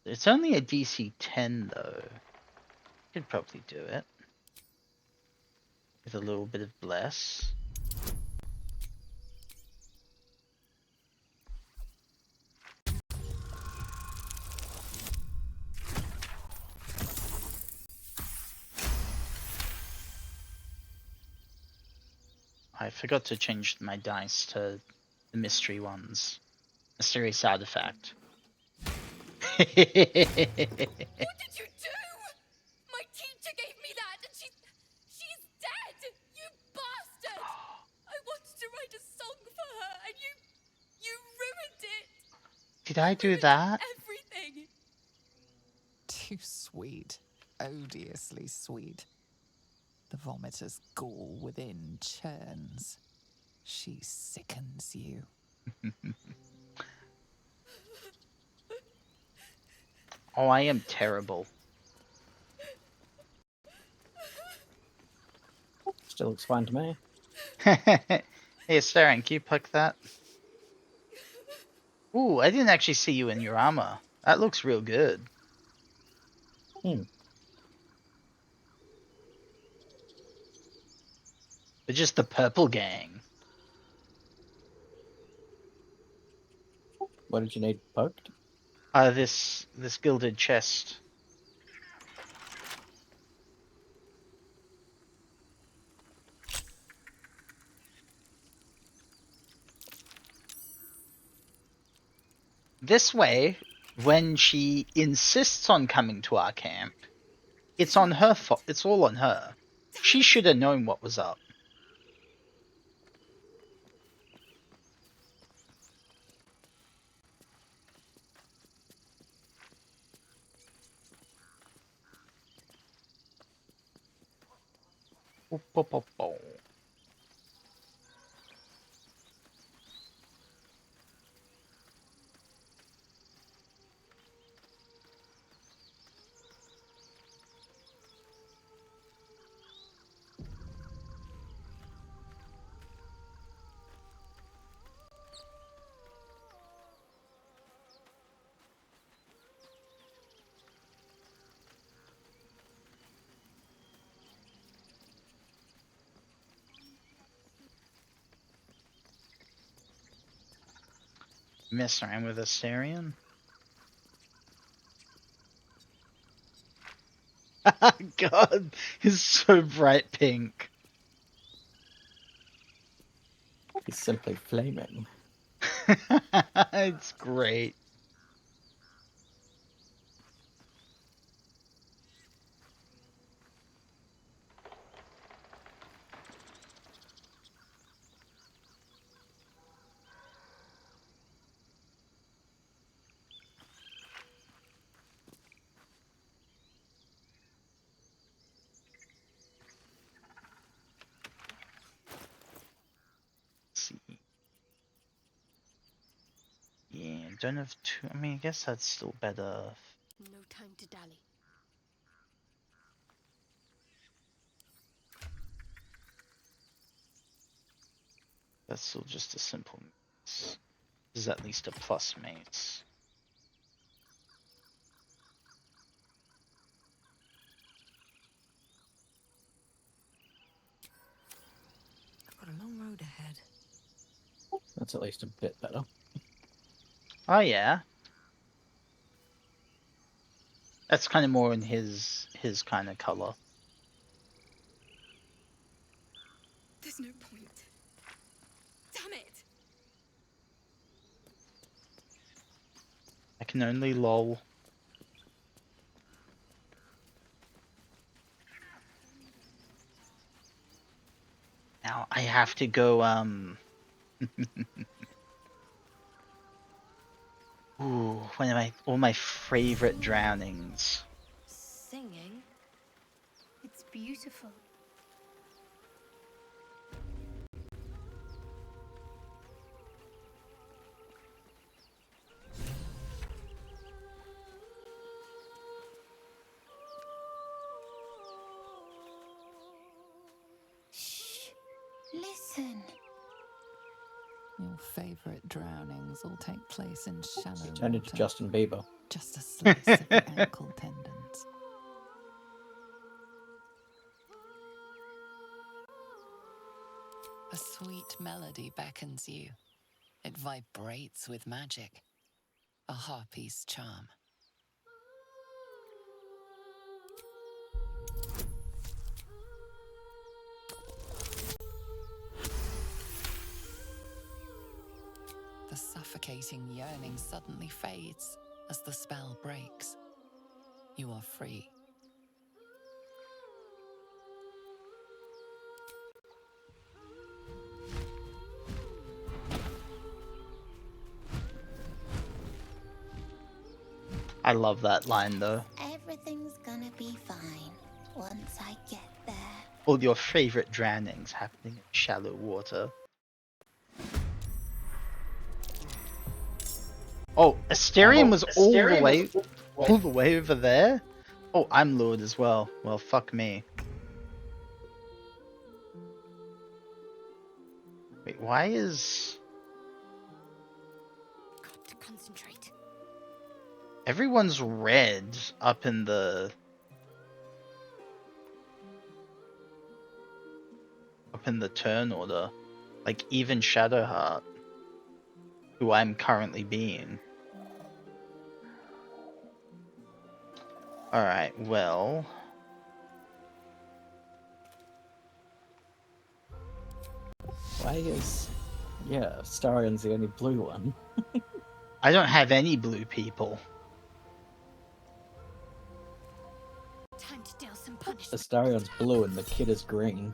It's only a DC 10 though. Could probably do it. With a little bit of bless. I forgot to change my dice to the mystery ones. Mysterious artifact. What did you do? My teacher gave me that, and she's dead. You bastard! I wanted to write a song for her, and you ruined it. Did I do that? Everything. Too sweet. Odiously sweet. The vomitor's gall within churns. She sickens you. Oh, I am terrible. Still looks fine to me. Hey, Saren, can you pluck that? Ooh, I didn't actually see you in your armor. That looks real good. But just the purple gang. What did you need poked? This gilded chest. This way, when she insists on coming to our camp, it's on her fault. It's all on her. She should have known what was up. Mess around with Astarion. God, he's so bright pink. He's simply flaming. It's great. Yeah, don't have too. I mean, I guess that's still better. No time to dally. That's still just a simple mates. This is at least a plus mates. I've got a long road ahead. That's at least a bit better. Oh yeah. That's kind of more in his kind of color. There's no point. Damn it! I can only lol. Now I have to go Ooh, one of all my favorite drownings. Singing? It's beautiful. Shh. Listen. Your favorite drownings all take place in shallow Turned into water. Justin Bieber. Just a slice of the ankle tendons. A sweet melody beckons you. It vibrates with magic. A harpy's charm. The suffocating yearning suddenly fades as the spell breaks. You are free. I love that line though. Everything's gonna be fine once I get there. All your favorite drownings happening in shallow water. Oh, Asterion was all the way over there? Oh, I'm lured as well. Well, fuck me. Wait, why is... Got to concentrate. Everyone's red up in the... turn order. Like, even Shadowheart, who I'm currently being. Alright, well... Why is... Yeah, Astarion's the only blue one. I don't have any blue people. Time to deal some punishment. Astarion's blue and the kid is green.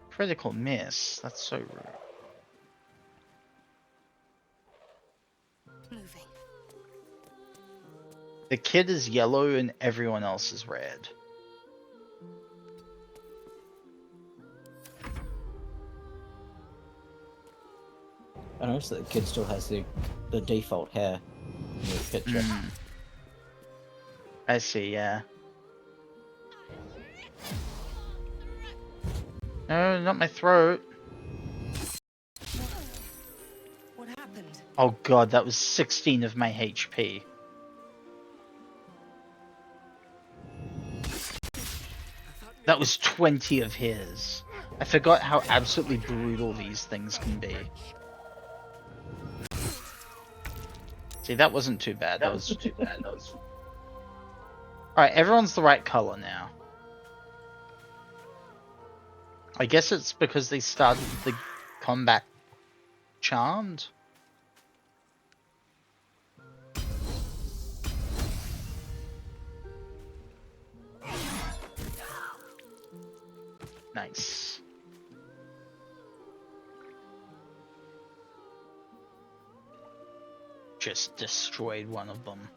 Critical miss. That's so rude. Moving. The kid is yellow and everyone else is red. I noticed that the kid still has the default hair in the picture. I see, yeah. No, not my throat. What happened? Oh god, that was 16 of my HP. That was 20 of his. I forgot how absolutely brutal these things can be. See, that wasn't too bad. That was too bad. Alright, everyone's the right color now. I guess it's because they started the combat charmed. Nice. Just destroyed one of them.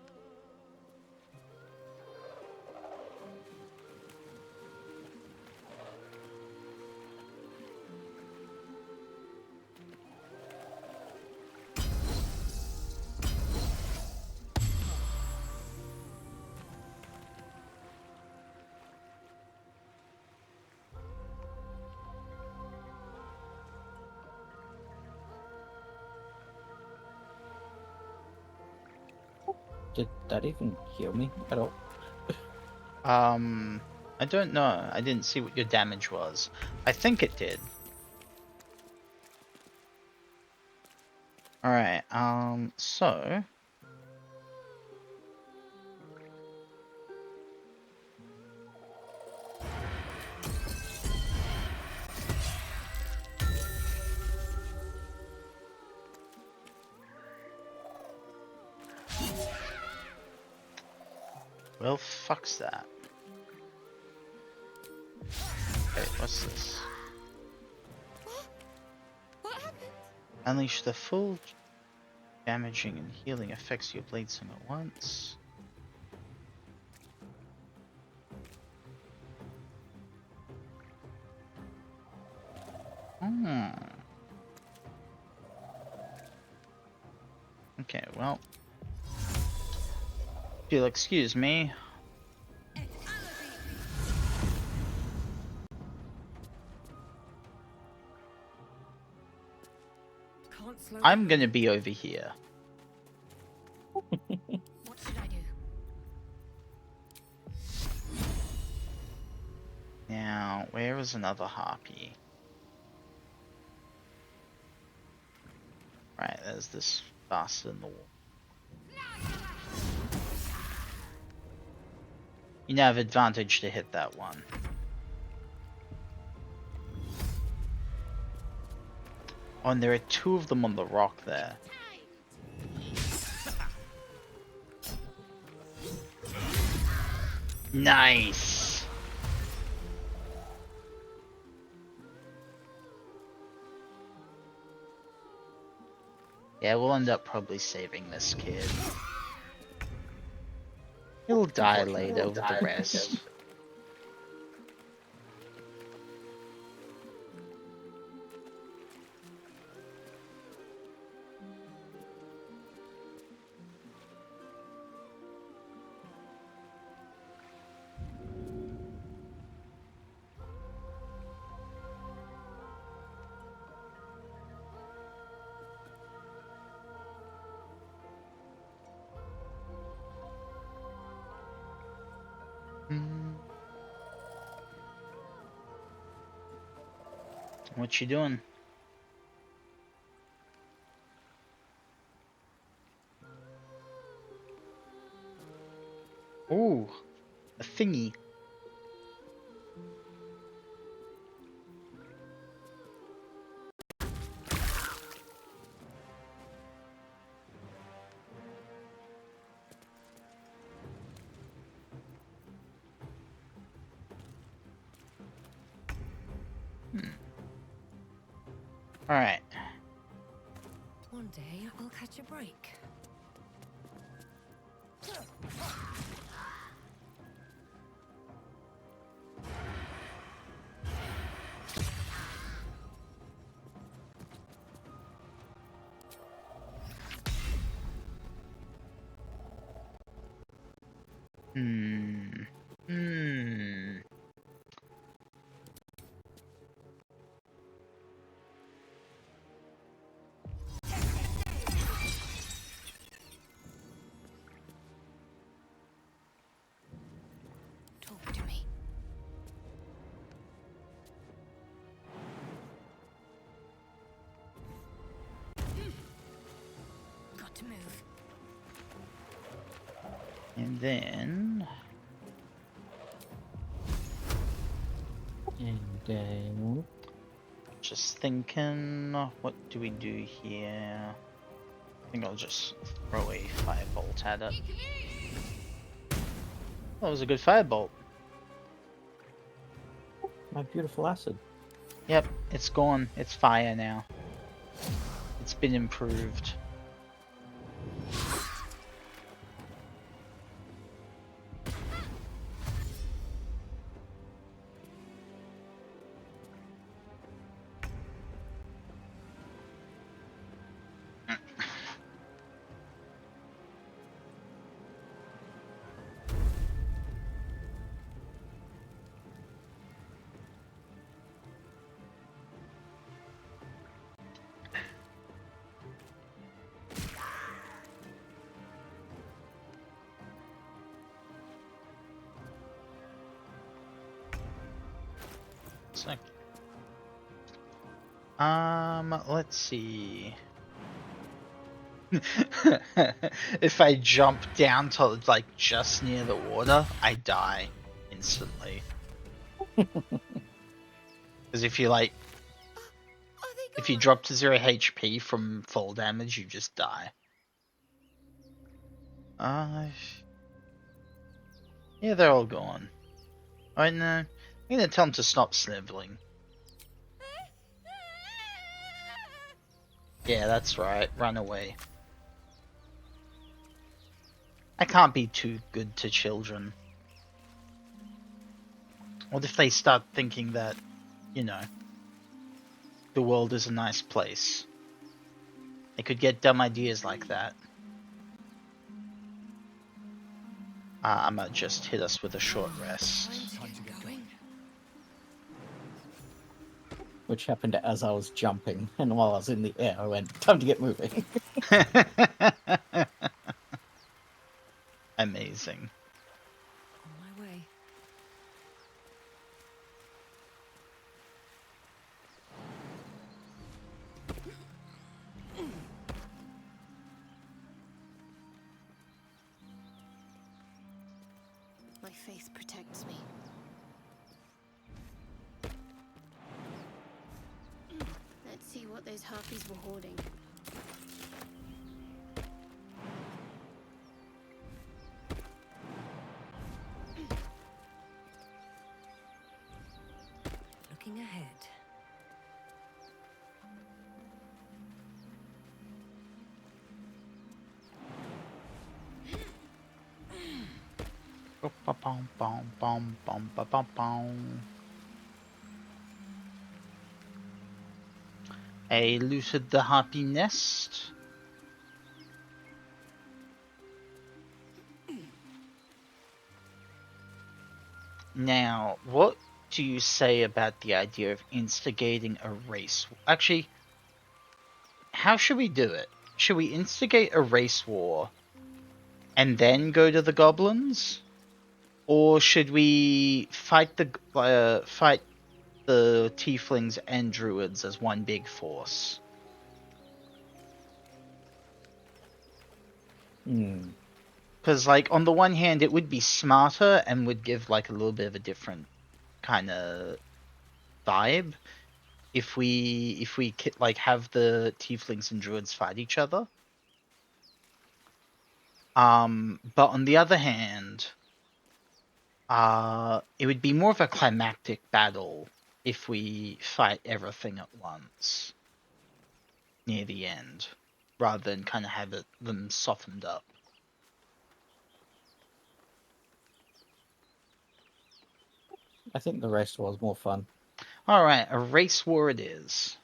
Did that even heal me at all? I don't know. I didn't see what your damage was. I think it did. Alright, so... Well, fuck's that. Wait, what's this? What happened? Unleash the full damaging and healing effects of your blade song at once. Okay, well. If you'll excuse me. I'm gonna be over here. What should I do? Now, where is another harpy? Right, there's this bastard in the wall. You now have advantage to hit that one. Oh, and there are two of them on the rock there. Nice! Yeah, we'll end up probably saving this kid. He'll die later with the rest. What you doing? Ooh, a thingy. Alright. One day I'll catch a break. Talk to me. Got to move. And then... Just thinking, what do we do here? I think I'll just throw a firebolt at it. That was a good firebolt. My beautiful acid. Yep, it's gone. It's fire now. It's been improved. Let's see. If I jump down to like just near the water, I die instantly. Because if you like, if you drop to 0 HP from fall damage, you just die. Yeah, they're all gone. Alright, no. I'm gonna tell them to stop sniveling. Yeah, that's right. Run away. I can't be too good to children. What if they start thinking that, you know, the world is a nice place? They could get dumb ideas like that. I might just hit us with a short rest. Which happened as I was jumping, and while I was in the air, I went, time to get moving. Amazing. On my way. My faith protects me. Let's see what those harpies were hoarding. Looking ahead. I looted the harpy nest. Now, what do you say about the idea of instigating a race? Actually, how should we do it? Should we instigate a race war and then go to the goblins? Or should we fight the tieflings and druids as one big force? Because, like, on the one hand, it would be smarter and would give, like, a little bit of a different kind of vibe if we like have the tieflings and druids fight each other. But on the other hand, it would be more of a climactic battle if we fight everything at once near the end, rather than kind of have them softened up. I think the race war was more fun. Alright, a race war it is.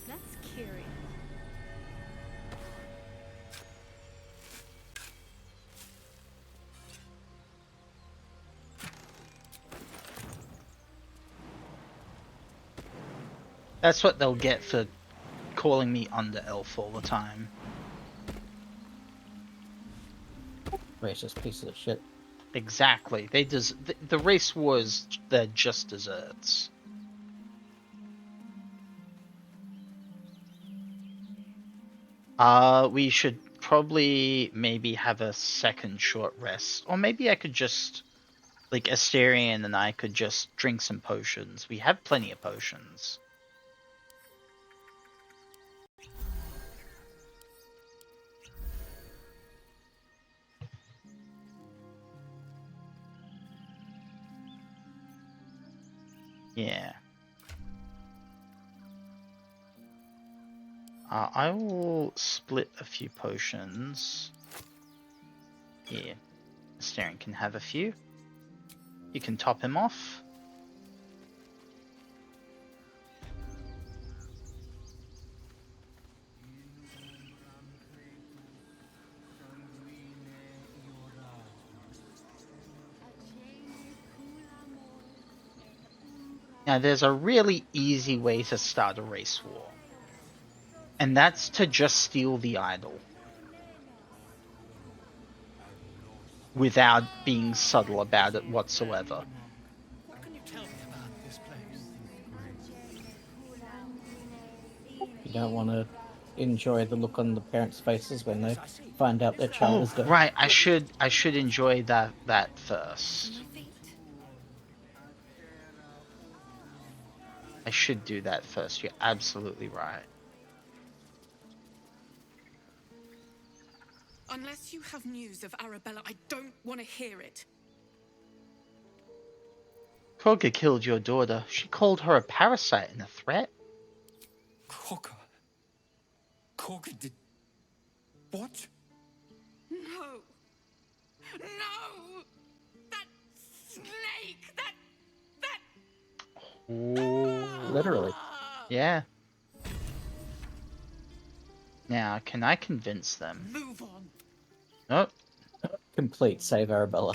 That's curious. That's what they'll get for calling me under elf all the time. Racist pieces of shit. Exactly. The race wars, they're just desserts. We should probably maybe have a second short rest. Or maybe I could just, like, Asterion and I could just drink some potions. We have plenty of potions. Yeah. I will split a few potions. Here. Asterion can have a few. You can top him off. Now there's a really easy way to start a race war. And that's to just steal the idol. Without being subtle about it whatsoever. What can you tell me about this place? You don't want to enjoy the look on the parents' faces when they find out their child is dead. Right, I should enjoy that first. I should do that first. You're absolutely right. Unless you have news of Arabella, I don't want to hear it. Kroger killed your daughter. She called her a parasite and a threat. Kroger? Kroger did... What? No! No! That snake! That... Ooh. Literally. Yeah. Now, can I convince them? Move on. Nope. Complete save Arabella.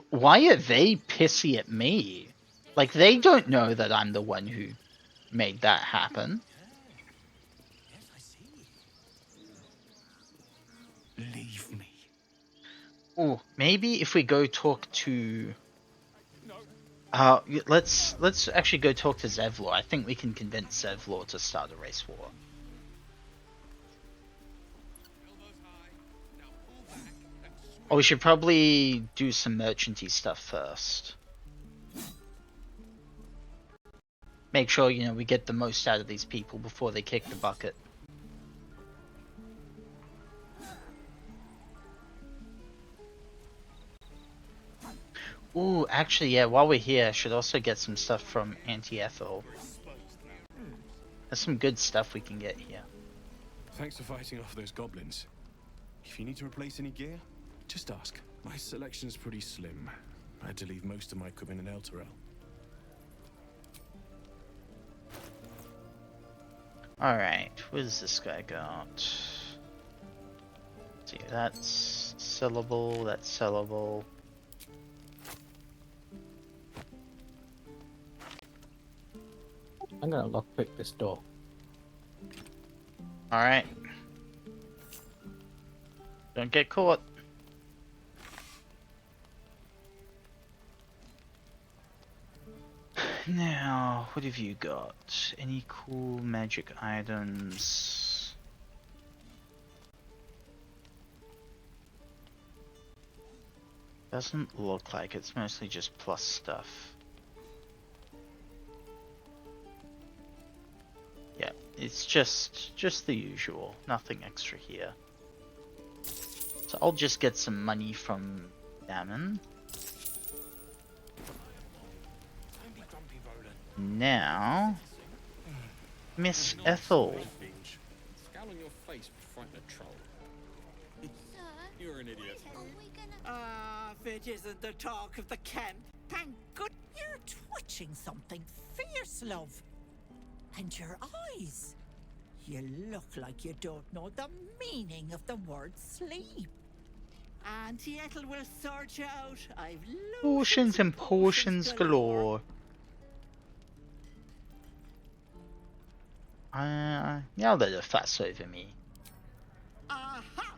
Why are they pissy at me? Like, they don't know that I'm the one who made that happen. Leave me. Oh, maybe if we go talk to... let's actually go talk to Zevlor. I think we can convince Zevlor to start a race war. Or we should probably do some merchanty stuff first. Make sure, you know, we get the most out of these people before they kick the bucket. Ooh, actually, yeah, while we're here, I should also get some stuff from Auntie Ethel. There's some good stuff we can get here. Thanks for fighting off those goblins. If you need to replace any gear, just ask. My selection's pretty slim. I had to leave most of my equipment in Elturel. Alright, what does this guy got? Let's see, that's sellable, that's sellable. I'm gonna lockpick this door. Alright. Don't get caught. Now, what have you got? Any cool magic items? Doesn't look like it's mostly just plus stuff. Yeah, it's just the usual. Nothing extra here. So I'll just get some money from Damon. Now, Miss Ethel. Scowl on your face, frighten a troll. You're an idiot. Ah, if it isn't the talk of the camp. Thank good you're twitching something fierce, love. And your eyes. You look like you don't know the meaning of the word sleep. Auntie Ethel will sort you out. I've Potions and potions galore. Yeah, I'll let her fuss over me. Aha!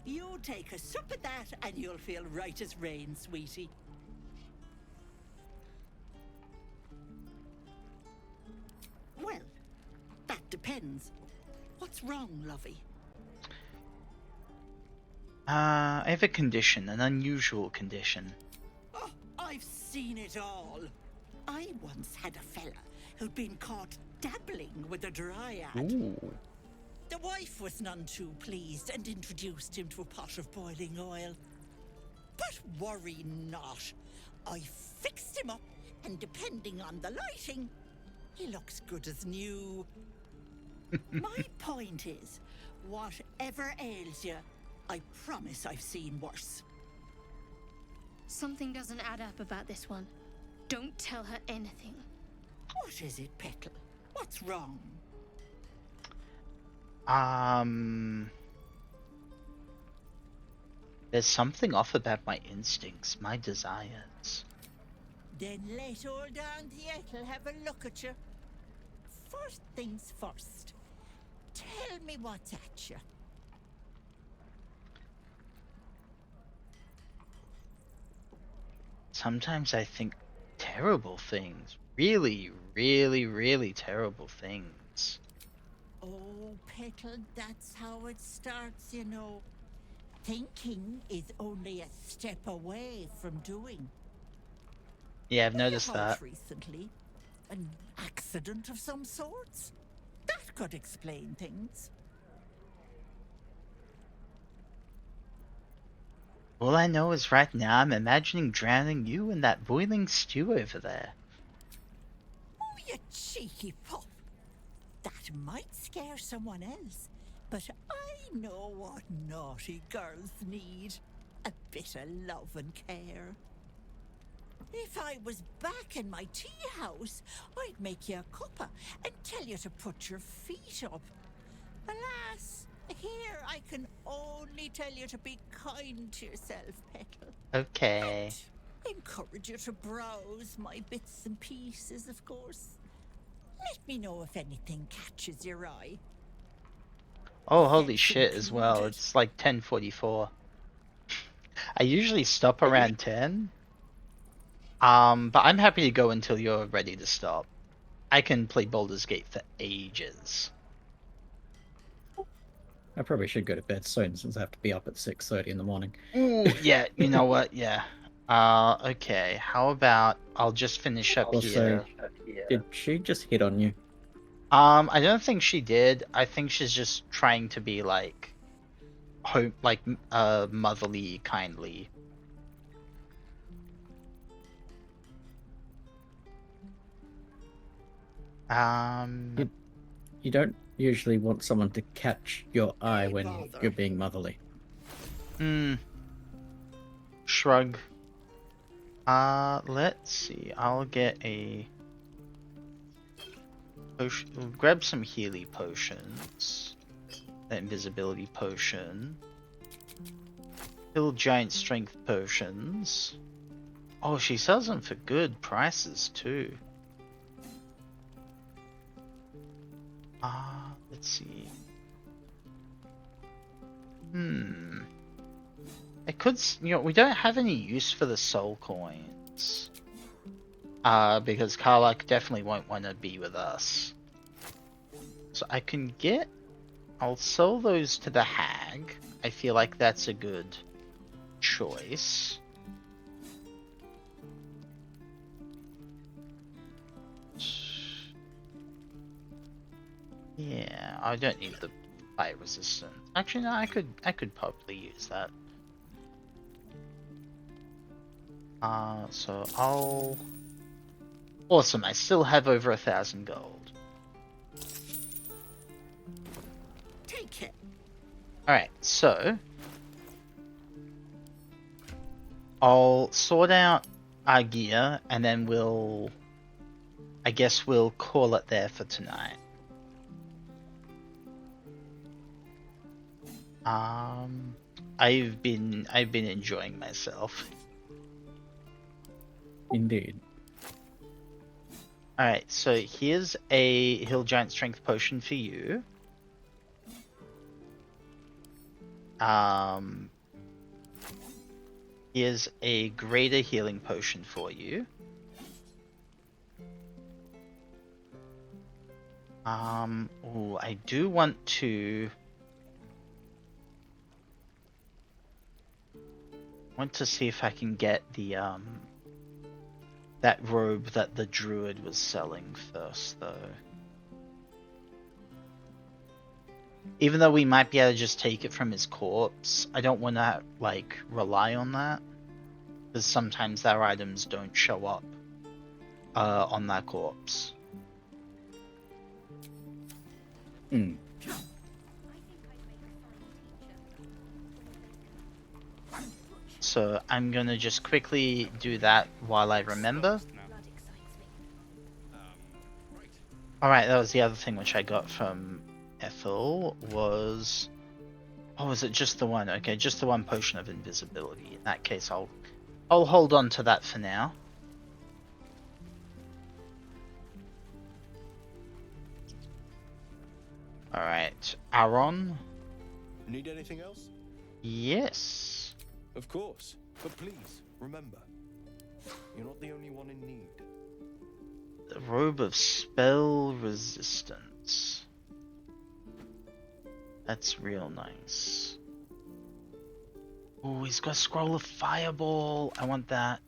You take a sup at that and you'll feel right as rain, sweetie. Well, that depends. What's wrong, lovey? I have a condition, an unusual condition. Oh, I've seen it all. I once had a fella who'd been caught dabbling with a dryad. Ooh. The wife was none too pleased and introduced him to a pot of boiling oil. But worry not. I fixed him up, and depending on the lighting, he looks good as new. My point is, whatever ails you, I promise I've seen worse. Something doesn't add up about this one. Don't tell her anything. What is it, Petal? What's wrong? There's something off about my instincts, my desires. Then let old Auntie Ethel have a look at you. First things first. Tell me what's at you. Sometimes I think terrible things. Really, really, really terrible things. sense. Oh, Petal, that's how it starts, you know. Thinking is only a step away from doing. Yeah, I've Were you noticed hurt that. recently? An accident of some sorts? That could explain things. All I know is right now I'm imagining drowning you in that boiling stew over there. Oh, you cheeky pup. That might scare someone else, but I know what naughty girls need. A bit of love and care. If I was back in my tea house, I'd make you a cuppa and tell you to put your feet up. Alas, here I can only tell you to be kind to yourself, Petal. Okay. Encourage you to browse my bits and pieces, of course. Let me know if anything catches your eye. Oh, holy shit as well. It's like 10:44. I usually stop around 10. But I'm happy to go until you're ready to stop. I can play Baldur's Gate for ages. I probably should go to bed soon since I have to be up at 6:30 in the morning. Ooh, yeah, you know what? Yeah. Okay. How about I'll just finish up Also, here. did she just hit on you? I don't think she did. I think she's just trying to be like, motherly, kindly. You don't usually want someone to catch your eye when you're being motherly. Shrug. Let's see. I'll get a potion. We'll grab some Healy potions. That invisibility potion. Hill giant strength potions. Oh, she sells them for good prices too. Let's see. It could, we don't have any use for the soul coins. Because Karlach definitely won't want to be with us. So I can I'll sell those to the hag. I feel like that's a good choice. Yeah, I don't need the fire resistant. Actually, no, I could probably use that. So I'll. Awesome! I still have over 1,000 gold. Take it. All right, so I'll sort out our gear, and then I guess we'll call it there for tonight. I've been enjoying myself. Indeed. Alright, so here's a Hill Giant Strength Potion for you. Here's a Greater Healing Potion for you. Ooh, I do want to see if I can get the that robe that the druid was selling first, though. Even though we might be able to just take it from his corpse, I don't want to rely on that, because sometimes their items don't show up on that corpse. So I'm gonna just quickly do that while I remember. Alright, that was the other thing which I got from Ethel was... Oh, was it just the one? Okay, just the one potion of invisibility. In that case, I'll hold on to that for now. Alright, Aaron? Need anything else? Yes. Of course, but please, remember, you're not the only one in need. The robe of spell resistance. nice. That's real nice. Oh, he's got a scroll of fireball. I want that.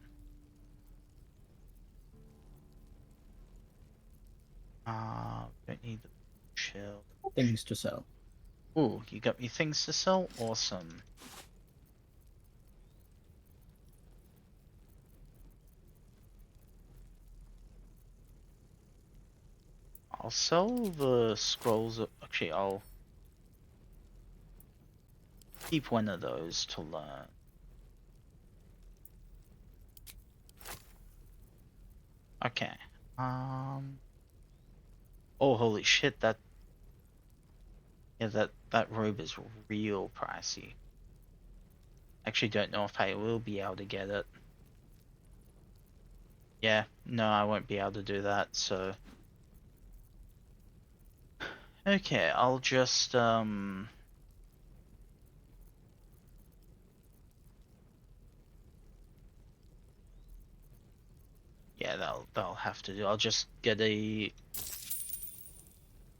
Don't need the shell. Things to sell. Ooh, you got me things to sell? Awesome. I'll sell the scrolls. Actually, I'll keep one of those to learn. Okay. Oh, holy shit! Yeah, that robe is real pricey. Actually, don't know if I will be able to get it. Yeah, no, I won't be able to do that. So. Okay, I'll just yeah, that'll have to do. I'll just get a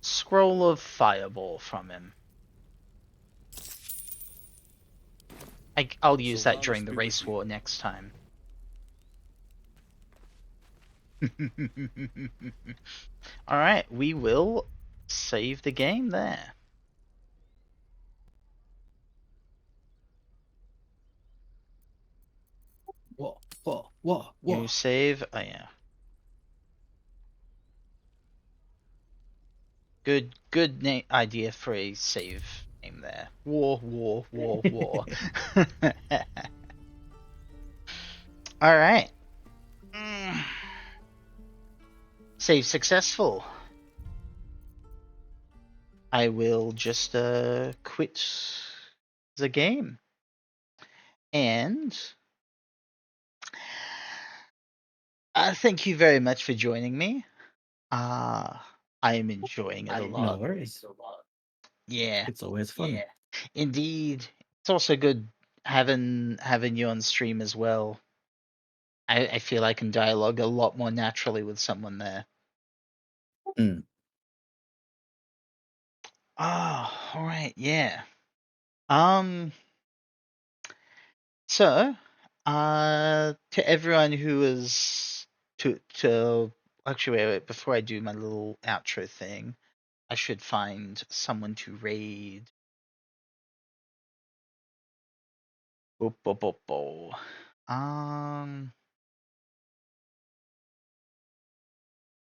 scroll of fireball from him. I'll use that during the race war next time. Alright, we will save the game there. What? New save? Oh yeah. Good idea for a save name there. War. Alright. Save successful. I will just quit the game. And thank you very much for joining me. I am enjoying it a lot. No worries. Yeah. It's always fun. Yeah. Indeed. It's also good having you on stream as well. I feel I can dialogue a lot more naturally with someone there. Mm. Oh, all right, yeah. So, to everyone who is to actually wait, before I do my little outro thing, I should find someone to raid.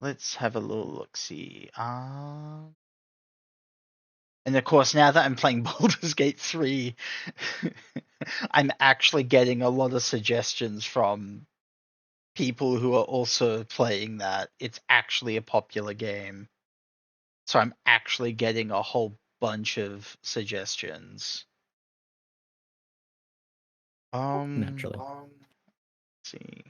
Let's have a little look-see. And of course, now that I'm playing Baldur's Gate 3, I'm actually getting a lot of suggestions from people who are also playing that. It's actually a popular game. So I'm actually getting a whole bunch of suggestions. Naturally. Let's see.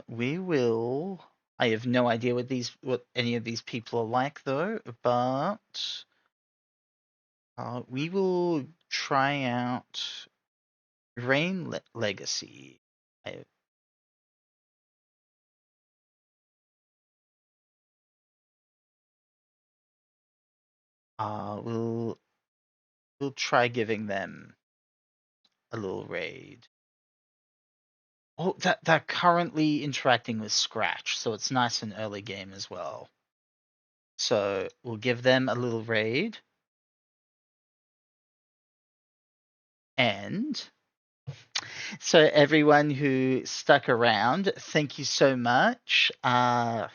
We will. I have no idea what any of these people are like though, but we will try out Rain Legacy. We'll try giving them a little raid. Oh, they're currently interacting with Scratch, so it's nice and early game as well. So we'll give them a little raid. And so everyone who stuck around, thank you so much. I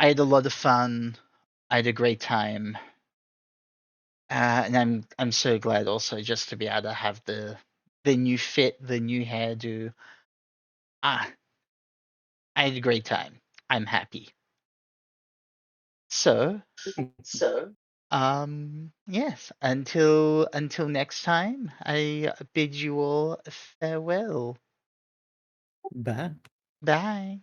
had a lot of fun. I had a great time. And I'm so glad also just to be able to have the new fit, the new hairdo. I had a great time. I'm happy. So yes, until next time, I bid you all farewell. Bye. Bye.